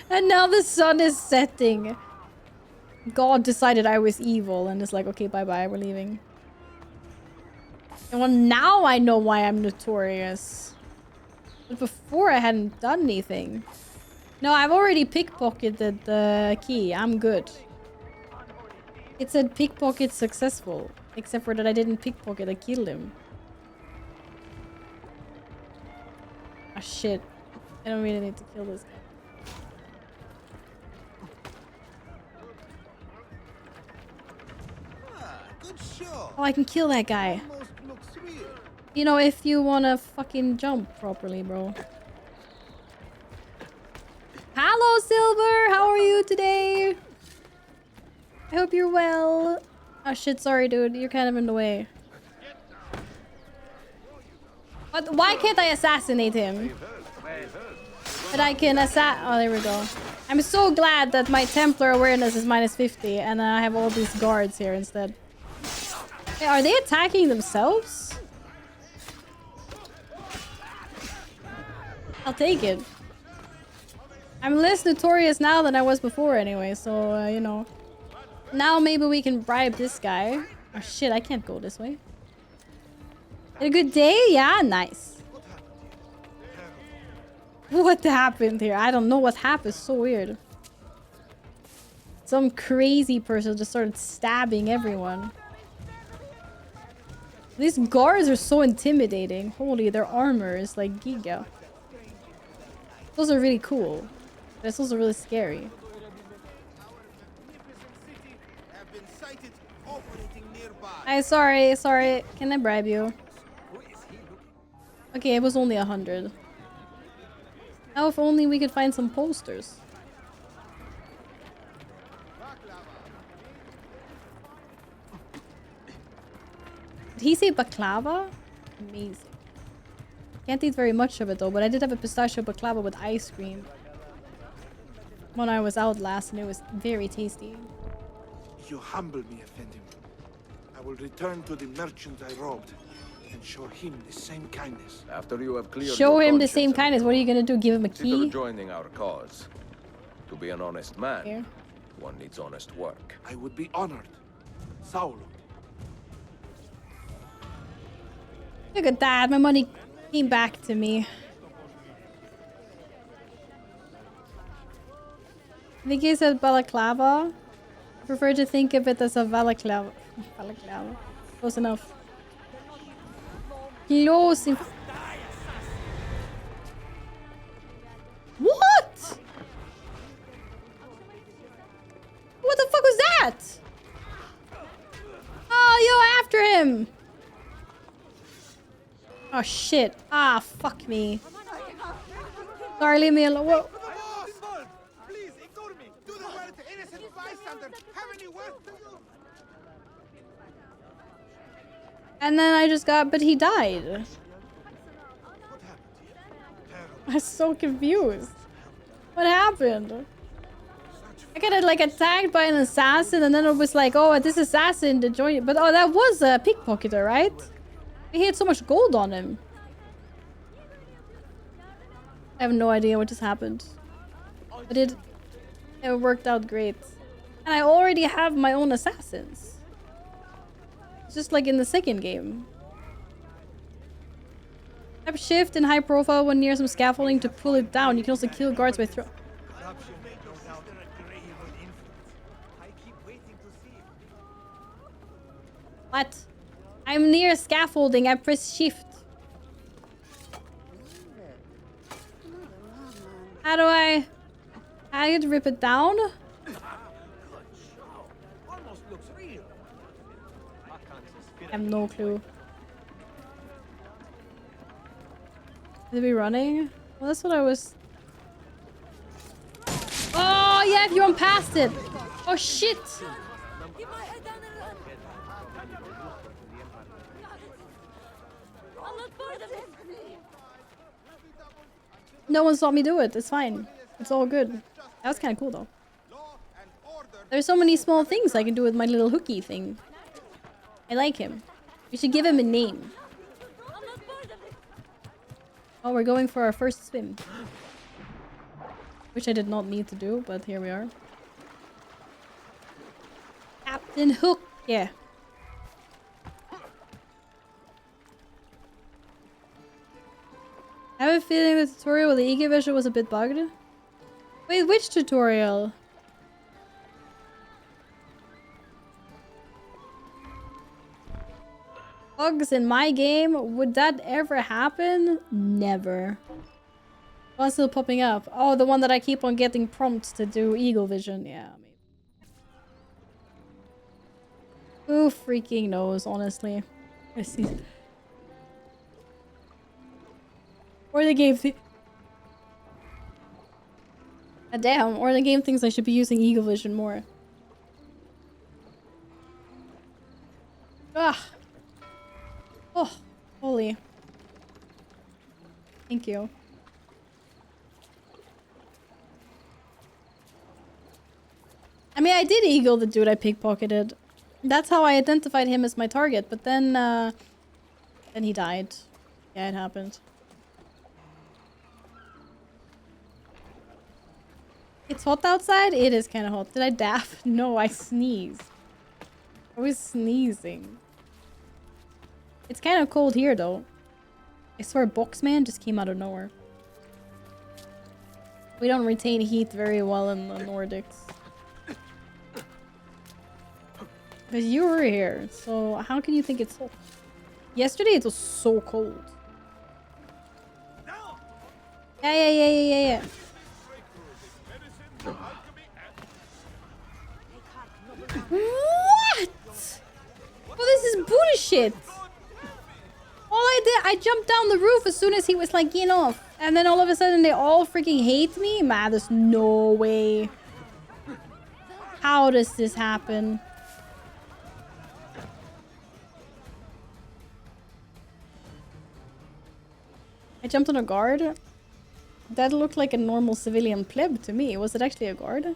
Speaker 1: And now the sun is setting. God decided I was evil and it's like, okay, bye-bye, we're leaving. And well, now I know why I'm notorious. But before I hadn't done anything. No, I've already pickpocketed the key. I'm good. It said pickpocket successful. Except for that I didn't pickpocket, I killed him. Ah, shit. I don't really need to kill this guy. Oh, I can kill that guy. You know, if you wanna fucking jump properly, bro. Hello, Silver! How are you today? I hope you're well. Oh shit, sorry dude. You're kind of in the way. But why can't I assassinate him? But I can oh, there we go. I'm so glad that my Templar awareness is minus 50 and I have all these guards here instead. Hey, are they attacking themselves? I'll take it. I'm less notorious now than I was before anyway, so, you know. Now maybe we can bribe this guy. Oh shit, I can't go this way. Had a good day? Yeah, nice. What happened here? I don't know what happened. It's so weird. Some crazy person just started stabbing everyone. These guards are so intimidating. Holy, their armor is like giga. Those are really cool. But it's also really scary. Sorry. Can I bribe you? Okay, it was only 100. Now if only we could find some posters. Did he say baklava? Amazing. Can't eat very much of it though, but I did have a pistachio baklava with ice cream when I was out last and it was very tasty.
Speaker 18: You humble me, Effendi. I will return to the merchant I robbed and show him the same kindness.
Speaker 5: After you have cleared
Speaker 1: Show
Speaker 5: your
Speaker 1: him the same kindness. What are you gonna do? Give him a
Speaker 5: consider
Speaker 1: key?
Speaker 5: joining our cause. To be an honest man, one needs honest work.
Speaker 18: I would be honored. Saulo.
Speaker 1: Look at that. My money came back to me. I think he said balaclava. I prefer to think of it as a balaclava. Balaclava. Close enough. Close enough. What? What the fuck was that? Oh, yo, after him. Oh shit. Ah, fuck me. Sorry, leave me alone. Whoa.
Speaker 13: Lysander, have any word to you?
Speaker 1: And then I just got, but he died. I'm so confused. What happened? I got like attacked by an assassin, and then it was like, oh, this assassin to join. But oh, that was a pickpocketer, right? He had so much gold on him. I have no idea what just happened. But it worked out great. And I already have my own assassins. It's just like in the second game. Tap shift in high profile when near some scaffolding to pull it down. You can also kill guards by throw. What? I'm near scaffolding. I press shift. How do I rip it down? I have no clue. Is it running? Well, that's what I was... Oh, yeah, if you run past it. Oh, shit. No one saw me do it. It's fine. It's all good. That was kind of cool, though. There's so many small things I can do with my little hooky thing. I like him. We should give him a name. Oh, we're going for our first swim. Which I did not need to do, but here we are. Captain Hook! Yeah. I have a feeling the tutorial with the Ego Vision was a bit bugged. Wait, which tutorial? Bugs in my game? Would that ever happen? Never. One's still popping up. Oh, the one that I keep on getting prompts to do Eagle Vision. Yeah, maybe. Who freaking knows, honestly. I see. Or the game damn, or the game thinks I should be using Eagle Vision more. Ugh. Oh, holy. Thank you. I mean, I did eagle the dude I pickpocketed. That's how I identified him as my target, but then he died. Yeah, it happened. It's hot outside? It is kind of hot. Did I daff? No, I sneezed. I was sneezing. It's kind of cold here, though. I swear Boxman just came out of nowhere. We don't retain heat very well in the Nordics. Because you were here, so how can you think it's hot? Yesterday it was so cold. Yeah. What? Well, this is bullshit. All I did, I jumped down the roof as soon as he was like getting off. And then all of a sudden they all freaking hate me? Man, there's no way. How does this happen? I jumped on a guard. That looked like a normal civilian pleb to me. Was it actually a guard?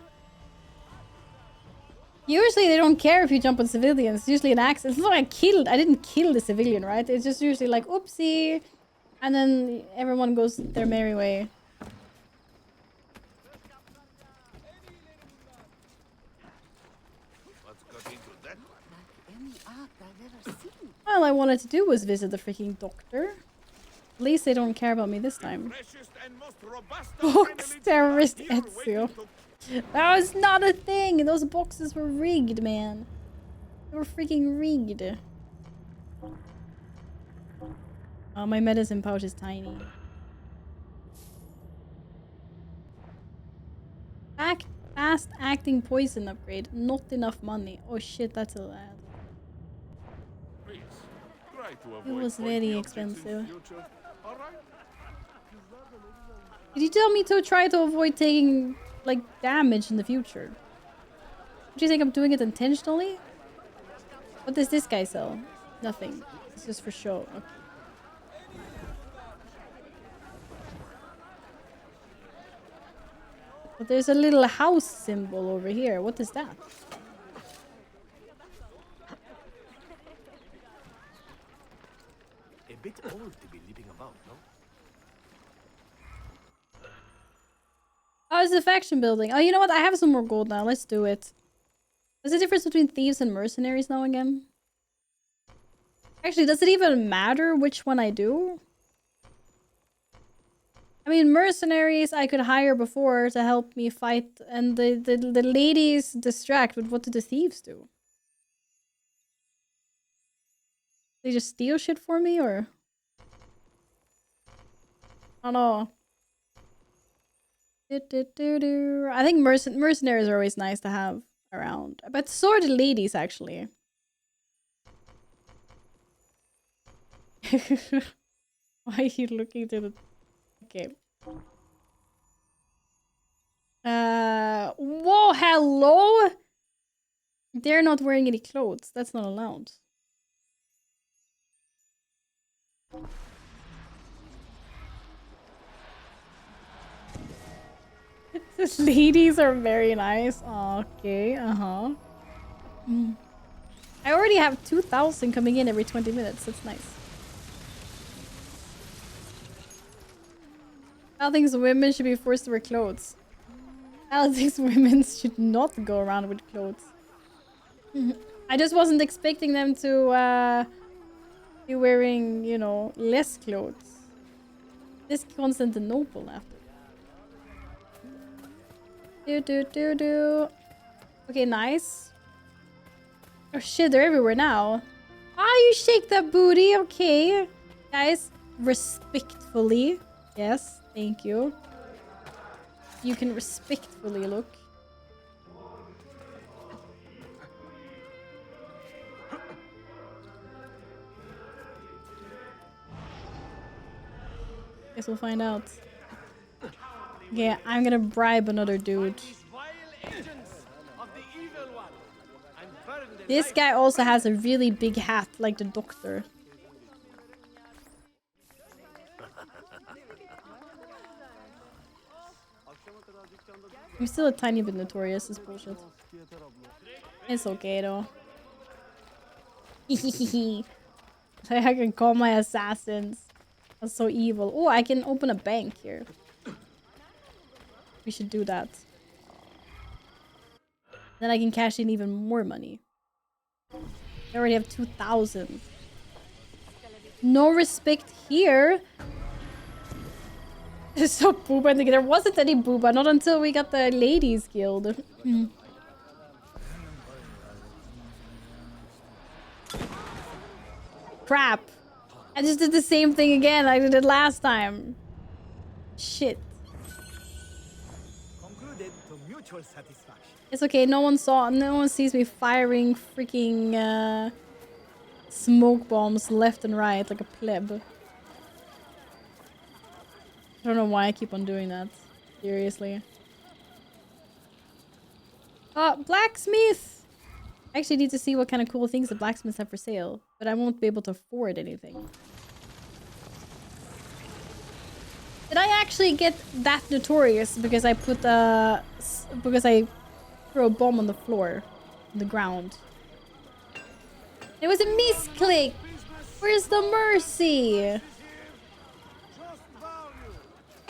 Speaker 1: Usually they don't care if you jump on civilians. It's usually an accident. It's not like I didn't kill the civilian, right? It's just usually like, oopsie. And then everyone goes their merry way. All I wanted to do was visit the freaking doctor. At least they don't care about me this time. Box terrorist Ezio. That was not a thing! Those boxes were rigged, man. They were freaking rigged. Oh, my medicine pouch is tiny. Fast acting poison upgrade. Not enough money. Oh shit, that's a lot. It was very expensive. Did you tell me to try to avoid taking, like, damage in the future? Do you think I'm doing it intentionally? What does this guy sell? Nothing. It's just for show. Okay. But there's a little house symbol over here. What is that?
Speaker 19: A bit old to be leaping about, no?
Speaker 1: Oh, it's the faction building. Oh, you know what? I have some more gold now. Let's do it. What's the difference between thieves and mercenaries now again? Actually, does it even matter which one I do? I mean, mercenaries I could hire before to help me fight, and the ladies distract, but what do the thieves do? They just steal shit for me, or? I don't know. I think mercenaries are always nice to have around. But so are the ladies, actually. Why are you looking to the... Okay. Whoa, hello? They're not wearing any clothes. That's not allowed. The ladies are very nice. Okay, uh-huh. I already have 2,000 coming in every 20 minutes. That's nice. I think women should be forced to wear clothes. I think women should not go around with clothes. I just wasn't expecting them to be wearing, you know, less clothes. This Constantinople after. Okay, nice. Oh shit, they're everywhere now. Ah, you shake that booty. Okay. Guys, respectfully. Yes, thank you. You can respectfully look. Guess we'll find out. Okay, I'm gonna bribe another dude. This guy also has a really big hat, like the doctor. I'm still a tiny bit notorious, this bullshit. It's okay though. I can call my assassins. That's so evil. Oh, I can open a bank here. We should do that. Then I can cash in even more money. I already have 2,000. No respect here. There's so booba. There wasn't any booba. Not until we got the ladies guild. Crap. I just did the same thing again I did it last time. Shit.
Speaker 19: Concluded to mutual satisfaction.
Speaker 1: It's okay. No one sees me firing freaking smoke bombs left and right like a pleb. I don't know why I keep on doing that. Seriously. Blacksmith! I actually need to see what kind of cool things the blacksmiths have for sale, but I won't be able to afford anything. Did I actually get that notorious because I put because I threw a bomb on the floor, on the ground? It was a misclick! Where's the mercy?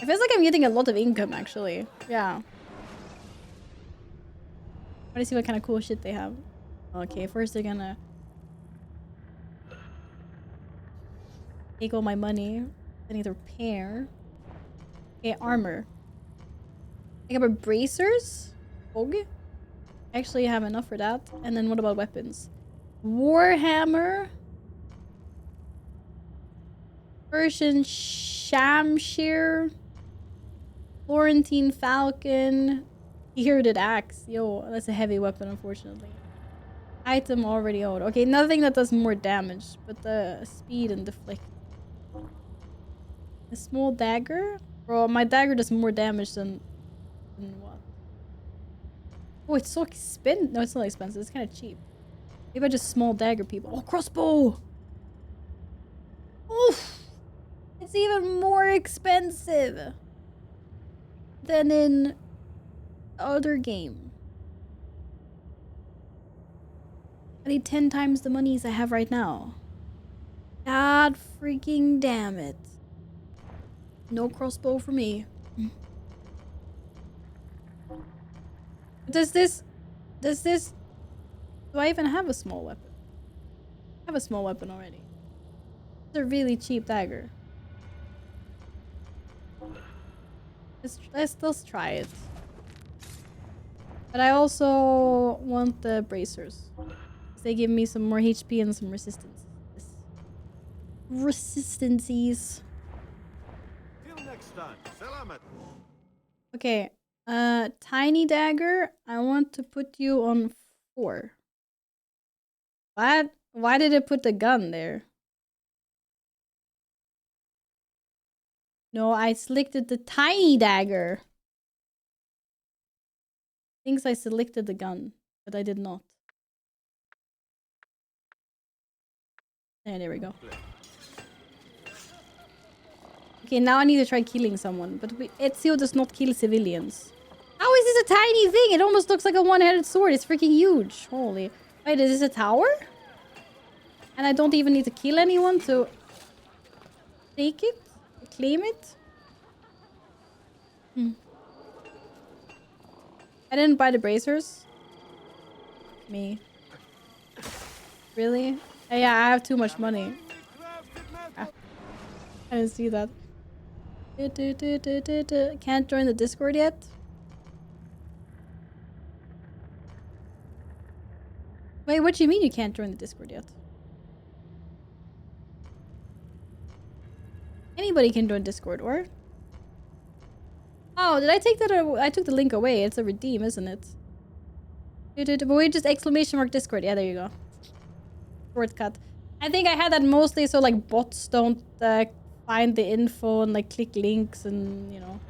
Speaker 1: It feels like I'm getting a lot of income, actually. Yeah. I want to see what kind of cool shit they have. Okay, first they're gonna take all my money. I need to repair. Okay, armor. I got bracers? Og? I actually have enough for that. And then what about weapons? Warhammer. Persian Shamshir. Florentine Falcon. Bearded Axe. Yo, that's a heavy weapon, unfortunately. Item already owned. Okay, nothing that does more damage, but the speed and deflect. A small dagger? Bro, my dagger does more damage than what? Oh, it's so expensive. No, it's not expensive. It's kind of cheap. Maybe I just small dagger people. Oh, crossbow! Oof! It's even more expensive than in other game. I need 10 times the monies I have right now. God freaking damn it. No crossbow for me. Do I even have a small weapon? I have a small weapon already. It's a really cheap dagger. Let's try it. But I also want the bracers. They give me some more HP and some resistance. Resistancies.
Speaker 19: Till next time. Salamat.
Speaker 1: Okay. Tiny dagger. I want to put you on 4. What? Why did it put the gun there? No, I selected the tiny dagger. Thinks I selected the gun, but I did not. There we go. Okay, now I need to try killing someone, but Ezio does not kill civilians. How is this a tiny thing? It almost looks like a one-handed sword. It's freaking huge. Holy. Wait, is this a tower? And I don't even need to kill anyone to take it? Claim it? I didn't buy the bracers. Me. Really? Yeah, I have too much money. I didn't see that. Can't join the Discord yet? Wait, what do you mean you can't join the Discord yet? Anybody can join Discord, or? Oh, did I take that? I took the link away. It's a redeem, isn't it? But wait, just exclamation mark Discord. Yeah, there you go. Shortcut. I think I had that mostly so like bots don't find the info and like click links and, you know.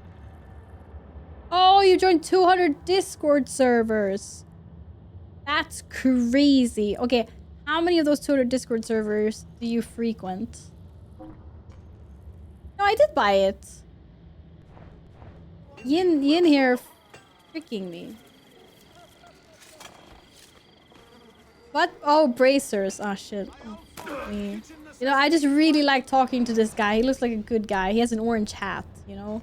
Speaker 1: Oh, you joined 200 Discord servers. That's crazy. Okay, how many of those 200 Discord servers do you frequent? No, I did buy it. Yin here freaking me. What? Oh, bracers. Oh, shit. Oh, me. You know, I just really like talking to this guy. He looks like a good guy. He has an orange hat, you know?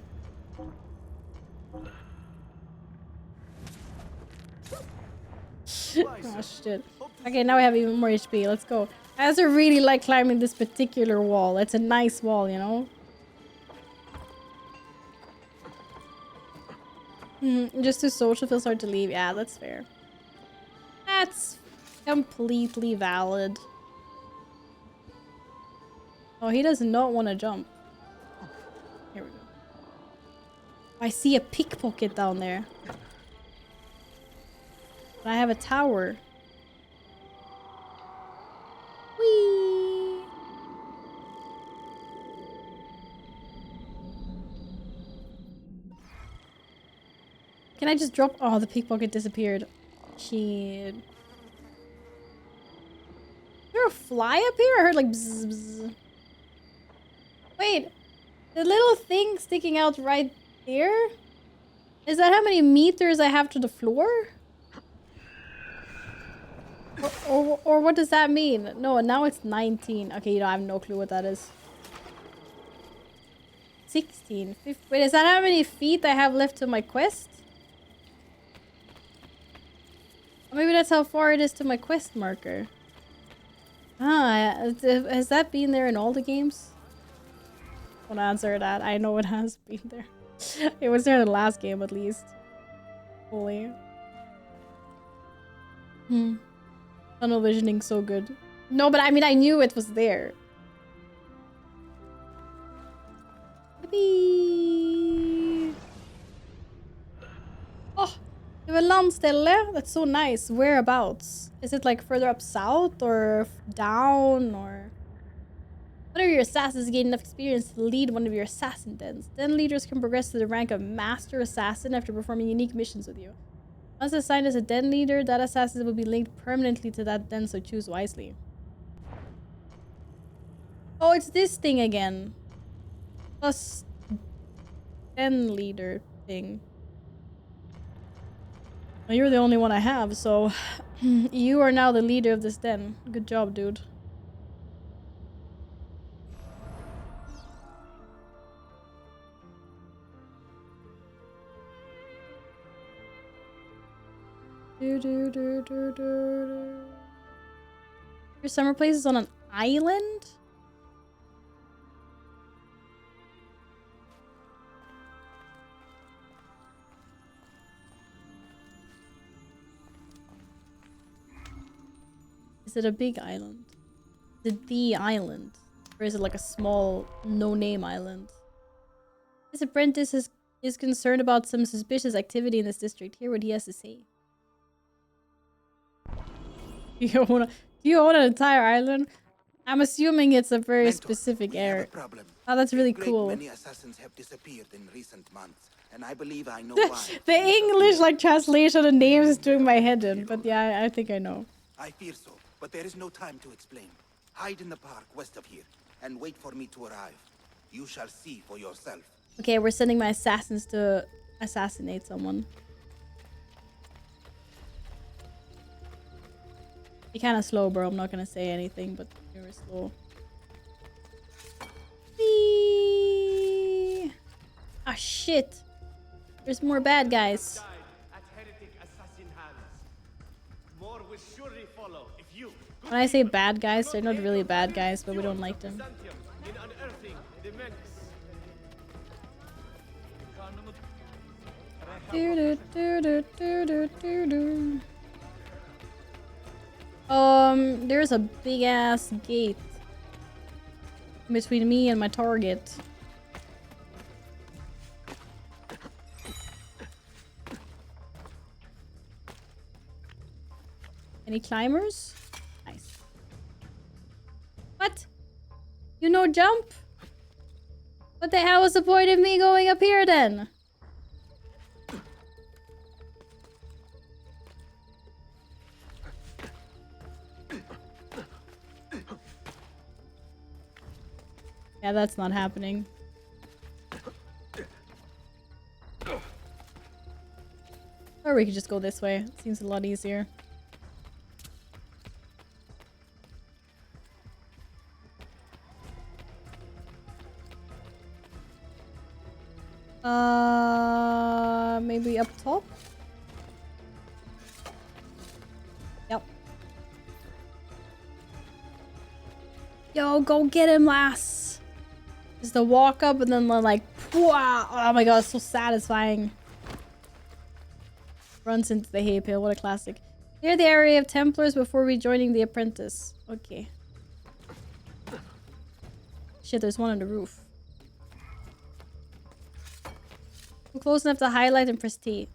Speaker 1: Oh, shit. Okay, now we have even more HP. Let's go. I also really like climbing this particular wall. It's a nice wall, you know? Just too social, feels hard to leave. Yeah, that's fair. That's completely valid. Oh, he does not want to jump. Here we go. I see a pickpocket down there. But I have a tower. Whee! Can I just drop? Oh, the pickpocket disappeared. Shit. Is there a fly up here? I heard like bzz, bzz. Wait, the little thing sticking out right there? Is that how many meters I have to the floor? Or what does that mean? No, now it's 19. Okay, you know, I have no clue what that is. 16. 15. Wait, is that how many feet I have left to my quest? Or maybe that's how far it is to my quest marker. Ah, has that been there in all the games? I won't answer that. I know it has been there. It was there in the last game, at least. Holy. Tunnel visioning so good. No, but I mean, I knew it was there. Yippee! Oh, det var landställe. That's so nice. Whereabouts? Is it like further up south or down or? One of your assassins gain enough experience to lead one of your assassin dens. Then leaders can progress to the rank of Master Assassin after performing unique missions with you. Once assigned as a den leader, that assassin will be linked permanently to that den, so choose wisely. Oh, it's this thing again. Plus den leader thing. Well, you're the only one I have, so you are now the leader of this den. Good job, dude. Your summer place is on an island? Is it a big island? Is it the island? Or is it like a small, no-name island? This apprentice is concerned about some suspicious activity in this district. Hear what he has to say. Do you own an entire island? I'm assuming it's a very specific area. Oh, that's really cool.
Speaker 20: Many assassins have disappeared in recent months, and I believe I know why.
Speaker 1: The English like translation of names is doing my head in, but yeah, I think I know.
Speaker 20: I fear so, but there is no time to explain. Hide in the park west of here, and wait for me to arrive. You shall see for yourself.
Speaker 1: Okay, we're sending my assassins to assassinate someone. You're kind of slow, bro. I'm not gonna say anything, but you're slow. Whee! Ah, shit. There's more bad guys. When I say bad guys, they're not really bad guys, but we don't like them. There's a big ass gate between me and my target. Any climbers? Nice. What? You no jump? What the hell was the point of me going up here then? Yeah, that's not happening. Or we could just go this way. It seems a lot easier. Maybe up top? Yep. Yo, go get him, lass! Just the walk up and then like, wow! Oh my god, it's so satisfying. Runs into the hay pile, what a classic. Clear the area of Templars before rejoining the apprentice. Okay. Shit, there's one on the roof. I'm close enough to highlight and press T.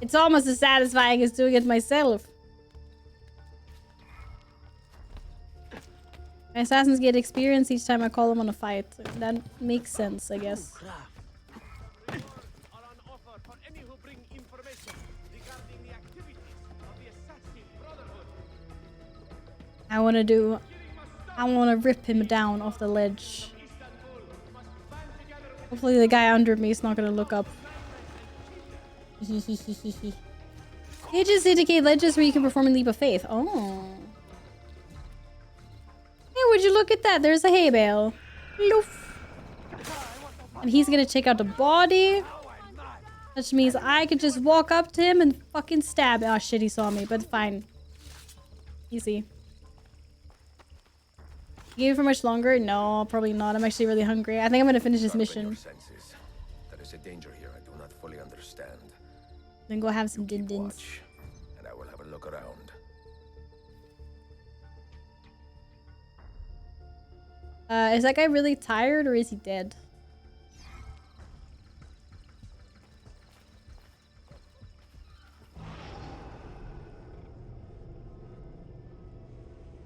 Speaker 1: It's almost as satisfying as doing it myself. My assassins get experience each time I call them on a fight. That makes sense, I guess. I wanna rip him down off the ledge. Hopefully the guy under me is not gonna look up. Pages indicate ledges where you can perform a leap of faith. Oh. Hey, would you look at that? There's a hay bale. Loof. And he's gonna check out the body. Which means I could just walk up to him and fucking stab. Oh shit, he saw me, but fine. Easy. You gave it for much longer? No, probably not. I'm actually really hungry. I think I'm gonna finish this mission.
Speaker 5: There is a danger here I do not fully understand.
Speaker 1: Then go have some din-dins.
Speaker 5: And I will have a look around.
Speaker 1: Is that guy really tired or is he dead?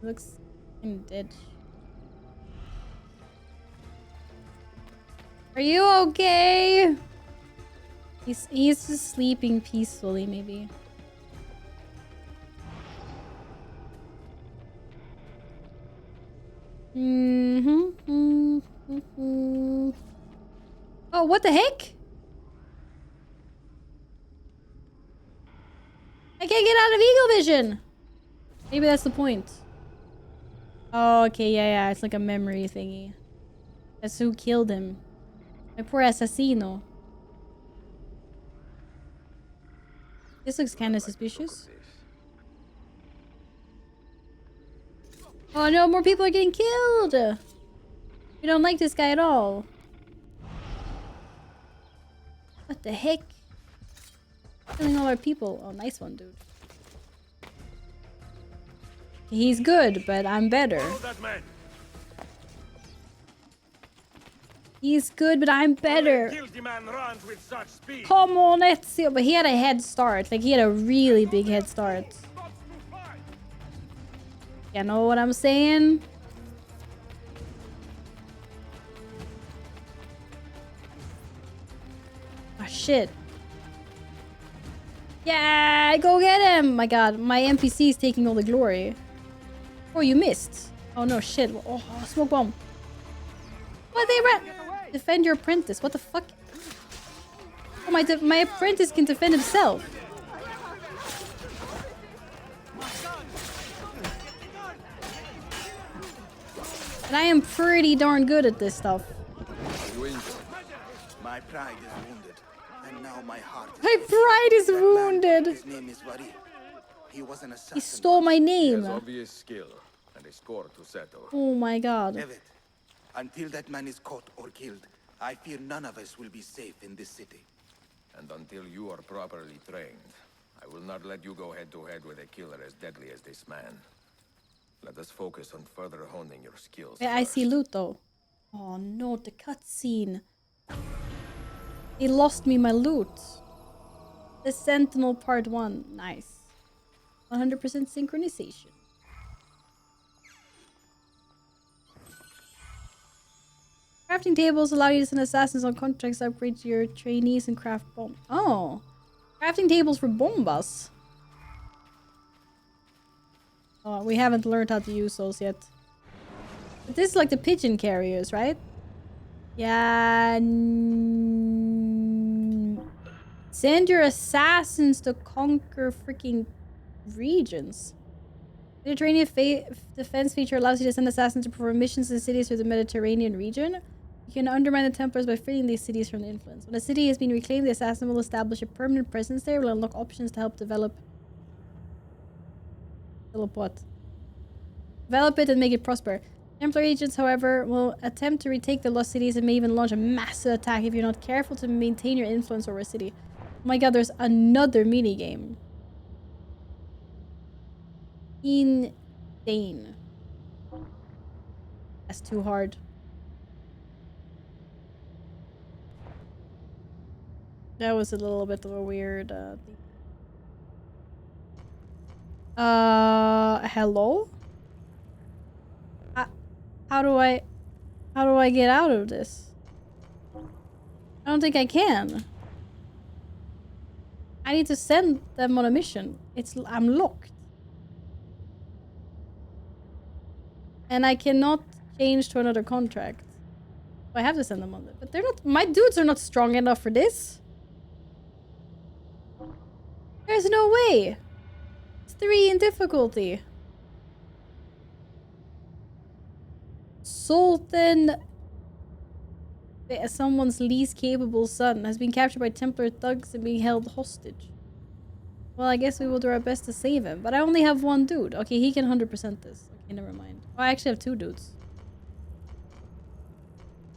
Speaker 1: Looks kind of dead. Are you okay? He's just sleeping peacefully, maybe. Oh, what the heck? I can't get out of Eagle Vision. Maybe that's the point. Oh, okay, yeah. It's like a memory thingy. That's who killed him. My poor assassino. This looks kind of suspicious. Oh no, more people are getting killed! We don't like this guy at all. What the heck? Killing all our people. Oh, nice one, dude. He's good, but I'm better. He's good, but I'm better. Come on, Ezio. But he had a head start. Like, he had a really big head start. You know what I'm saying? Oh, shit. Yeah, go get him! My god, my NPC is taking all the glory. Oh, you missed. Oh, no, shit. Oh, smoke bomb. What, they ran? Defend your apprentice. What the fuck? Oh, my apprentice can defend himself. And I am pretty darn good at this stuff.
Speaker 20: My pride is wounded, and now my heart is...
Speaker 1: My pride is wounded.
Speaker 20: His name is Wari. He was an assassin.
Speaker 1: He stole my name.
Speaker 5: He has obvious skill and a score to settle.
Speaker 1: Oh my god.
Speaker 20: Evet. Until that man is caught or killed, I fear none of us will be safe in this city.
Speaker 5: And until you are properly trained, I will not let you go head-to-head with a killer as deadly as this man. Let us focus on further honing your skills.
Speaker 1: Yeah, I see loot though. Oh no, the cutscene. He lost me my loot. The Sentinel Part 1. Nice. 100% synchronization. Crafting tables allow you to send assassins on contracts, upgrade your trainees, and craft bomb. Oh. Crafting tables for bombas. Oh, we haven't learned how to use those yet. But this is like the pigeon carriers, right? Yeah. Send your assassins to conquer freaking regions. The Mediterranean defense feature allows you to send assassins to perform missions in cities through the Mediterranean region. You can undermine the Templars by freeing these cities from the influence. When a city has been reclaimed, the assassin will establish a permanent presence there. Will unlock options to help develop what? Develop it and make it prosper. Templar agents, however, will attempt to retake the lost cities and may even launch a massive attack if you're not careful to maintain your influence over a city. Oh my god, there's another minigame. Insane. That's too hard. That was a little bit of a weird thing. Hello? How do I get out of this? I don't think I can. I need to send them on a mission. I'm locked. And I cannot change to another contract. So I have to send them on it. But they're not, my dudes are not strong enough for this. There's no way. It's 3 in difficulty. Sultan, someone's least capable son, has been captured by Templar thugs and being held hostage. Well, I guess we will do our best to save him. But I only have 1 dude. Okay, he can 100% this. Okay, never mind. Oh, I actually have 2 dudes.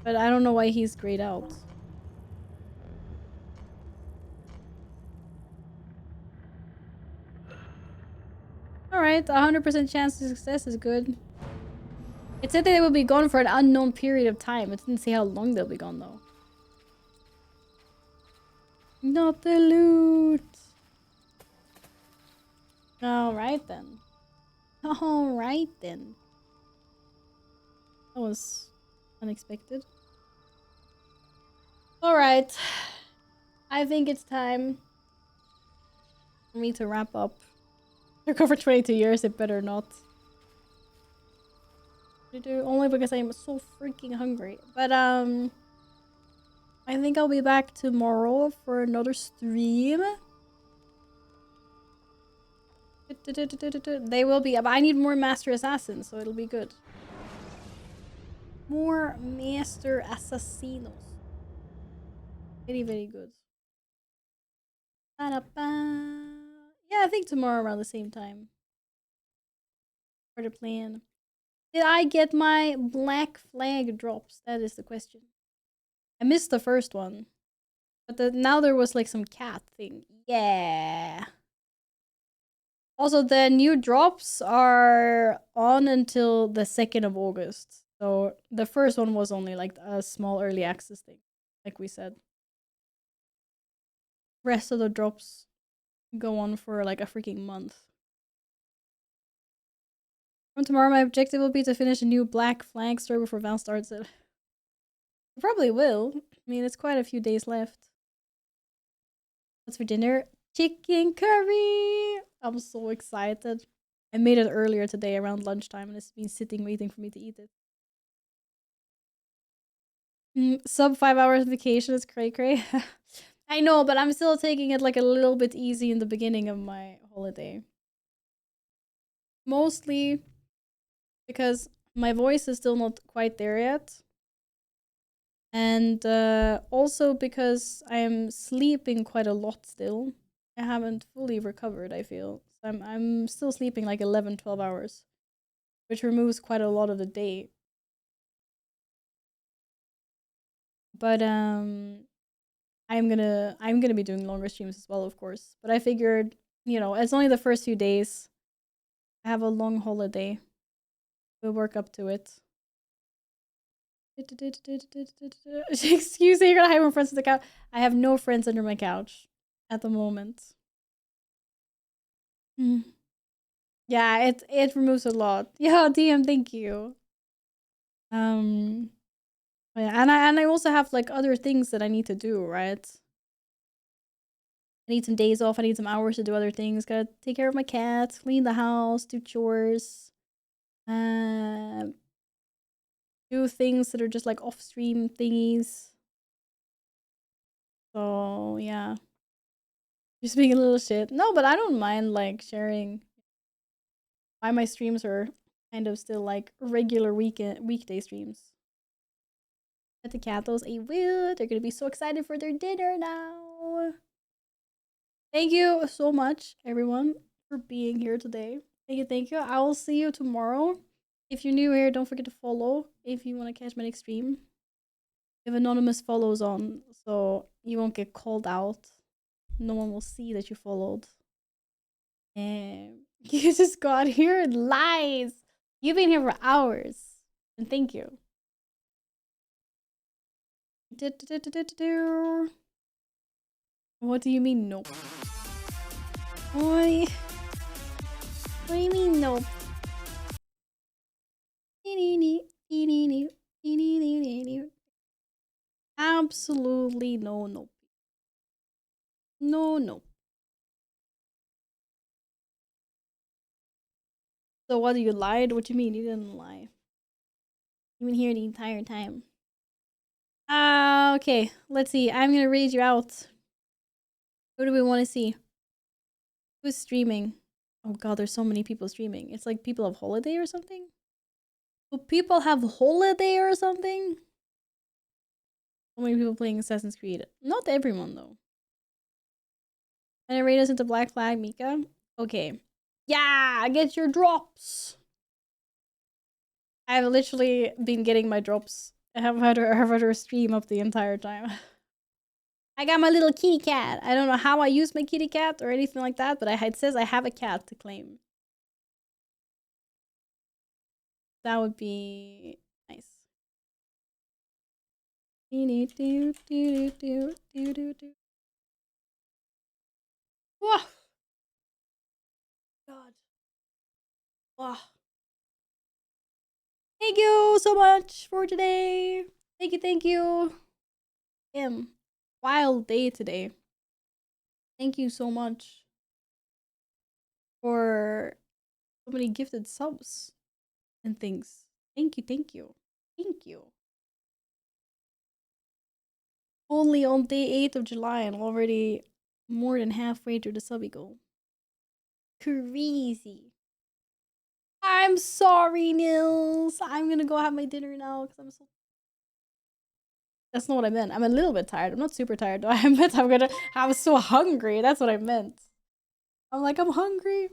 Speaker 1: But I don't know why he's grayed out. Alright, 100% chance of success is good. It said that they will be gone for an unknown period of time. It didn't say how long they'll be gone, though. Not the loot. Alright then. Alright then. That was unexpected. Alright. I think it's time for me to wrap up. Took over 22 years, it better not. Only because I am so freaking hungry. But I think I'll be back tomorrow for another stream. They will be, but I need more Master Assassins, so it'll be good. More Master Assassinos. Very, very good. Yeah, I think tomorrow around the same time. For the plan. Did I get my black flag drops? That is the question. I missed the first one. But now there was like some cat thing. Yeah. Also, the new drops are on until the 2nd of August. So the first one was only like a small early access thing, like we said. Rest of the drops go on for like a freaking month. From tomorrow, my objective will be to finish a new Black Flag story before Val starts it. I probably will. I mean, it's quite a few days left. What's for dinner? Chicken curry! I'm so excited. I made it earlier today around lunchtime and it's been sitting waiting for me to eat it. Sub 5 hours vacation is cray cray. I know, but I'm still taking it like a little bit easy in the beginning of my holiday. Mostly because my voice is still not quite there yet. And also because I'm sleeping quite a lot still. I haven't fully recovered, I feel. So I'm still sleeping like 11, 12 hours. Which removes quite a lot of the day. But I'm gonna be doing longer streams as well, of course. But I figured, you know, it's only the first few days. I have a long holiday. We'll work up to it. Excuse me, you're gonna hide more friends on the couch. I have no friends under my couch at the moment. Yeah, it removes a lot. Yeah, DM, thank you. Yeah, and I also have like other things that I need to do, right? I need some days off. I need some hours to do other things. Gotta take care of my cat, clean the house, do chores, do things that are just like off stream thingies. So yeah, just being a little shit. No, but I don't mind like sharing why my streams are kind of still like regular weekday streams. At the Cathos, I will. They're gonna be so excited for their dinner now. Thank you so much, everyone, for being here today. Thank you, thank you. I will see you tomorrow. If you're new here, don't forget to follow if you want to catch my next stream. We have anonymous follows on, so you won't get called out. No one will see that you followed. And you just got here. Lies. You've been here for hours. And thank you. What do you mean, nope? What do you mean, nope? Absolutely no, nope. No, no. So what, you lied? What you mean? You didn't lie. You've been here the entire time. Okay. Let's see. I'm gonna read you out. Who do we want to see? Who's streaming? Oh god, there's so many people streaming. It's like people have holiday or something? Do people have holiday or something? So many people playing Assassin's Creed. Not everyone, though. And it raid us into Black Flag, Mika. Okay. Yeah, get your drops. I've literally been getting my drops. I have had her stream up the entire time. I got my little kitty cat. I don't know how I use my kitty cat or anything like that, but it says I have a cat to claim. That would be nice. Whoa. God. Wow. Thank you so much for today. Thank you, thank you. Wild day today. Thank you so much for so many gifted subs and things. Thank you, thank you, thank you. Only on day 8 of July and already more than halfway through the subby goal. Crazy. I'm sorry, Nils. I'm gonna go have my dinner now because I'm so. That's not what I meant. I'm a little bit tired. I'm not super tired though. I meant I was so hungry. That's what I meant. I'm like, I'm hungry.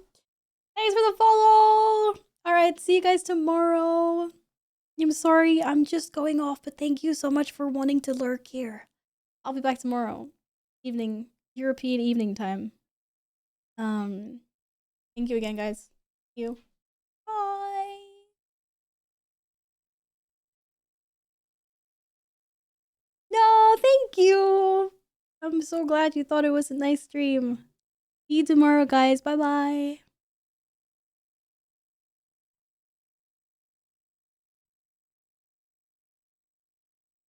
Speaker 1: Thanks for the follow. All right, see you guys tomorrow. I'm sorry, I'm just going off, but thank you so much for wanting to lurk here. I'll be back tomorrow. Evening, European evening time. Thank you again, guys. Thank you. Bye. No, thank you. I'm so glad you thought it was a nice stream. See you tomorrow, guys. Bye-bye.